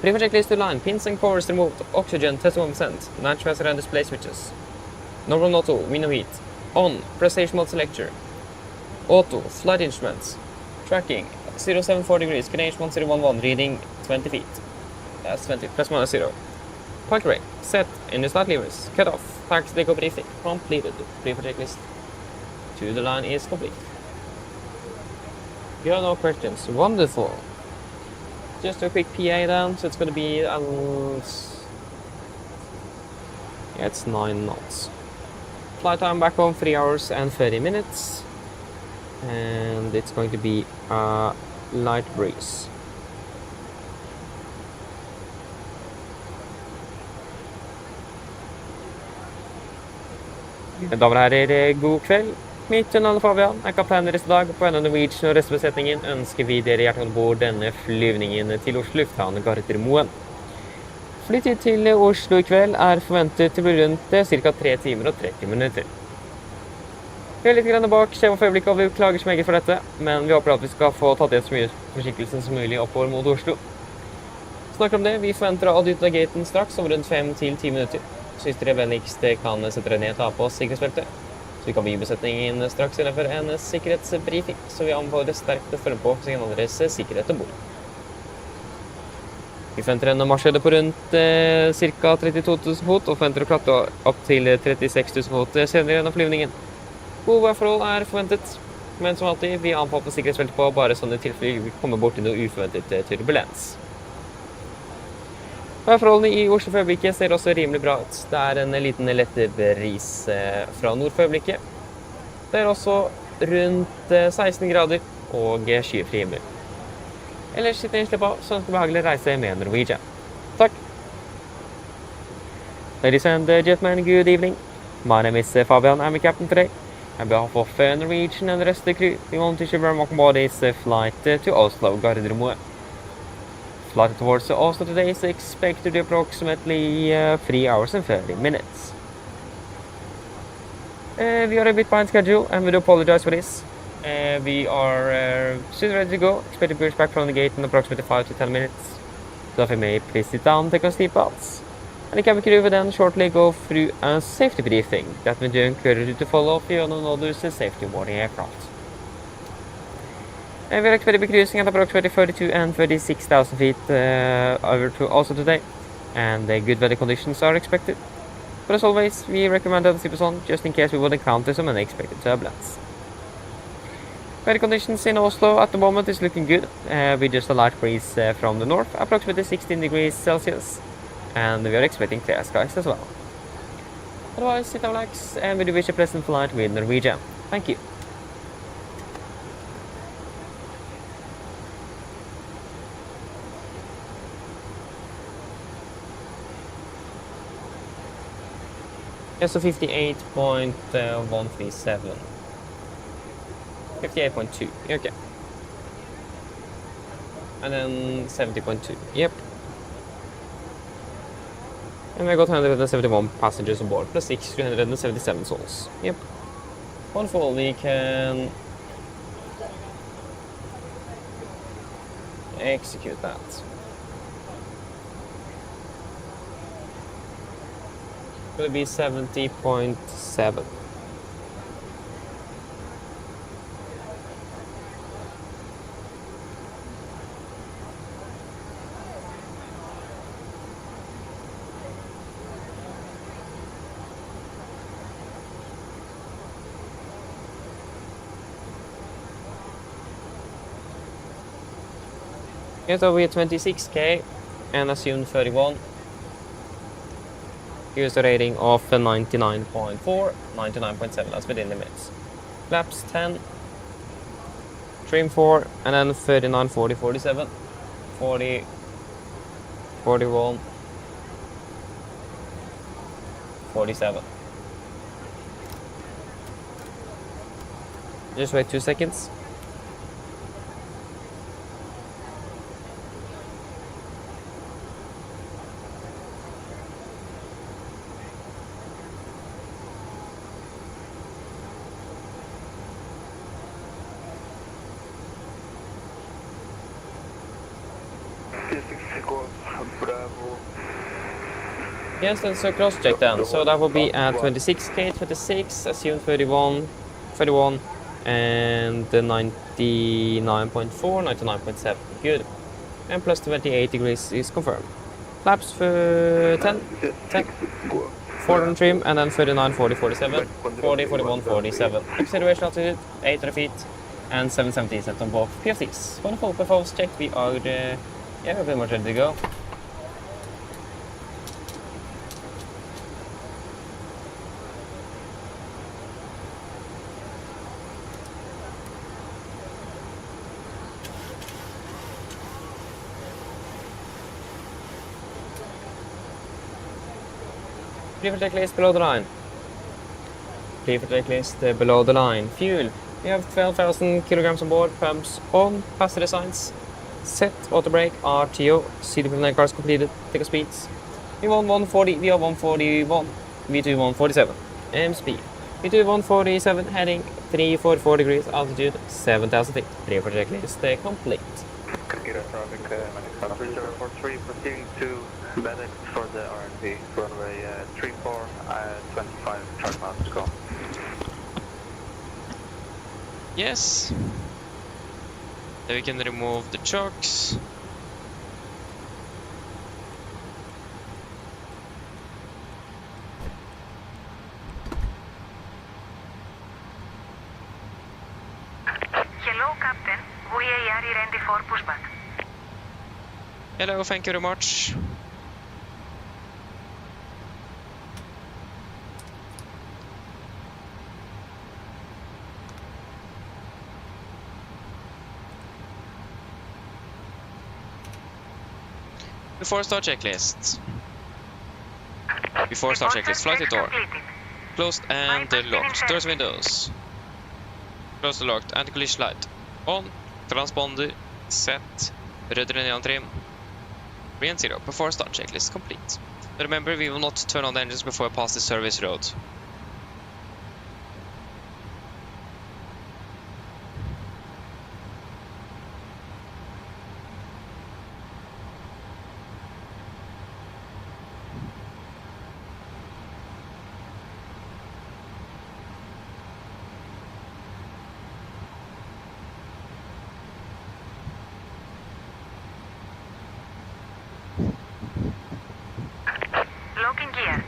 Prefire checklist to the line. Pins and covers removed. Oxygen, test 1%. Natural and display switches. Normal auto, window heat. On, prestation mode selector. Auto, flight instruments. Tracking, 074 degrees, Canadian 1011, reading 20 feet. That's 20, plus minus 0. Park rate, set, in the start levers, cut off, taxi deco briefing, completed. Prefire checklist to the line is complete. You have no questions, wonderful. Just a quick PA then, so it's going to be, yeah, it's 9 knots. Flight time back home 3 hours and 30 minutes. And it's going to be a light breeze. Damer og herrer, god kveld. Mitt navn er Fabian, jeg er kaptein deres i dag. På vegne av Norwegian og restbesetningen ønsker vi dere hjertelig om bord denne flyvningen til Oslo lufthavn Gardermoen. Flytid til Oslo i kveld er forventet til å bli rundt ca. 3 timer og 30 minutter. Vi er litt grann bak skjema for øyeblikket, og vi klager så meget for dette, men vi håper at vi skal få tatt igjen så mye forsinkelsen som mulig oppover mot Oslo. Snakker om det, vi forventer å addytte gaten straks om rundt 5 til 10 minutter. Synes dere vennligst kan sette dere ned og ta på oss sikkerhetsbeltet, så vi kan gi besetningen straks innenfor en sikkerhetsbriefing, så vi anbefaler sterkt å følge på siden av deres sikkerhet ombord. Vi forventer en marsjhøyde på rundt ca. 32 000 fot, og forventer å klatre opp til 36 000 fot senere gjennom flyvningen. Gode værforhold er forventet, men som alltid, vi anbefaler på sikkerhetsbeltet på bare sånne tilfeller vi kommer bort til noe uforventet turbulens. Værforholdene i Oslo for øyeblikket ser også rimelig bra ut. Det er en liten lette bris fra nord for øyeblikket. Det er også rundt 16 grader og skyfri himmel. Ellers sitter jeg slipp av, så ønsker behagelig reise med Norwegian. Takk! Ladies and gentlemen, good evening. My name is Fabian, I'm a captain today. On behalf of Norwegian and the rest of the crew, we want to wish you very welcome aboard this flight to Oslo Gardermoen. Flight towards Oslo today is expected to be approximately 3 hours and 30 minutes. We are a bit behind schedule and we do apologize for this. We are soon ready to go. Expect to be back from the gate in approximately 5 to 10 minutes. So if you may please sit down, take a seat belts. And the cabin crew will then shortly go through a safety briefing that we do encourage you to follow if you on another safety warning aircraft. And we are expected to be cruising at approximately 32 and 36,000 feet over to Oslo today, and good weather conditions are expected. But as always, we recommend that the seatbelts on just in case we would encounter some unexpected turbulence. Weather conditions in Oslo at the moment is looking good, with just a light breeze from the north, approximately 16 degrees Celsius. And we are expecting clear skies as well. Otherwise, sit and relax, and we do wish a pleasant flight with Norwegian. Thank you. So 58.137. 58.2, okay. And then 70.2, yep. And we got 171 passengers on board, plus 677 souls. Yep. Wonderful, we can execute that. Will be 70.7. Here's over here 26K and assume 31. Here's the rating of 99.4, 99.7, that's within limits. Flaps 10, trim 4, and then 39, 40, 47, 40, 41, 47. Just wait 2 seconds. Yes, let's cross-check then. So that will be at 26K, 26, assume 31, 31, and the 99.4, 99.7. Good. And plus 28 degrees is confirmed. Flaps for 10, 10, 4 on trim, and then 39, 40, 47, 40, 41, 47. Acceleration altitude, 800 feet, and 770 set on both PFDs. Wonderful, performance check. We are, yeah, we're pretty much ready to go. Preferred checklist below the line. Preferred checklist below the line. Fuel. We have 12,000 kilograms on board. Pumps on. Passenger signs. Set. Auto brake. RTO. CD59 cars completed. Take speeds. V1 140. VR 141. V2 147. Speed. V2 147. Heading 344 degrees. Altitude 7,000 feet. Preferred checklist complete. Computer traffic, 3043, proceeding to FedEx for the RNP, runway 34, 25 track miles to go. Yes. Then we can remove the chocks. Hello, Captain. VAR ready for pushback. Hello, thank you very much. Before start checklist. Before start checklist, flight door. Closed and locked. Doors, windows. Closed and locked. Anti-collision light. On. Transponder. Set. Rudder trim. 3 and 0. Before start checklist complete. Remember, we will not turn on the engines before we pass the service road. Locking gear.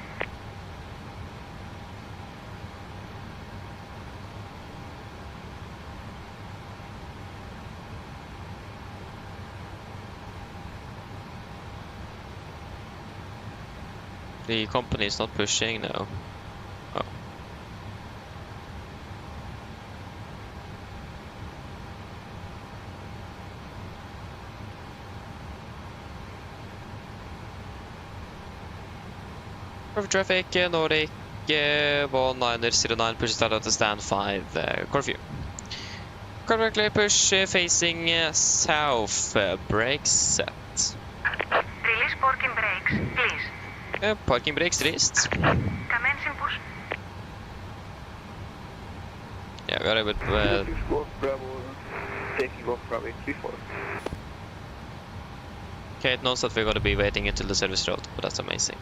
The company is not pushing now. Oh. Perfect traffic, Nordic 1909 pushes out of the stand 5, Corfu. Correctly push facing south, brakes set. Release parking brakes, please. Parking brakes released. Commencing push. Yeah, we are able to... This is Golf Bravo, taking off runway 34. Okay, it knows that we're going to be waiting until the service road, but that's amazing.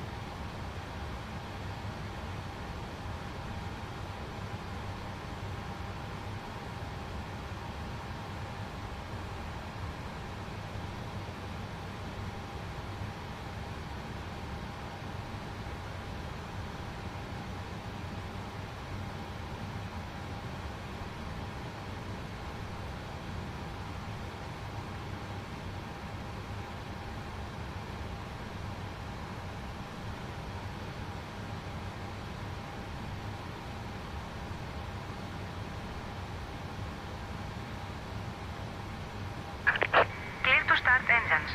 Clear to start engines.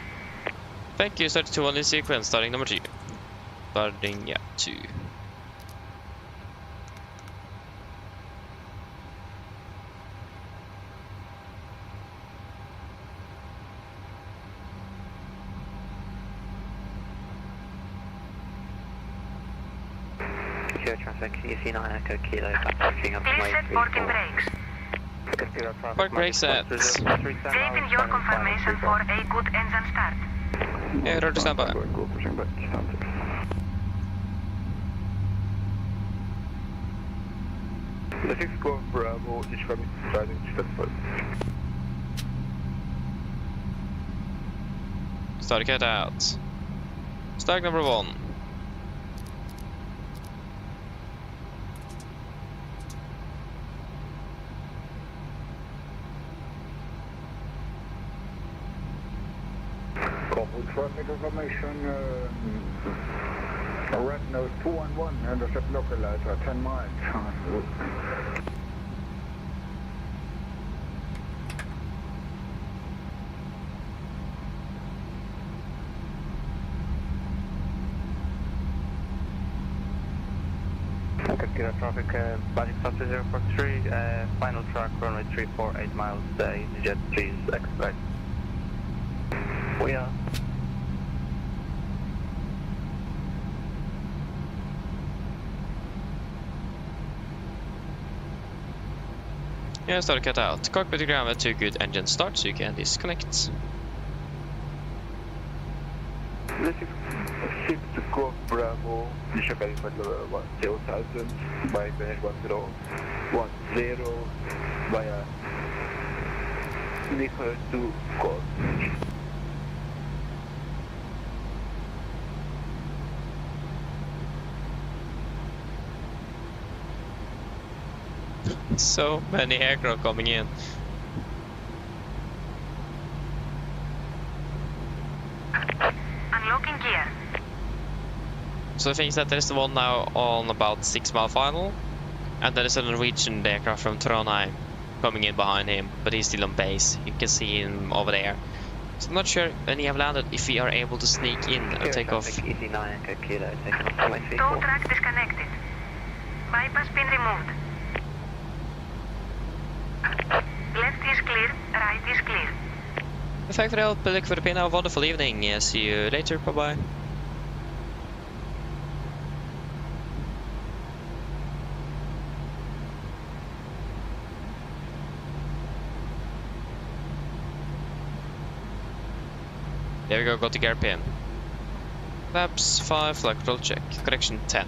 Thank you, 32 on this sequence, starting number 2. Starting, yeah, 2. Secure traffic, EC9 Echo Kilo, approaching up Please way set parking brakes. Park brake set. Saving your confirmation for a good engine start. Yeah, roger standby. The 6 Golf Bravo is coming driving Stratford. Start cut out. Start number 1. Traffic information, red nose 211, intercept localizer 10 miles. Kilo traffic, Body Cluster 043, final track, runway 34, 8 miles, EasyJet, please expedite. We are. Yeah, start cut out. Cockpit ground 2 good engine start, so you can disconnect. This is 6 Golf Bravo, Nisha Khalifa 10,000 by Benet 1010 via Nicola to Golf. So many aircraft coming in. Unlocking gear. So the thing is that there is the one now on about 6 mile final, and there is a Norwegian aircraft from Trondheim coming in behind him, but he's still on base. You can see him over there. So I'm not sure when he have landed if we are able to sneak in and take off. EC9 Echo Kilo, taking off runway 34. Tow track disconnected. Bypass pin removed. Left is clear, right is clear. Thank you for the help, Billy, for the pin. Have a wonderful evening. See you later. Bye bye. There we go, got the gear pin. Flaps 5, flight control check. Correction 10.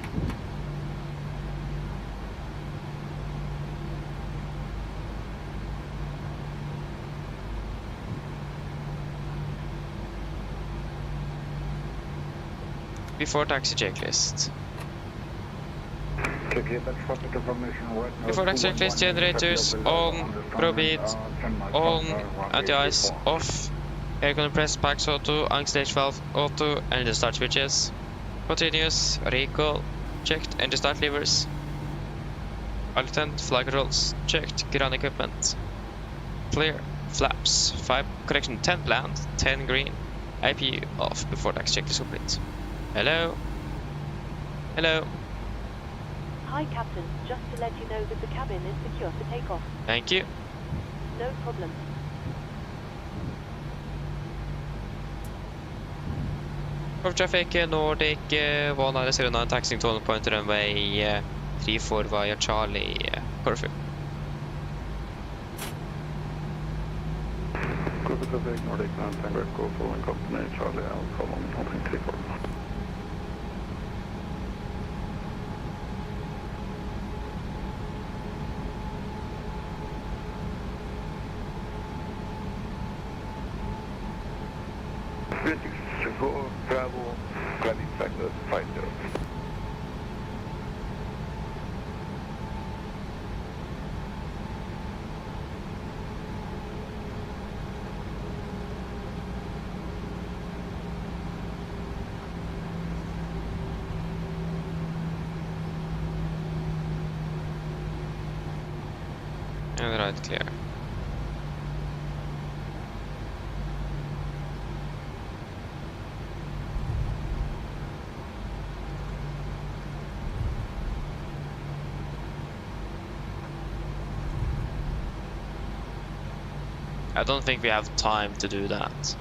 Before taxi checklist. Before taxi checklist, generators on, probeat, on, anti-ice, off, air compressed, packs auto, angst valve auto, engine start switches, continuous, recall, checked, engine start levers, alternate, flight controls, checked, ground equipment, clear, flaps, 5, correction 10 planned, 10 green, IPU off before taxi checklist complete. Hello? Hello? Hi, Captain. Just to let you know that the cabin is secure for takeoff. Thank you. No problem. Corfu traffic, Nordic 1909, taxiing 12 point runway 34 via Charlie, Corfu. traffic, Nordic 9 Tango Corfu and company Charlie Alpha 134. Bravo, gravity factor 50. And right clear. I don't think we have time to do that.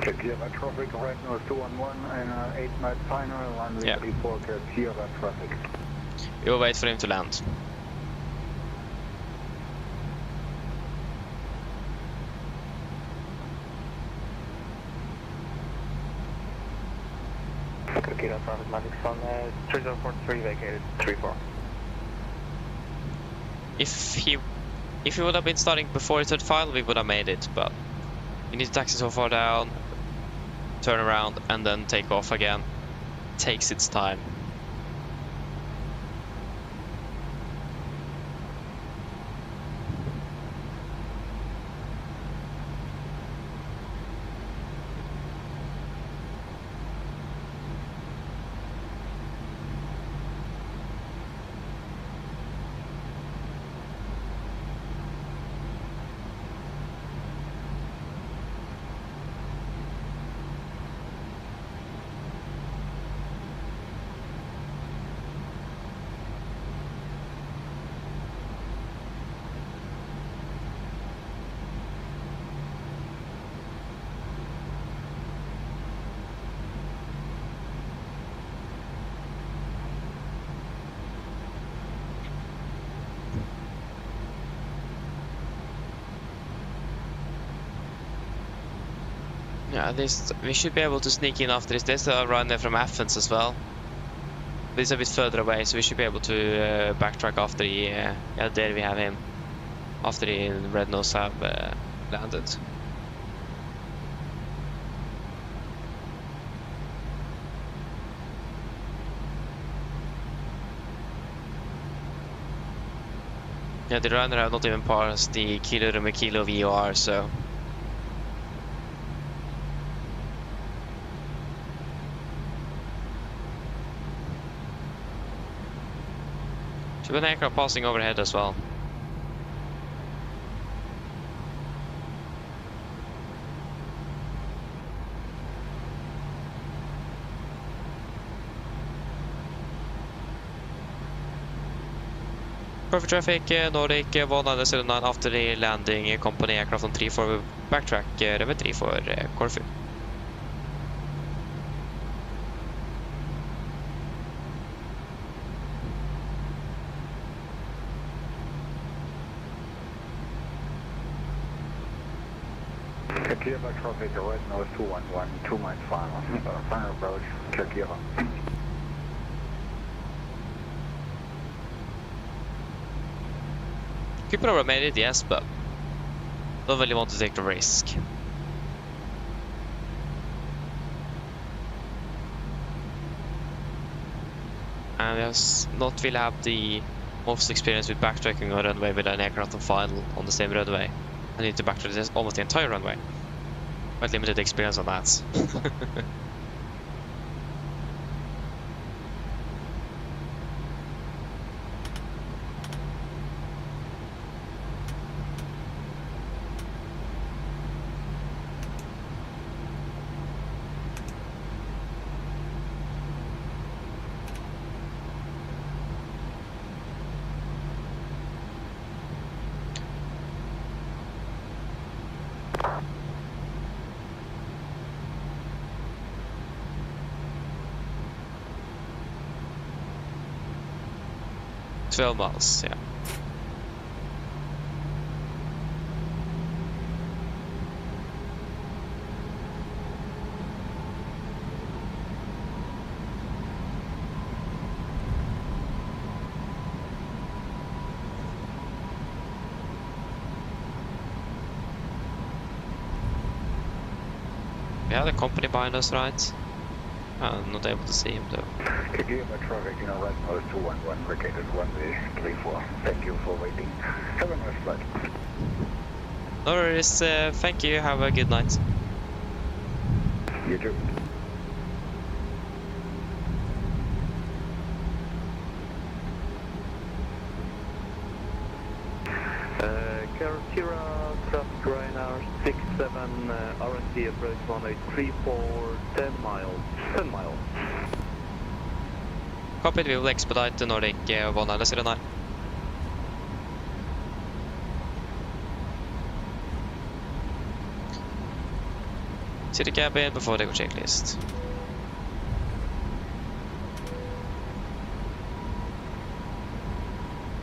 Kira traffic right now 211 and 8 night final and Yeah. report Kira traffic. We will wait for him to land. Kira traffic magic on 3043 vacated 34. If he would have been starting before his third file, we would have made it, but you need to taxi so far down, turn around, and then take off again. Takes its time. Yeah, we should be able to sneak in after this. There's a runner from Athens as well. But it's a bit further away, so we should be able to backtrack after the... yeah, there we have him. After the Red Nose have landed. Yeah, the runner have not even passed the Kilo to Kilo VOR, so... Should be an aircraft passing overhead as well. Perfect traffic, Nordic 179 after the landing, company aircraft on 34 will backtrack runway 3 for Corfu. Kira traffic right now 211, 2 miles final. Final approach, Kira. Could probably made it, yes, but don't really want to take the risk. And we not really have the most experience with backtracking on a runway with an aircraft on final on the same runway. I need to backtrack this almost the entire runway. Quite limited experience on that. 12 miles, yeah. We have the company behind us, right? I'm not able to see him though. Kagima traffic, right now is 211, located runway 34. Thank you for waiting. Have a nice flight. No worries, thank you, have a good night. You too. Cartira, traffic right now 67, RNT approach 1834, 10 miles. 10 miles. Copied, we will expedite the Nordic 109. To the cabin before they go checklist.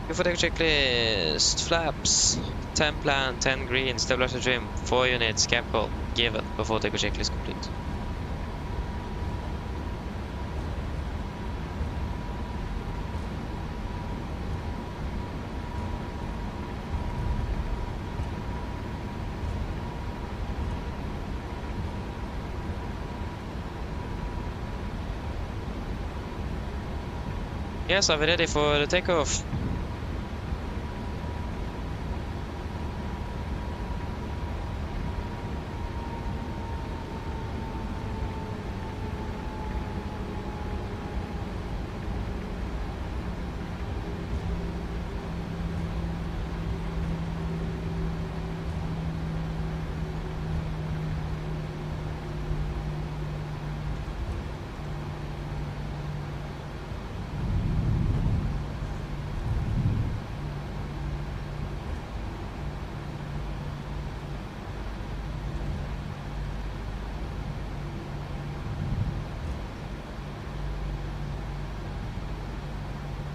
Before they go checklist, flaps, 10 plan, 10 green, stabilizer trim, 4 units, cap call, given before they go checklist complete. Yes, are we ready for the takeoff?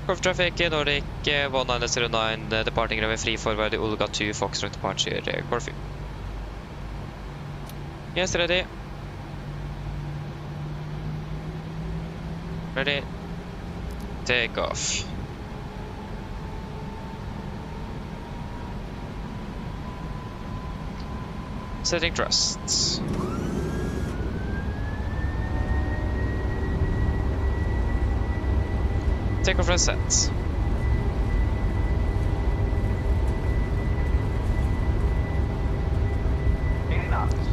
Corfu traffic, Nordic 1909, departing runway free forward, Ulga 2, Foxtrot departure, Corfu. Yes, ready. Ready. Take off. Setting thrusts. Takeoff reset.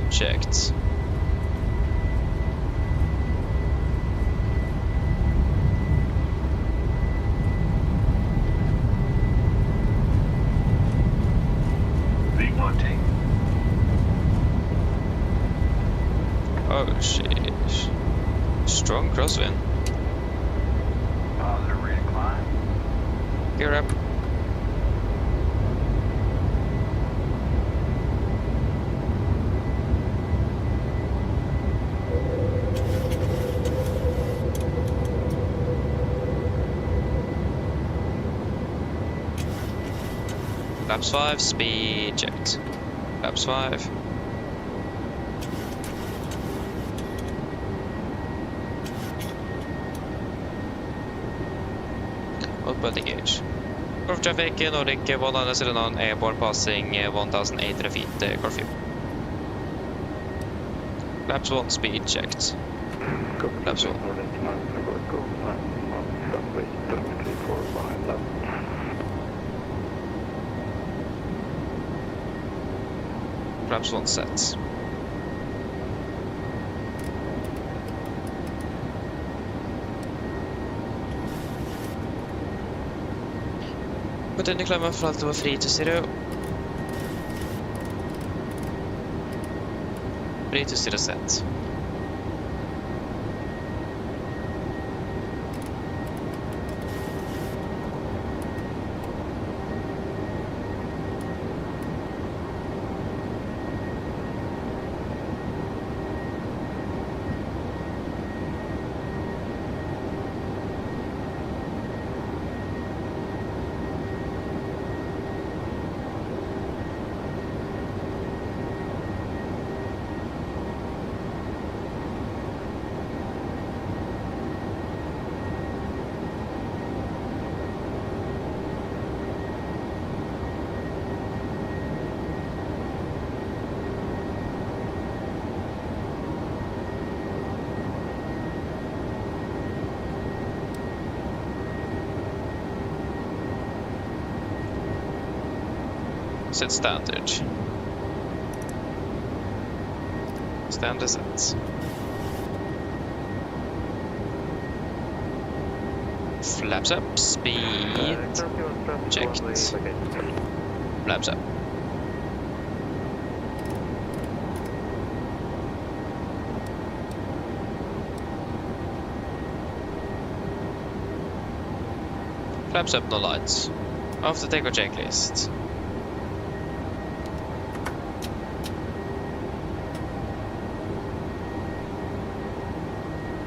Checked. Oh shit. Strong crosswind. Positive rate of climb. Gear up. Laps 5, speed checked. Laps 5. Open gauge. Corfu traffic, Nordic 109 airborne passing 1,800 feet, Corfu. Laps 1, speed checked. Laps 1. Laps 1 set. Continue climb for alt over free to 0. Free to 0 set. Set standard. Standard set. Flaps up, speed. Checked. Flaps up. Flaps up, no lights. Off the takeoff checklist.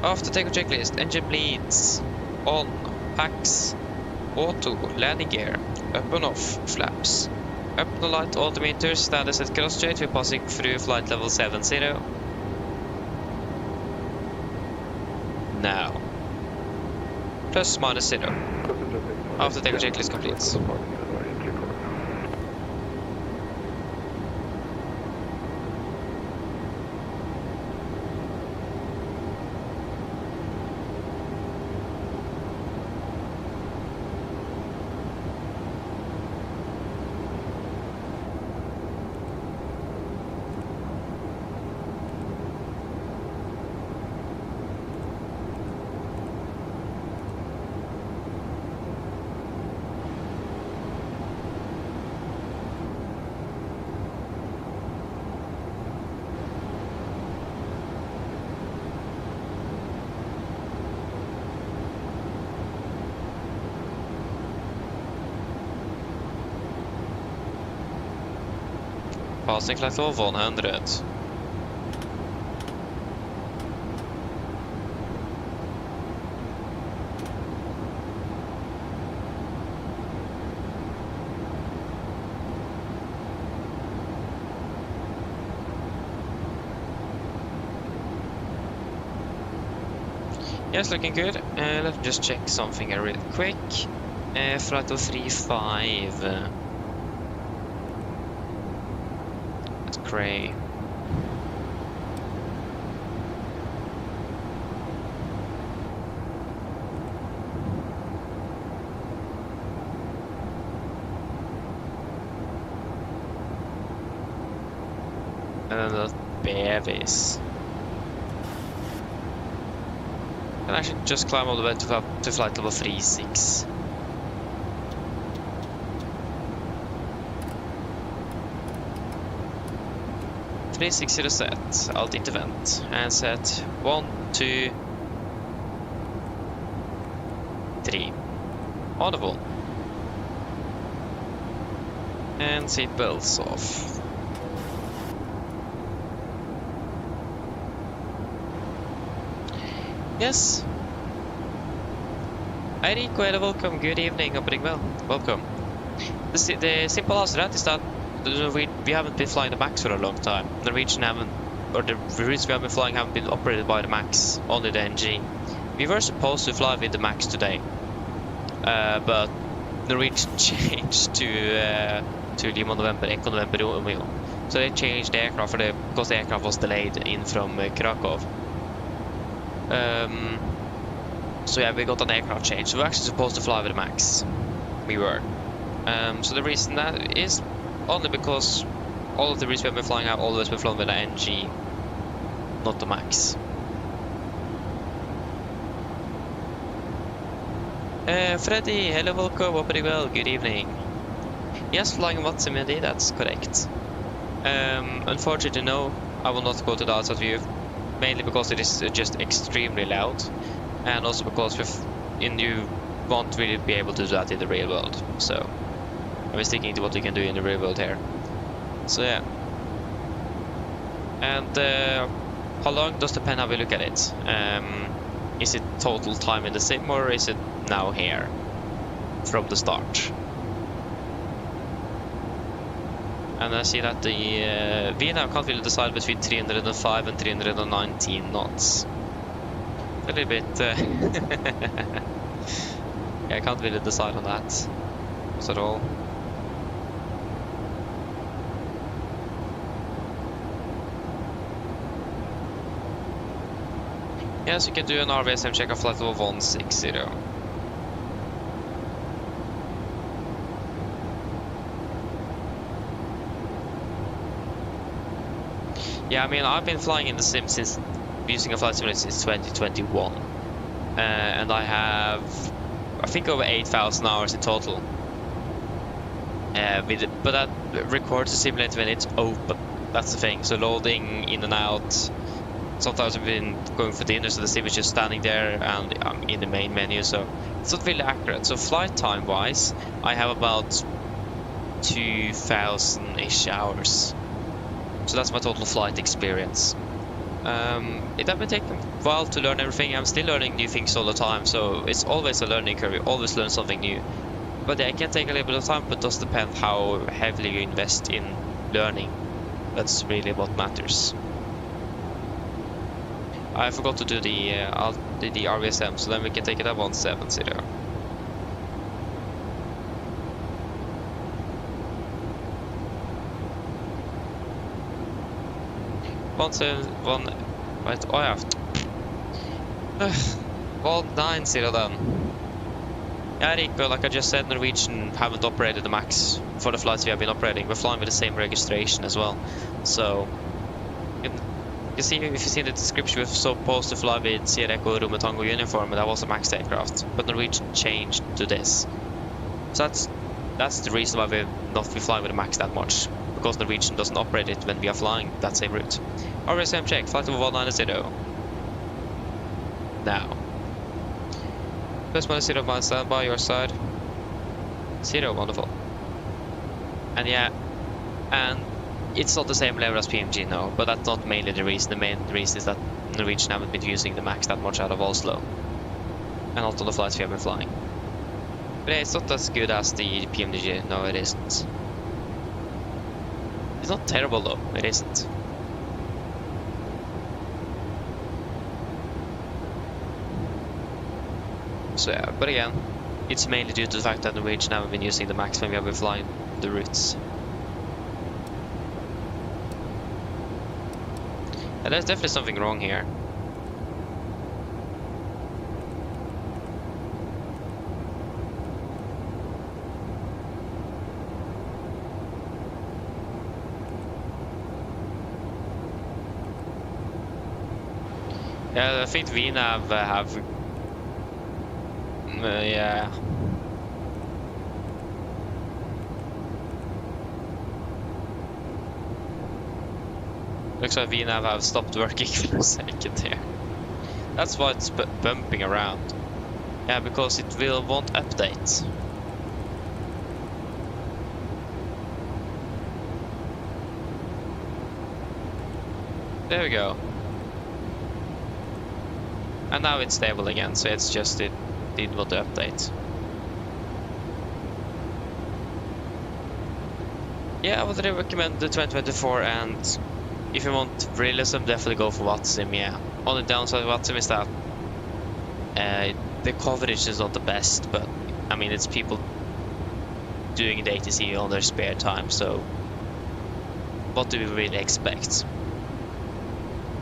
Off the takeoff checklist. Engine bleeds. On. Packs. Auto. Landing gear. Up and off. Flaps. Up no light. Altimeter. Standard set cross straight. We're passing through flight level 70. Now. Plus minus 0. After takeoff checklist completes. Passing flight level 100. Yes, looking good. Let me just check something here real quick. Flight level 35. Gray. And then the Boris. Can actually just climb all the way to flight level 36. Set, alt intervent, and set 1, 2, 3. Audible. And seat belts off. Yes. Hi Rico, hello, welcome, good evening, opening well, welcome. The simple answer to that is that we haven't been flying the MAX for a long time. Norwegian haven't, or the routes we have been flying haven't been operated by the MAX, only the NG. We were supposed to fly with the MAX today, but Norwegian changed to Lima November, Echo November Romeo. So they changed the aircraft because the aircraft was delayed in from Krakow. So yeah, we got an aircraft change. So we're actually supposed to fly with the MAX. We were. So the reason that is only because all of the routes we have been flying have always been flown with the NG, not the MAX. Freddy, hello, welcome, opening well, good evening. Yes, flying Watson indeed, that's correct. Unfortunately, no, I will not go to the outside view, mainly because it is just extremely loud, and also because you won't really be able to do that in the real world, so I'm sticking to what we can do in the real world here. So yeah. And how long does depend how we look at it. Is it total time in the sim, or is it now here from the start? And I see that the we now can't really decide between 305 and 319 knots. A little bit yeah, I can't really decide on that at all. Yes, you can do an RVSM check of flight level 160. Yeah, I mean, I've been flying in the sim since using a flight simulator since 2021, and I have, I think, over 8,000 hours in total. But that records the simulator when it's open. That's the thing. So loading in and out. Sometimes I've been going for dinner, so the sim is just standing there, and I'm in the main menu, so it's not really accurate. So flight time wise, I have about 2,000-ish hours. So that's my total flight experience. It has been taking a while to learn everything. I'm still learning new things all the time, so it's always a learning curve. You always learn something new. But yeah, it can take a little bit of time, but it does depend how heavily you invest in learning. That's really what matters. I forgot to do the RVSM, so then we can take it at 170. 171, right, oh yeah. 190 then. Yeah, Rico, like I just said, Norwegian haven't operated the MAX for the flights we have been operating. We're flying with the same registration as well. So, you see, if you see the description, we're supposed to fly with Sierra Echo Romeo Tango uniform, and that was a MAX aircraft. But Norwegian changed to this. So that's the reason why we've not been flying with the MAX that much. Because Norwegian doesn't operate it when we are flying that same route. RSM check, flight over 190. Now. Plus minus 0 miles stand by your side. 0, wonderful. And yeah, and it's not the same level as PMG now, but that's not mainly the reason. The main reason is that Norwegian haven't been using the MAX that much out of Oslo. And not on the flights we have been flying. But yeah, it's not as good as the PMDG, no it isn't. It's not terrible though, it isn't. So yeah, but again, it's mainly due to the fact that Norwegian haven't been using the MAX when we have been flying the routes. And there's definitely something wrong here. Yeah, I think vNav have... yeah. Looks like vNav have stopped working for a second here. That's why it's bumping around. Yeah, because it won't update. There we go. And now it's stable again, so it's just it did want to update. Yeah, I would really recommend the 2024, and if you want realism, definitely go for Watsim, yeah. Only downside of Watsim is that the coverage is not the best, but I mean, it's people doing the ATC on their spare time, so what do we really expect?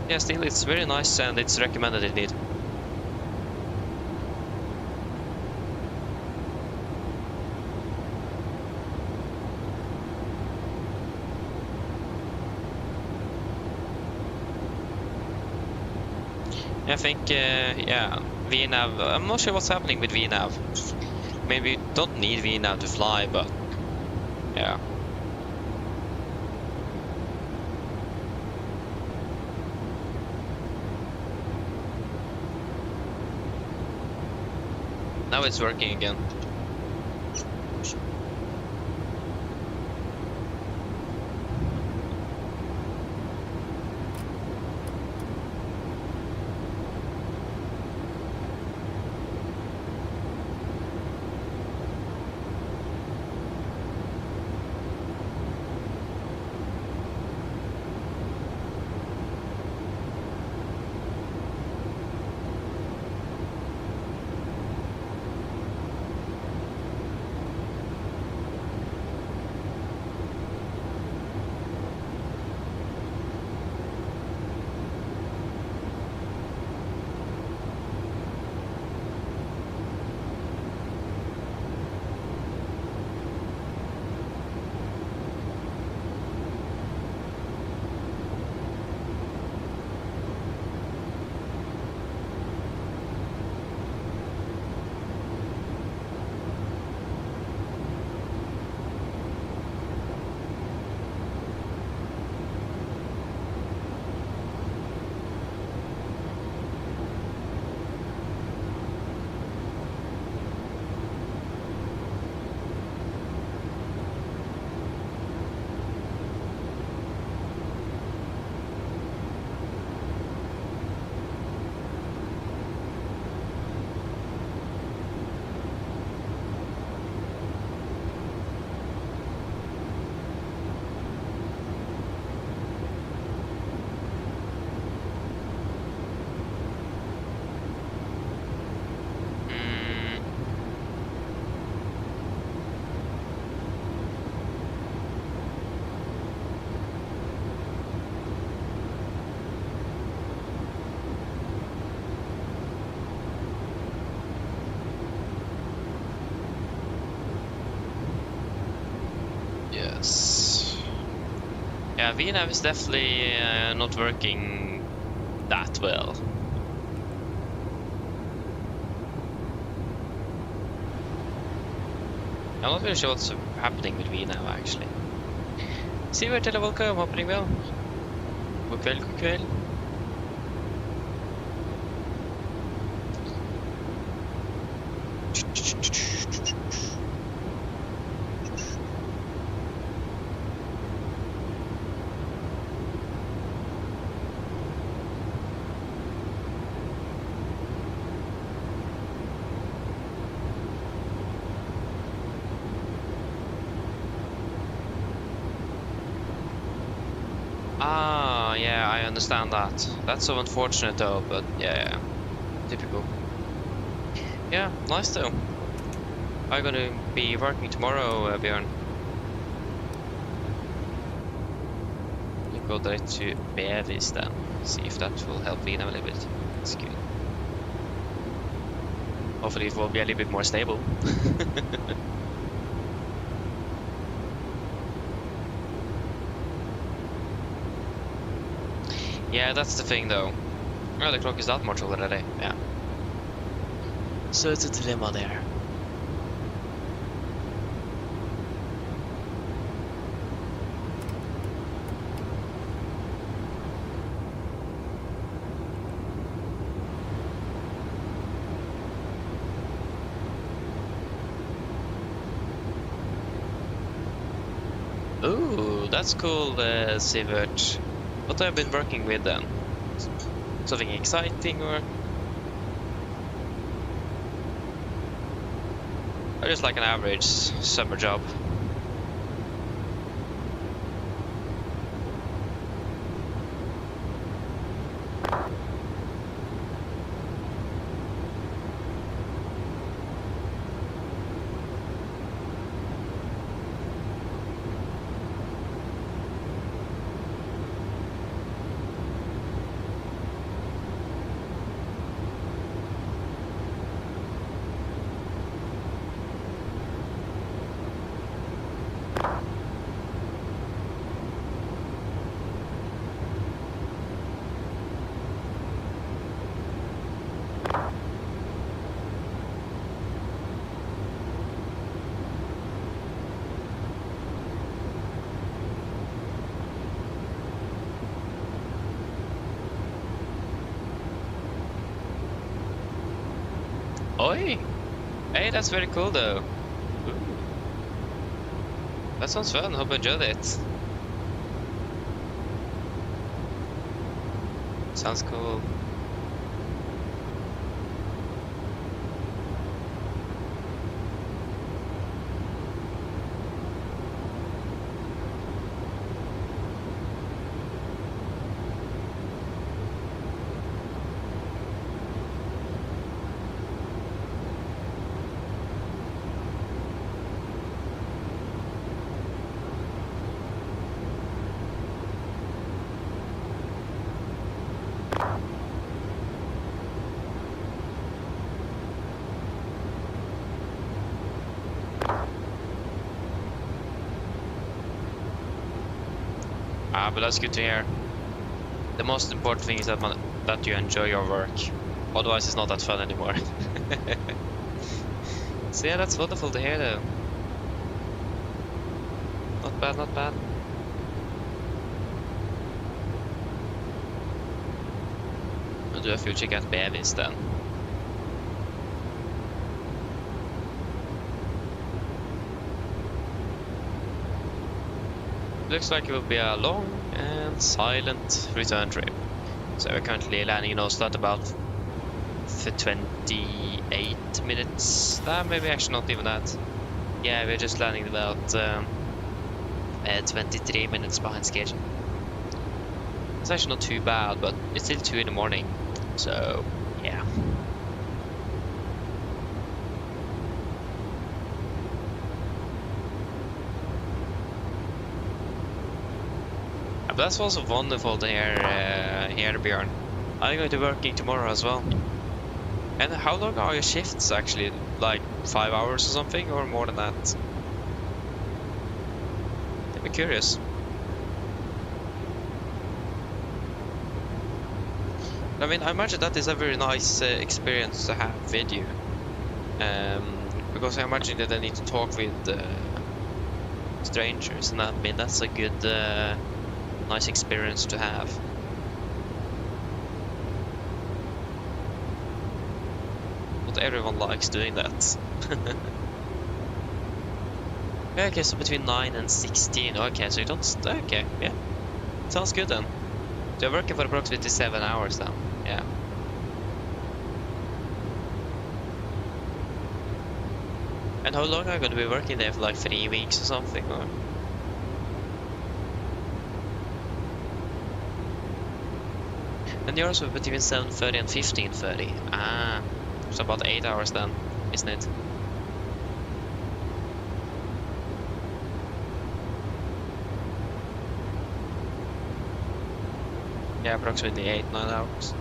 Yeah, still, it's very nice and it's recommended indeed. I think, yeah, vNav, I'm not sure what's happening with vNav. Maybe you don't need vNav to fly, but yeah. Now it's working again. Yes. Yeah, VNav is definitely not working that well. I'm not really sure what's happening with VNav actually. Sivert eller welcome, hoping well. God kväll, god kväll. Ah, yeah, I understand that. That's so unfortunate though, but yeah, typical. Yeah, nice though. I'm gonna be working tomorrow, Björn. You go direct to Bevis then. See if that will help Vina a little bit. That's good. Hopefully it will be a little bit more stable. Yeah, that's the thing though. Well, the clock is that much already, yeah. So it's a dilemma there. Ooh, that's cool, Sivert. What have you been working with then? Something exciting or just like an average summer job? Oi! Hey, that's very cool though. Ooh. That sounds fun, hope you enjoyed it. Sounds cool. But that's good to hear. The most important thing is that you enjoy your work. Otherwise it's not that fun anymore. So yeah, that's wonderful to hear though. Not bad, not bad. I'll do a few check at Bevis then. Looks like it will be a long and silent return trip. So we're currently landing in Oslo at about 28 minutes. Maybe actually not even that. Yeah, we're just landing about 23 minutes behind schedule. It's actually not too bad, but it's still 2 in the morning. So, yeah. That's also wonderful to hear, Björn. I'm going to be working tomorrow as well. And how long are your shifts actually? Like 5 hours or something, or more than that? I'm curious. I mean, I imagine that is a very nice experience to have with you. Because I imagine that I need to talk with strangers, and I mean, that's a good, nice experience to have. Not everyone likes doing that. Okay, so between 9 and 16. Okay, so you don't. Okay, yeah. Sounds good then. So you're working for approximately 7 hours then. Yeah. And how long are you going to be working there for, like 3 weeks or something? Or? And you're also between 7:30 and 15:30. Ah, so about 8 hours then, isn't it? Yeah, approximately 8-9 hours.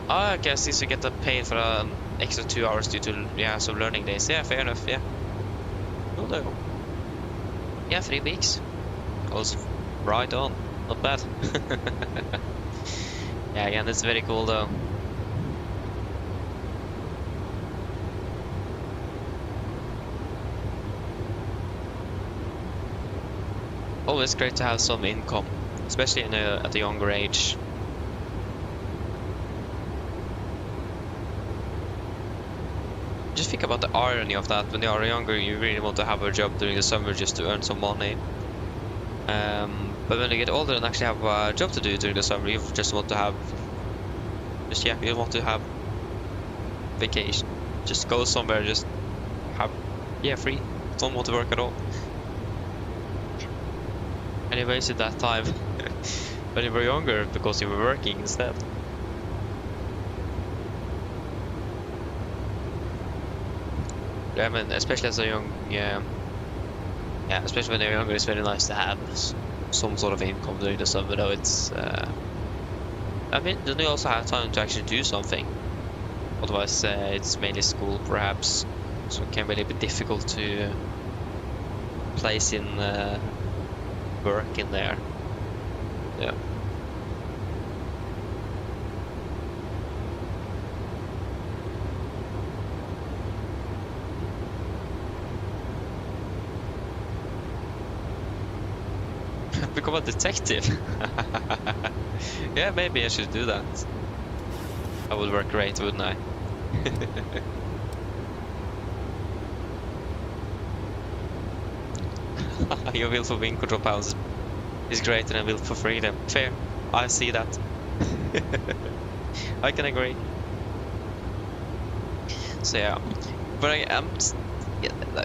I guess since you get paid for an extra 2 hours due to some learning days. Yeah, fair enough. Yeah. Cool though. Yeah, 3 weeks. I was right on. Not bad. Yeah, again, that's very cool though. Always great to have some income, especially at a younger age. Just think about the irony of that. When you are younger, you really want to have a job during the summer just to earn some money. But when you get older and actually have a job to do during the summer, you just want to have, you want to have vacation. Just go somewhere, just have, free. Don't want to work at all. And you wasted that time when you were younger because you were working instead. I mean, especially as a young, especially when you're younger, it's very nice to have some sort of income during the summer. Though it's, I mean, then you also have time to actually do something. Otherwise, it's mainly school, perhaps, so it can be a little bit difficult to place in work in there. Yeah. Become a detective. Yeah, maybe I should do that. That would work great, wouldn't I? Your will for wing control powers is greater than will for freedom. Fair, I see that. I can agree. So yeah, but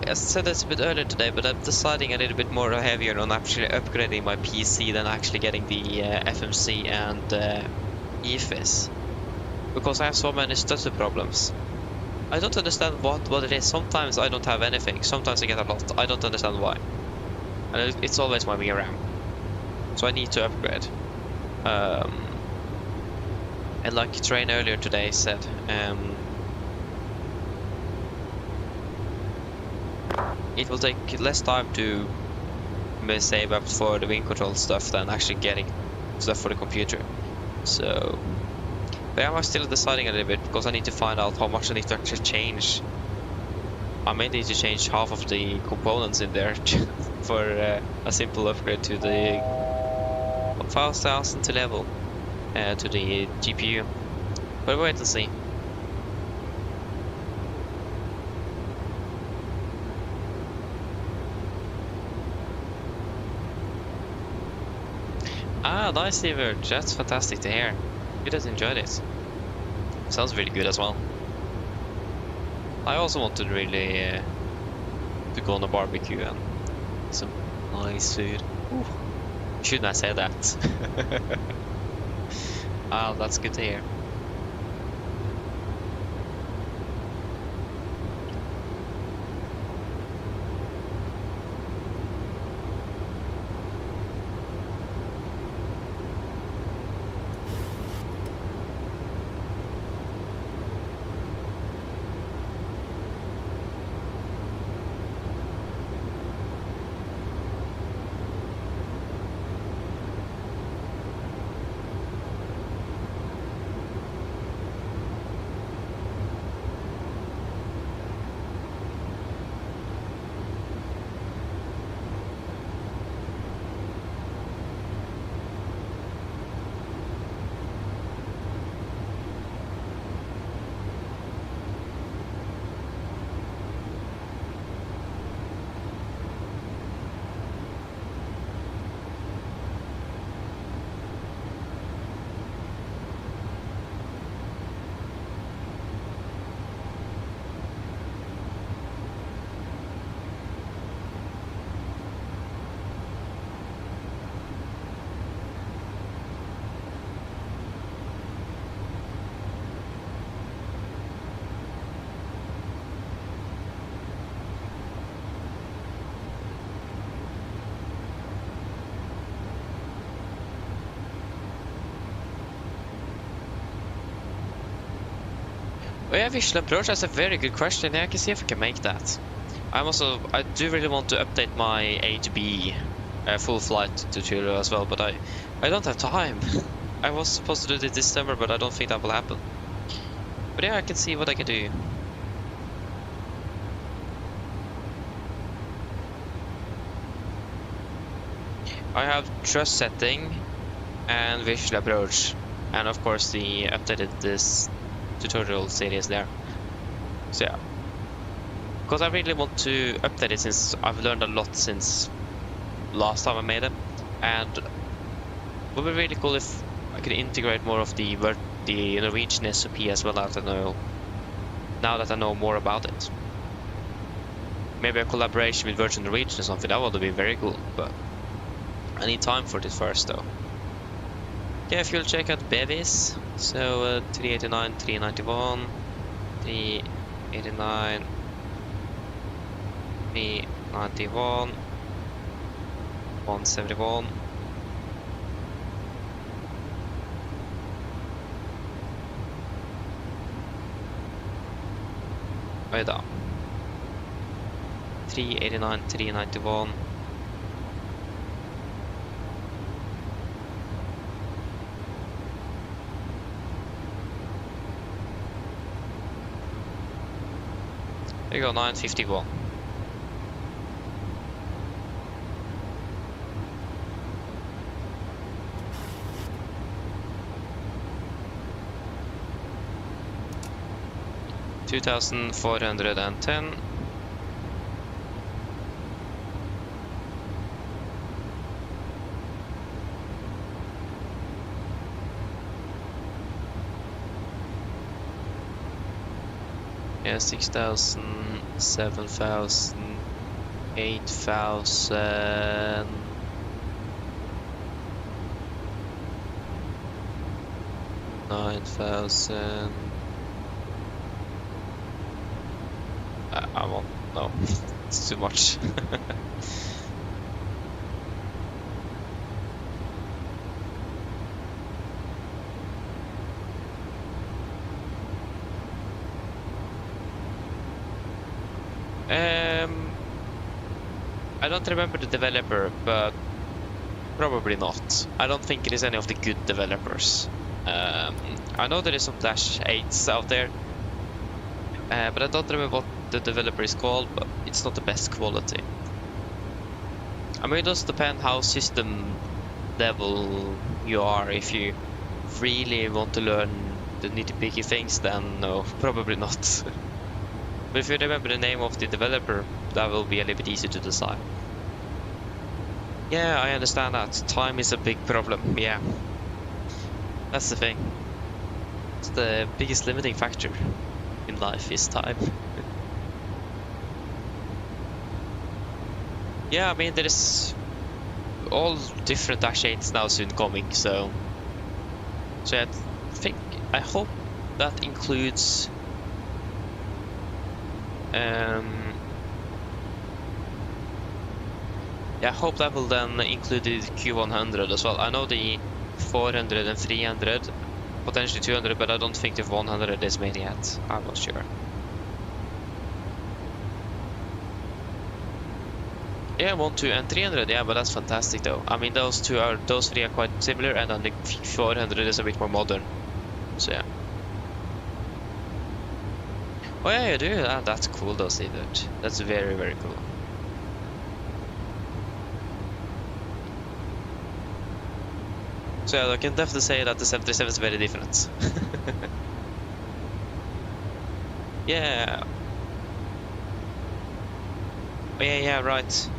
I said this a bit earlier today, but I'm deciding a little bit more heavier on actually upgrading my PC than actually getting the FMC and EFS, because I have so many stutter problems. I don't understand what it is. Sometimes I don't have anything, sometimes I get a lot. I don't understand why. And it's always my VRAM. So I need to upgrade. And like Train earlier today said, it will take less time to save up for the wing control stuff than actually getting stuff for the computer. So, but I'm still deciding a little bit because I need to find out how much I need to actually change. I may need to change half of the components in there for a simple upgrade to the 1000 level to the GPU. But wait and see. Ah, nice, Diverge. That's fantastic to hear. You just enjoyed it. Sounds really good as well. I also wanted really to go on a barbecue and some nice food. Ooh. Shouldn't I say that? Ah, that's good to hear. Oh yeah, visual approach, that's a very good question. Yeah, I can see if I can make that. I do really want to update my A to B full flight tutorial as well, but I don't have time. I was supposed to do it this summer, but I don't think that will happen. But yeah, I can see what I can do. I have thrust setting and visual approach, and of course the updated this tutorial series there. So yeah, because I really want to update it since I've learned a lot since last time I made it, and it would be really cool if I could integrate more of the Norwegian SOP as well. Now that I know more about it, maybe a collaboration with Virgin Norwegian or something. That would be very cool, but I need time for it first though. Yeah, if you'll check out bevies, so 389, 391, 389, 391, 171. Oj då. 389, 391. There you go, 951. $2,410. Yeah, 6,000, 7,000, 8,000. $9,000. I won't know. It's too much. I don't remember the developer, but probably not. I don't think it is any of the good developers. I know there is some Dash 8s out there, but I don't remember what the developer is called, but it's not the best quality. I mean, it does depend how system level you are. If you really want to learn the nitty-picky things, then no, probably not. But if you remember the name of the developer, that will be a little bit easier to decide. Yeah, I understand that. Time is a big problem, yeah. That's the thing. It's the biggest limiting factor in life is time. Yeah, I mean, there is all different Dash 8s now soon coming, so I hope that includes yeah, I hope that will then include the Q100 as well. I know the 400 and 300, potentially 200, but I don't think the 100 is made yet. I'm not sure. Yeah, 1, 2, and 300. Yeah, but that's fantastic though. I mean, those three are quite similar, and then the 400 is a bit more modern. So yeah. Oh yeah, you do. That's cool though, see that. That's very, very cool. So yeah, I can definitely say that the 737 is very different. Yeah. Oh, yeah, right.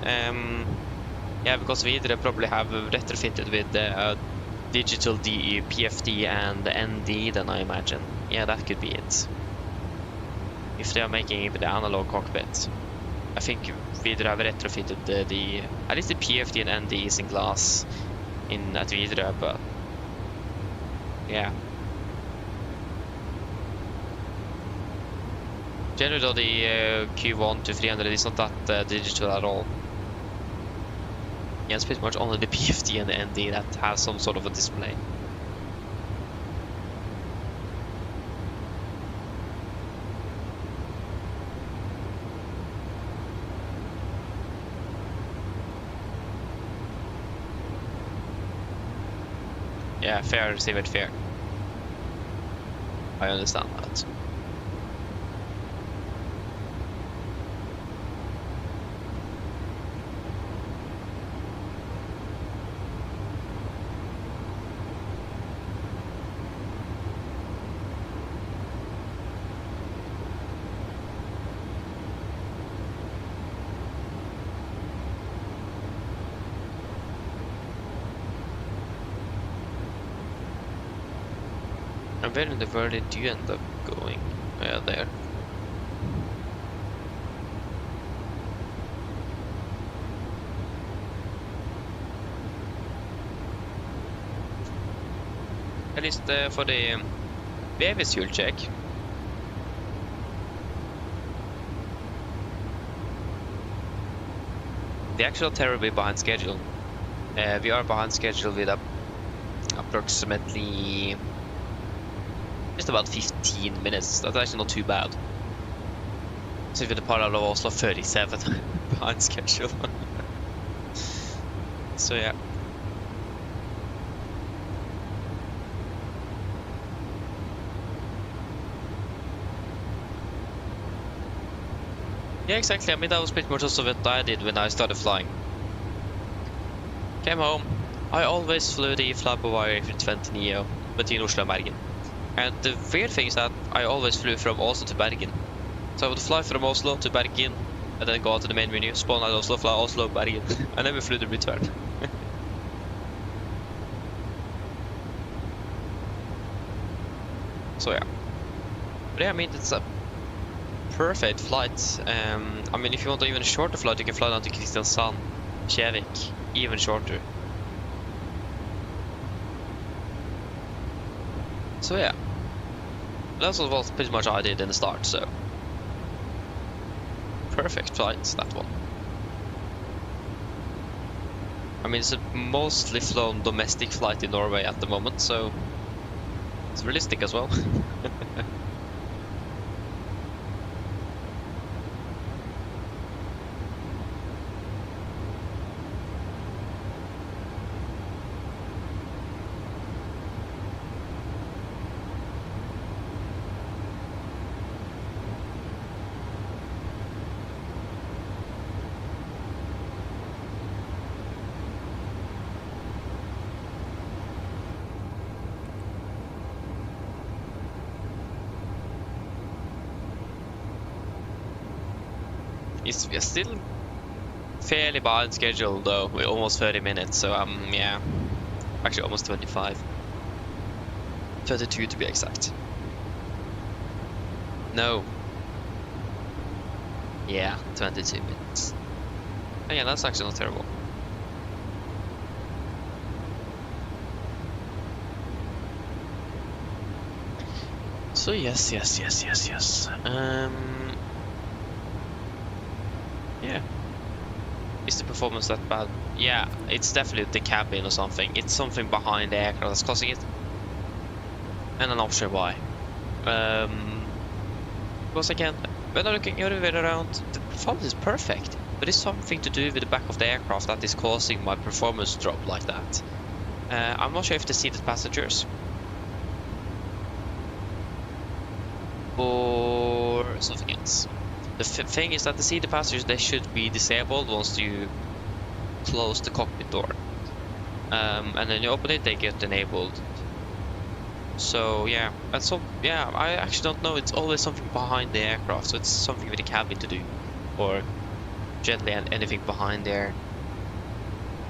Yeah, because Videre probably have retrofitted with digital PFD and ND, then I imagine. Yeah, that could be it. If they are making it with the analog cockpit. I think Videre have retrofitted at least the PFD and ND is in glass at Videre, but yeah. Generally though, the Q1 to 300 is not that digital at all. Yeah, it's pretty much only the PFD and the ND that has some sort of a display. yeah, fair, receive it fair. I understand that. And where in the world did you end up going? There. At least for the Bevis fuel check. The actual terribly behind schedule. We are behind schedule with approximately just about 15 minutes. That's actually not too bad. So with the parallel of Oslo 37 behind schedule. So yeah. Yeah, exactly. I mean, that was pretty much also what I did when I started flying. Came home. I always flew the IFLY A320 Neo between Oslo and Bergen. And the weird thing is that I always flew from Oslo to Bergen. So I would fly from Oslo to Bergen and then go out to the main menu, spawn at Oslo, fly Oslo, Bergen. I never flew the return. So yeah. But yeah, I mean, it's a perfect flight. I mean, if you want even a shorter flight, you can fly down to Kristiansand, Kjevik, even shorter. So yeah, that's what pretty much I did in the start, so perfect flight, that one. I mean, it's a mostly flown domestic flight in Norway at the moment, so it's realistic as well. We're still fairly behind schedule though, we're almost 30 minutes, so yeah, actually almost 25. 32 to be exact. No. Yeah, 22 minutes. Oh, yeah, that's actually not terrible. So yes. Yeah. Is the performance that bad? Yeah, it's definitely the cabin or something. It's something behind the aircraft that's causing it. And I'm not sure why. Because again, when I'm looking everywhere around, the performance is perfect. But it's something to do with the back of the aircraft that is causing my performance drop like that. I'm not sure if the seated passengers or something else. The thing is that the seated passengers, they should be disabled once you close the cockpit door. And then you open it, they get enabled. So yeah, and so yeah, I actually don't know. It's always something behind the aircraft, so it's something with the cabin to do, or generally anything behind there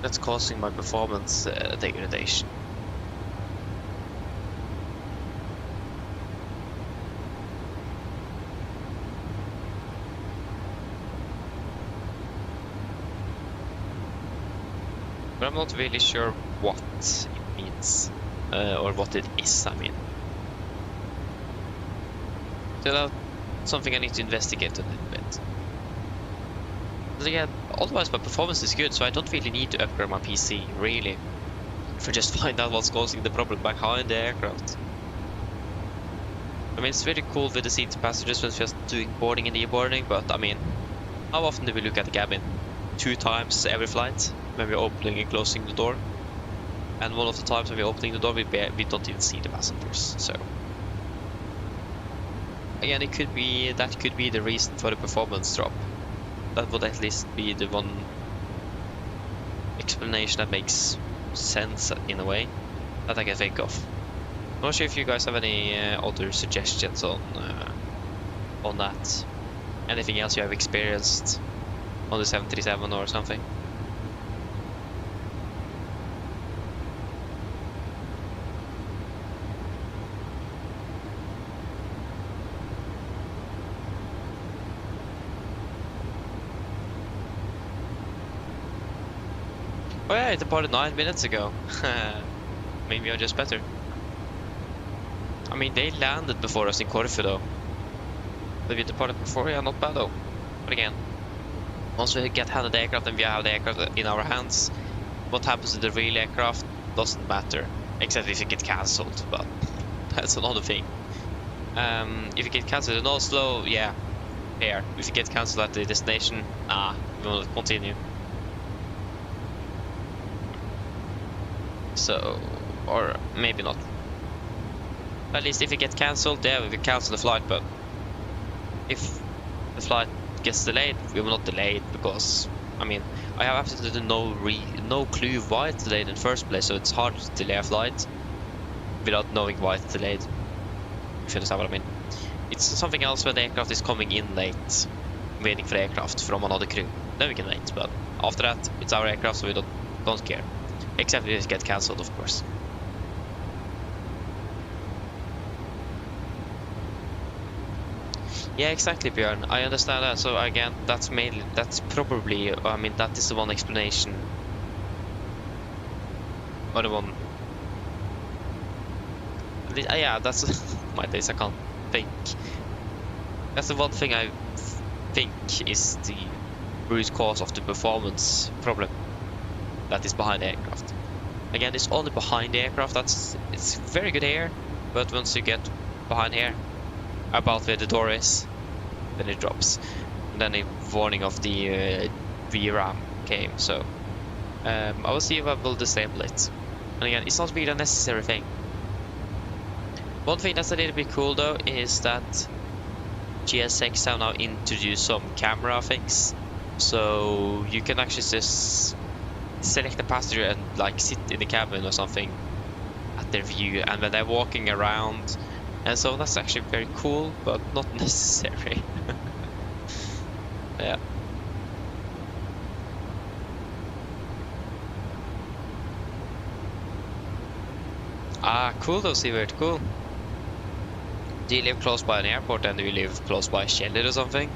that's causing my performance degradation. But I'm not really sure what it means, or what it is, I mean. So that's something I need to investigate a little bit. But again, otherwise my performance is good, so I don't really need to upgrade my PC, really. For just find out what's causing the problem behind the aircraft. I mean, it's very cool with the seated passengers when just doing boarding and deboarding, but I mean, how often do we look at the cabin? 2 times every flight? When we're opening and closing the door. And one of the times when we're opening the door, we don't even see the passengers. So again, it could be the reason for the performance drop. That would at least be the one explanation that makes sense in a way that I can think of. I'm not sure if you guys have any other suggestions on that. Anything else you have experienced on the 737 or something? Oh yeah, it departed 9 minutes ago. Maybe I'm just better. I mean, they landed before us in Corfu though. But we departed before, yeah, not bad though. But again, once we get handed the aircraft and we have the aircraft in our hands, what happens to the real aircraft doesn't matter. Except if it gets cancelled, but that's another thing. If it gets cancelled in Oslo, yeah, fair. If it gets cancelled at the destination, nah, we will continue. So, or maybe not. At least if it gets cancelled, yeah, we will cancel the flight, but if the flight gets delayed, we will not delay it because, I mean, I have absolutely no clue why it's delayed in the first place, so it's hard to delay a flight without knowing why it's delayed. If you understand what I mean. It's something else when the aircraft is coming in late, waiting for the aircraft from another crew. Then we can wait, but after that, it's our aircraft, so we don't care. Except if it gets cancelled, of course. Yeah, exactly, Björn. I understand that. So again, that's probably, I mean, that is the one explanation. Or the one. Yeah, that's my days. I can't think. That's the one thing I think is the root cause of the performance problem that is behind the aircraft. Again, it's only behind the aircraft. It's very good air, but once you get behind here, about where the door is, then it drops. And then a warning of the VRAM came. So I will see if I will disable it. And again, it's not really a necessary thing. One thing that's a little bit cool though is that GSX have now introduced some camera things. So you can actually just select a passenger and like sit in the cabin or something at their view, and when they're walking around, and so that's actually very cool, but not necessary. Yeah. Ah, cool though, Sivert, cool. Do you live close by an airport, and do you live close by a shelter or something?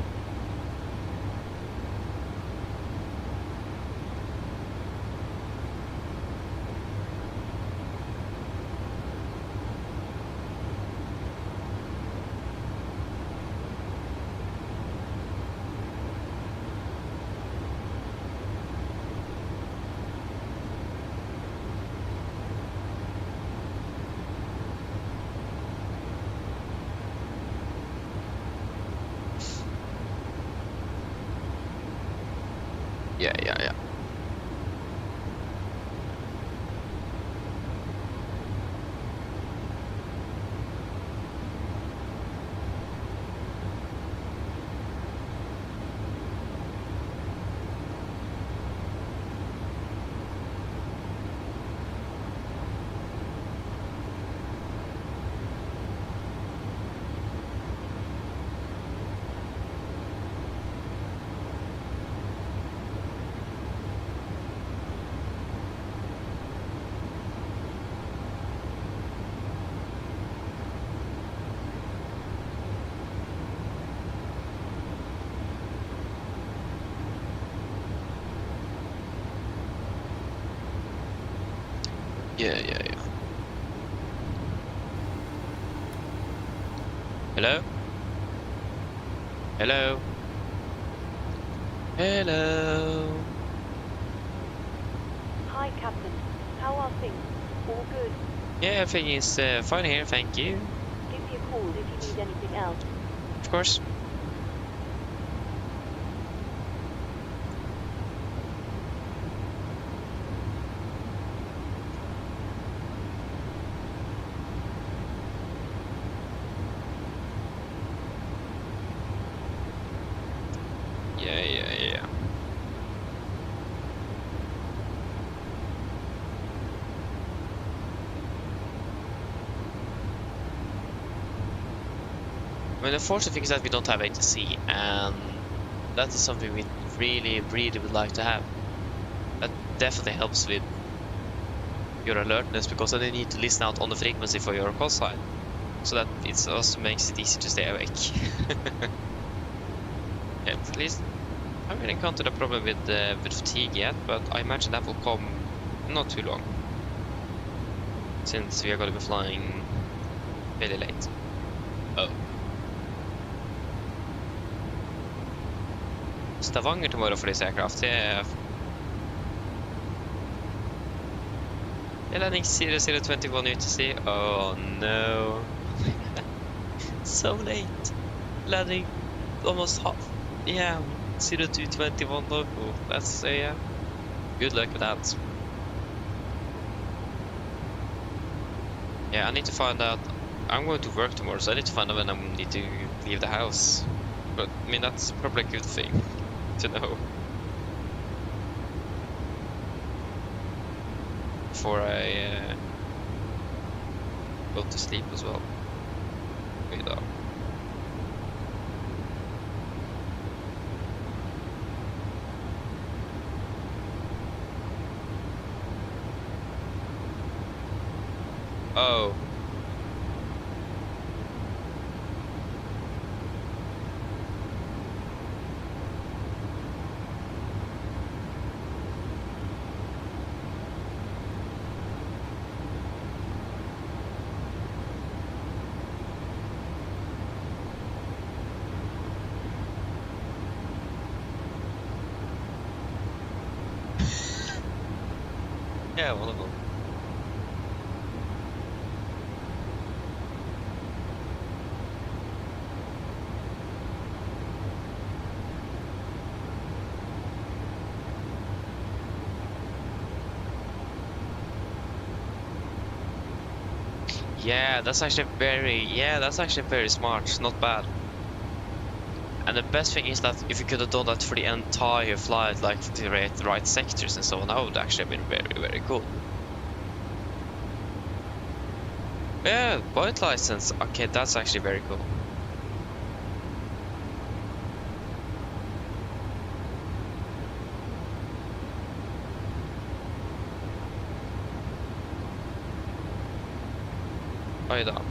Yeah. Hello? Hello? Hello? Hi, Captain. How are things? All good? Yeah, everything is fine here, thank you. Give me a call if you need anything else. Of course. Yeah. I mean, the fortunate thing is that we don't have ATC, and that is something we really would like to have. That definitely helps with your alertness, because then you need to listen out on the frequency for your call sign, so that it also makes it easy to stay awake. Yeah, at least I haven't encountered a problem with fatigue yet, but I imagine that will come not too long, since we are going to be flying fairly late. Oh. Stavanger tomorrow for this aircraft. Yeah. Landing 0021 UTC. Oh no. So late. Landing almost half. Yeah, 0221 local. That's yeah. Good luck with that. Yeah, I need to find out. I'm going to work tomorrow, so I need to find out when I need to leave the house. But I mean, that's probably a good thing to know. Before I go to sleep as well. Wait up. Oh. Yeah, one of them. Yeah, that's actually very smart. Not bad. And the best thing is that if you could have done that for the entire flight, like the right sectors and so on, that would actually have been very cool. Yeah, boat license. Okay, that's actually very cool. Oj då.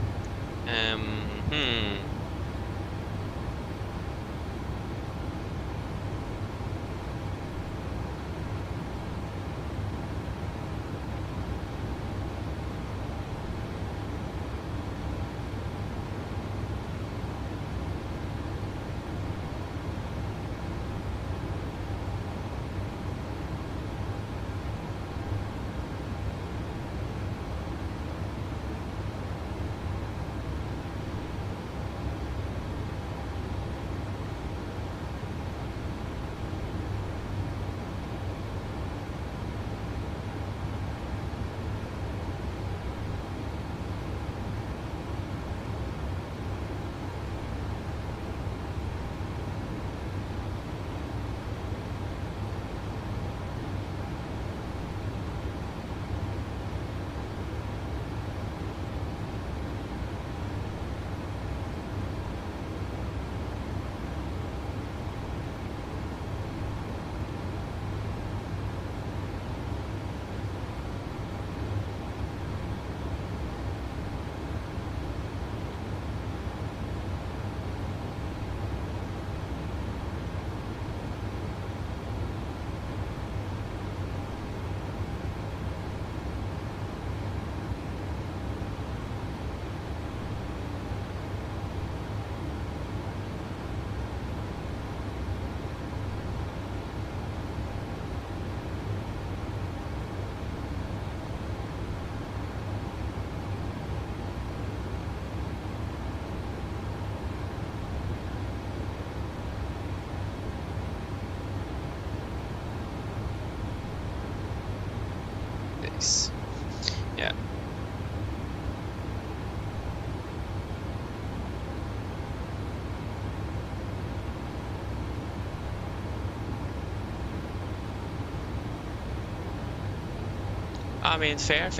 I mean, fair.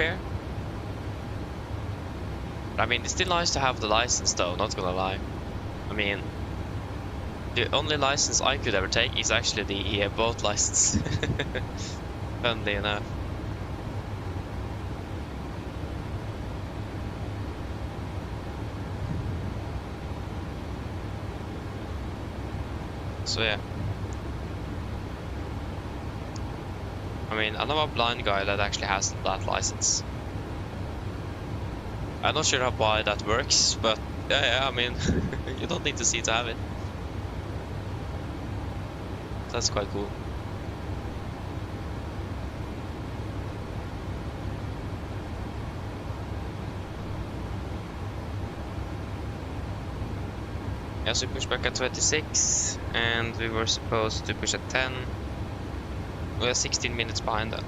I mean, it's still nice to have the license though, not gonna lie. I mean, the only license I could ever take is actually the boat license. Funnily enough. So yeah. I mean, I know a blind guy that actually has that license. I'm not sure why that works, but yeah, I mean, you don't need to see to have it. That's quite cool. Yeah, so we pushed back at 26, and we were supposed to push at 10. We are 16 minutes behind that.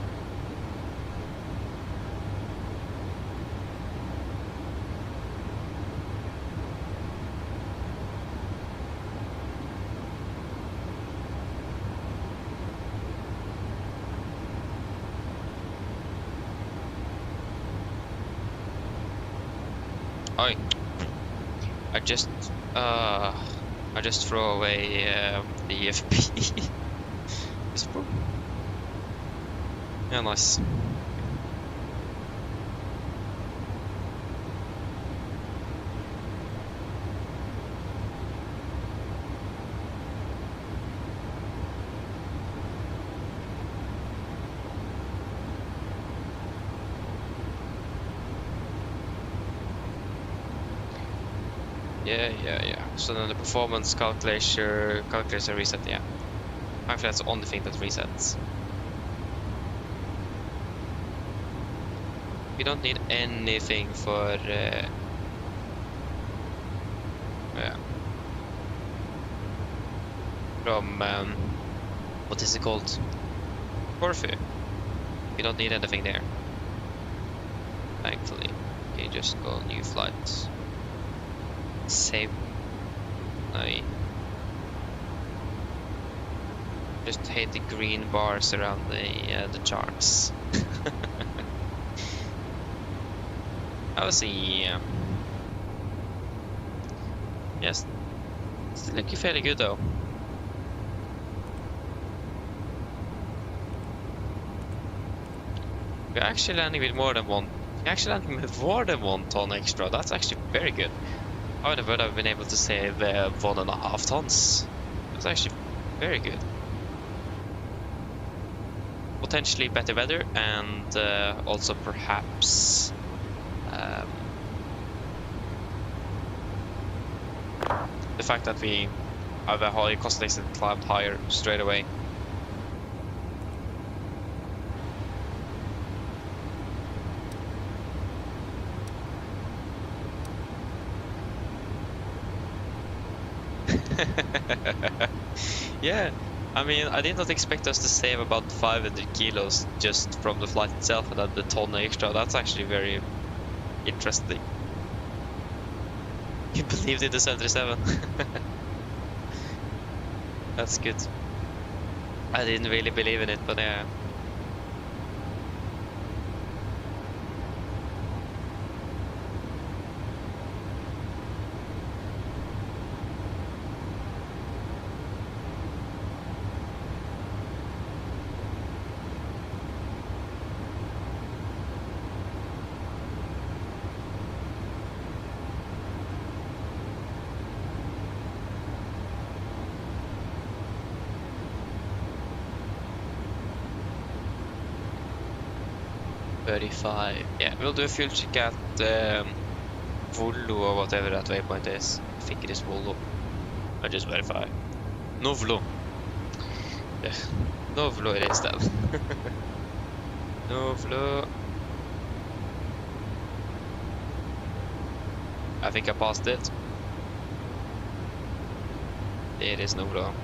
Oi. I just throw away the EFP. Yeah, nice. Yeah. So then the performance calculator reset, yeah. Actually, that's the only thing that resets. You don't need anything for yeah. From what is it called? Corfu. You don't need anything there. Thankfully, you just go new flights. Save. I just hate the green bars around the charts. I was yes, it's looking fairly good though. We're actually landing with more than one. We're actually landing with more than 1 ton extra. That's actually very good. I would have been able to save 1.5 tons. That's actually very good. Potentially better weather, and also perhaps the fact that we have a high cost base and climbed higher straight away. Yeah, I mean, I did not expect us to save about 500 kilos just from the flight itself, and then the ton extra. That's actually very interesting. You believed in the 737. That's good. I didn't really believe in it, but yeah. Yeah, we'll do a fuel check at Volo or whatever that waypoint is. I think it is Volo. I just verify. Novlo. Yeah. Novlo it is then. Novlo. I think I passed it. It is Novlo.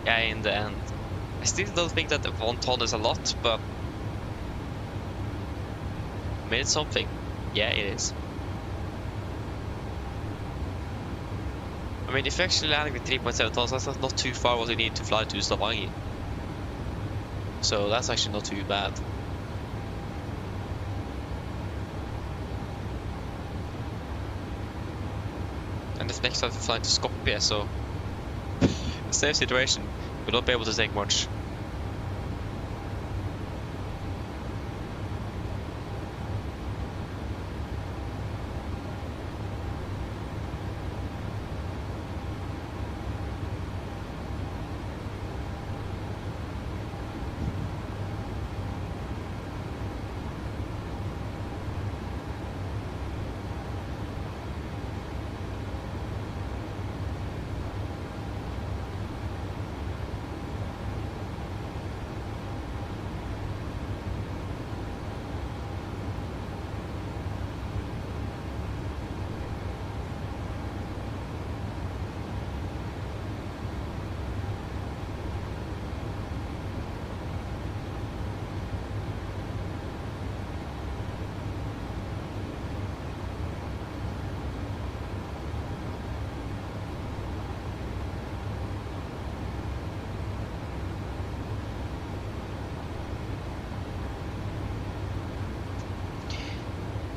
Yeah, in the end. I still don't think that 1 ton is a lot, but I mean, it's something. Yeah, it is. I mean, if you're actually landing with 3.7 tons, that's not too far what you need to fly to Stavanger. So that's actually not too bad. And if next time we fly to Skopje, so same situation, we'll not be able to take much.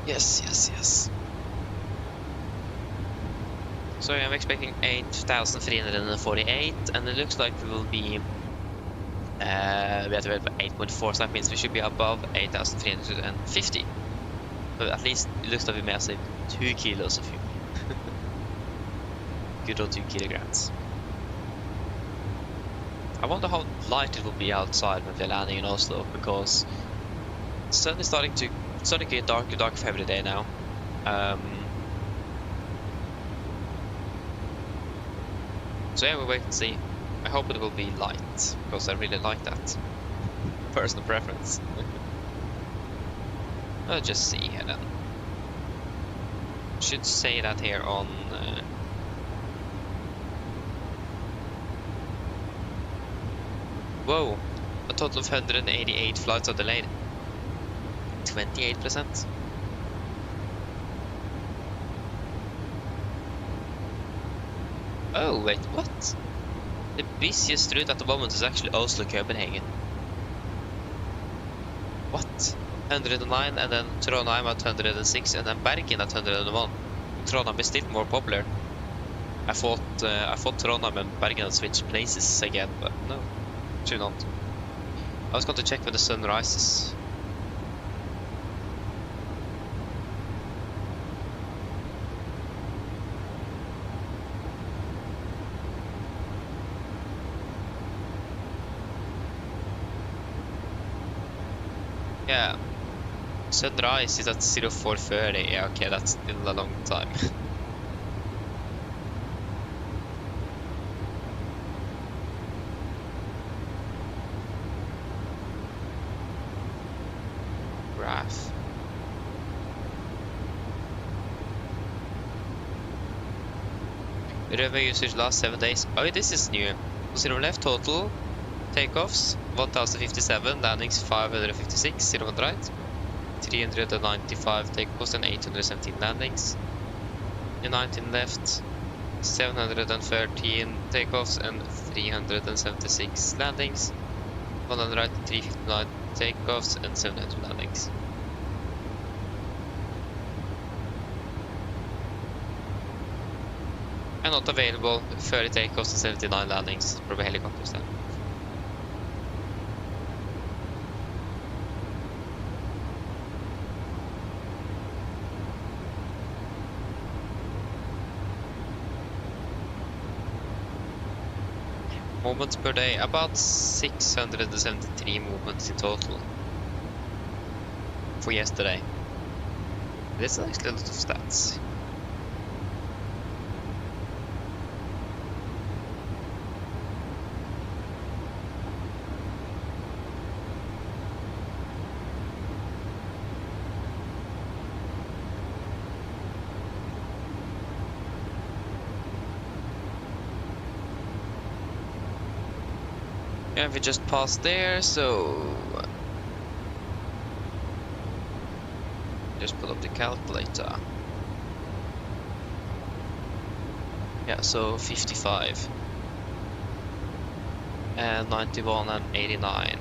Yes. So I'm expecting 8,348, and it looks like we will be we have to wait for 8.4, so that means we should be above 8,350. So at least it looks like we may have saved 2 kilos of fuel. Good old 2 kilograms. I wonder how light it will be outside when we're landing in Oslo, because it's certainly starting to get darker for every day now. So yeah, we'll wait and see. I hope it will be light, because I really like that. Personal preference. I'll just see here then. Should say that here on... Whoa! A total of 188 flights are delayed. 28%. Oh wait, what? The busiest route at the moment is actually Oslo-Copenhagen. What? 109, and then Trondheim at 106, and then Bergen at 101. Trondheim is still more popular. I thought Trondheim and Bergen had switched places again, but no, should not. I was going to check when the sun rises. Yeah, sunrise is at 04:30. Yeah, okay, that's still a long time. Graph. Revenue usage last 7 days. Oh, this is new. 0 left total. Takeoffs 1057, landings 556, 0 on right, 395 takeoffs and 817 landings. 19 left, 713 takeoffs and 376 landings. 1 on right, 359 takeoffs and 700 landings. And not available, 30 takeoffs and 79 landings, probably helicopters then. Movements per day, about 673 movements in total for yesterday. This is actually a lot of stats. Yeah, we just passed there, so just pull up the calculator. Yeah, so 55. And 91 and 89.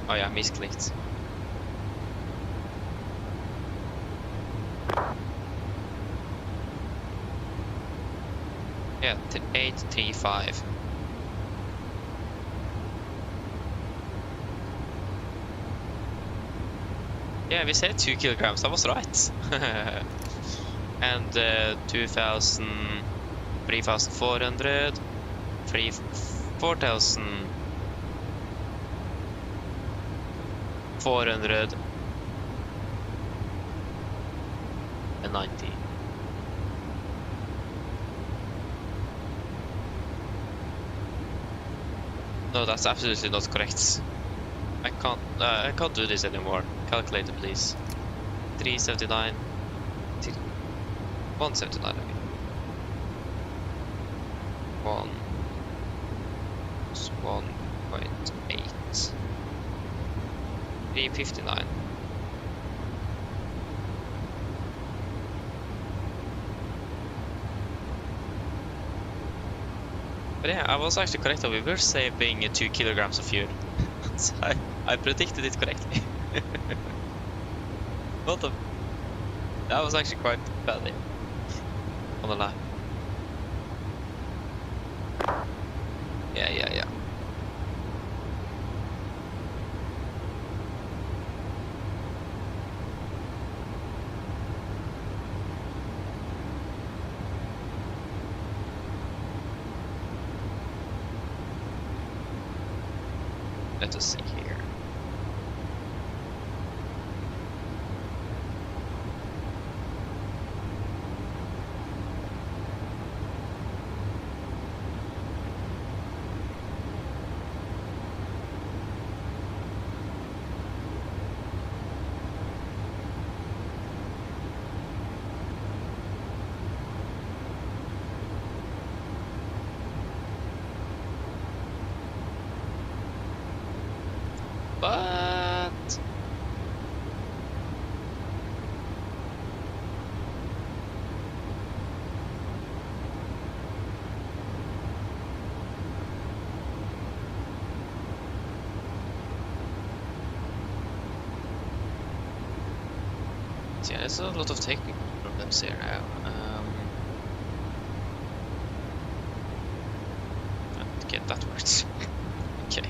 Oh yeah, misclicked. Yeah, 835. Yeah, we said 2 kilograms, I was right. And 2,000, 3,400, 4,490. No, that's absolutely not correct. I can't do this anymore. Calculator, please. 379. 179. Okay. 1 plus 1.8. 359. But yeah, I was actually correct. We were saving 2 kilograms of fuel. So I predicted it correctly. That was actually quite bad on the line. Yeah. Let us see here. But yeah, there's a lot of technical problems here now. Okay, that works. Okay.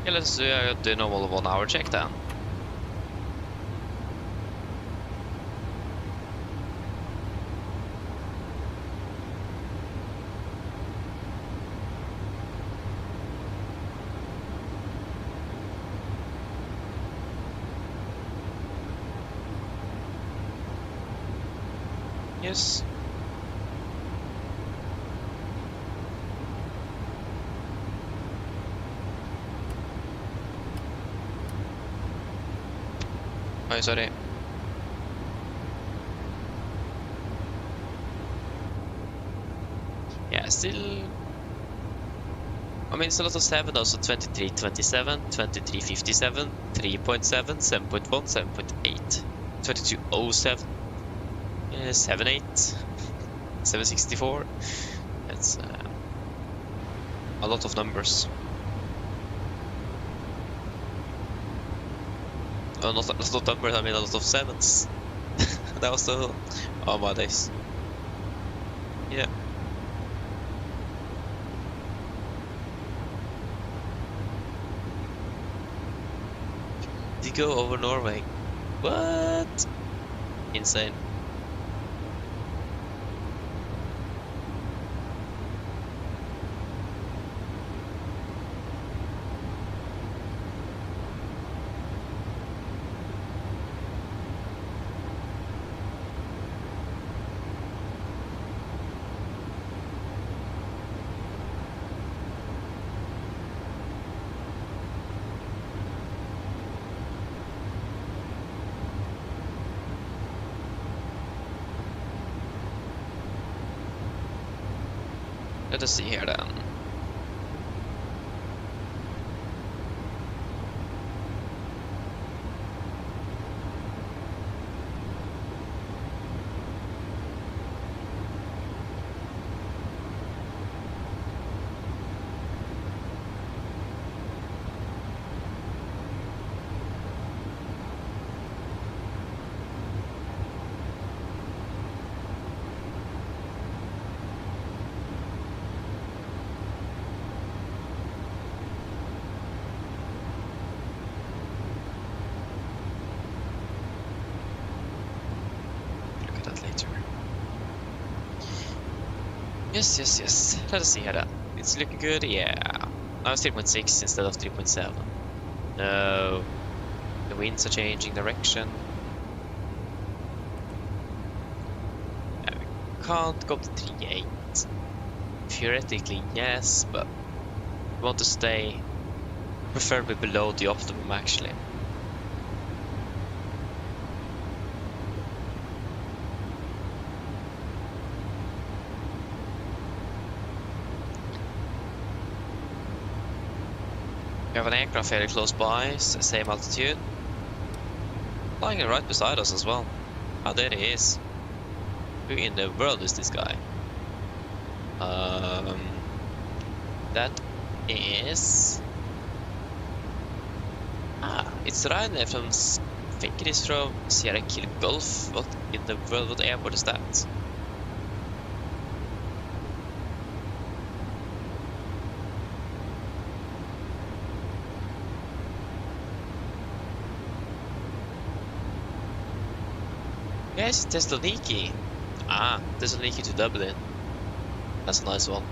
Yeah, let's do a normal 1 hour check then. Yes. Oh, sorry. Yeah, still. I mean, it's a lot of 7 also 23, 27, 23, 57, 3.7, 7.1, 7.8, 2207, 78, 764. That's a lot of numbers. not a lot of numbers, I mean a lot of 7s. That was the... Oh my days. Yeah. You go over Norway. What? Insane. Let us see here then. Yes. Let us see here then. It's looking good, yeah. Now it's 3.6 instead of 3.7. No. The winds are changing direction. Yeah, we can't go up to 3.8. Theoretically, yes, but we want to stay preferably below the optimum actually. We have an aircraft very close by, same altitude. Flying right beside us as well. Oh, there he is. Who in the world is this guy? That is... it's Ryanair from... I think it is from Sierra Kilo Golf. What in the world, what airport is that? Yes, Thessaloniki. Thessaloniki to Dublin. That's a nice one.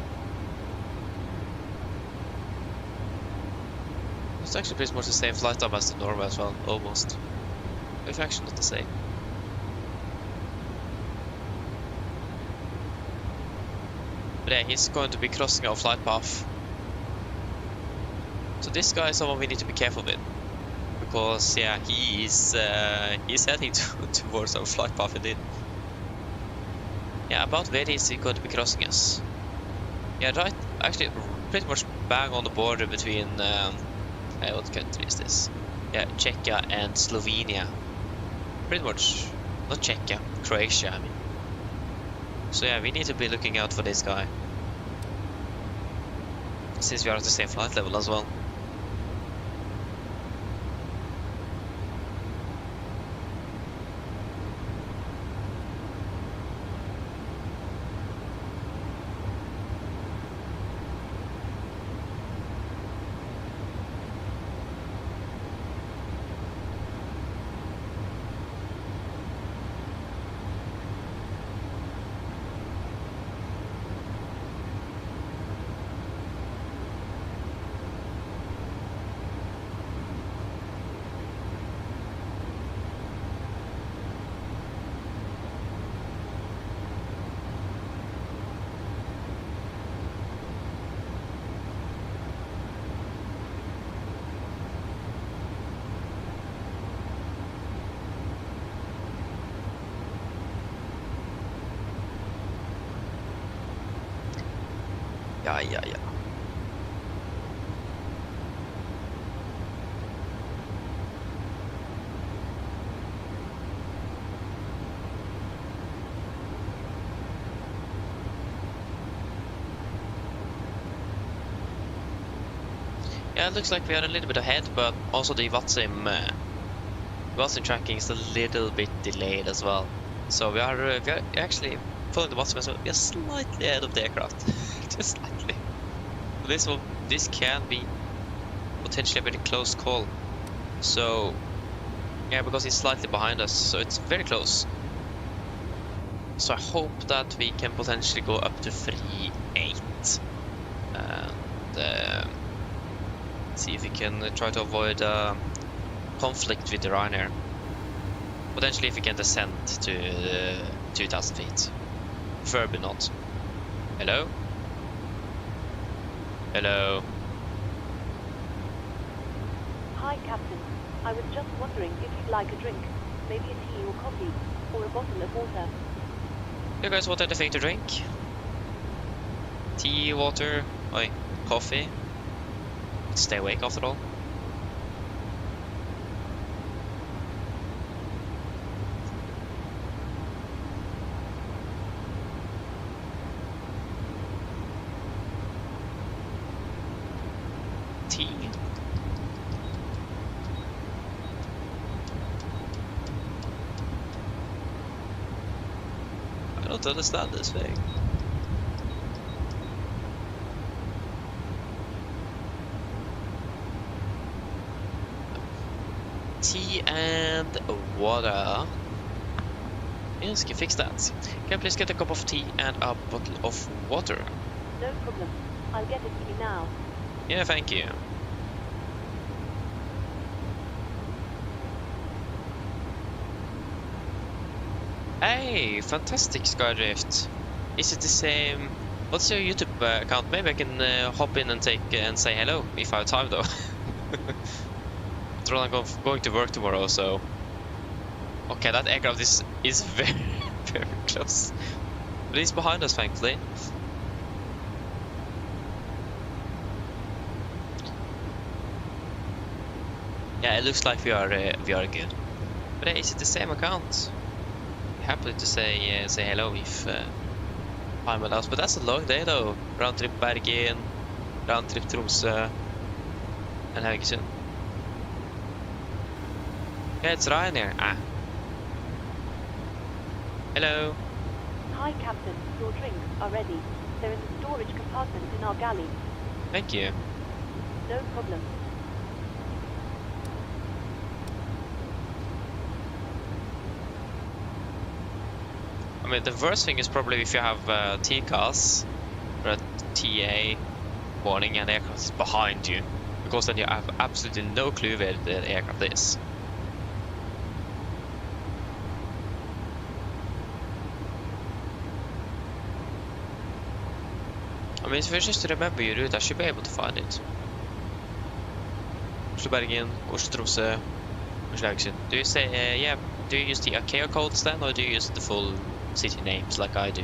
It's actually pretty much the same flight time as to Norway as well, almost. If actually not the same. But yeah, he's going to be crossing our flight path. So this guy is someone we need to be careful with. Because yeah, he's heading towards our flight path indeed. Yeah, about where is he going to be crossing us? Yeah, right. Actually, pretty much bang on the border between what country is this? Yeah, Czechia and Slovenia. Pretty much, not Czechia, Croatia. I mean. So yeah, we need to be looking out for this guy, since we are at the same flight level as well. Ja. Yeah, it looks like we are a little bit ahead, but also the VATSIM bottom tracking is a little bit delayed as well. So we are actually following the bottom as well. We are slightly ahead of the aircraft, just slightly. This can be potentially a very close call. So yeah, because it's slightly behind us, so it's very close. So I hope that we can potentially go up to 3.8 and see if we can try to avoid conflict with the Ryanair. Potentially if we can descend to 2,000 feet. Preferably not. Hello? Hello? Hi, Captain. I was just wondering if you'd like a drink. Maybe a tea or coffee, or a bottle of water. You guys want anything to drink? Tea, water, coffee? Stay awake after all. Tea. I don't understand this thing. Tea and water. Yes, can fix that. Can I please get a cup of tea and a bottle of water? No problem. I'll get it for you now. Yeah, thank you. Hey, fantastic Skydrift. Is it the same? What's your YouTube account? Maybe I can hop in and say hello if I have time though. I'm going to work tomorrow, so okay, that aircraft is very very close, but he's behind us thankfully. Yeah, it looks like we are good. But hey, is it the same account? Happy to say hello if time allows. But that's a long day though. Round trip Bergen, round trip Tromsø, and Haugesund. Yeah, it's Ryanair. Hello. Hi, Captain. Your drinks are ready. They're in the storage compartment in our galley. Thank you. No problem. I mean, the worst thing is probably if you have TCAS or a TA warning and the aircraft is behind you, because then you have absolutely no clue where the aircraft is. I mean, if you just remember your route, I should be able to find it. Oslo Bergen, Oslo Tromsø, Oslo Haugesund. Do you say, yeah, do you use the ICAO codes then, or do you use the full city names like I do?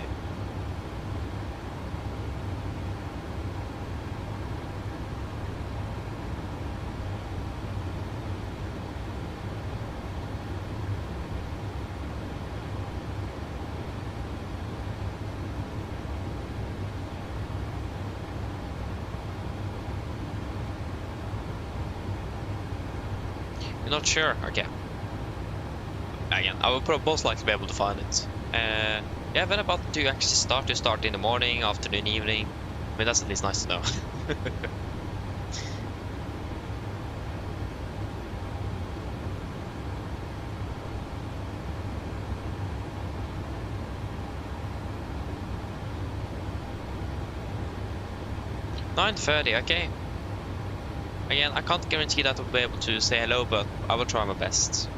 You're not sure? Okay. Again, I will most likely be able to find it. Yeah, when about do you actually start? Do you start in the morning, afternoon, evening? I mean, that's at least nice to know. $9:30, okay. Again, I can't guarantee that I'll be able to say hello, but I will try my best.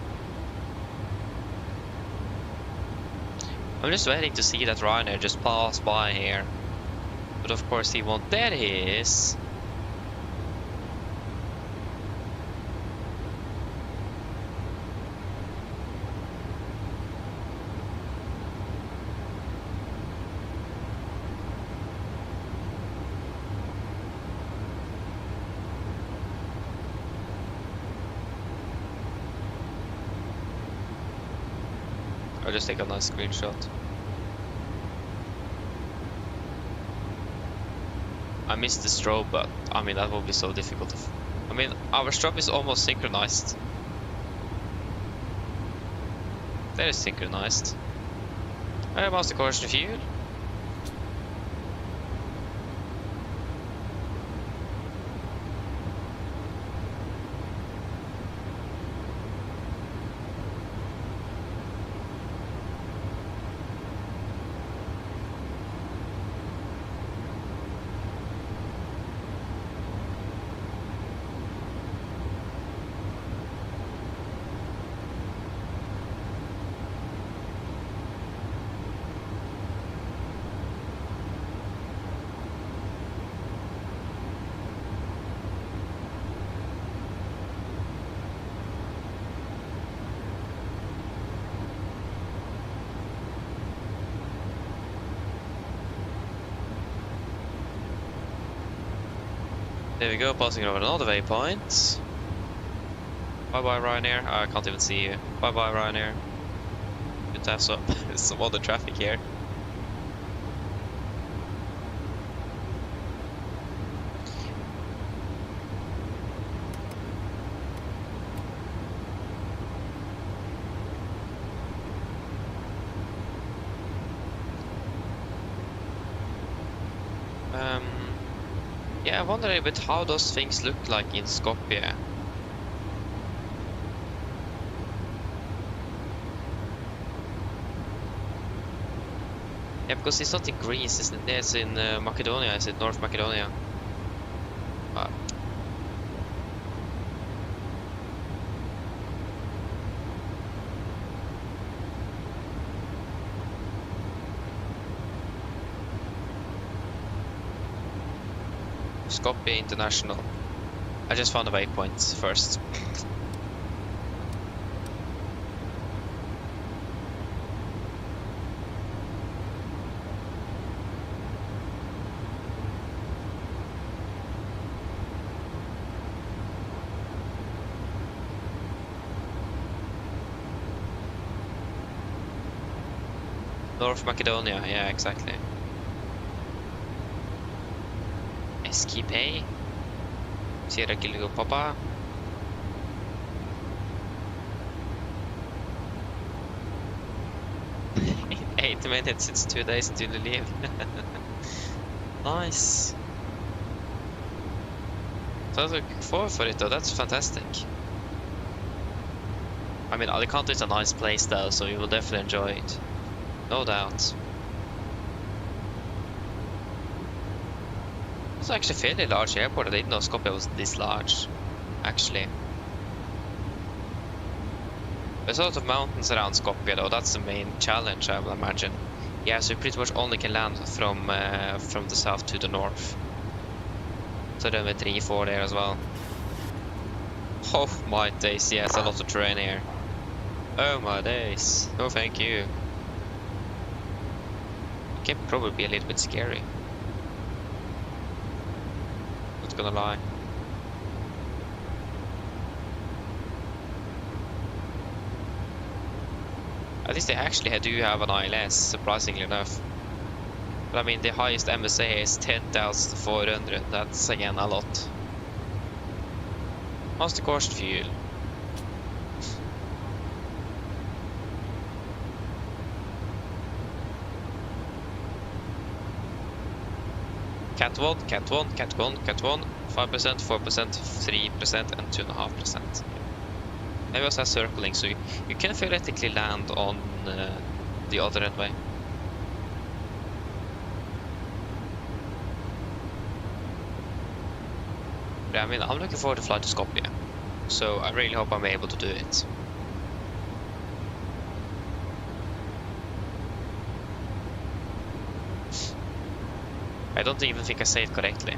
I'm just waiting to see that Ryanair just pass by here. But of course he won't. There he is. I'll just take a nice screenshot. I missed the strobe, but I mean that will be so difficult. I mean, our strobe is almost synchronized. That is synchronized. Master caution fuel. There we go, passing over another waypoint. Bye bye Ryanair. I can't even see you. Bye bye Ryanair. Good to have some other traffic here. Yeah, I wonder a bit how those things look like in Skopje. Yeah, because it's not in Greece, isn't it? It's in Macedonia, is it? North Macedonia. Skopje International. I just found the waypoints first. North Macedonia, yeah, exactly. Escape. Sierra Kilo Papa. In 8 minutes, it's 2 days until you leave. Nice. So I was looking forward for it though, that's fantastic. I mean, Alicante is a nice place though, so you will definitely enjoy it. No doubt. It's actually a fairly large airport. I didn't know Skopje was this large, actually. There's a lot of mountains around Skopje though, that's the main challenge I will imagine. Yeah, so you pretty much only can land from the south to the north. So then with 3-4 there as well. Oh my days, yeah, it's a lot of terrain here. Oh my days, no thank you. It can probably be a little bit scary. Gonna lie. At least they actually do have an ILS, surprisingly enough. But I mean, the highest MSA is 10,400. That's again a lot. Master caution fuel. Cat 1, Cat 1, Cat 1, Cat 1, 5%, 4%, 3%, and 2.5%. Maybe also has circling, so you can theoretically land on the other runway. But I mean, I'm looking forward to fly to Skopje, so I really hope I'm able to do it. I don't even think I say it correctly.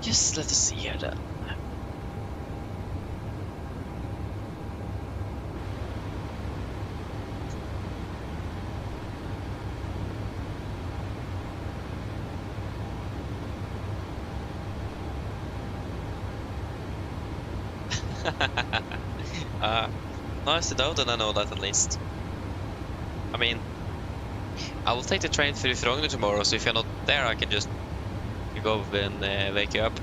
Just let us see here then. Nice to know that I know that at least. I mean, I will take the train through Frogner tomorrow, so if you're not there, I can just go and wake you up.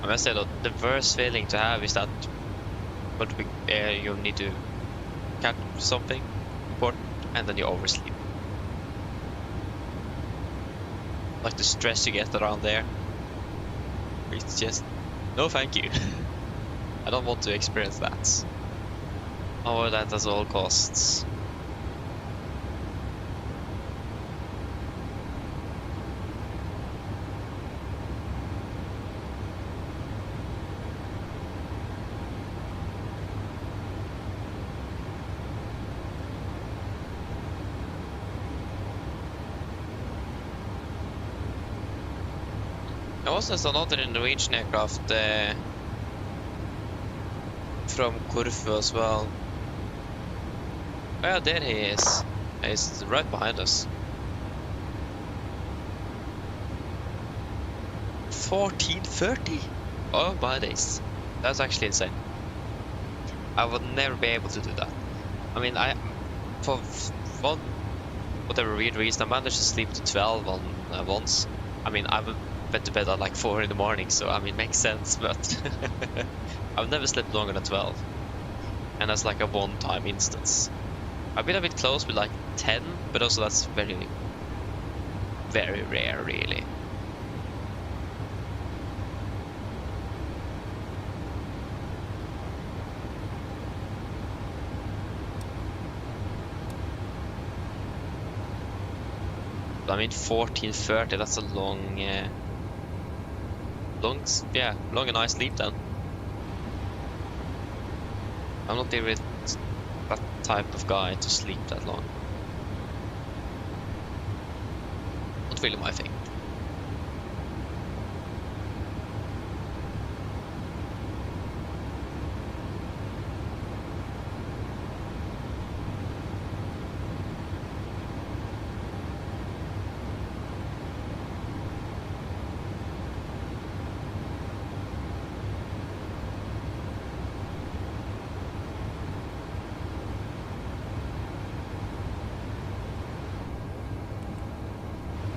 must say that the worst feeling to have is that you need to catch something important and then you oversleep. Like the stress you get around there. It's just, no thank you. I don't want to experience that. Avoid that at all costs. There was just another Norwegian aircraft from Corfu as well. Oh yeah, there he is. He's right behind us. 1430? Oh my days. That's actually insane. I would never be able to do that. I mean, for one, whatever weird reason, I managed to sleep to 12 on once. I mean, I went to bed at like 4 in the morning, so I mean, makes sense, but I've never slept longer than 12. And that's like a one-time instance. I've been a bit close with like 10, but also that's very, very rare, really. I mean, 1430, that's a long and nice sleep then. I'm not even that type of guy to sleep that long. Not really my thing.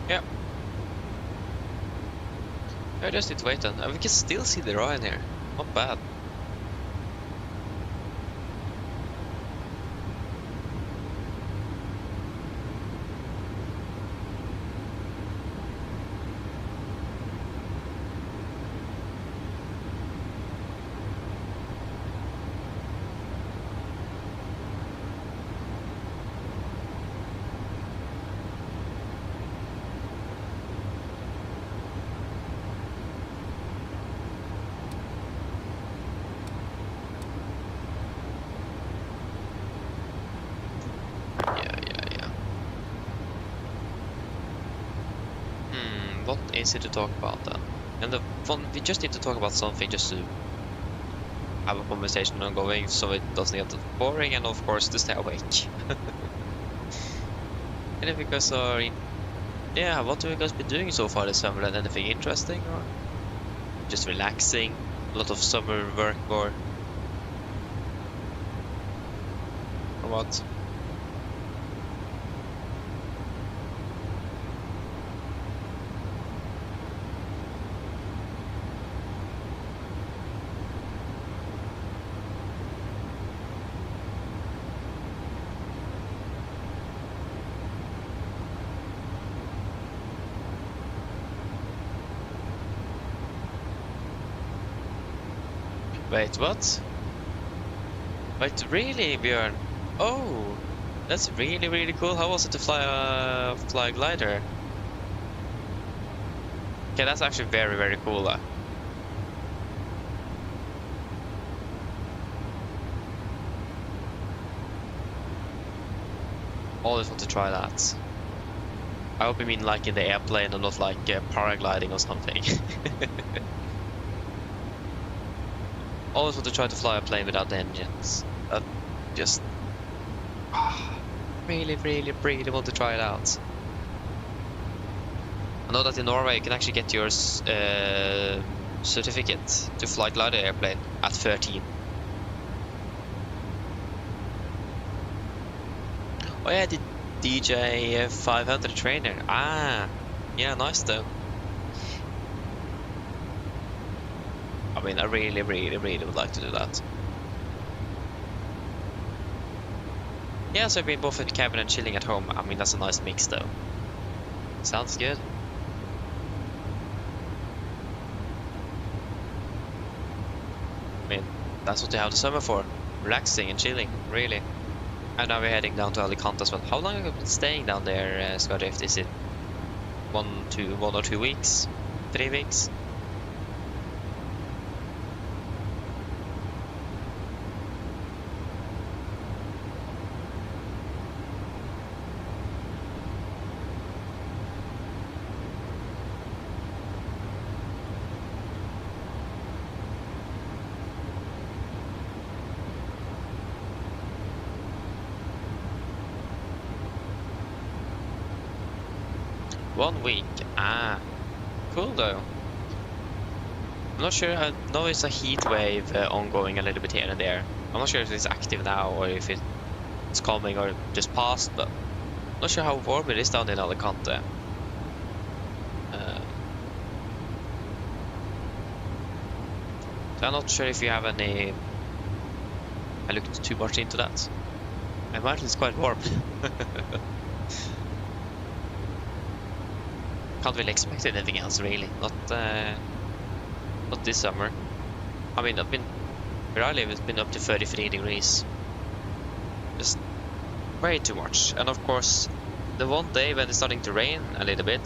Yep. I just need to wait then. We can still see the Ryan here. Not bad. What is it to talk about then? And we just need to talk about something just to have a conversation ongoing so it doesn't get boring, and of course to stay awake. And if you guys are what have you guys been doing so far this summer? And anything interesting, or just relaxing? A lot of summer work, or what? Wait, what? Wait, really, Björn? Oh, that's really, really cool. How was it to fly a glider? Okay, that's actually very, very cool. Always want to try that. I hope you mean like in the airplane and not like paragliding or something. Always want to try to fly a plane without the engines. Just really, really, really want to try it out. I know that in Norway you can actually get your certificate to fly glider airplane at 13. Oh yeah, the DJ 500 trainer. Ah, yeah, nice though. I mean, I really would like to do that. Yeah, so I've been both in the cabin and chilling at home. I mean, that's a nice mix though. Sounds good. I mean, that's what you have the summer for. Relaxing and chilling, really. And now we're heading down to Alicante as well. How long have you been staying down there, Scardift? Is it 1 or 2 weeks? 3 weeks? One week. Ah, cool though. I'm not sure. I know it's a heat wave ongoing a little bit here and there. I'm not sure if it's active now or if it's coming or just passed, but I'm not sure how warm it is down in Alicante. So I'm not sure if you have any. I looked too much into that. I imagine it's quite warm. Can't really expect anything else, really. Not this summer. I mean, where I live, it's been up to 33 degrees. Just way too much. And of course, the one day when it's starting to rain a little bit,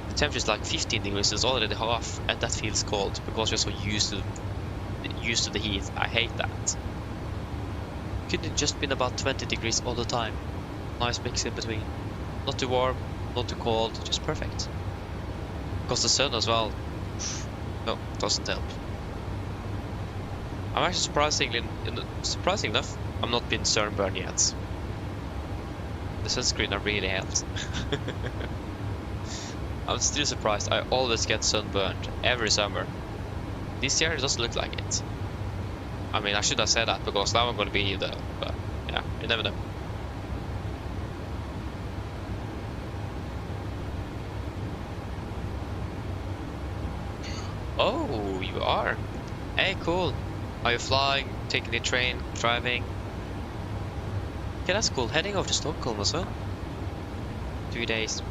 the temperature is like 15 degrees. It's already half, and that feels cold because you're so used to the heat. I hate that. Couldn't it just been about 20 degrees all the time? Nice mix in between. Not too warm, not too cold, just perfect. Because the sun as well, no, doesn't help. I'm actually surprising enough, I'm not been sunburned yet. The sunscreen are really helped. I'm still surprised. I always get sunburned every summer. This year it doesn't look like it. I mean, I should have said that because now I'm going to be there, but yeah, you never know. Oh, you are? Hey, cool. Are you flying, taking the train, driving? Okay, that's cool. Heading over to Stockholm as well. 2 days.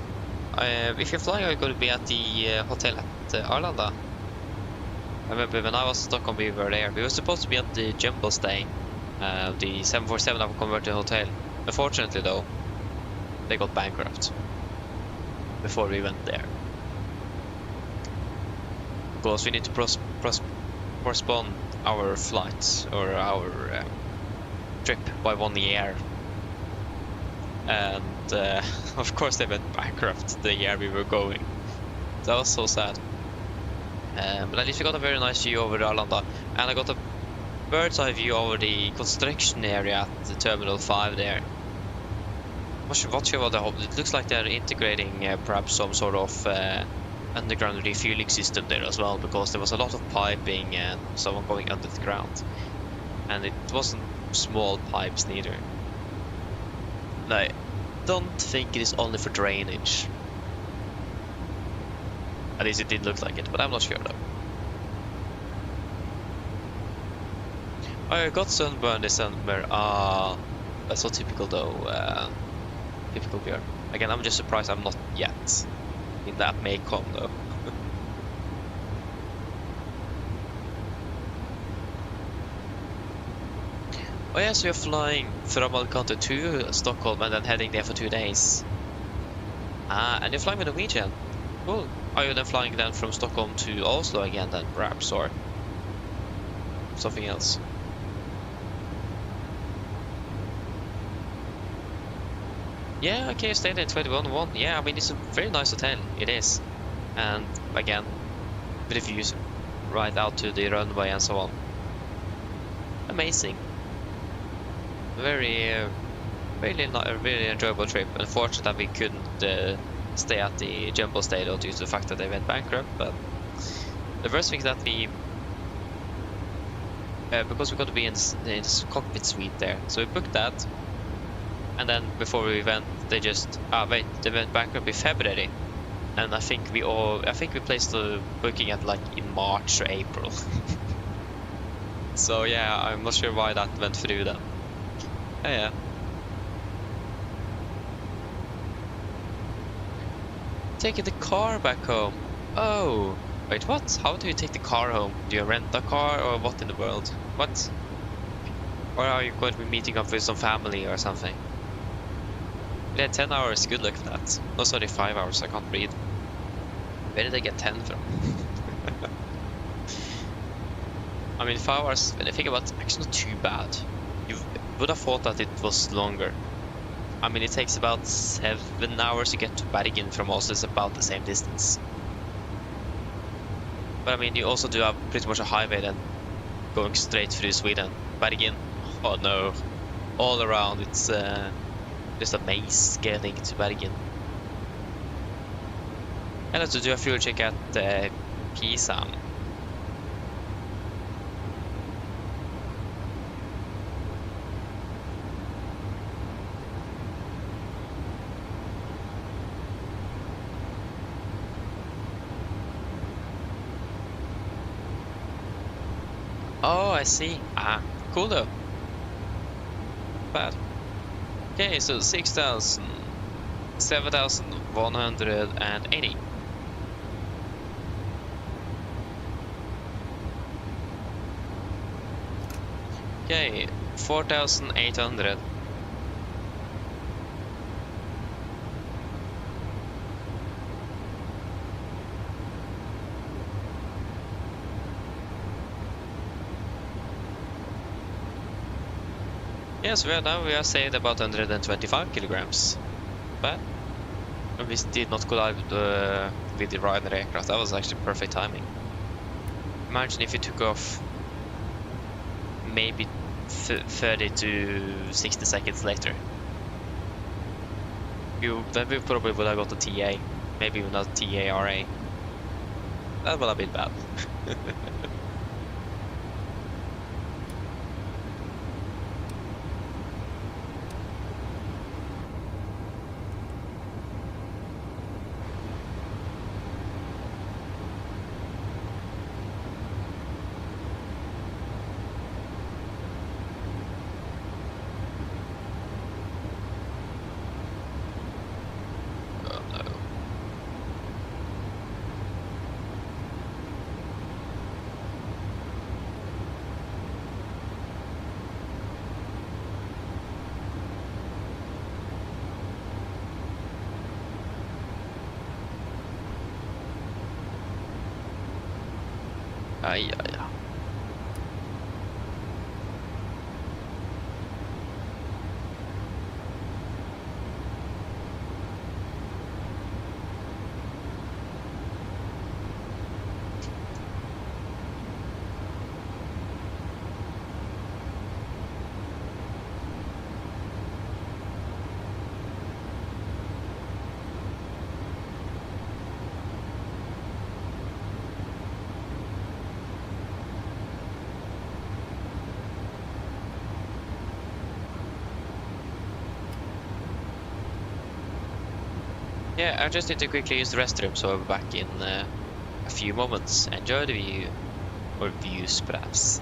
If you're flying, you're going to be at the hotel at Arlanda. I remember when I was in Stockholm, we were there. We were supposed to be at the Jumbo stay. The 747 of a converted hotel. Unfortunately, though, they got bankrupt before we went there. Because we need to postpone our flight or our trip by 1 year. And of course they went bankrupt the year we were going. That was so sad. But at least we got a very nice view over Arlanda. And I got a bird's eye view over the construction area at the Terminal 5 there. Not sure what they hope. It looks like they're integrating perhaps some sort of underground refueling system there as well, because there was a lot of piping and someone going under the ground, and it wasn't small pipes neither. And I don't think it is only for drainage. At least it didn't look like it, but I'm not sure though. I got sunburned this summer. That's so typical though. Typical beer. Again, I'm just surprised I'm not yet. That may come though. Oh yeah, so you're flying from Alicante to Stockholm and then heading there for 2 days. And you're flying with Norwegian. Cool. Are you then flying then from Stockholm to Oslo again then perhaps, or something else? Yeah, okay, you stayed in 21-1. Yeah, I mean, it's a very nice hotel. It is. And again, with the views right out to the runway and so on. Amazing. Very enjoyable trip. Unfortunately that we couldn't stay at the Jumbo stay though, due to the fact that they went bankrupt. But the first thing is that we, because we got to be in this cockpit suite there, so we booked that. And then before we went, they just they went bankrupt in February, and I think we placed the booking at like in March or April. So yeah, I'm not sure why that went through then. Yeah. Taking the car back home. Oh, wait, what? How do you take the car home? Do you rent a car or what in the world? What? Or are you going to be meeting up with some family or something? Yeah, 10 hours, good luck for that. No, sorry, 5 hours, I can't read. Where did I get 10 from? I mean, 5 hours, when I think about it, it's actually not too bad. You would have thought that it was longer. I mean, it takes about 7 hours to get to Bergen from Oslo, it's about the same distance. But I mean, you also do have pretty much a highway then, going straight through Sweden. Bergen, oh no, all around, it's just a maze getting to Bergen. And let's do a fuel check at Pisa. Oh, I see. Ah, cool though. Bad. Okay, so 6,000, 7,180. Okay, 4,800. Yes, we are saved about 125 kilograms. But we did not collide with the Ryzen aircraft. That was actually perfect timing. Imagine if you took off maybe 30 to 60 seconds later. Then we probably would have got a TA. Maybe not TARA. That would have been bad. Ja. Yeah, I just need to quickly use the restroom, so I'll be back in a few moments. Enjoy the view. Or views, perhaps.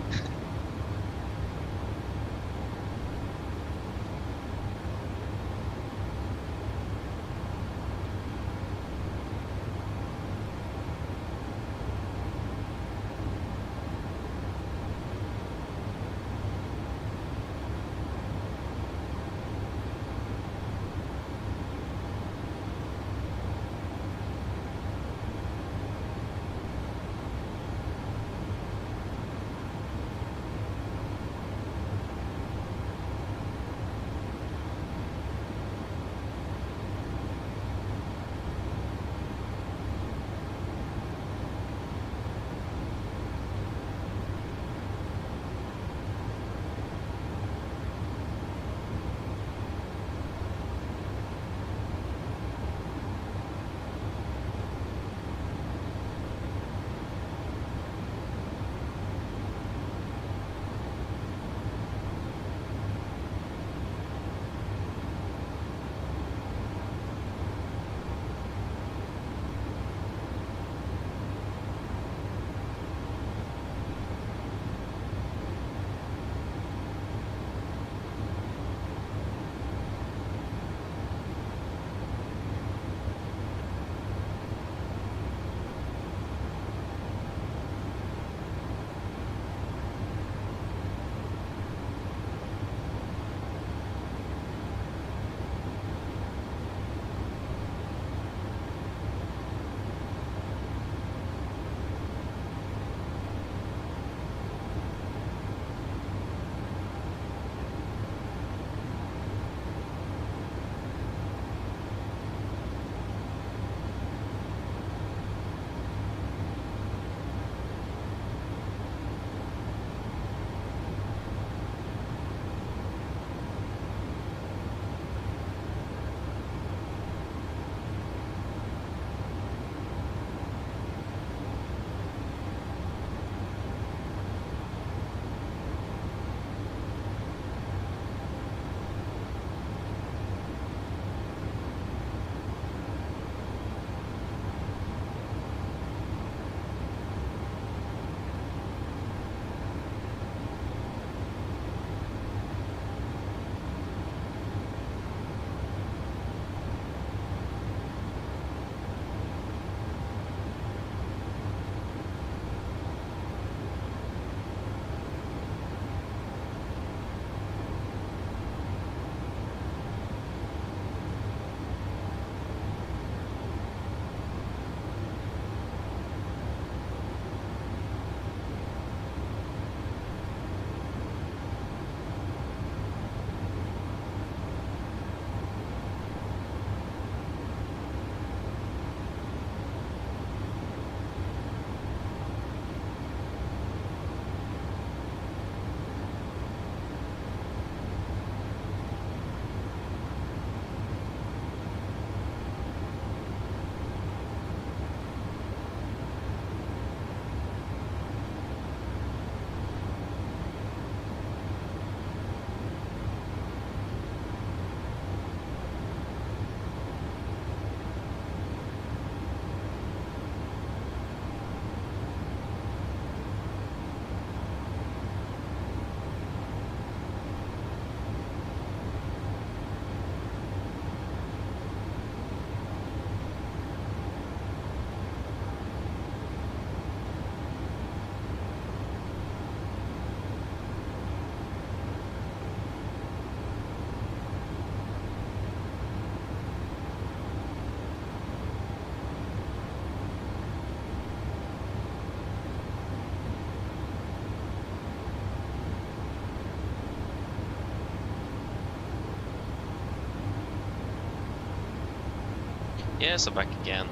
Yes, I'm back again.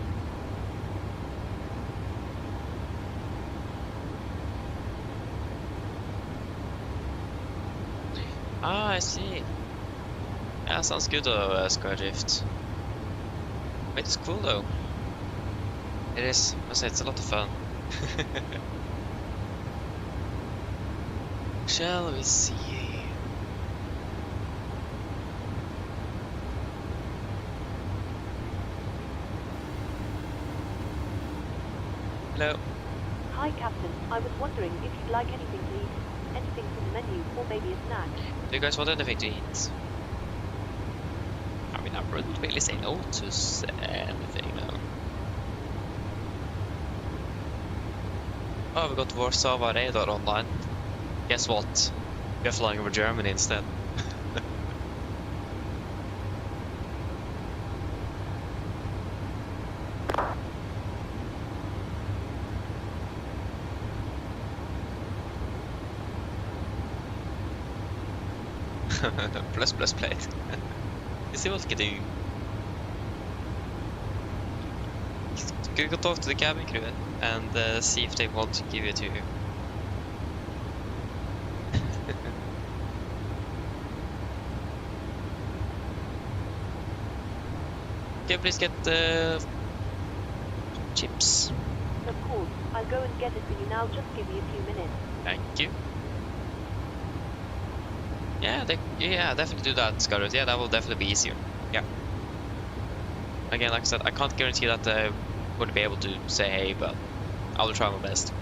Ah, I see. Yeah, sounds good though, Skyrift. Wait, it's cool though. It is. I say it's a lot of fun. Shall we see? Hello. Hi, Captain. I was wondering if you'd like anything to eat. Anything from the menu, or maybe a snack. Do you guys want anything to eat? I mean, I wouldn't really say no to anything, no. Oh, we got Oslo Norwegian online. Guess what? We're flying over Germany instead. Plus plate. You see what we can do. You can talk to the cabin crew and see if they want to give it to you. Can you please get the chips? Of course. I'll go and get it for you now. Just give me a few minutes. Thank you. Yeah, definitely do that, Scarlet. Yeah, that will definitely be easier. Yeah. Again, like I said, I can't guarantee that I would be able to say hey, but I'll try my best.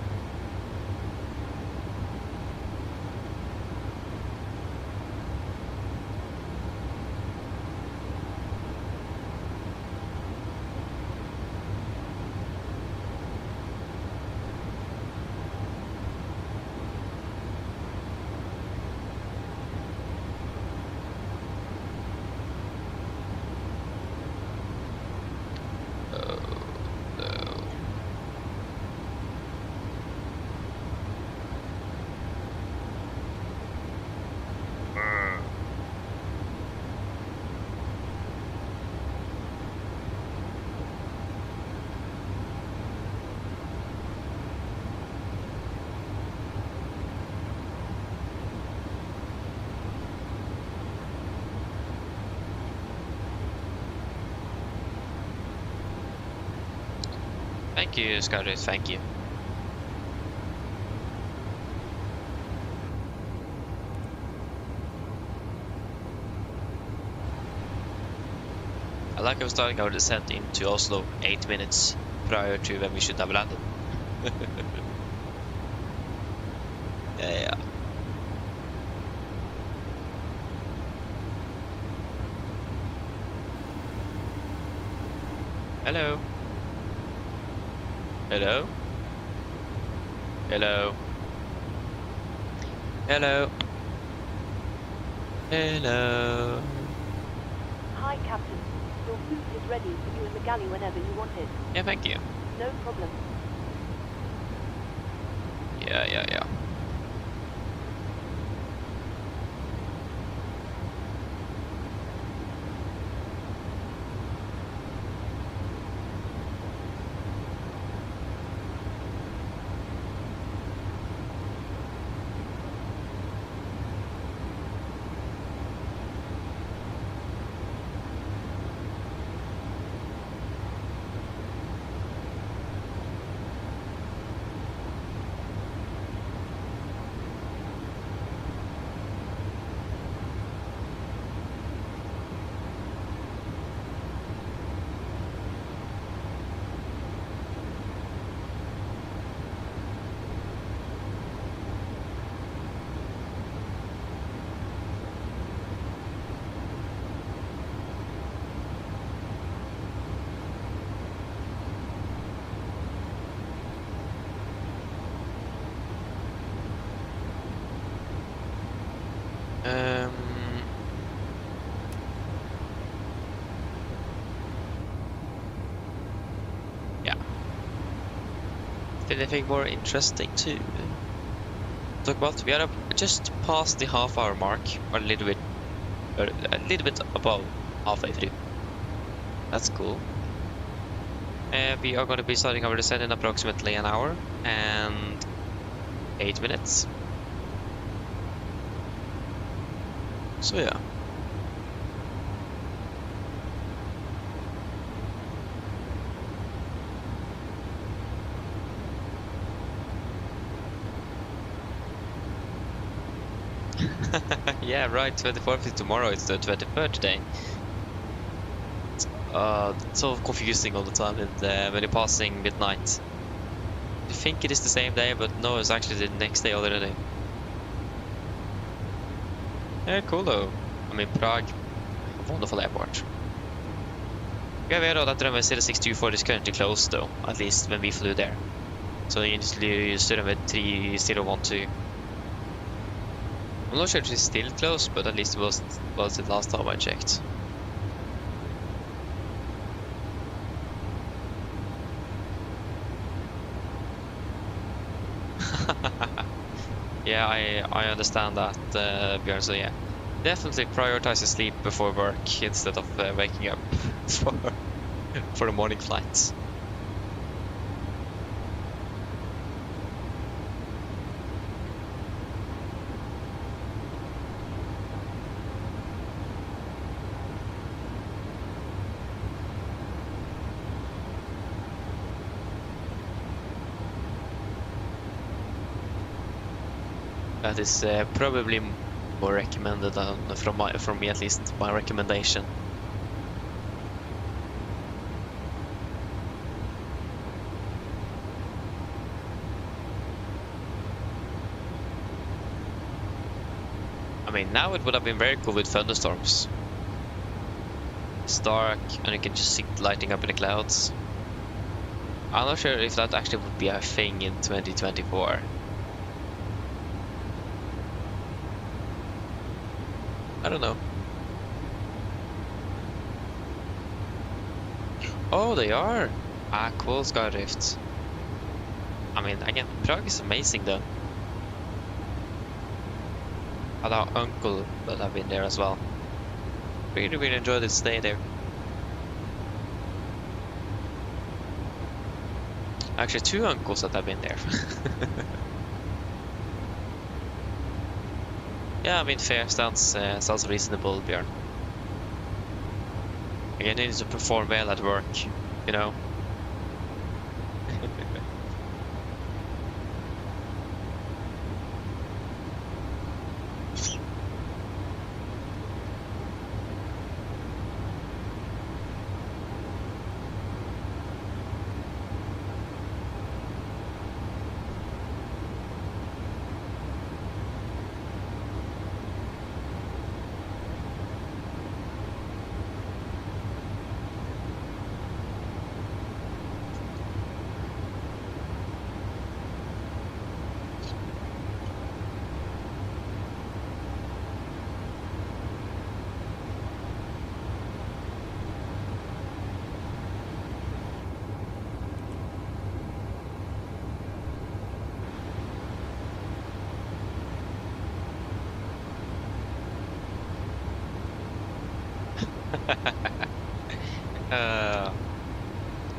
Thank you, Scarlet, thank you. I like I was starting our descent into Oslo 8 minutes prior to when we should have landed. Yeah. Hello. Hello? Hello? Hello? Hello? Hi, Captain. Your food is ready for you in the galley whenever you want it. Yeah, thank you. No problem. Yeah. Yeah. Anything more interesting to talk about? We are just past the half-hour mark, or a little bit above halfway through. That's cool. We are going to be starting our descent in approximately an hour and 8 minutes. So yeah. Yeah, right, 24th is tomorrow, it's the 23rd today. It's so confusing all the time with, when you're passing midnight. You think it is the same day, but no, it's actually the next day already. Yeah, cool though. I mean, Prague, a wonderful airport. Be aware that runway 0624 is currently closed though, at least when we flew there. So you need to use the runway 3012. I'm not sure if it's still closed, but at least it was the last time I checked. Yeah, I understand that, Björn, so yeah. Definitely prioritize your sleep before work instead of waking up for the morning flights. That is probably more recommended than from me, at least my recommendation. I mean, now it would have been very cool with thunderstorms. It's dark and you can just see it lighting up in the clouds. I'm not sure if that actually would be a thing in 2024. I don't know. Oh, they are! Ah, cool, Skyrift. I mean, again, Prague is amazing though. And our uncle will have been there as well. Really enjoyed his stay there. Actually, 2 uncles that have been there. Yeah, I mean, fair sounds reasonable, Björn. Again, you need to perform well at work, you know.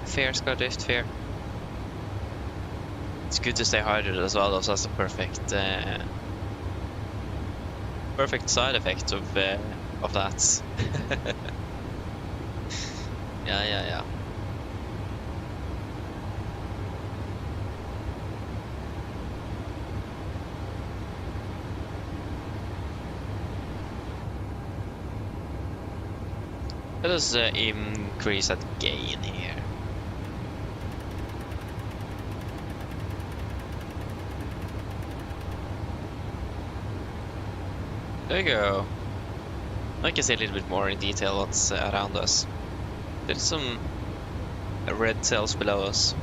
Fair, Skyrift, fair. It's good to stay hydrated as well, though, so that's a perfect side effect of that. Yeah. Let us increase that gain here. There you go. I can see a little bit more in detail what's around us. There's some red cells below us.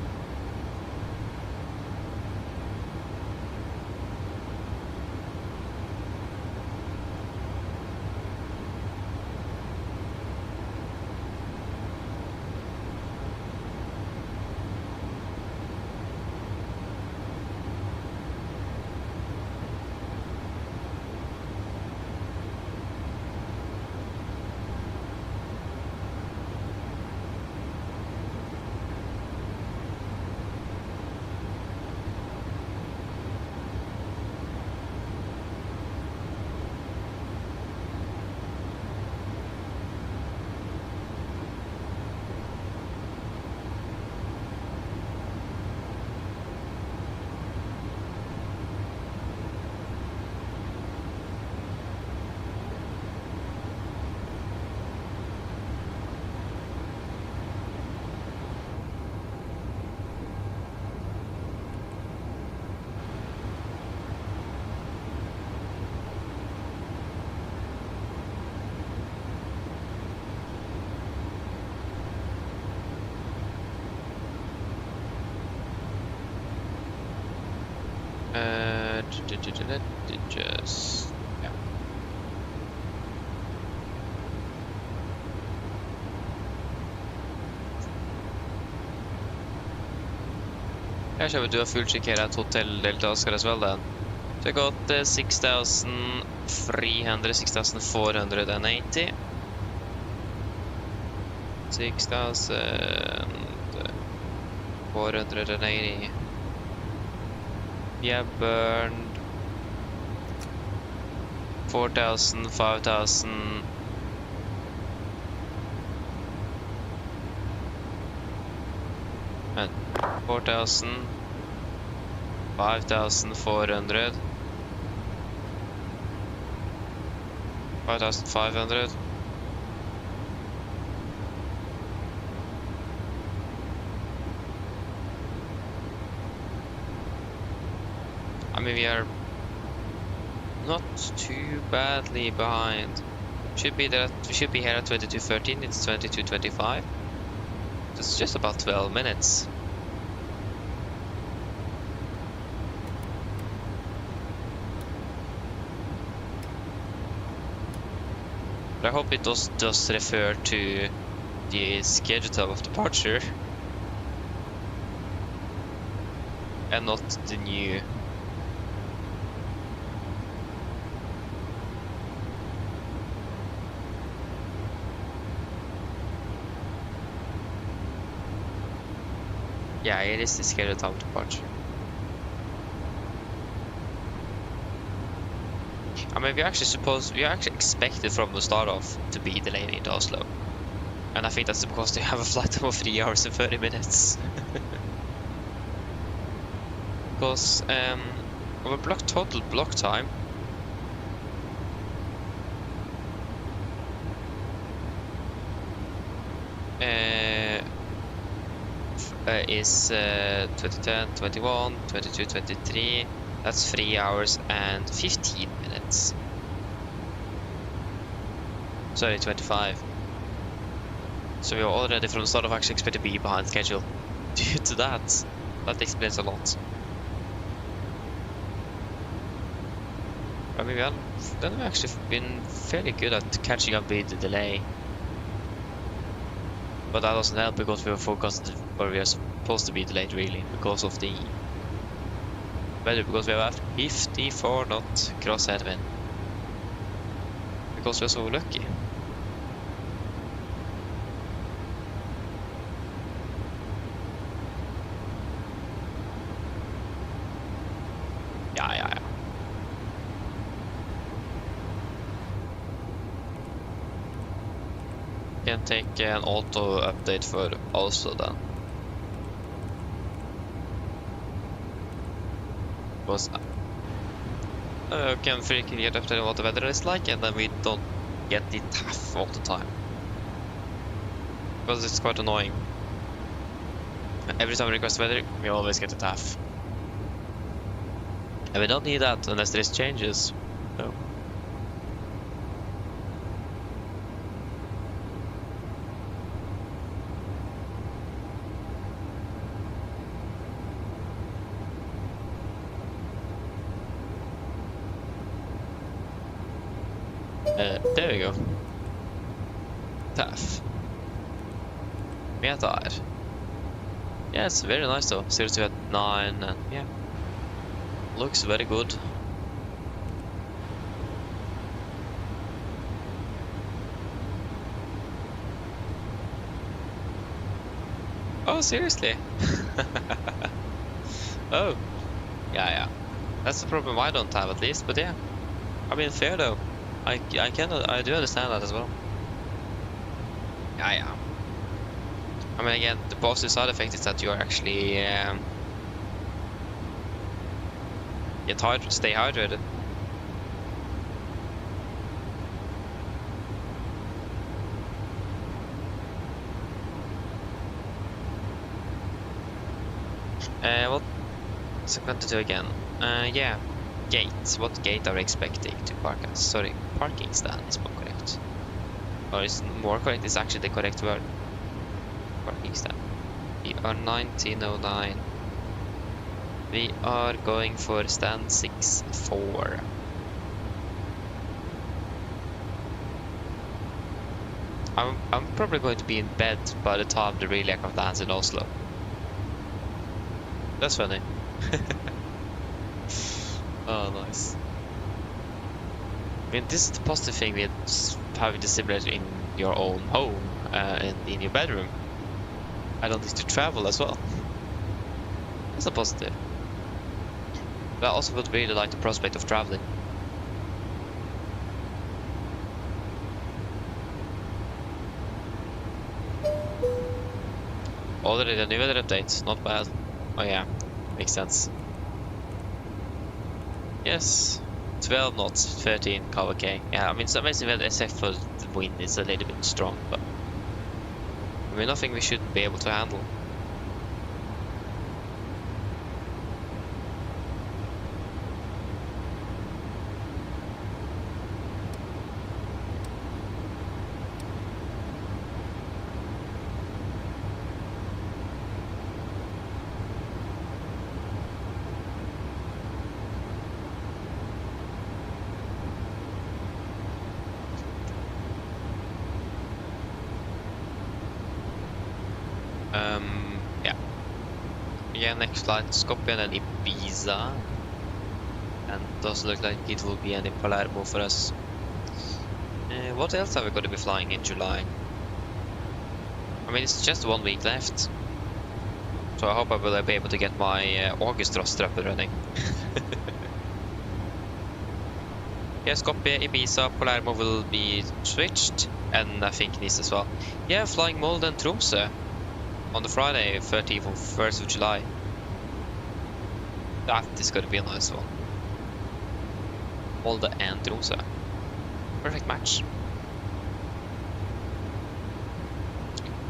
Just yeah. Here shall we do a full check here at Hotel Delta Oscar as well then. So I got 6,300, 6,480. 6,480. We have burned 4,000, 5,000. And 4,000, 5,400, 5,500. I mean, we are not too badly behind. Should be there. We should be here at 22:13. It's 22:25. It's just about 12 minutes. But I hope it does refer to the schedule of departure and not the new. Yeah, it is the scheduled time of departure. I mean, we actually expected from the start off to be delayed into Oslo. And I think that's because they have a flight time of 3 hours and 30 minutes. Because our total block time is 2010, 21, 22, 23. That's 3 hours and 15 minutes. Sorry, 25. So we are already from the start of actually expected to be behind schedule. Due to that, that explains a lot. I mean, we've actually been fairly good at catching up with the delay. But that doesn't help because we were focused, or we are supposed to be delayed really, because of the weather, because we have had 54 knot cross headwind. Because we are so lucky. Yeah. Can take an auto update for Oslo then. Because can freaking get updated on what the weather is like, and then we don't get the TAF all the time. Because it's quite annoying. Every time we request weather, we always get the TAF. And we don't need that unless there is changes. No. There we go. TAF. Meter. Yeah, it's very nice though. 0 to 9 and yeah. Looks very good. Oh, seriously? Oh. Yeah. That's the problem I don't have at least, but yeah. I mean, fair though. I do understand that as well. Yeah. I mean, again, the positive side effect is that you are actually stay hydrated. What's I going to do again? Yeah. Gate. What gate are we expecting to park at? Sorry, parking stand is more correct. Or is more correct is actually the correct word. Parking stand. We are 1909. We are going for stand 6-4. I'm probably going to be in bed by the time the relay craft lands in Oslo. That's funny. Oh, nice. I mean, this is the positive thing with having the simulator in your own home and in your bedroom. I don't need to travel as well. That's a positive. But I also would really like the prospect of traveling. Already the new weather update, not bad. Oh yeah, makes sense. Yes, 12 knots, 13 kVk. Yeah, I mean it's amazing weather except for the wind is a little bit strong, but I mean nothing we shouldn't be able to handle. Yeah. Yeah, next flight Skopje and then Ibiza. And it doesn't look like it will be any Palermo for us. What else are we going to be flying in July? I mean, it's just 1 week left. So I hope I will be able to get my August thrust up and running. Yeah, Skopje, Ibiza, Palermo will be switched. And I think Nice as well. Yeah, flying Molde and Tromsø on the Friday, 1st of July. That is going to be a nice one. Molde and Tromsø. Perfect match.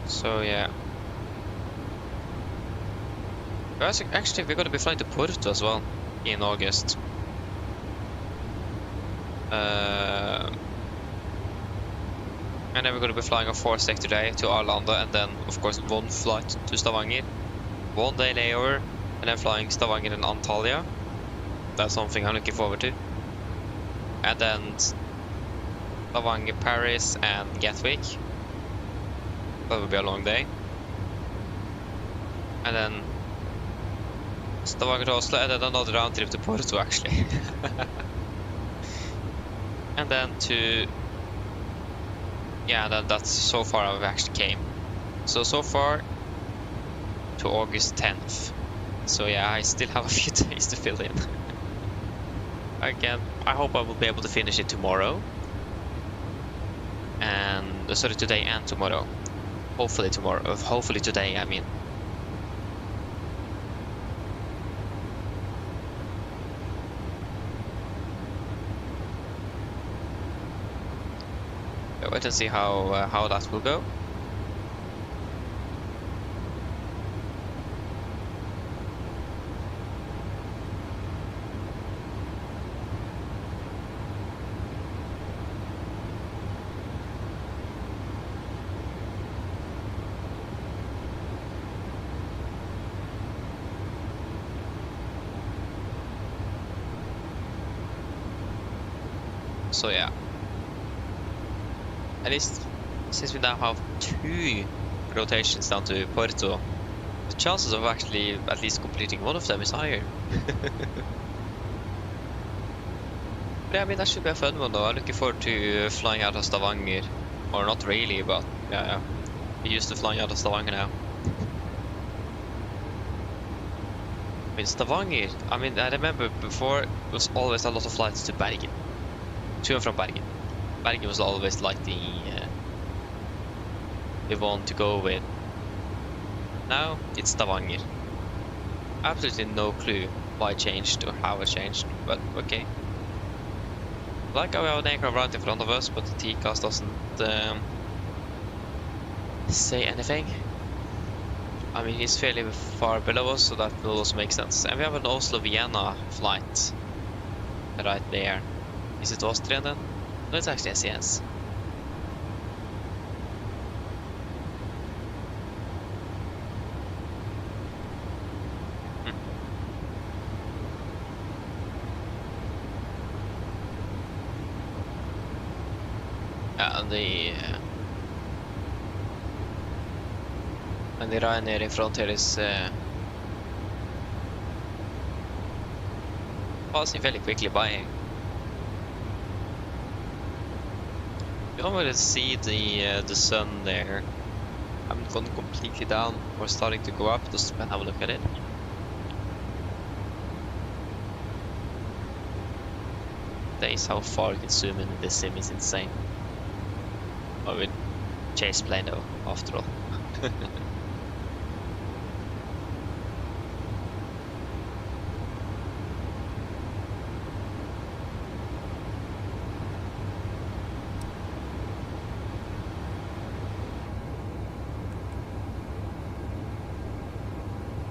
So yeah. Actually, we're going to be flying to Porto as well in August. And then we're going to be flying a 4-sector day to Arlanda, and then of course 1 flight to Stavanger, 1 day layover, and then flying Stavanger and Antalya. That's something I'm looking forward to. And then Stavanger, Paris, and Gatwick. That will be a long day. And then Stavanger to Oslo, and then another round trip to Porto actually. And then to... Yeah, that's so far I've actually came. So far to August 10th. So yeah, I still have a few days to fill in. Again, I hope I will be able to finish it tomorrow. And sorry, today and tomorrow. Hopefully tomorrow. Hopefully today, I mean. Wait and see how that will go. So yeah. At least since we now have 2 rotations down to Porto, the chances of actually at least completing one of them is higher. But yeah, I mean that should be a fun one though. I'm looking forward to flying out of Stavanger. Or not really, but yeah. We're used to flying out of Stavanger now. I mean Stavanger, I mean I remember before it was always a lot of flights to Bergen. To and from Bergen. Bergen was always like the one to go with. Now it's Stavanger. Absolutely no clue why it changed or how it changed, but okay. Like how we have an aircraft right in front of us, but the TCAS doesn't say anything. I mean, he's fairly far below us, so that will also make sense. And we have an Oslo-Vienna flight right there. Is it Austrian then? No, it's actually SES. and the Ryanair in front here is passing fairly quickly by. You don't really see the sun there. I haven't gone completely down or starting to go up. Just have a look at it. Days how far you can zoom in this sim is insane. I would chase plane though, after all.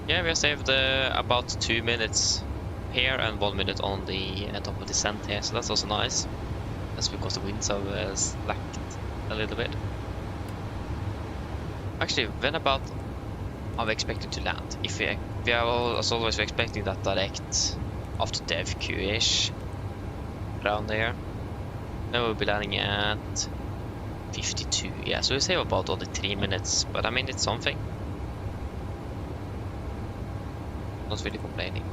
Yeah, we have saved about 2 minutes here and 1 minute on the top of descent here, so that's also nice. That's because the winds have slacked a little bit. Actually, when about are we expecting to land? If we are as always expecting that direct after DevQ-ish around there. Now we'll be landing at 52. Yeah, so we save about only 3 minutes, but I mean it's something. Not really complaining.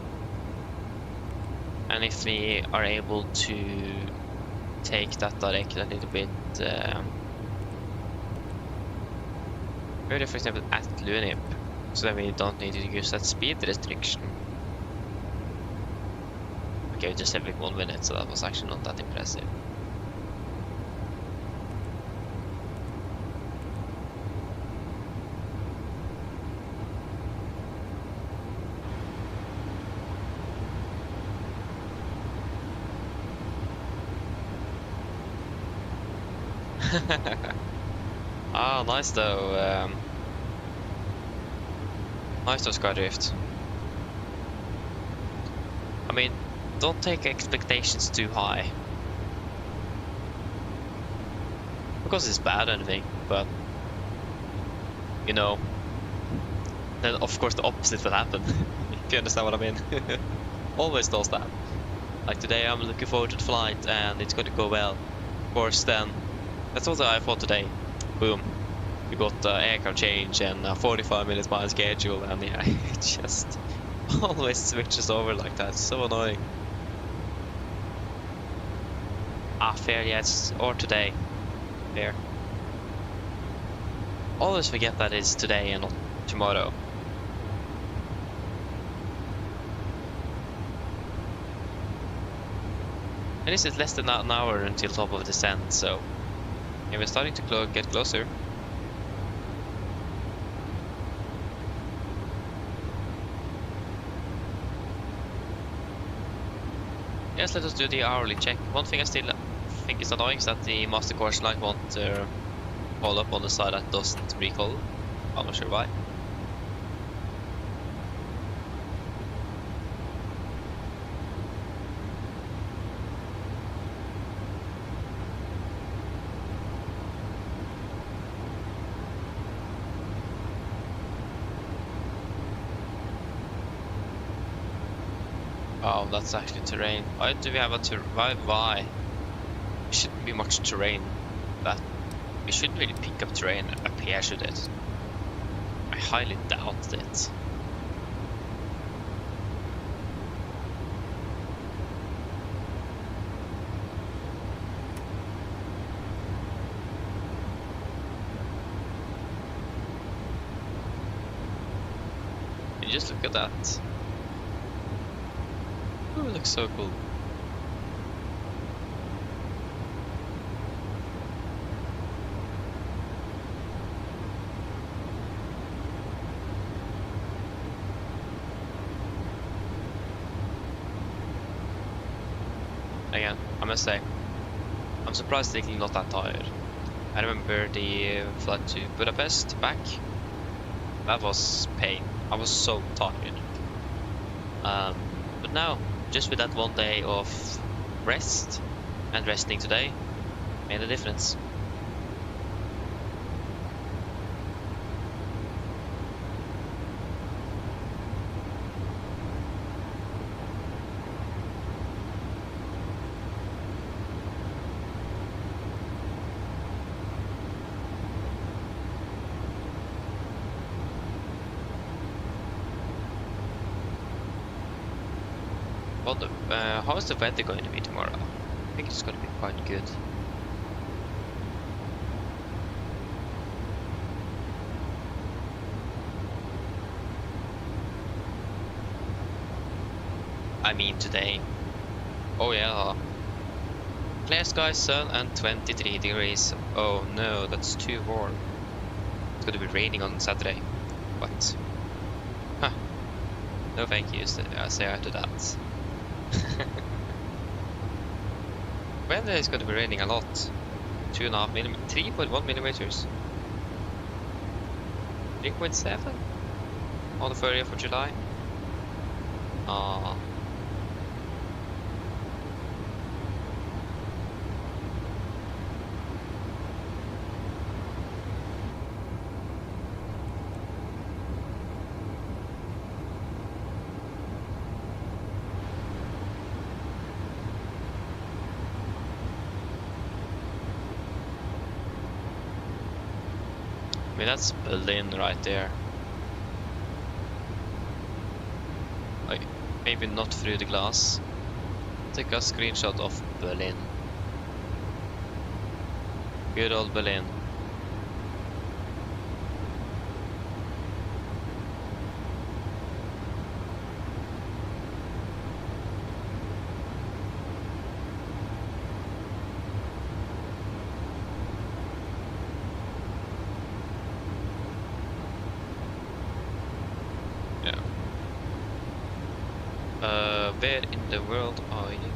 And if we are able to take that direct a little bit earlier, for example at Lunip, so that we don't need to use that speed restriction. Okay, just every 1 minute, so that was actually not that impressive. Ah, nice though. Nice though, Skydrift. I mean, don't take expectations too high. Because it's bad or anything, but you know, then of course the opposite will happen. If you understand what I mean. Always does that. Like today I'm looking forward to the flight and it's going to go well. Of course then, that's what I thought today. Boom. We got aircraft change and a 45 minutes behind schedule, and yeah, it just always switches over like that. It's so annoying. Ah, fair, yes, or today. Fair. Always forget that it's today and not tomorrow. And this is less than an hour until top of descent, so yeah, we're starting to get closer. Yes, let us do the hourly check. One thing I still think is annoying is that the master course light won't call up on the side that doesn't recall. I'm not sure why. Oh, that's actually terrain. Why do we have a why? There shouldn't be much terrain. That we shouldn't really pick up terrain up here, should it? I highly doubt it. You just look at that. Ooh, it looks so cool. Again, I must say, I'm surprised they're not that tired. I remember the flight to Budapest back. That was pain. I was so tired. But now, just with that 1 day of rest and resting today, made a difference. Well, how is the weather going to be tomorrow? I think it's going to be quite good. I mean today. Oh yeah. Clear sky, sun and 23 degrees. Oh no, that's too warm. It's going to be raining on Saturday. What? Huh. No thank yous, I say to that. Weather is going to be raining a lot. 2.5 millimeters, 3.1 millimeters. 3.7 on the 30th of July. Ah. I mean, that's Berlin right there. Like, maybe not through the glass. Take a screenshot of Berlin. Good old Berlin. Where in the world are you?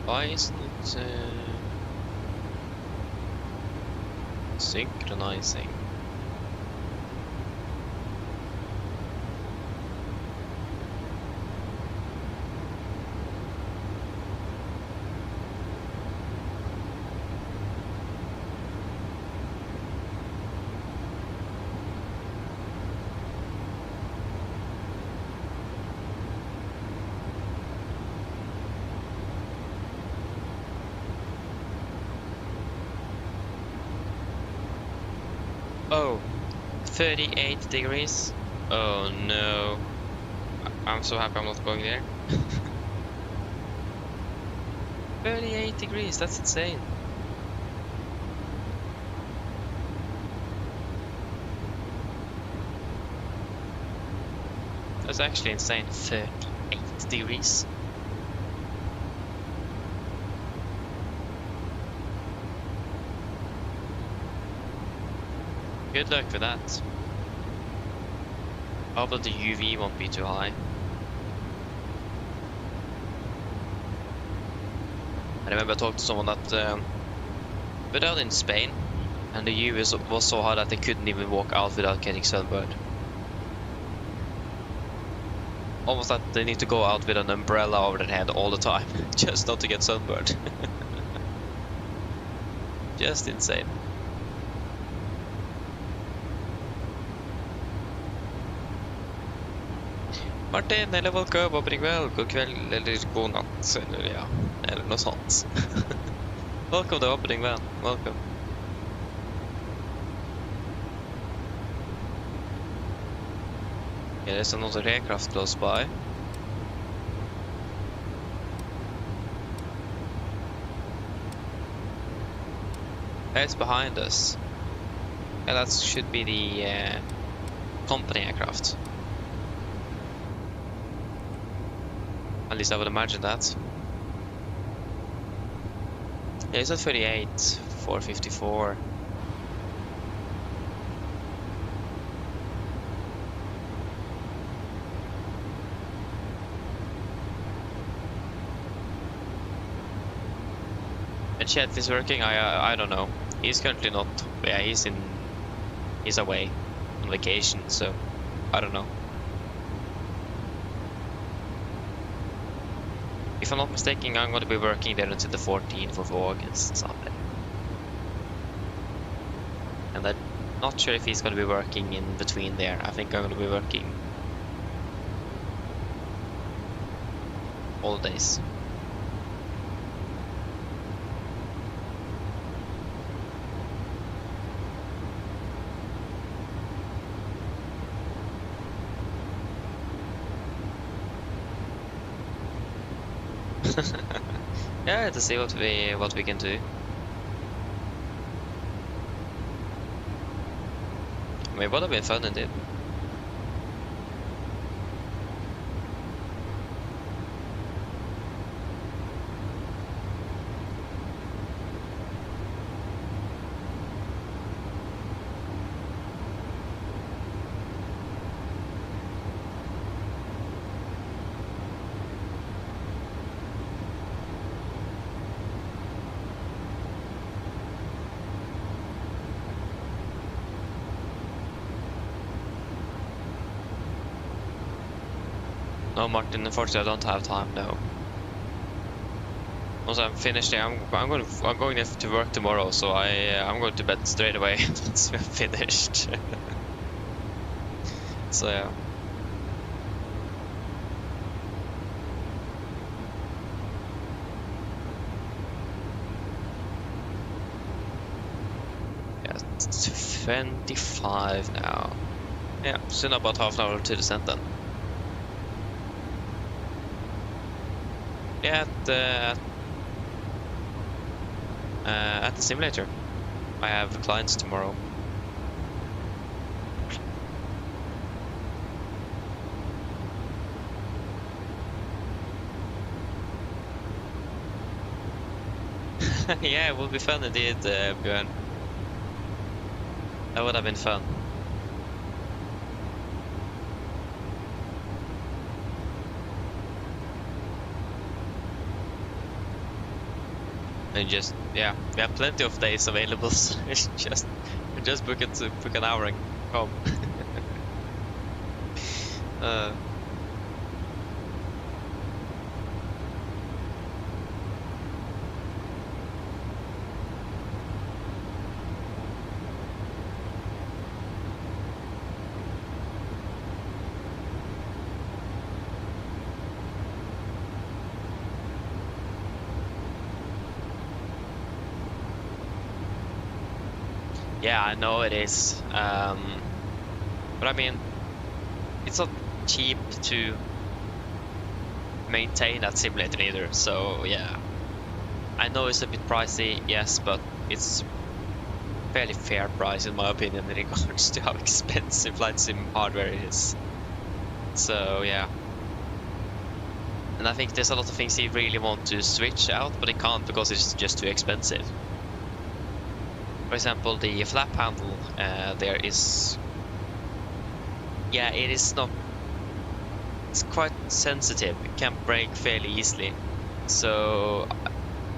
Why isn't it synchronizing? Oh, 38 degrees. Oh no. I'm so happy I'm not going there. 38 degrees, that's insane. That's actually insane. 38 degrees. Good luck with that. I hope that the UV won't be too high. I remember I talked to someone that went out in Spain and the UV was so high that they couldn't even walk out without getting sunburned. Almost that they need to go out with an umbrella over their head all the time just not to get sunburned. Just insane. Martin, eller welcome i kveld, god kveld, eller god natt, eller ja, eller noe sånt. Welcome to opening, man. Welcome. Yeah, there's another aircraft close by. It's behind us. Yeah, that should be the company aircraft. At least I would imagine that. Yeah, it's at 38, 454. And Chet is working. I don't know. He's currently not. Yeah, he's away on vacation, so I don't know. If I'm not mistaken, I'm going to be working there until the 14th of August, Sunday. And I'm not sure if he's going to be working in between there. I think I'm going to be working all days. Yeah, to see what we can do. I mean, it would have been fun indeed. No, Martin, unfortunately I don't have time now. Once I'm finished there, I'm going to work tomorrow, so I'm going to bed straight away once we're finished. So yeah. Yeah, it's 25 now. Yeah, soon about half an hour to descent then. Yeah, at the simulator. I have clients tomorrow. Yeah, it will be fun indeed, Björn. That would have been fun. And just, yeah, we have plenty of days available, so just book an hour and come. Yeah, I know it is, but I mean, it's not cheap to maintain that simulator either, so yeah. I know it's a bit pricey, yes, but it's fairly fair price in my opinion in regards to how expensive flight sim hardware is. So yeah. And I think there's a lot of things he really want to switch out, but he can't because it's just too expensive. For example, the flap handle there is, yeah, it is not, it's quite sensitive, it can break fairly easily. So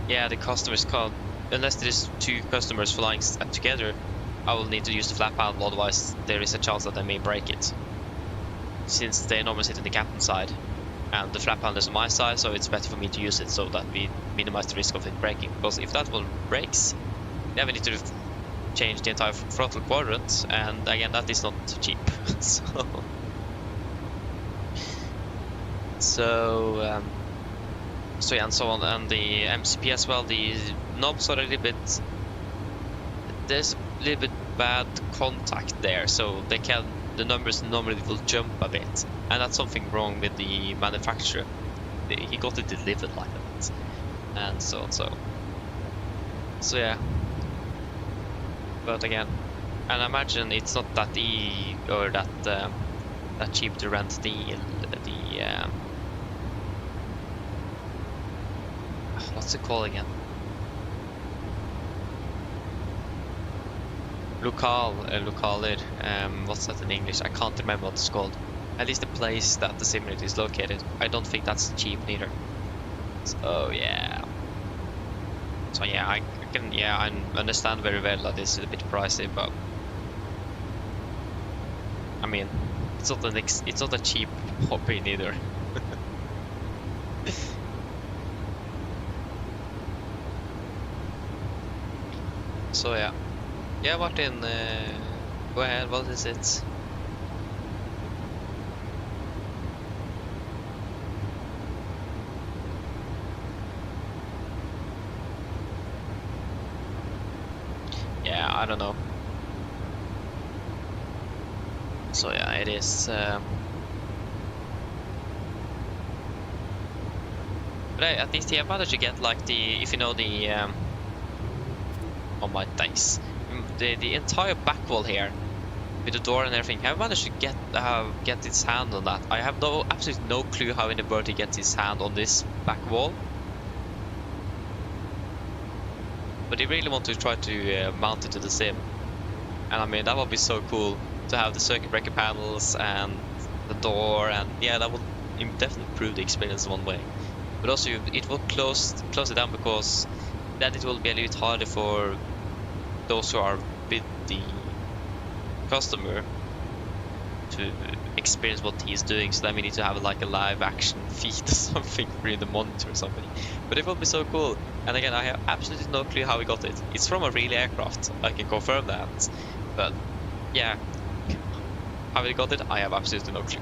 yeah, the customers can't, unless there's two customers flying together, I will need to use the flap handle, otherwise there is a chance that I may break it. Since they normally sit on the captain side and the flap handle is on my side, so it's better for me to use it so that we minimize the risk of it breaking. Because if that one breaks, then we need to change the entire throttle quadrant, and again, that is not cheap. So yeah, and so on. And the MCP as well, the knobs are a little bit, there's a little bit bad contact there, so they can the numbers normally will jump a bit, and that's something wrong with the manufacturer. He got it delivered like that, and so on. So yeah. But again, and I imagine it's not that that cheap to rent the what's it called again? Lokaler. What's that in English? I can't remember what it's called. At least the place that the simulator is located. I don't think that's cheap neither. So yeah. So yeah, I understand very well that this is a bit pricey, but I mean, it's not a cheap hobby neither. So yeah. Yeah, Martin, go ahead, what is it? Yeah, I don't know. So yeah, it is. But at least I managed to get like if you know the oh my dice, the entire back wall here with the door and everything. I managed to get his hand on that. I have absolutely no clue how in the world he gets his hand on this back wall. But I really want to try to mount it to the sim, and I mean that would be so cool to have the circuit breaker panels and the door, and yeah, that would definitely improve the experience one way. But also it will close it down, because then it will be a little bit harder for those who are with the customer to experience what he's doing. So then we need to have like a live action feed or something through the monitor or something. But it will be so cool. And again, I have absolutely no clue how we got it. It's from a real aircraft, I can confirm that. But yeah, how we got it, I have absolutely no clue.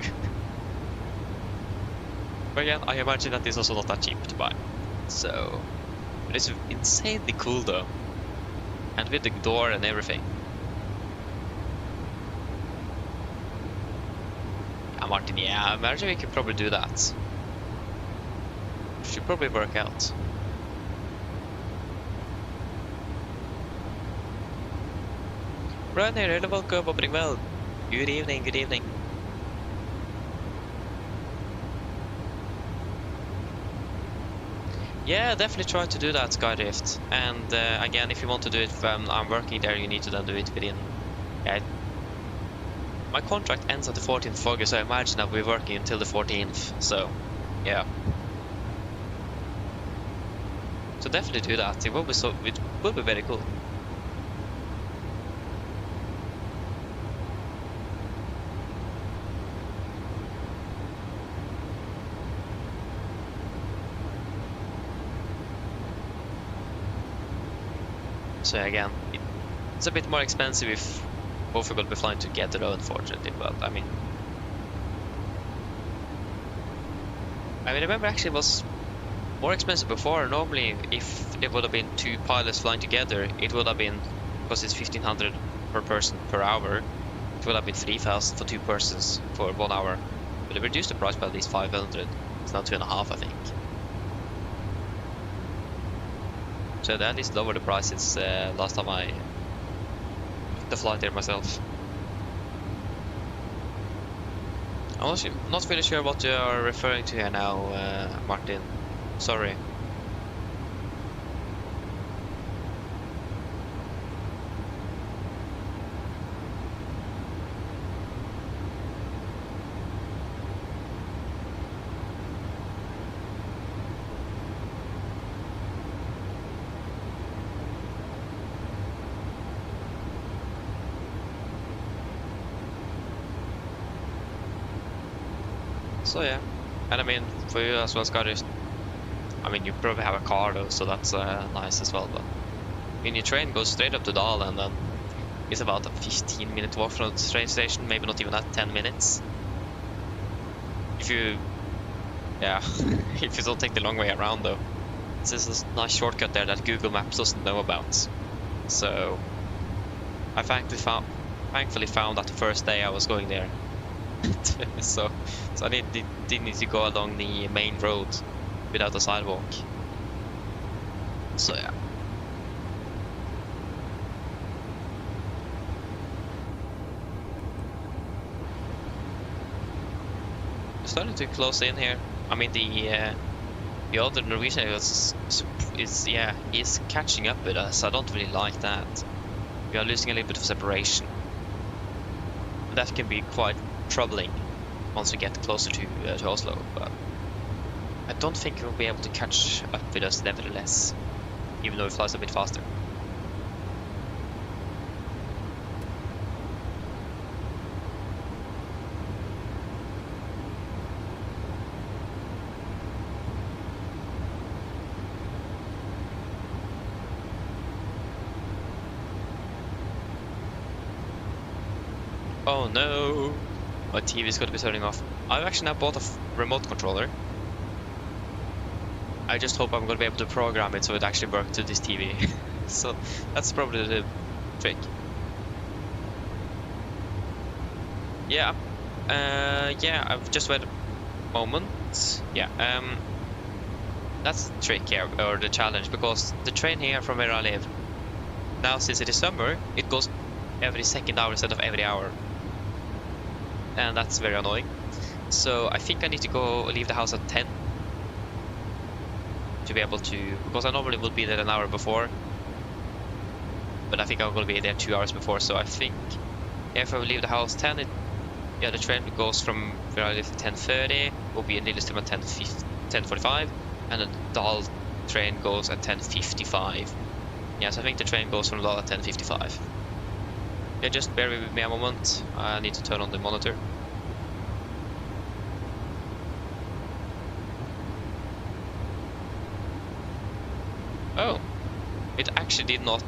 But again, I imagine that it's also not that cheap to buy. So, but it's insanely cool though. And with the door and everything. Yeah, Martin, yeah, I imagine we could probably do that. Should probably work out. Right here, hello, welcome, opening well. Good evening, good evening. Yeah, definitely try to do that, Skydrift. And again, if you want to do it when I'm working there, you need to then do it within... Yeah, my contract ends at the 14th of August, so I imagine I'll be working until the 14th. So, yeah. So definitely do that. It will be very cool. So again, it's a bit more expensive if both are going to be flying together though, unfortunately, but I mean, remember actually it was more expensive before. Normally, if it would have been two pilots flying together, it would have been, because it's 1500 per person per hour, it would have been 3000 for two persons for 1 hour. But they reduced the price by at least 500. It's now 2.5, I think. So they at least lowered the prices last time I took the flight there myself. I'm also not really sure what you are referring to here now, Martin. Sorry. So yeah, and I mean for you as well, Scottish. I mean you probably have a car though, so that's nice as well. But I mean your train goes straight up to Dal, and then it's about a 15-minute walk from the train station, maybe not even that, 10 minutes. If you, yeah, if you don't take the long way around though. There's a nice shortcut there that Google Maps doesn't know about. So I've actually thankfully found that the first day I was going there. so I didn't need to go along the main road without a sidewalk. So yeah. We're starting to close in here. I mean the other Norwegian is he's catching up with us. I don't really like that. We are losing a little bit of separation. That can be quite troubling once we get closer to Oslo, but I don't think he'll be able to catch up with us nevertheless, even though he flies a bit faster. Oh no! My TV's got to be turning off. I've actually now bought a remote controller. I just hope I'm going to be able to program it so it actually works to this TV. So that's probably the trick. Yeah. I've just waited a moment. Yeah. That's the trick here, or the challenge, because the train here from where I live, now since it is summer, it goes every second hour instead of every hour. And that's very annoying. So I think I need to go leave the house at 10 to be able to, because I normally would be there an hour before, but I think I'm going to be there 2 hours before. So I think if I will leave the house 10, the train goes from where I live at 10:30, will be in Lillestrøm at 10:45, and the Dal train goes at 10:55. Yeah, so I think the train goes from Dal at 10:55. Yeah, just bear with me a moment. I need to turn on the monitor. Oh, it actually did not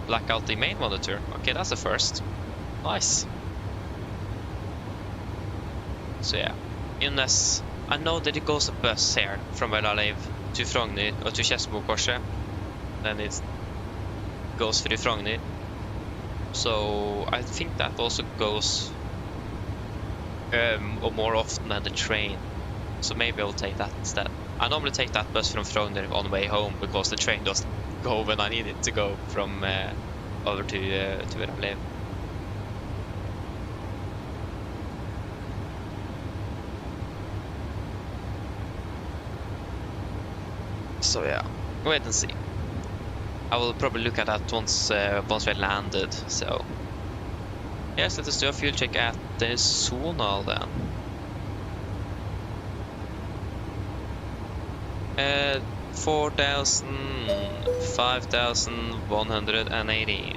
black out the main monitor. Okay, that's a first. Nice. So yeah, unless I know that it goes a bus here from where I live to Frogner or to Skedsmokorset, then it goes through Frogner. So I think that also goes more often than the train. So maybe I'll take that instead. I normally take that bus from Frogner on the way home because the train doesn't go when I need it to go from over to where I live. So yeah, wait and see. I will probably look at that once we landed. So yes, let us do a fuel check at the Sonal then. 5,180.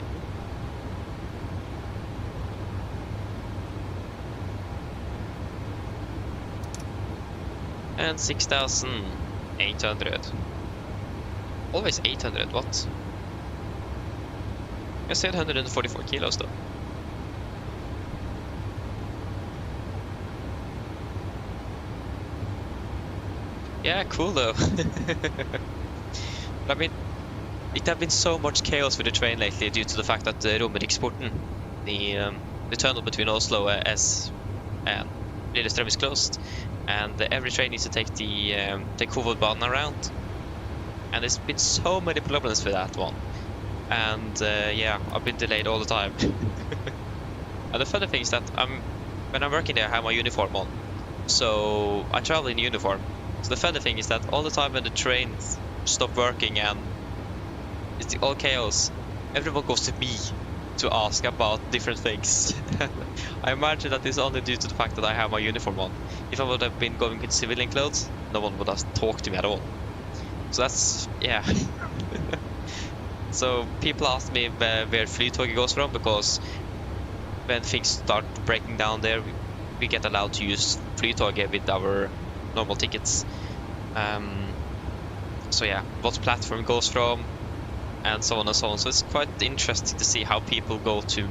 And 6,800. Always 800, what? I said 144 kilos though. Yeah, cool though. But I mean, it have been so much chaos with the train lately due to the fact that Romeriksporten, the tunnel between Oslo S and Lillestrøm is closed, and every train needs to take the Hovedbanen around. And there's been so many problems with that one. And yeah, I've been delayed all the time. And the funny thing is that when I'm working there, I have my uniform on. So I travel in uniform. So the funny thing is that all the time when the trains stop working and it's all chaos, everyone goes to me to ask about different things. I imagine that it's only due to the fact that I have my uniform on. If I would have been going in civilian clothes, no one would have talked to me at all. So that's, yeah. So people ask me where Flytoget goes from, because when things start breaking down there, we get allowed to use Flytoget with our normal tickets. So yeah, what platform it goes from, and so on and so on. So it's quite interesting to see how people go to,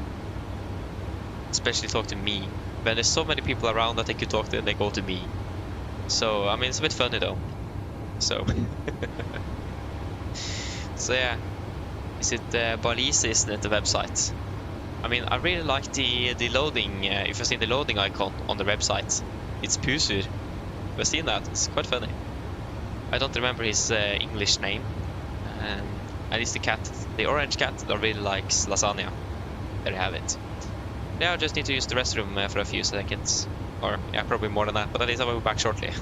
especially talk to me. When there's so many people around that they could talk to, and they go to me. So I mean, it's a bit funny though. So so yeah, is it Balise, isn't it, the website? I mean, I really like the loading. If you've seen the loading icon on the website, it's Pusur. You've seen that? It's quite funny. I don't remember his English name. And it's the cat, the orange cat that really likes lasagna. There you have it. Yeah, I just need to use the restroom for a few seconds. Or, yeah, probably more than that, but at least I will be back shortly.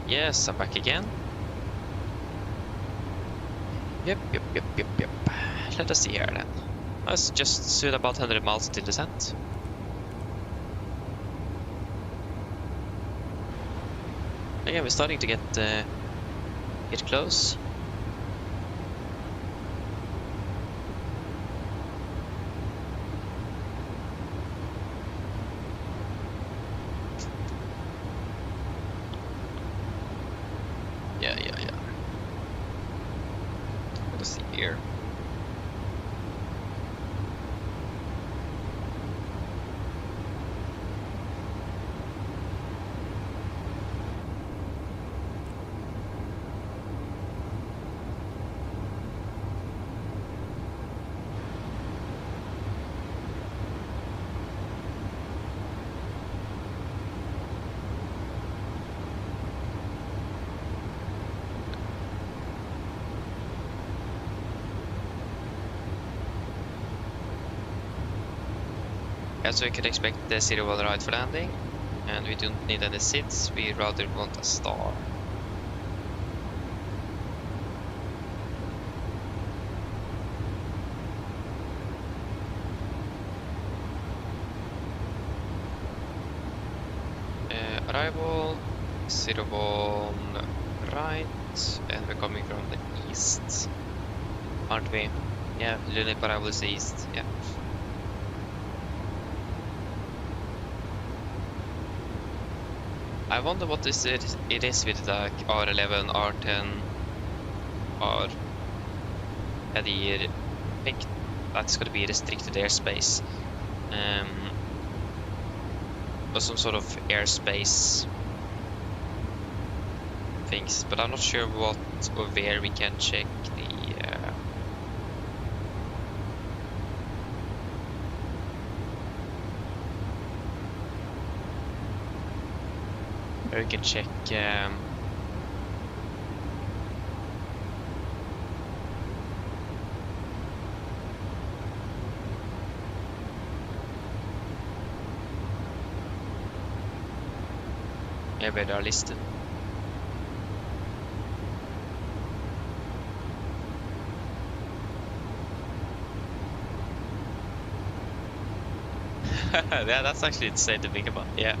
Yes, I'm back again. Yep. Let us see here then. I was just soon about 100 miles until descent. Again, we're starting to get close. Yeah. Let's see here. So we could expect the 0 wall right for landing, and we don't need any SIDs, we rather want a star. Arrival, 0 wall right, and we're coming from the east, aren't we? Yeah, Lunip arrival is the east, yeah. I wonder what it is with like R11, R10, or I think that's going to be restricted airspace, or some sort of airspace things, but I'm not sure what or where we can check the where we can check yeah, where they are listed. Yeah, that's actually insane to think about. Yeah.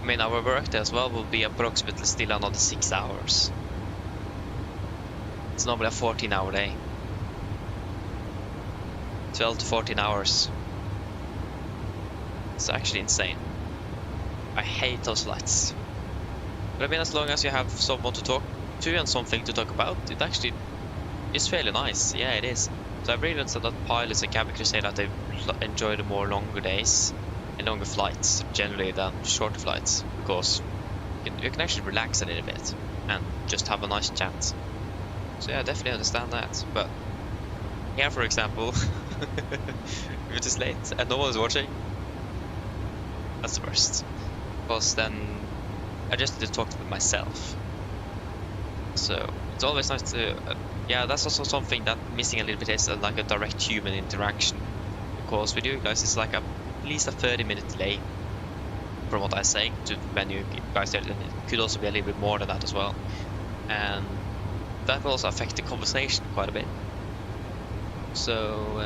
I mean, our work there as well will be approximately still another 6 hours. It's normally a 14-hour day. 12 to 14 hours. It's actually insane. I hate those flights. But I mean, as long as you have someone to talk to and something to talk about, it actually is fairly nice. Yeah, it is. So I've read that pilots and cabin crew say that they enjoy the more longer days and longer flights generally than shorter flights, because you can actually relax a little bit and just have a nice chat. So yeah, I definitely understand that. But here, for example, if it is late and no one is watching, that's the worst. Because then I just need to talk to myself. So it's always nice to yeah, that's also something that missing a little bit is like a direct human interaction. Because with you guys it's like at least a 30-minute delay from what I'm saying to when you guys there, and it could also be a little bit more than that as well. And that will also affect the conversation quite a bit. So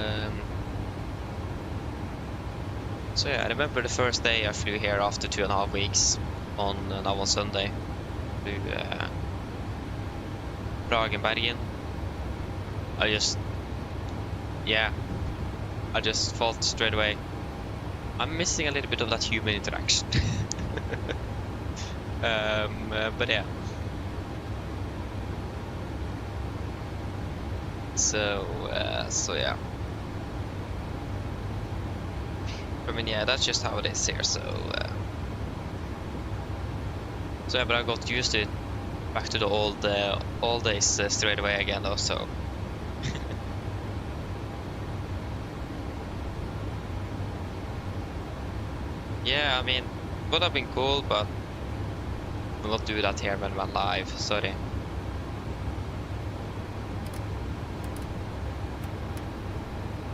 yeah, I remember the first day I flew here after 2.5 weeks now on Sunday to Prague and Bergen. I just thought straight away, I'm missing a little bit of that human interaction. But yeah. So yeah. I mean, yeah, that's just how it is here. So yeah, but I got used to it, back to the old days straight away again, though. So. Yeah, I mean, would have been cool, but we'll not do that here when we're live. Sorry.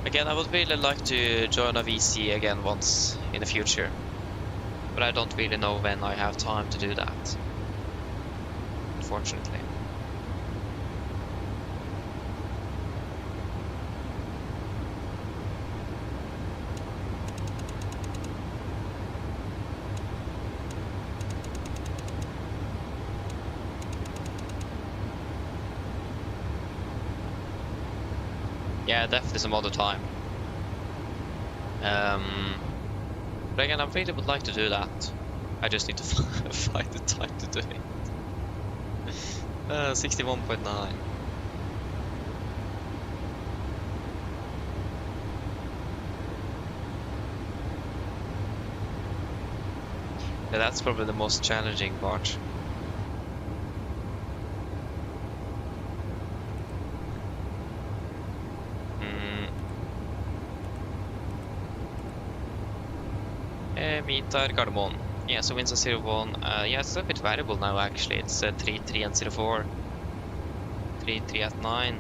Again, I would really like to join a VC again once in the future. But I don't really know when I have time to do that, unfortunately. Yeah, definitely some other time. But again, I really would like to do that. I just need to find the time to do it. 61.9. Yeah, that's probably the most challenging part. Meter Cardamom. Yeah, so winds are 01. Yeah, it's a bit variable now actually. It's 3 and 04. 3 at 9.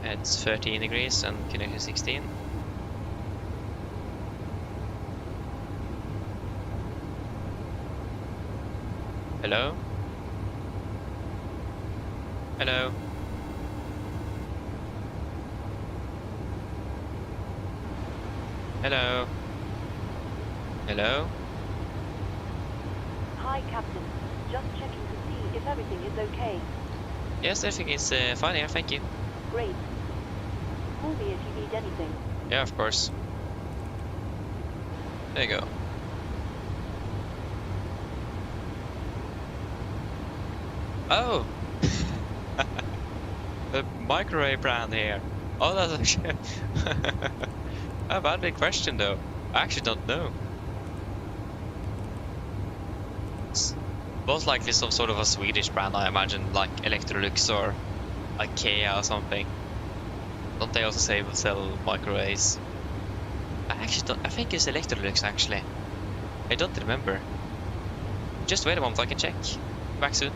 It's 13 degrees and Kinect 16. Hello? Hello? Hello? Hello? Hi, Captain. Just checking to see if everything is okay. Yes, everything is fine here, thank you. Great. Call me if you need anything. Yeah, of course. There you go. Oh! The microwave brand here. Oh, that's actually a valid question though. I actually don't know. It's most likely some sort of a Swedish brand, I imagine, like Electrolux or IKEA or something. Don't they also sell microwaves? I actually don't. I think it's Electrolux actually. I don't remember. Just wait a moment, I can check. Back soon.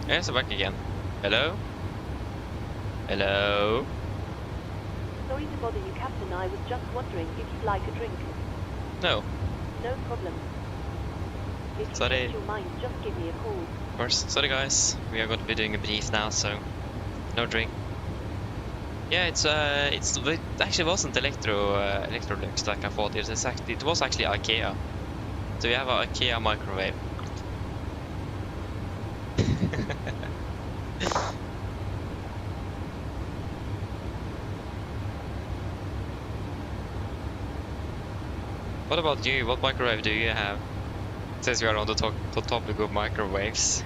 Yes, I'm back again. Hello? Hello? Sorry to bother you, Captain. I was just wondering if you'd like a drink. No. No problem. If you Sorry. change your mind, just give me a call. Of course. Sorry guys, we are going to be doing a brief now, so no drink. Yeah, it actually wasn't Electrolux like I thought. It was actually IKEA. So we have an IKEA microwave. What about you? What microwave do you have? It says you are on the topic of microwaves.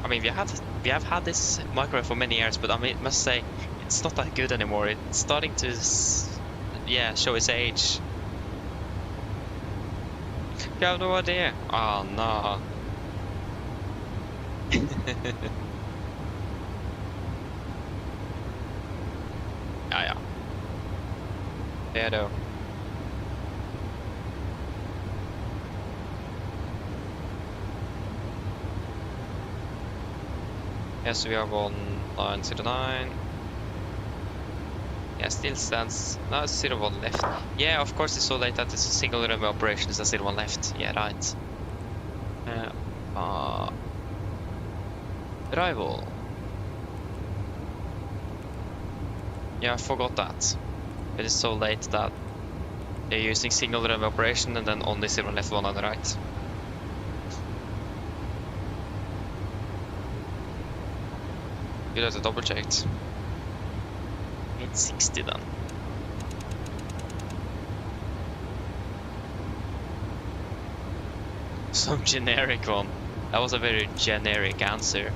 I mean, we have had this microwave for many years, but I must say it's not that good anymore. It's starting to, yeah, show its age. You have no idea. Oh no. Ja. Yeah, though. Yes, we are 1909. Yeah, still stands. No, it's 01 left. Yeah, of course it's so late that it's a single runway operation. It's a 01 left. Yeah, right. Arrival. Yeah, I forgot that. It is so late that they're using single runway operation and then only 01 left, 1 on the right. Good that I double checked. 860 then. Some generic one. That was a very generic answer.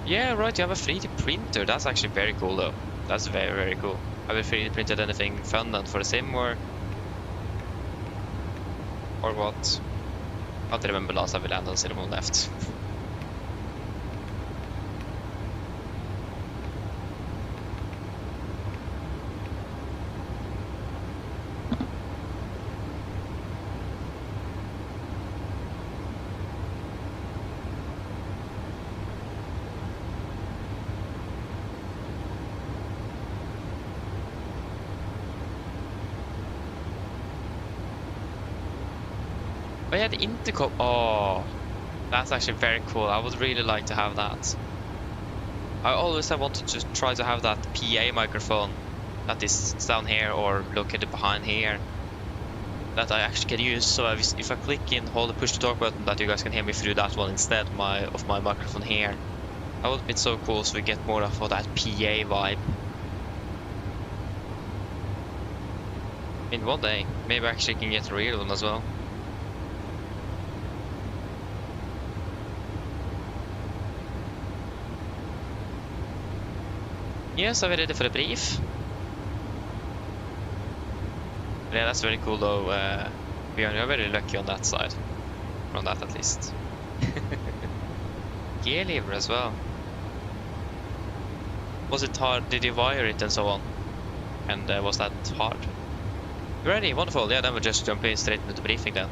Yeah, right, you have a 3D printer. That's actually very cool though. That's very, very cool. Have you 3D printed anything fun then for the sim or what? I can't remember last time we landed on Cinnamon left. Oh yeah, the intercom. Oh, that's actually very cool. I would really like to have that. I always have wanted to try to have that PA microphone that is down here or located behind here that I actually can use. So if I click and hold the push to talk button, that you guys can hear me through that one instead of my microphone here. That would be so cool. So we get more of that PA vibe. In one day, maybe I actually can get a real one as well. Yes, are we ready for the brief? Yeah, that's very cool though. We are very lucky on that side. From that at least. Gear lever as well. Was it hard? Did you wire it and so on? And was that hard? You ready? Wonderful. Yeah, then we'll just jump in straight into the briefing then.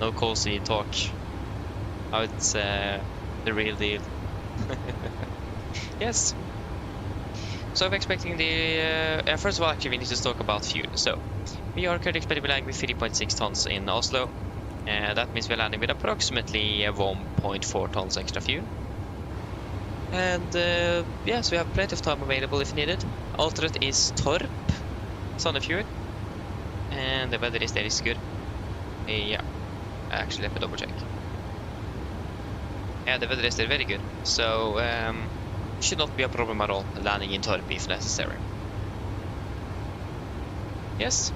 No cozy talk. Now it's the real deal. Yes. So we're expecting the... first of all, actually, we need to talk about fuel. So, we are currently expecting to be landing with 3.6 tons in Oslo. That means we're landing with approximately 1.4 tons extra fuel. And, yes, we have plenty of time available if needed. Alternate is Torp, Sandefjord. And the weather is there is good. Yeah, actually, let me double check. Yeah, the weather is there very good. So, should not be a problem at all landing in Torp if necessary. Yes.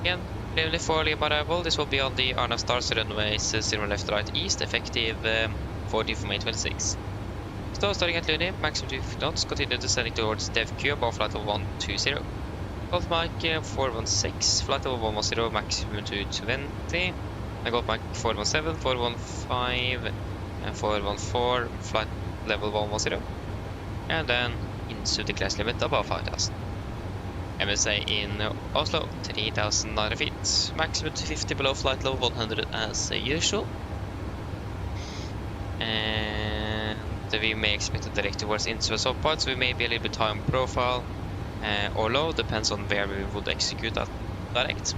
Again, clearly for the arrival, this will be on the Arna Stars runways 0 left right east, effective 14th of May 26. So starting at Luni, maximum 2 knots, continue descending towards DevQ above flight level 120. Golf Mike 416, flight level 110, maximum 220. I got Mike 417, 415. And 414, flight level 110, and then into the class limit above 5,000. MSA in Oslo, 3,900 feet, maximum 250 below flight level 100 as usual. And we may expect to direct towards into a subpart, so we may be a little bit high on profile or low, depends on where we would execute that direct.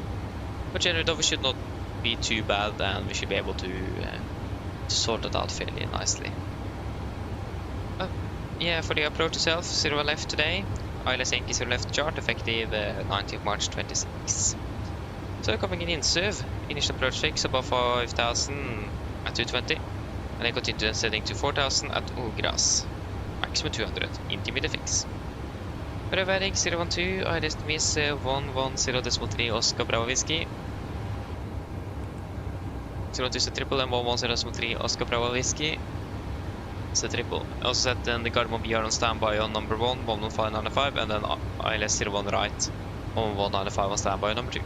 But generally, though, we should not be too bad, and we should be able to sort it out fairly nicely. Yeah, for the approach itself, 0 left today. ILS Yankee 0 left chart, effective 19th March 26. So coming in serve, initial approach fix above 5,000 at 220. And then continue descending to 4,000 at Ogras. Maximum 200, intermediate fix. Prøvering 012, ILS miss 110.3 Oscar Bravo Whiskey. 020 triple and 110.3 Oscar Bravo Whiskey. So triple. Also set then the Gardermoen BR on standby on number 1, 115.95, and then ILS 01 right, 115 on standby on number 2.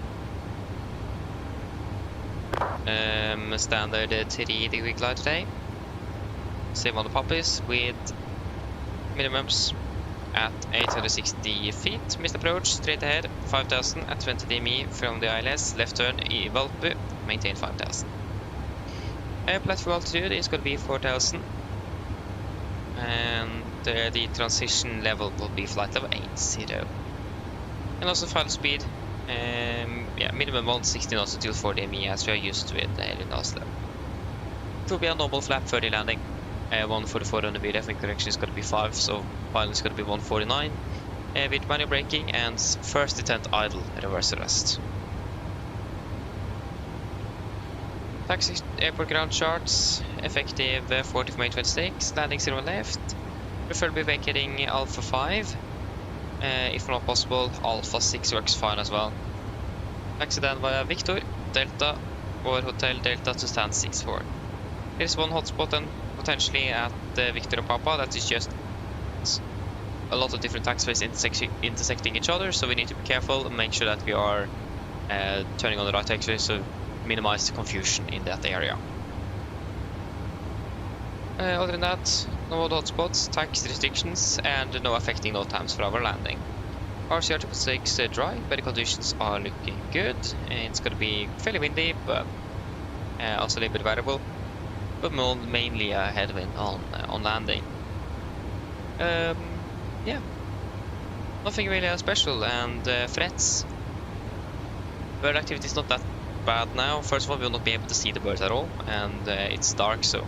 Standard 3-degree glide today. Same on the poppies with minimums. at 860 feet. Missed approach, straight ahead, 5000 at 20 dmi from the ILS. Left turn, Valpu, maintain 5000. Platform altitude is going to be 4000. And the transition level will be flight level 80. And also final speed, yeah, minimum 160 knots until 40 dmi as we are used with in Oslo. It will be a normal flap for the landing. 144 on the VDF and correction is going to be 5, so final is going to be 149 with manual braking and first detent idle reverse arrest. Taxi airport ground charts, effective 40 May 26, landing 0 left, preferably vacating Alpha 5, if not possible Alpha 6 works fine as well. Taxi then via Victor, Delta or Hotel Delta to stand 64. There's one hotspot and potentially at Victor and Papa, that is just a lot of different taxiways intersecting each other, so we need to be careful and make sure that we are turning on the right taxiway so minimize the confusion in that area. Other than that, no other hotspots, tax restrictions, and no affecting load times for our landing. RCR 666 dry, weather conditions are looking good. It's going to be fairly windy, but also a little bit variable. But mainly a headwind on landing. Yeah, nothing really special. And threats. Bird activity is not that bad now. First of all, we will not be able to see the birds at all, and it's dark, so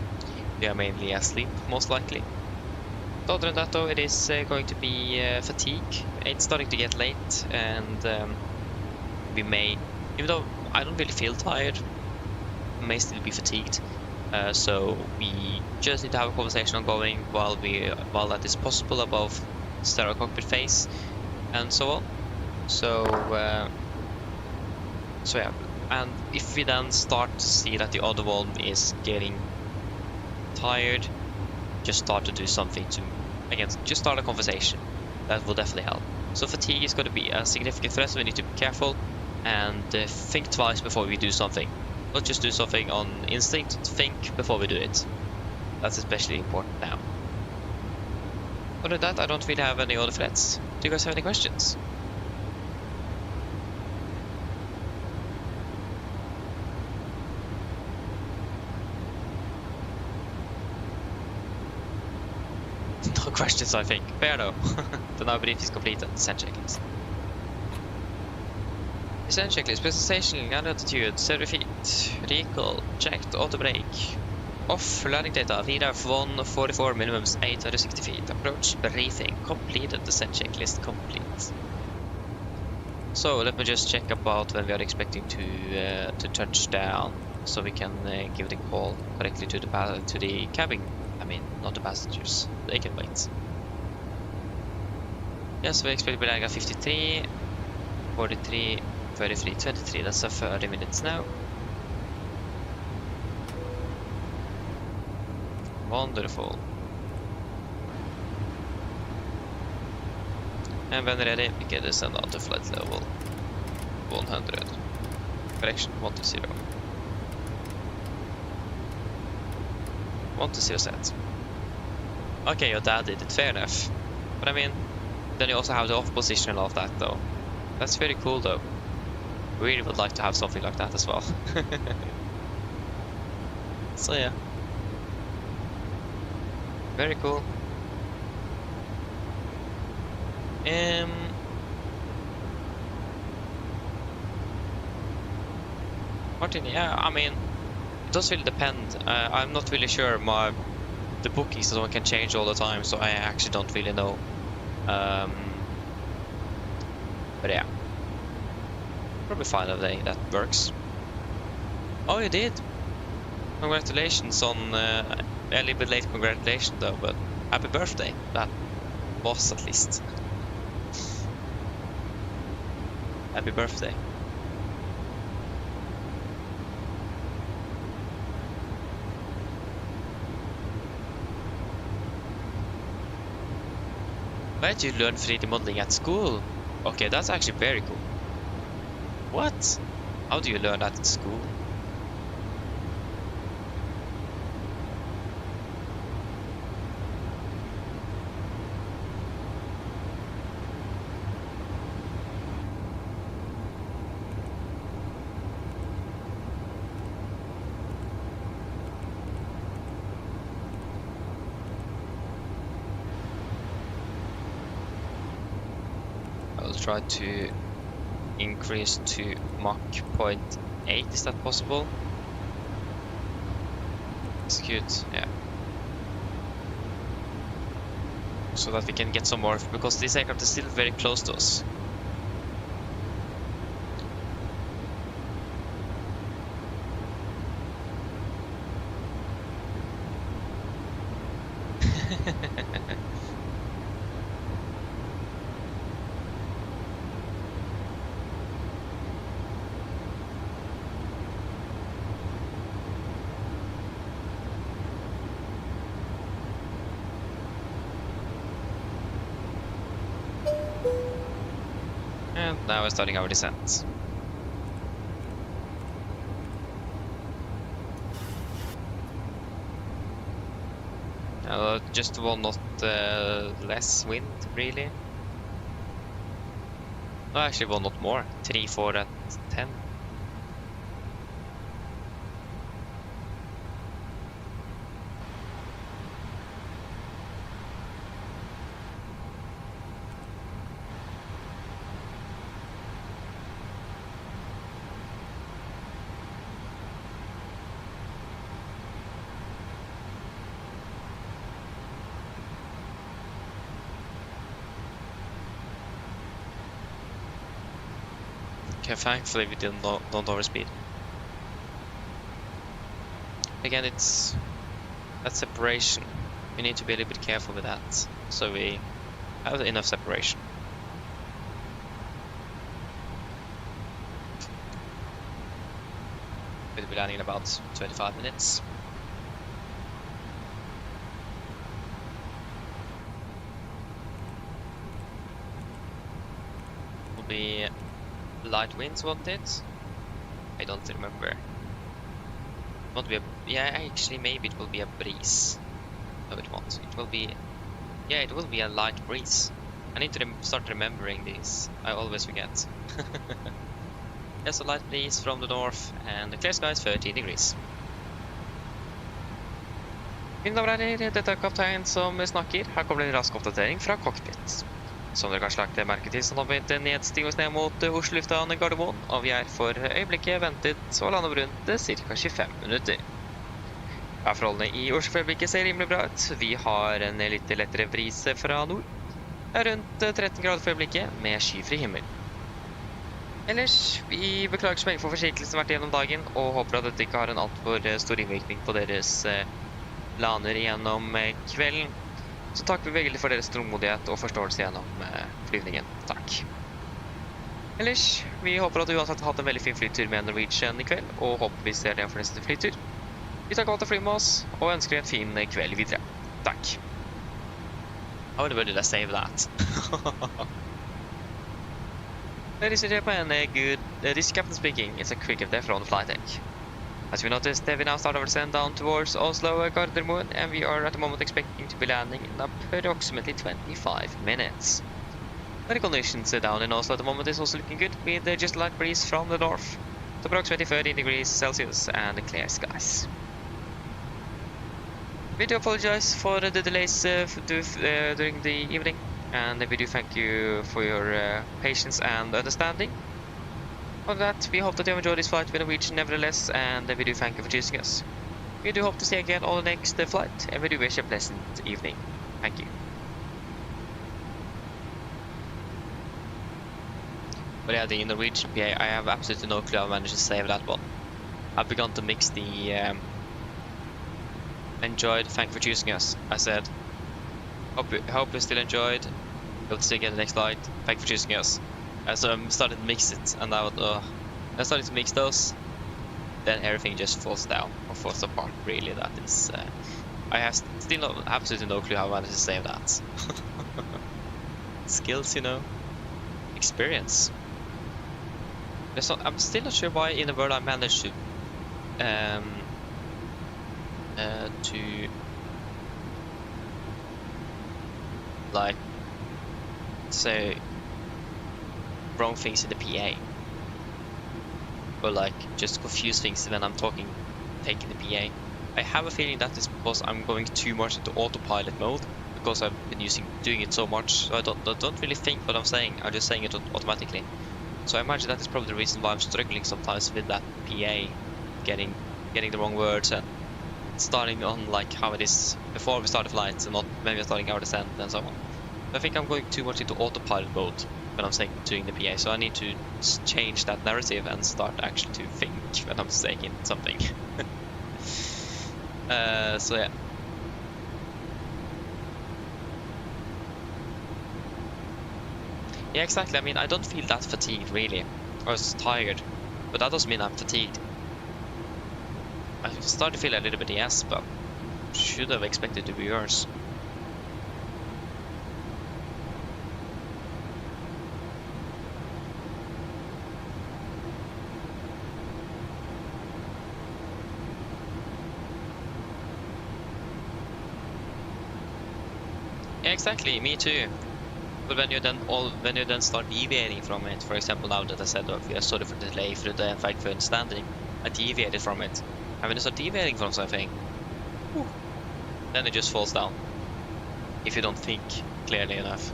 they are mainly asleep, most likely. But other than that, though, it is going to be fatigue. It's starting to get late, and we may, even though I don't really feel tired, may still be fatigued. So we just need to have a conversation ongoing while that is possible above stereo cockpit face and so on. So yeah, and if we then start to see that the other one is getting tired, just start to do something to, again, just start a conversation. That will definitely help. So fatigue is going to be a significant threat, so we need to be careful and think twice before we do something. Not just do something on instinct, think before we do it. That's especially important now. Other than that, I don't really have any other threats. Do you guys have any questions? No questions, I think. Fair though. The now brief is completed. Send checklist. Descent checklist, presentation, land altitude, 0 feet, recall, checked, auto brake, off, landing data, VDF 144, minimums 860 feet, approach, briefing, completed, descent checklist, complete. So let me just check about when we are expecting to touch down, so we can give the call correctly to the cabin, I mean, not the passengers, they can wait. Yes, we expect to be landing at 53, 43, 33, 23, that's 30 minutes now. Wonderful. And when ready, we can descend out to flight level 100. Correction, 120. 120 set. Okay, your dad did it, fair enough. But I mean, then you also have the off position and all of that though. That's very cool though. Really would like to have something like that as well. So yeah, very cool. Martin, yeah, I mean, it does really depend. I'm not really sure. The bookings so one can change all the time, so I actually don't really know. But yeah. Probably find a day that works. Oh, you did! Congratulations on a little bit late congratulations though, but happy birthday. That was at least. Happy birthday. Where did you learn 3D modeling at school? Okay, that's actually very cool. What? How do you learn that at school? try to increase to Mach 0.8. Is that possible? Execute, yeah. So that we can get some more, because this aircraft is still very close to us. And now we're starting our descent. Just 1 knot less wind, really. No, actually 1 knot more. 3, 4 at 10. Okay, thankfully we don't overspeed. Again, it's that separation. We need to be a little bit careful with that, so we have enough separation. We'll be landing in about 25 minutes. Will be light winds, won't it? I don't remember. Won't be a, yeah, actually maybe it will be a breeze. No, it won't. It will be, yeah, it will be a light breeze. I need to start remembering these. I always forget. Yes, a light breeze from the north and the clear skies 30 degrees. Mine damer og herrer, dette er kaptein som snakker. Her kommer en rask oppdatering fra cockpit. Som dere kanskje lagt merke til, så nå begynte nedstigelse ned mot Oslo lufthavn Gardermoen, og vi er for øyeblikket ventet å lande på rundt ca. 25 minutter. Værforholdene i Oslo for øyeblikket ser rimelig bra ut. Vi har en litt lettere brise fra nord. Det er rundt 13 grader for øyeblikket, med skyfri himmel. Ellers, vi beklager så mye for forsinkelsen vært gjennom dagen, og håper at dette ikke har en alt for stor innvirkning på deres planer gjennom kvelden. Så takker vi veldig for deres tålmodighet og forståelse gjennom flyvningen. Takk. Ellers, vi håper at du uansett har hatt en veldig fin flytur med Norwegian i kveld, og håper vi ser deg for neste flytur. Vi takker alt å fly med oss, og ønsker en fin kveld videre. Takk. How in the world did I save that? Ladies and gentlemen, this is Captain speaking. It's a quick update from the flight deck. As we noticed, we now start our descent down towards Oslo Gardermoen, and we are at the moment expecting to be landing in approximately 25 minutes. The conditions down in Oslo at the moment is also looking good, with just a light breeze from the north to approximately 30 degrees Celsius and clear skies. We do apologize for the delays during the evening, and we do thank you for your patience and understanding. On that, we hope that you have enjoyed this flight with Norwegian nevertheless, and we do thank you for choosing us. We do hope to see you again on the next flight, and we do wish you a pleasant evening. Thank you. But yeah, the Norwegian PA, I have absolutely no clue how I managed to save that one. I've begun to mix the enjoyed, thank you for choosing us. I said, hope you still enjoyed. Hope to see you again the next flight. Thank you for choosing us. So I started to mix it, and I started to mix those. Then everything just falls down or falls apart. Really, that is. I have still absolutely no clue how I managed to save that. Skills, you know, experience. I'm still not sure why in the world I managed to like say wrong things in the PA, or like just confuse things when I'm taking the PA. I have a feeling that is because I'm going too much into autopilot mode, because I've been doing it so much. So I don't really think what I'm saying. I'm just saying it automatically. So I imagine that is probably the reason why I'm struggling sometimes with that PA, getting the wrong words and starting on like how it is before we start the flights and not maybe starting our descent and so on. I think I'm going too much into autopilot mode when I'm doing the PA, so I need to change that narrative and start actually to think when I'm saying something. So yeah. Yeah, exactly. I mean, I don't feel that fatigued really. I was tired, but that doesn't mean I'm fatigued. I start to feel a little bit yes, but should have expected to be worse. Yeah, exactly. Me too. But when you then start deviating from it, for example, now that I said, oh, we are sorry for the delay, for the fact for understanding, I deviated from it. And when you start deviating from something, then it just falls down. If you don't think clearly enough.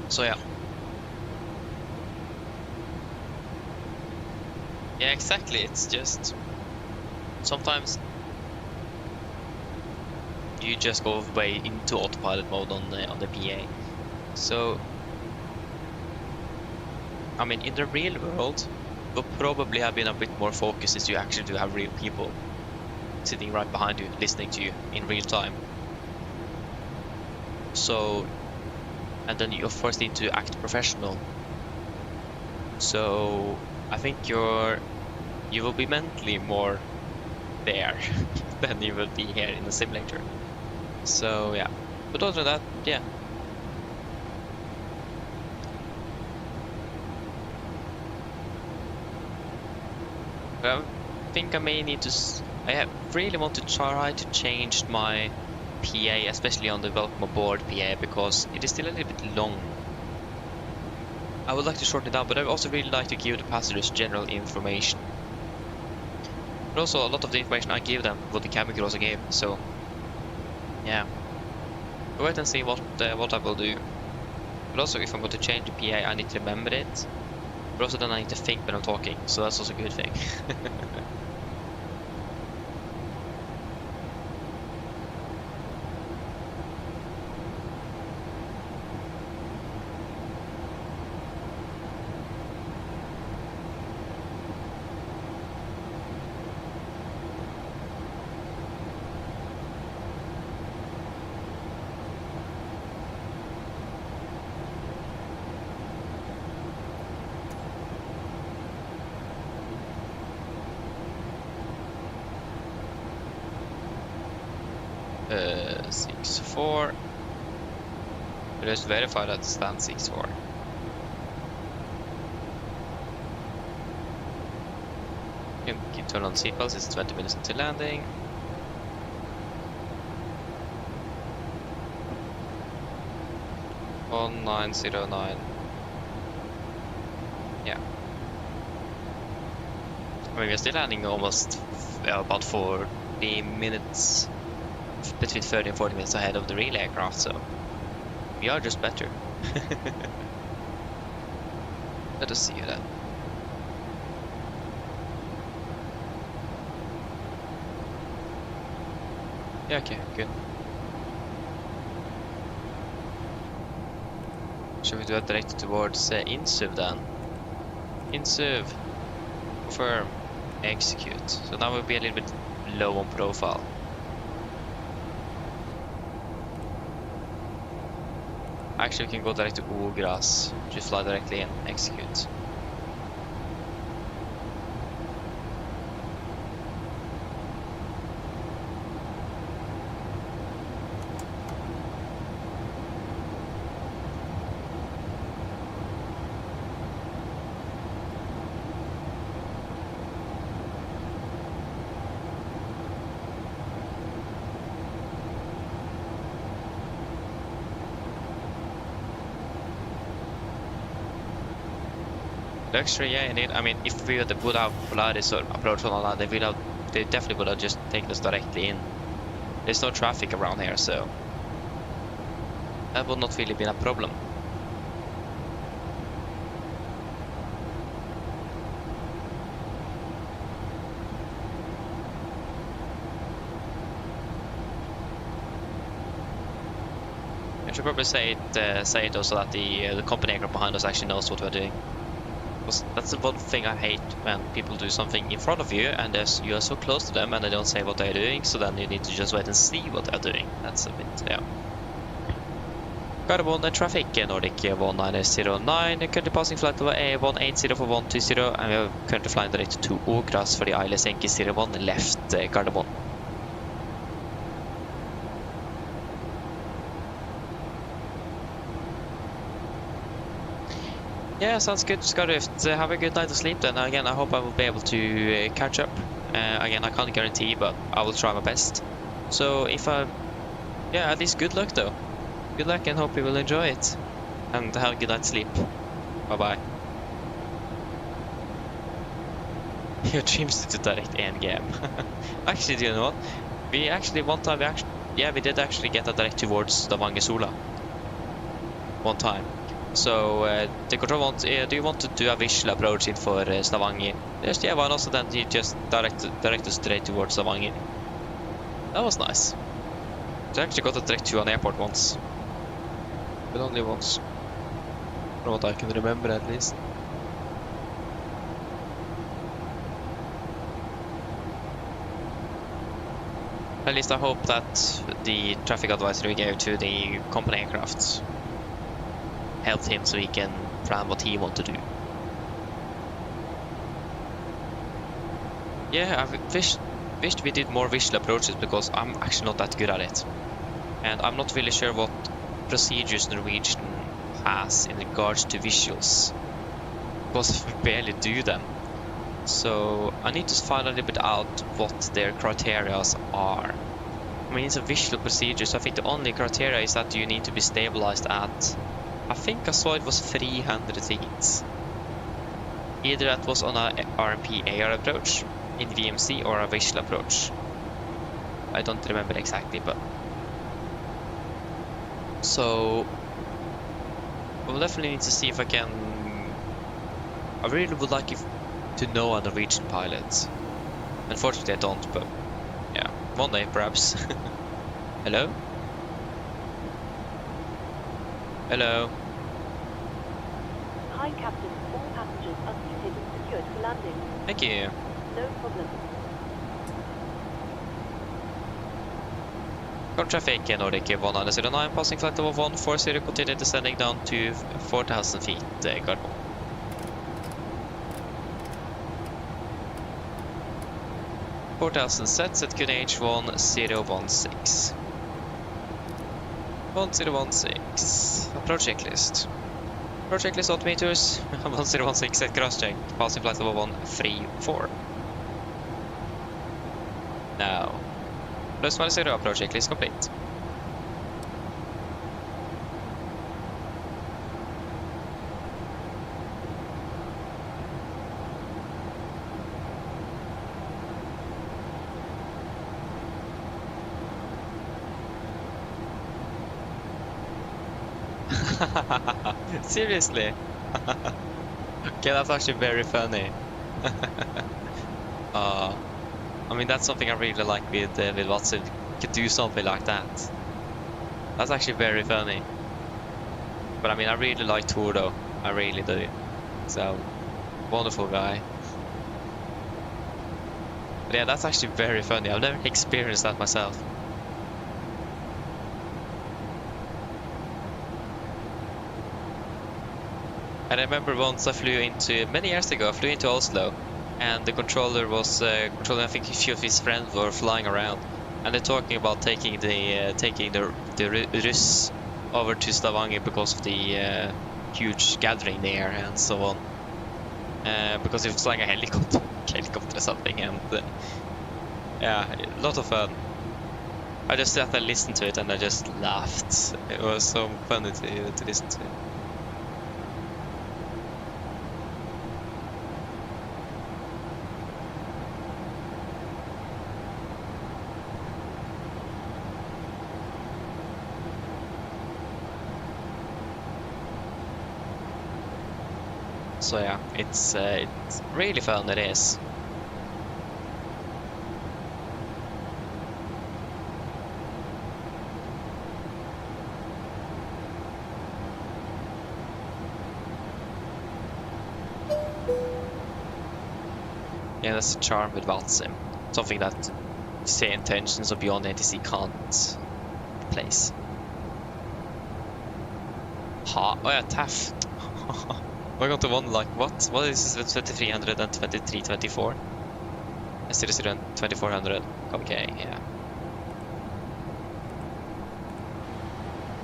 So yeah. Yeah, exactly. It's just sometimes you just go way into autopilot mode on the PA. So I mean, in the real world, you'll probably have been a bit more focused as you actually do have real people sitting right behind you, listening to you in real time. So, and then you of course need to act professional. So I think you will be mentally more there than you will be here in the simulator. So yeah, but other than that, yeah. I think I may need to. I really want to try to change my PA, especially on the welcome aboard PA, because it is still a little bit long. I would like to shorten it down, but I also really like to give the passengers general information. But also a lot of the information I give them, what the cabin crew also gave. So yeah, we'll wait and see what I will do. But also, if I'm going to change the PA, I need to remember it. But also then I need to think when I'm talking, so that's also a good thing. 6-4. Just verify that it's stand 6-4. You can turn on seatbelts, it's 20 minutes until landing. On 909. Yeah. I mean, we're still landing almost about 40 minutes, between 30 and 40 minutes ahead of the real aircraft, so we are just better. Let us see you then. Yeah, okay, good. Should we do it directly towards Insuv then? Insuv, confirm, execute. So now we'll be a little bit low on profile. Actually, we can go direct to Ogras, just fly directly and execute. Luxury, yeah, indeed. I mean, if we would have Polaris or approach on that, they definitely would have just taken us directly in. There's no traffic around here, so that would not really be a problem. I should probably say it also that the company aircraft behind us actually knows what we're doing. Because that's the one thing I hate, when people do something in front of you and you are so close to them and they don't say what they're doing, so then you need to just wait and see what they're doing. That's a bit, yeah. Gardermoen traffic, Nordic 1909, currently passing flight over A180 for 120, and we are currently flying direct to Ogras for the ILS Yankee 01 left Gardermoen. Yeah, sounds good, Scarrift. Have a good night of sleep then. Again, I hope I will be able to catch up. Again, I can't guarantee, but I will try my best. So if I... Yeah, at least good luck though. Good luck and hope you will enjoy it. And have a good night's sleep. Bye-bye. Your dreams to direct end game. Actually, do you know what? We actually, one time, we did actually get a direct towards Stavanger Sola. One time. So the control wants, do you want to do a visual approach in for Stavanger? Just, yeah, why not? So then he just direct us straight towards Stavanger. That was nice. I actually got a direct to an airport once. But only once. From what I can remember at least. At least I hope that the traffic advisory we gave to the company aircraft helped him so he can plan what he wants to do. Yeah, I wished we did more visual approaches because I'm actually not that good at it. And I'm not really sure what procedures Norwegian has in regards to visuals. Because we barely do them. So I need to find a little bit out what their criteria are. I mean, it's a visual procedure, so I think the only criteria is that you need to be stabilized at, I think I saw it was 300 feet. Either that was on a RMP AR approach in VMC or a visual approach. I don't remember exactly, but so we'll definitely need to see if I can. I really would like to know a Norwegian pilot. Unfortunately, I don't, but yeah, one day perhaps. Hello? Hello? Hi, Captain. All passengers are seated and secured for landing. Thank you. No problem. Car traffic, Nordic 1909, passing flight over 140, continue descending down to 4,000 feet, Gardermoen. Set QNH 1016. 1016. Approach checklist. Approach checklist 8 meters. 1016 set cross check. Passing flight level 134. Now. Plus 10 approach checklist complete. Seriously? Okay, that's actually very funny. I mean, that's something I really like with Watson. Could do something like that. That's actually very funny. But I mean, I really like Tor though. I really do. So, wonderful guy. But yeah, that's actually very funny. I've never experienced that myself. And I remember once I flew into, many years ago, I flew into Oslo, and the controller was controlling, I think a few of his friends were flying around, and they're talking about taking the Russ over to Stavanger because of the huge gathering there and so on. Because it was like a helicopter or something, and yeah, a lot of fun. I just sat and listened to it and I just laughed. It was so funny to listen to. So yeah, it's really fun, it is. Yeah, that's the charm with VALSIM. Something that say intentions of beyond ATC can't replace. Oh yeah, TAF. We're going to wonder like, what? What is this with 2300 and 2324? S0 and 2400. Okay, yeah.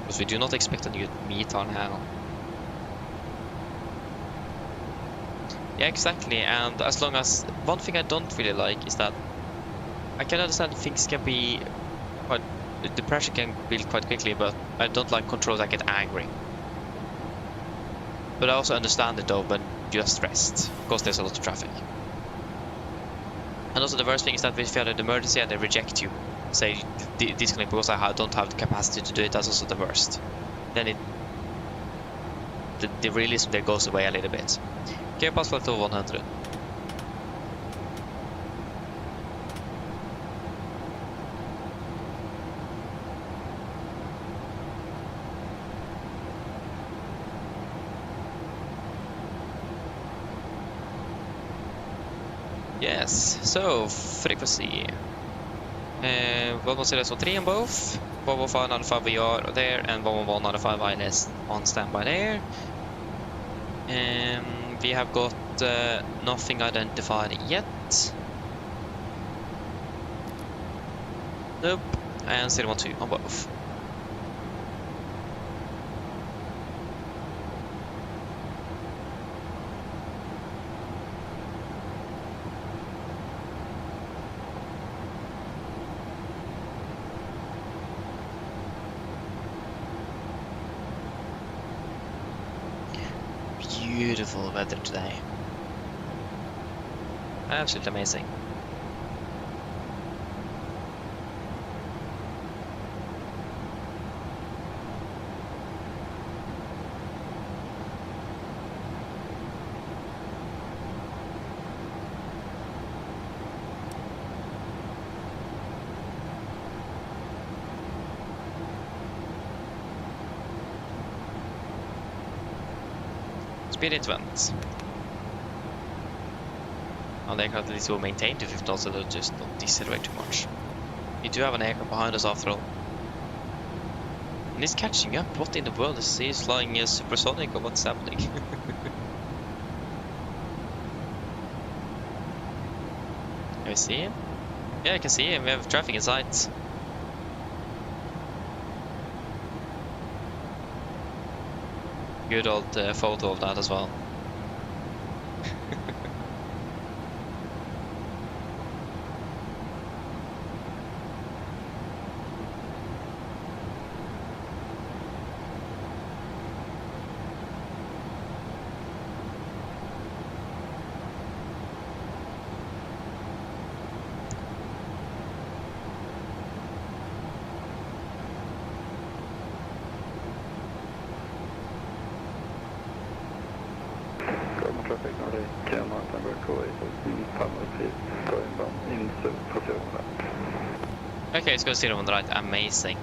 Because we do not expect a new METAR now. Yeah, exactly, and as long as... One thing I don't really like is that I can understand things can be quite... The pressure can build quite quickly, but I don't like controls that get angry. But I also understand it though when you're stressed, because there's a lot of traffic. And also the worst thing is that if you have an emergency and they reject you, say disconnect because I don't have the capacity to do it, that's also the worst. Then the realism there goes away a little bit. Okay, pass flight to 100. Yes, so frequency. 110.3 on both. 115 out of 5 VR there, and 111 out of 5 wireless on standby there. We have got nothing identified yet. Nope, and 012 on both. Beautiful weather today. Absolutely amazing. Spirit went. And the aircraft at least will maintain to 50 knots, so they'll just not decelerate too much. We do have an aircraft behind us after all. And he's catching up. What in the world is he flying supersonic or what's happening? Can we see him? Yeah, I can see him. We have traffic in sight. Good old photo of that as well. Traffic Nordic, Mountain Breakaway, Palmer, please go inbound into position. Okay, let's go 0 on the right. Amazing.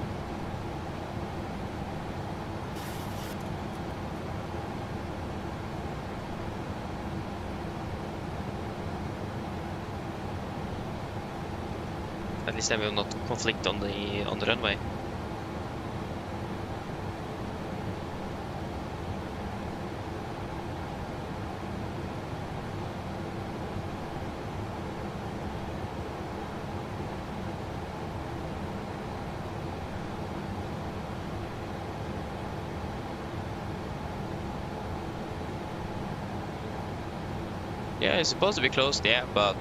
At least I will not conflict on the runway. Yeah, it's supposed to be closed, yeah, but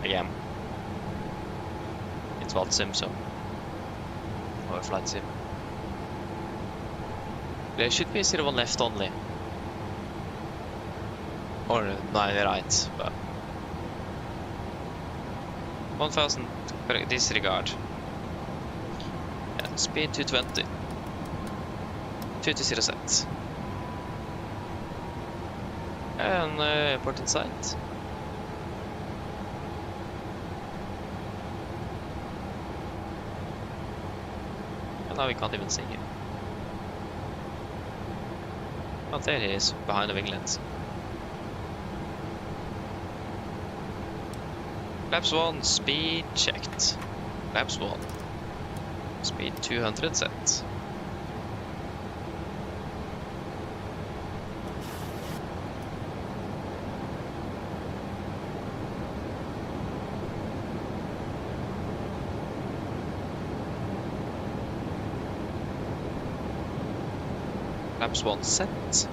again, it's VALSIM, so or flight sim. There should be a 01 left only, or 9 right, but 1000 disregard. Yeah, speed 220, 220 set. And port in sight. And now we can't even see him. Oh, there he is, behind the winglets. Flaps 1, speed checked. Flaps 1. Speed 200 set. Flaps 1 set.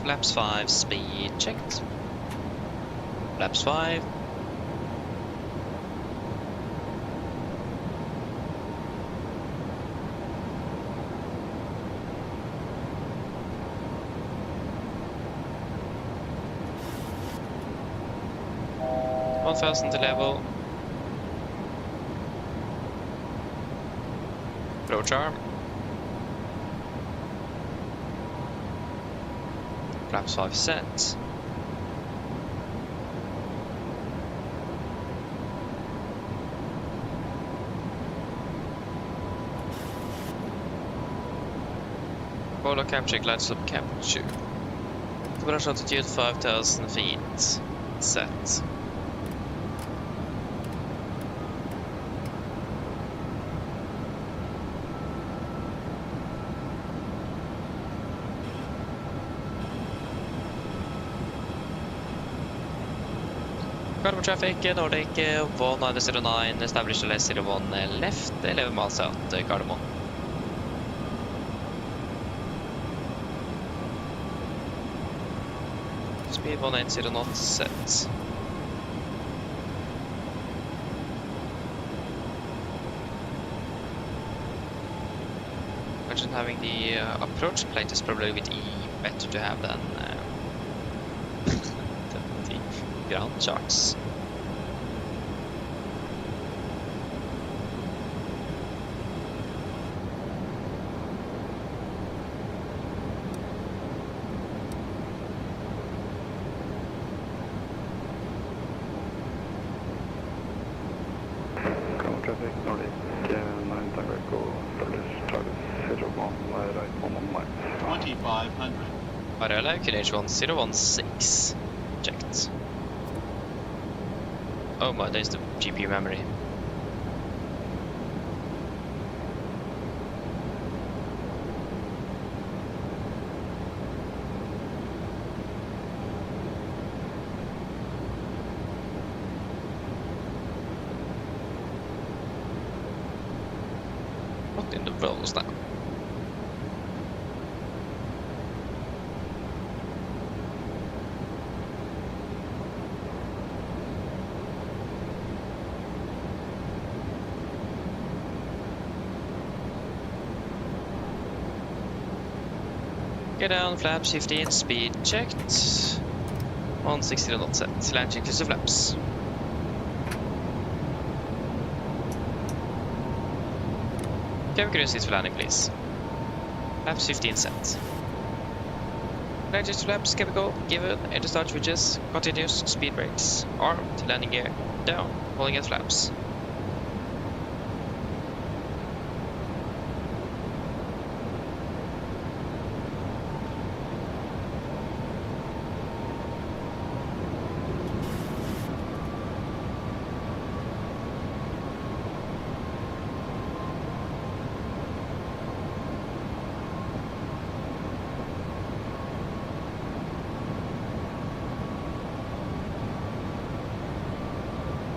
Flaps 5, speed checked. Flaps 5. $1,000 to level. Approach arm. Flaps 5 set. Polo capture, glide slope capture. Temperature altitude 5,000 feet. Set. Cardinal traffic, Nordic 1909, establish less 01 left, 11 miles out, Cardamom. Speed 180 knots set. Imagine having the approach plate is probably a bit better to have than the ground charts. Traffic, Nordic 9 Tango Echo, establish target 01, right 1 mile. 2,500. Arela, QH 1016. Checked. Oh my, there's the GPU memory. What in the world was that? Get down, flaps 15, speed checked. 160 knot set, land check to flaps. Cabin crew seats for landing, please. Flaps 15 set. Land check to flaps, cabin go, given, air to start switches, continuous, speed brakes, arm to landing gear, down, holding at flaps.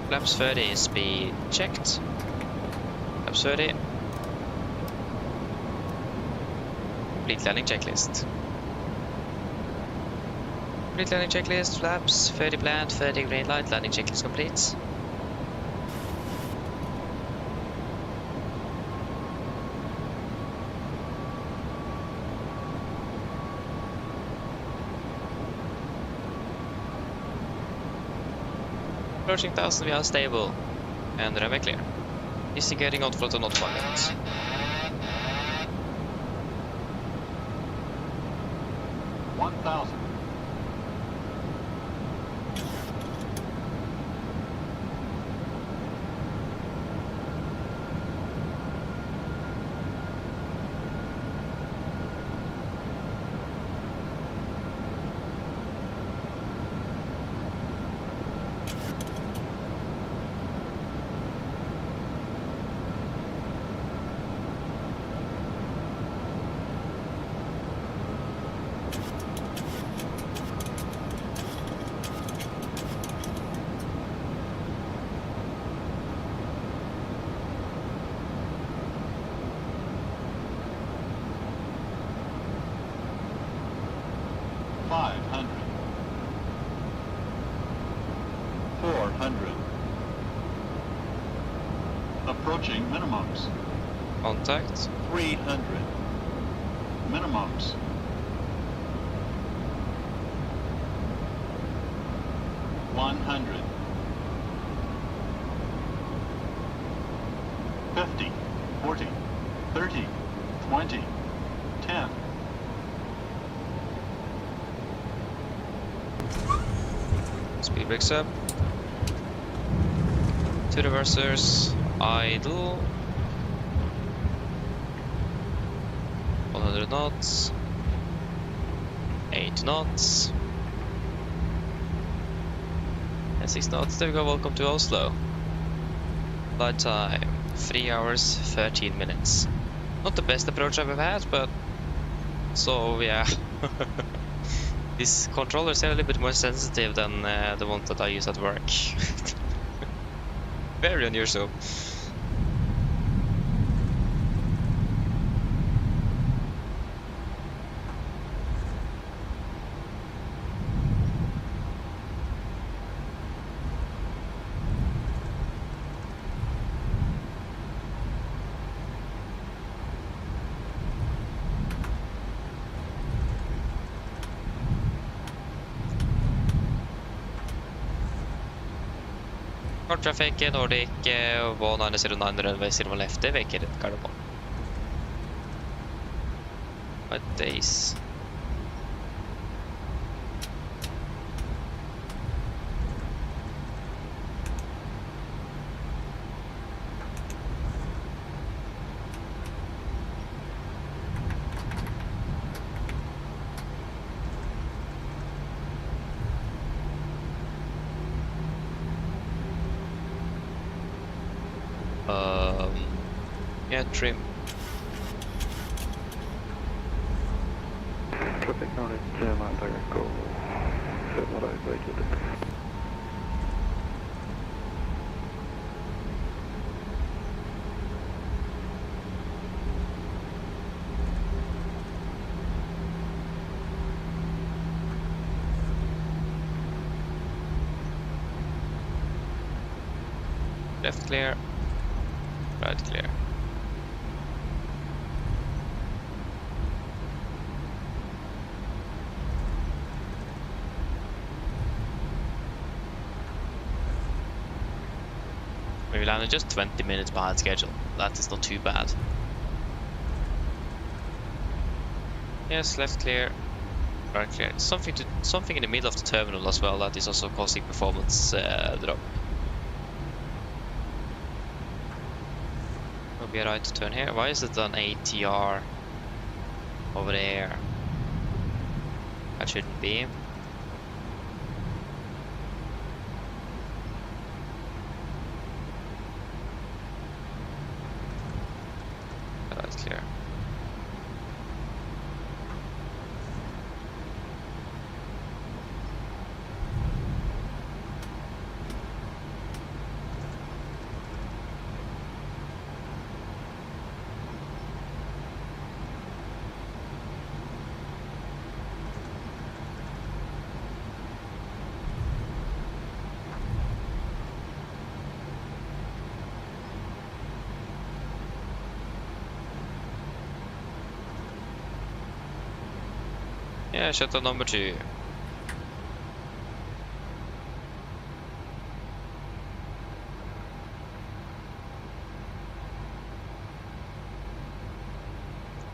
Flaps 30, speed checked. Flaps 30. Complete landing checklist. Complete landing checklist, flaps, 30 planned, 30 green light, landing checklist complete. Approaching 1000, we are stable. And runway clear. Instigating on float and not target. $1,000. $500. $400. Approaching minimums. Contact. 300. Minimums. 100. 50. 40. 30. 20. 10. Speed breaks up. 2 reversers. Idle. 100 knots. 8 knots. And 6 knots. There we go. Welcome to Oslo. Flight time 3 hours 13 minutes. Not the best approach I've ever had, but so yeah. These controllers are a little bit more sensitive than the ones that I use at work. Very unusual. Car traffic, Nordic 1909 runway 0 left, vacated Carbon. What days? Yeah, trim. Traffic Nordic, Mount Tiger, go. What I vacated. Left clear. Right clear. We landed just 20 minutes behind schedule. That is not too bad. Yes, left clear. Right clear. Something in the middle of the terminal as well that is also causing performance drop. Will be a right turn here. Why is it an ATR over there? That shouldn't be. Right clear. Yeah, shuttle number 2.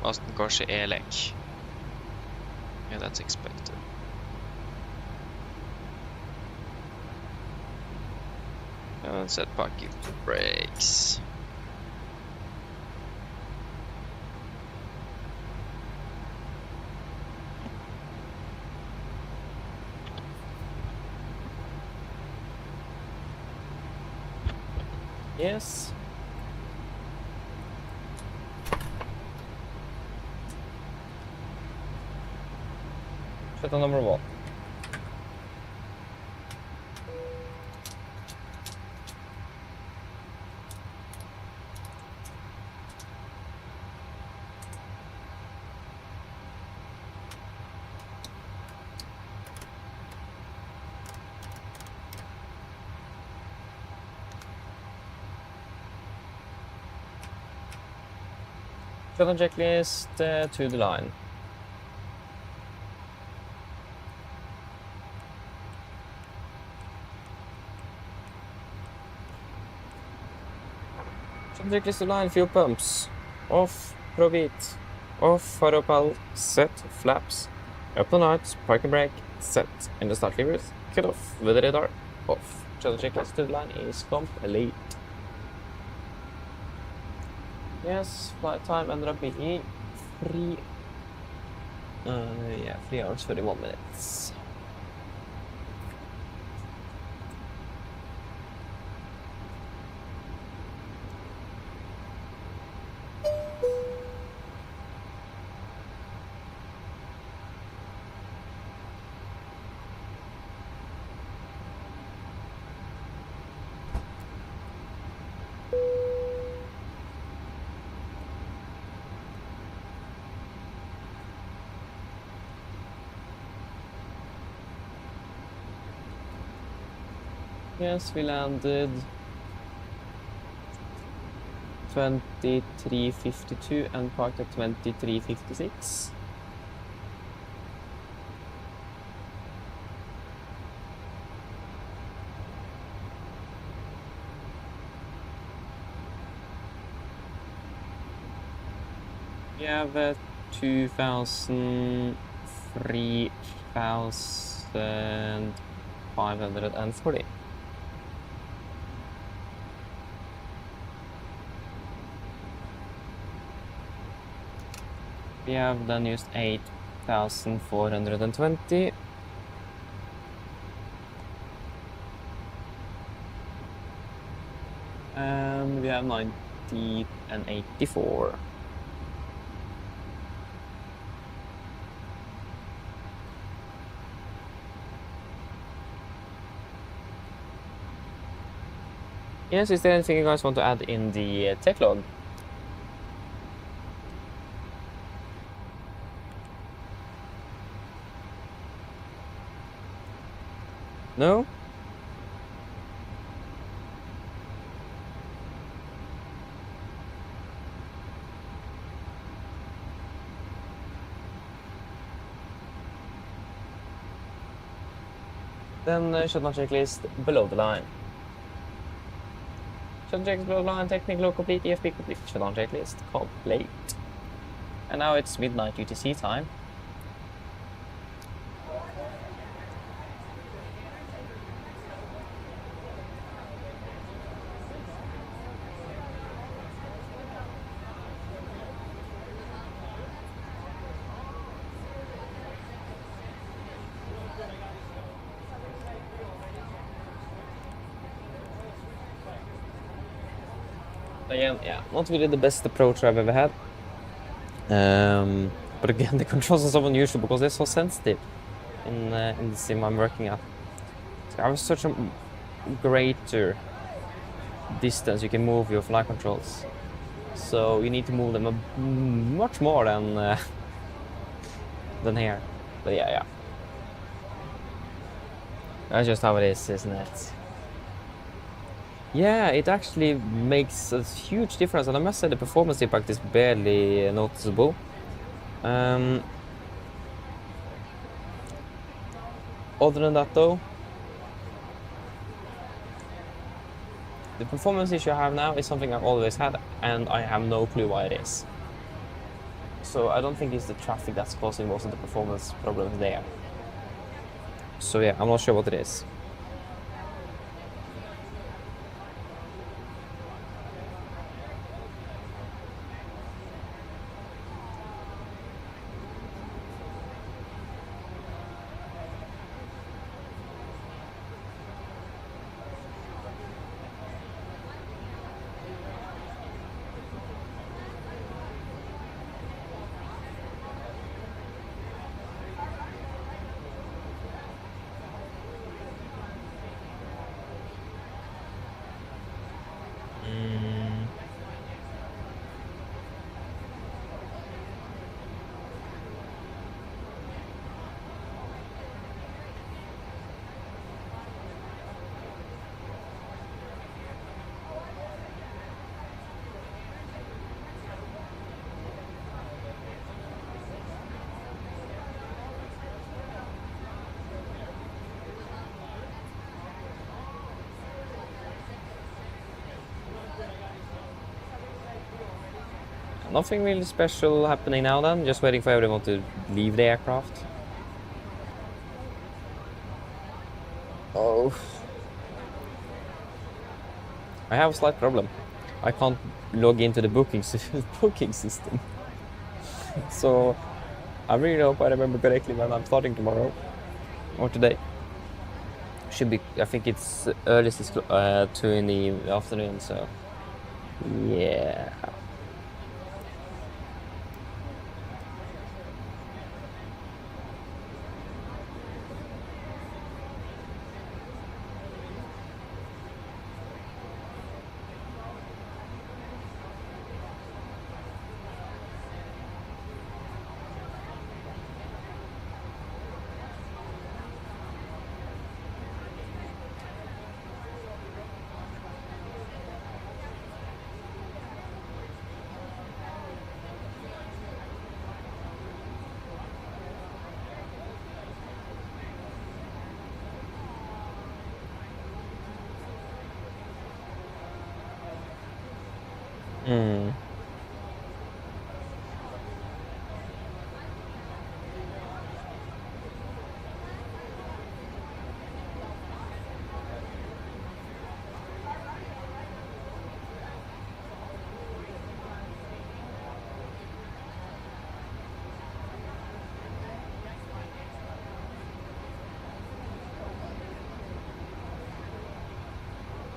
Austin kanskje Elek. Yeah, that's expected. And set pocket brakes. Yes. Shuttle number 1. Shuttle checklist to the line. Shuttle checklist to line, fuel pumps. Off, probeat. Off, photo set, flaps. Up the lights, parking brake, set. In the start levers, cut off with the radar, off. Shuttle checklist to the line is complete. Yes, flight time ended up being 3 hours 31 minutes. Yes, we landed 23:52 and parked at 23:56. We have 2,000, 3,540. We have then used 8,420. And we have 90 and 84. Yes, is there anything you guys want to add in the tech log? No? Then shutdown checklist below the line. Shutdown checklist below the line, technical complete, EFP complete, shutdown checklist complete. And now it's midnight UTC time. Again, yeah, not really the best approach I've ever had. But again, the controls are so unusual because they're so sensitive in the sim I'm working at. So I have such a greater distance you can move your flight controls. So you need to move them much more than here. But yeah. That's just how it is, isn't it? Yeah, it actually makes a huge difference, and I must say the performance impact is barely noticeable. Other than that though, the performance issue I have now is something I've always had, and I have no clue why it is. So I don't think it's the traffic that's causing most of the performance problems there. So yeah, I'm not sure what it is. Nothing really special happening now then, just waiting for everyone to leave the aircraft. Oh. I have a slight problem. I can't log into the booking system. So I really hope I remember correctly when I'm starting tomorrow or today. Should be, I think it's earliest is 2 in the afternoon, so yeah.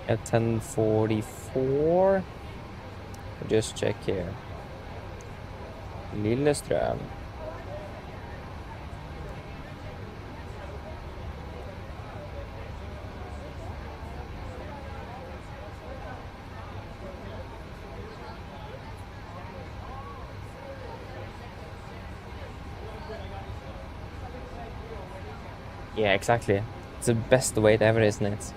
At 10:44. Just check here. Lillestrøm. Yeah, exactly. It's the best weight ever, isn't it?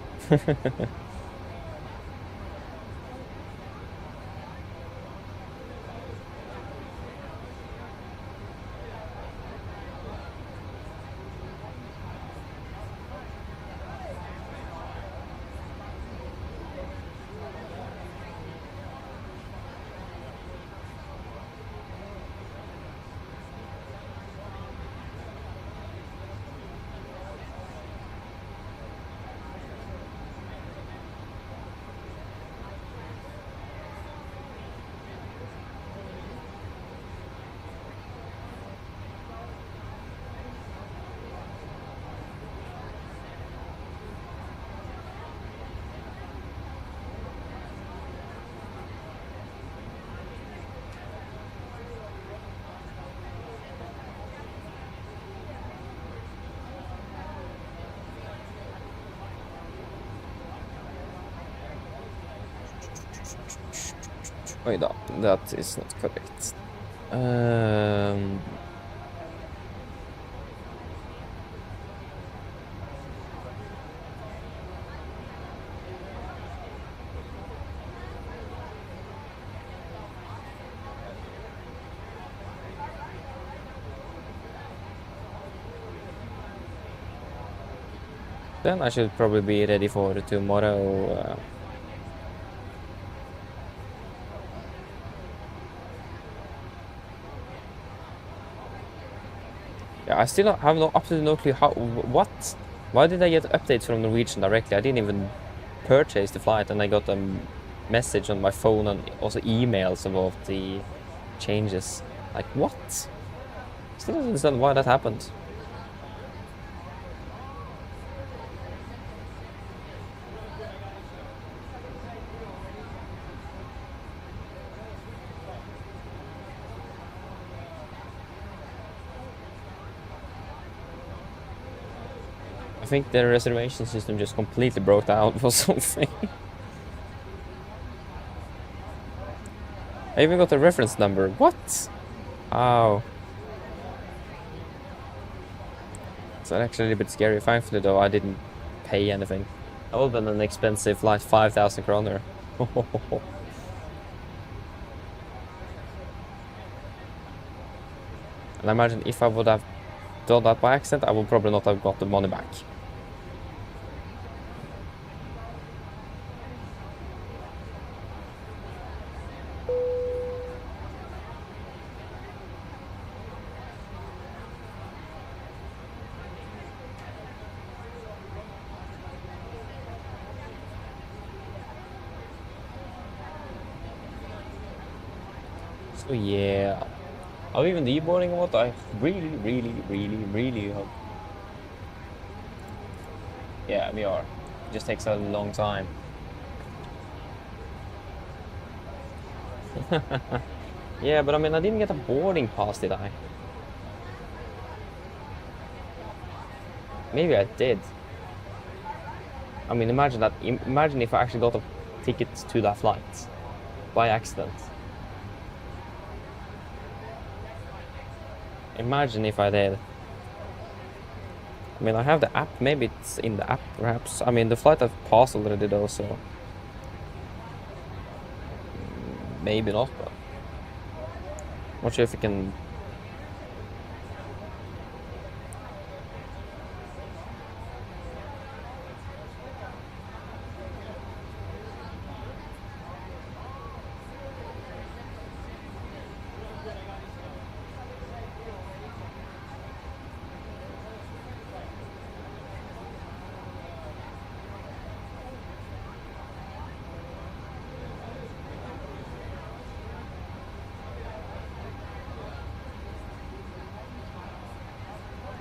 Wait up, that is not correct. Then I should probably be ready for tomorrow. Yeah, I still have absolutely no clue how. What? Why did I get updates from Norwegian directly? I didn't even purchase the flight, and I got a message on my phone and also emails about the changes. Like what? Still don't understand why that happened. I think the reservation system just completely broke down for something. I even got a reference number. What? How? It's actually a bit scary. Thankfully, though, I didn't pay anything. That would have been an expensive flight, 5,000 kroner. And I imagine if I would have done that by accident, I would probably not have got the money back. So yeah, are we even deboarding or what? I really hope. Yeah, we are. It just takes a long time. Yeah, but I mean, I didn't get a boarding pass, did I? Maybe I did. I mean, imagine that. Imagine if I actually got a ticket to that flight by accident. Imagine if I did. I mean, I have the app. Maybe it's in the app, perhaps. I mean, the flight I've passed already, though, so maybe not. But not sure if you can.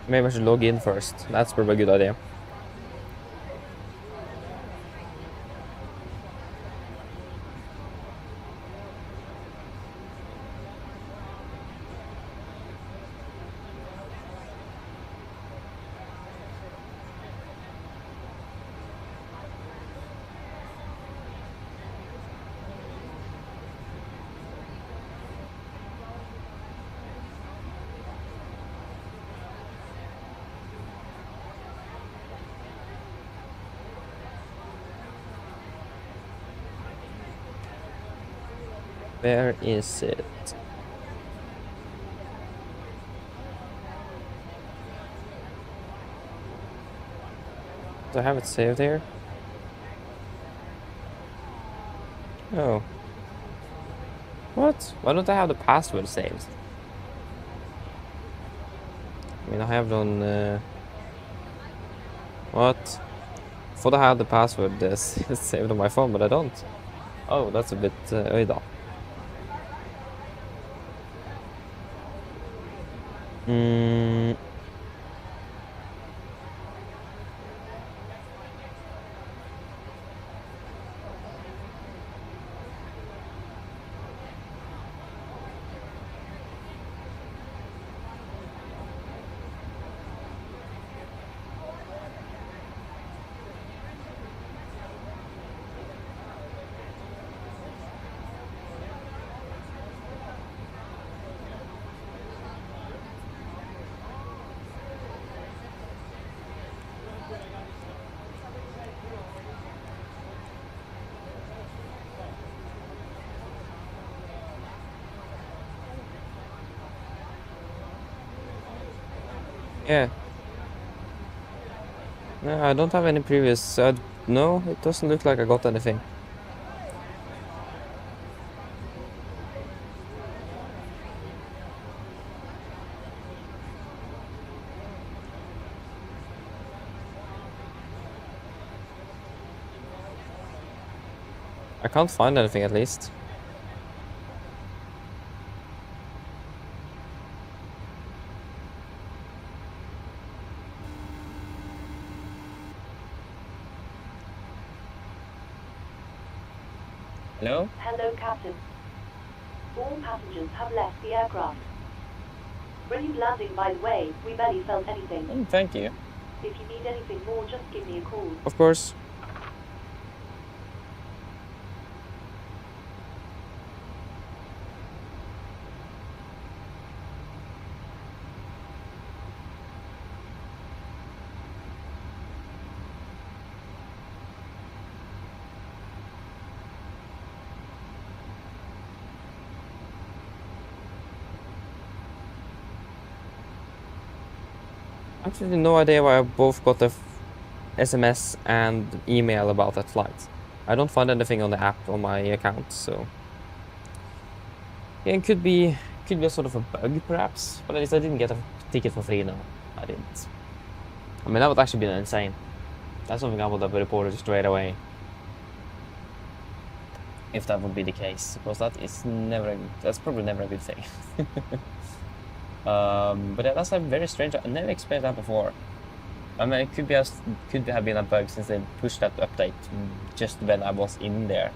Maybe I should log in first. That's probably a good idea. Where is it? Do I have it saved here? Oh. What? Why don't I have the password saved? I mean, I have it on... What? I thought I had the password saved on my phone, but I don't. Oh, that's a bit... Oida. Yeah. No, I don't have any previous. No, it doesn't look like I got anything. I can't find anything at least. Hello? Hello, Captain. All passengers have left the aircraft. Brilliant landing, by the way. We barely felt anything. Thank you. If you need anything more, just give me a call. Of course. Actually, no idea why I both got the SMS and email about that flight. I don't find anything on the app on my account, so yeah, it could be a sort of a bug, perhaps. But at least I didn't get a ticket for free. No, I didn't. I mean, that would actually be insane. That's something I would have reported straight away. If that would be the case, because that's probably never a good thing. But yeah, that's very strange. I never experienced that before. I mean, it could have been a bug since they pushed that update just when I was in there.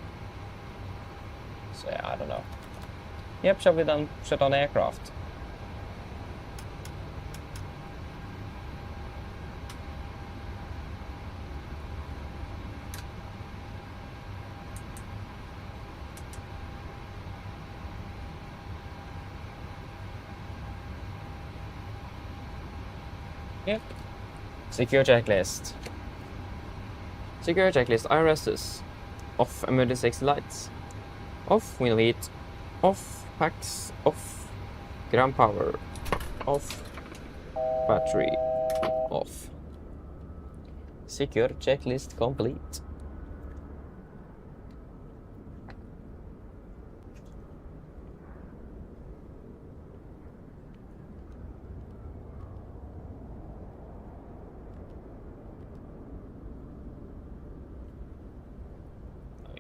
So yeah, I don't know. Yep, shall we then shut down the aircraft? Yep. Secure checklist. Secure checklist. IRSs. Off emergency exit lights. Off window heat. Off packs. Off ground power. Off battery. Off. Secure checklist complete.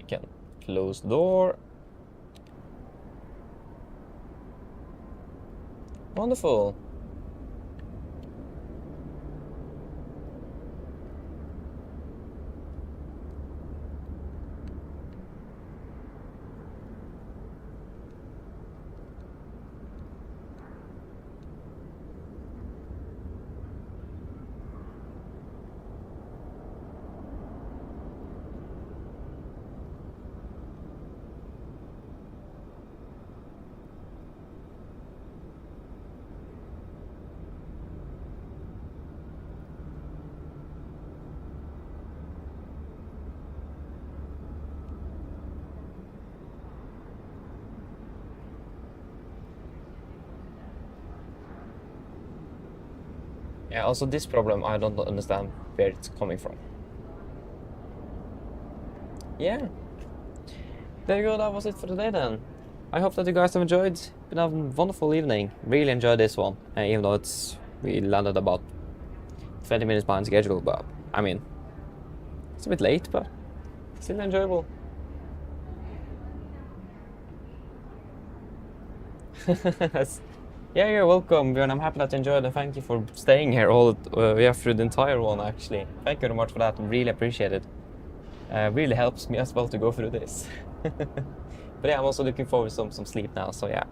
Can close door. Wonderful. Yeah, also this problem, I don't understand where it's coming from. Yeah. There you go, that was it for today then. I hope that you guys have enjoyed. Been a wonderful evening. Really enjoyed this one. Even though we landed about 20 minutes behind schedule, but I mean, it's a bit late, but still enjoyable. Yeah, you're welcome, Björn. I'm happy that you enjoyed, and thank you for staying here through the entire one, actually. Thank you very much for that. Really appreciate it. Really helps me as well to go through this. But yeah, I'm also looking forward to some sleep now, so yeah.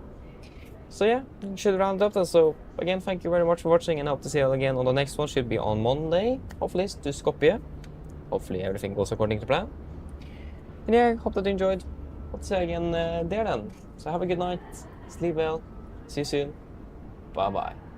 So yeah, should round up then. So again, thank you very much for watching, and I hope to see you all again on the next one. Should be on Monday, hopefully, to Skopje. Hopefully everything goes according to plan. And yeah, hope that you enjoyed. Hope to see you again there then. So have a good night, sleep well, see you soon. Bye-bye.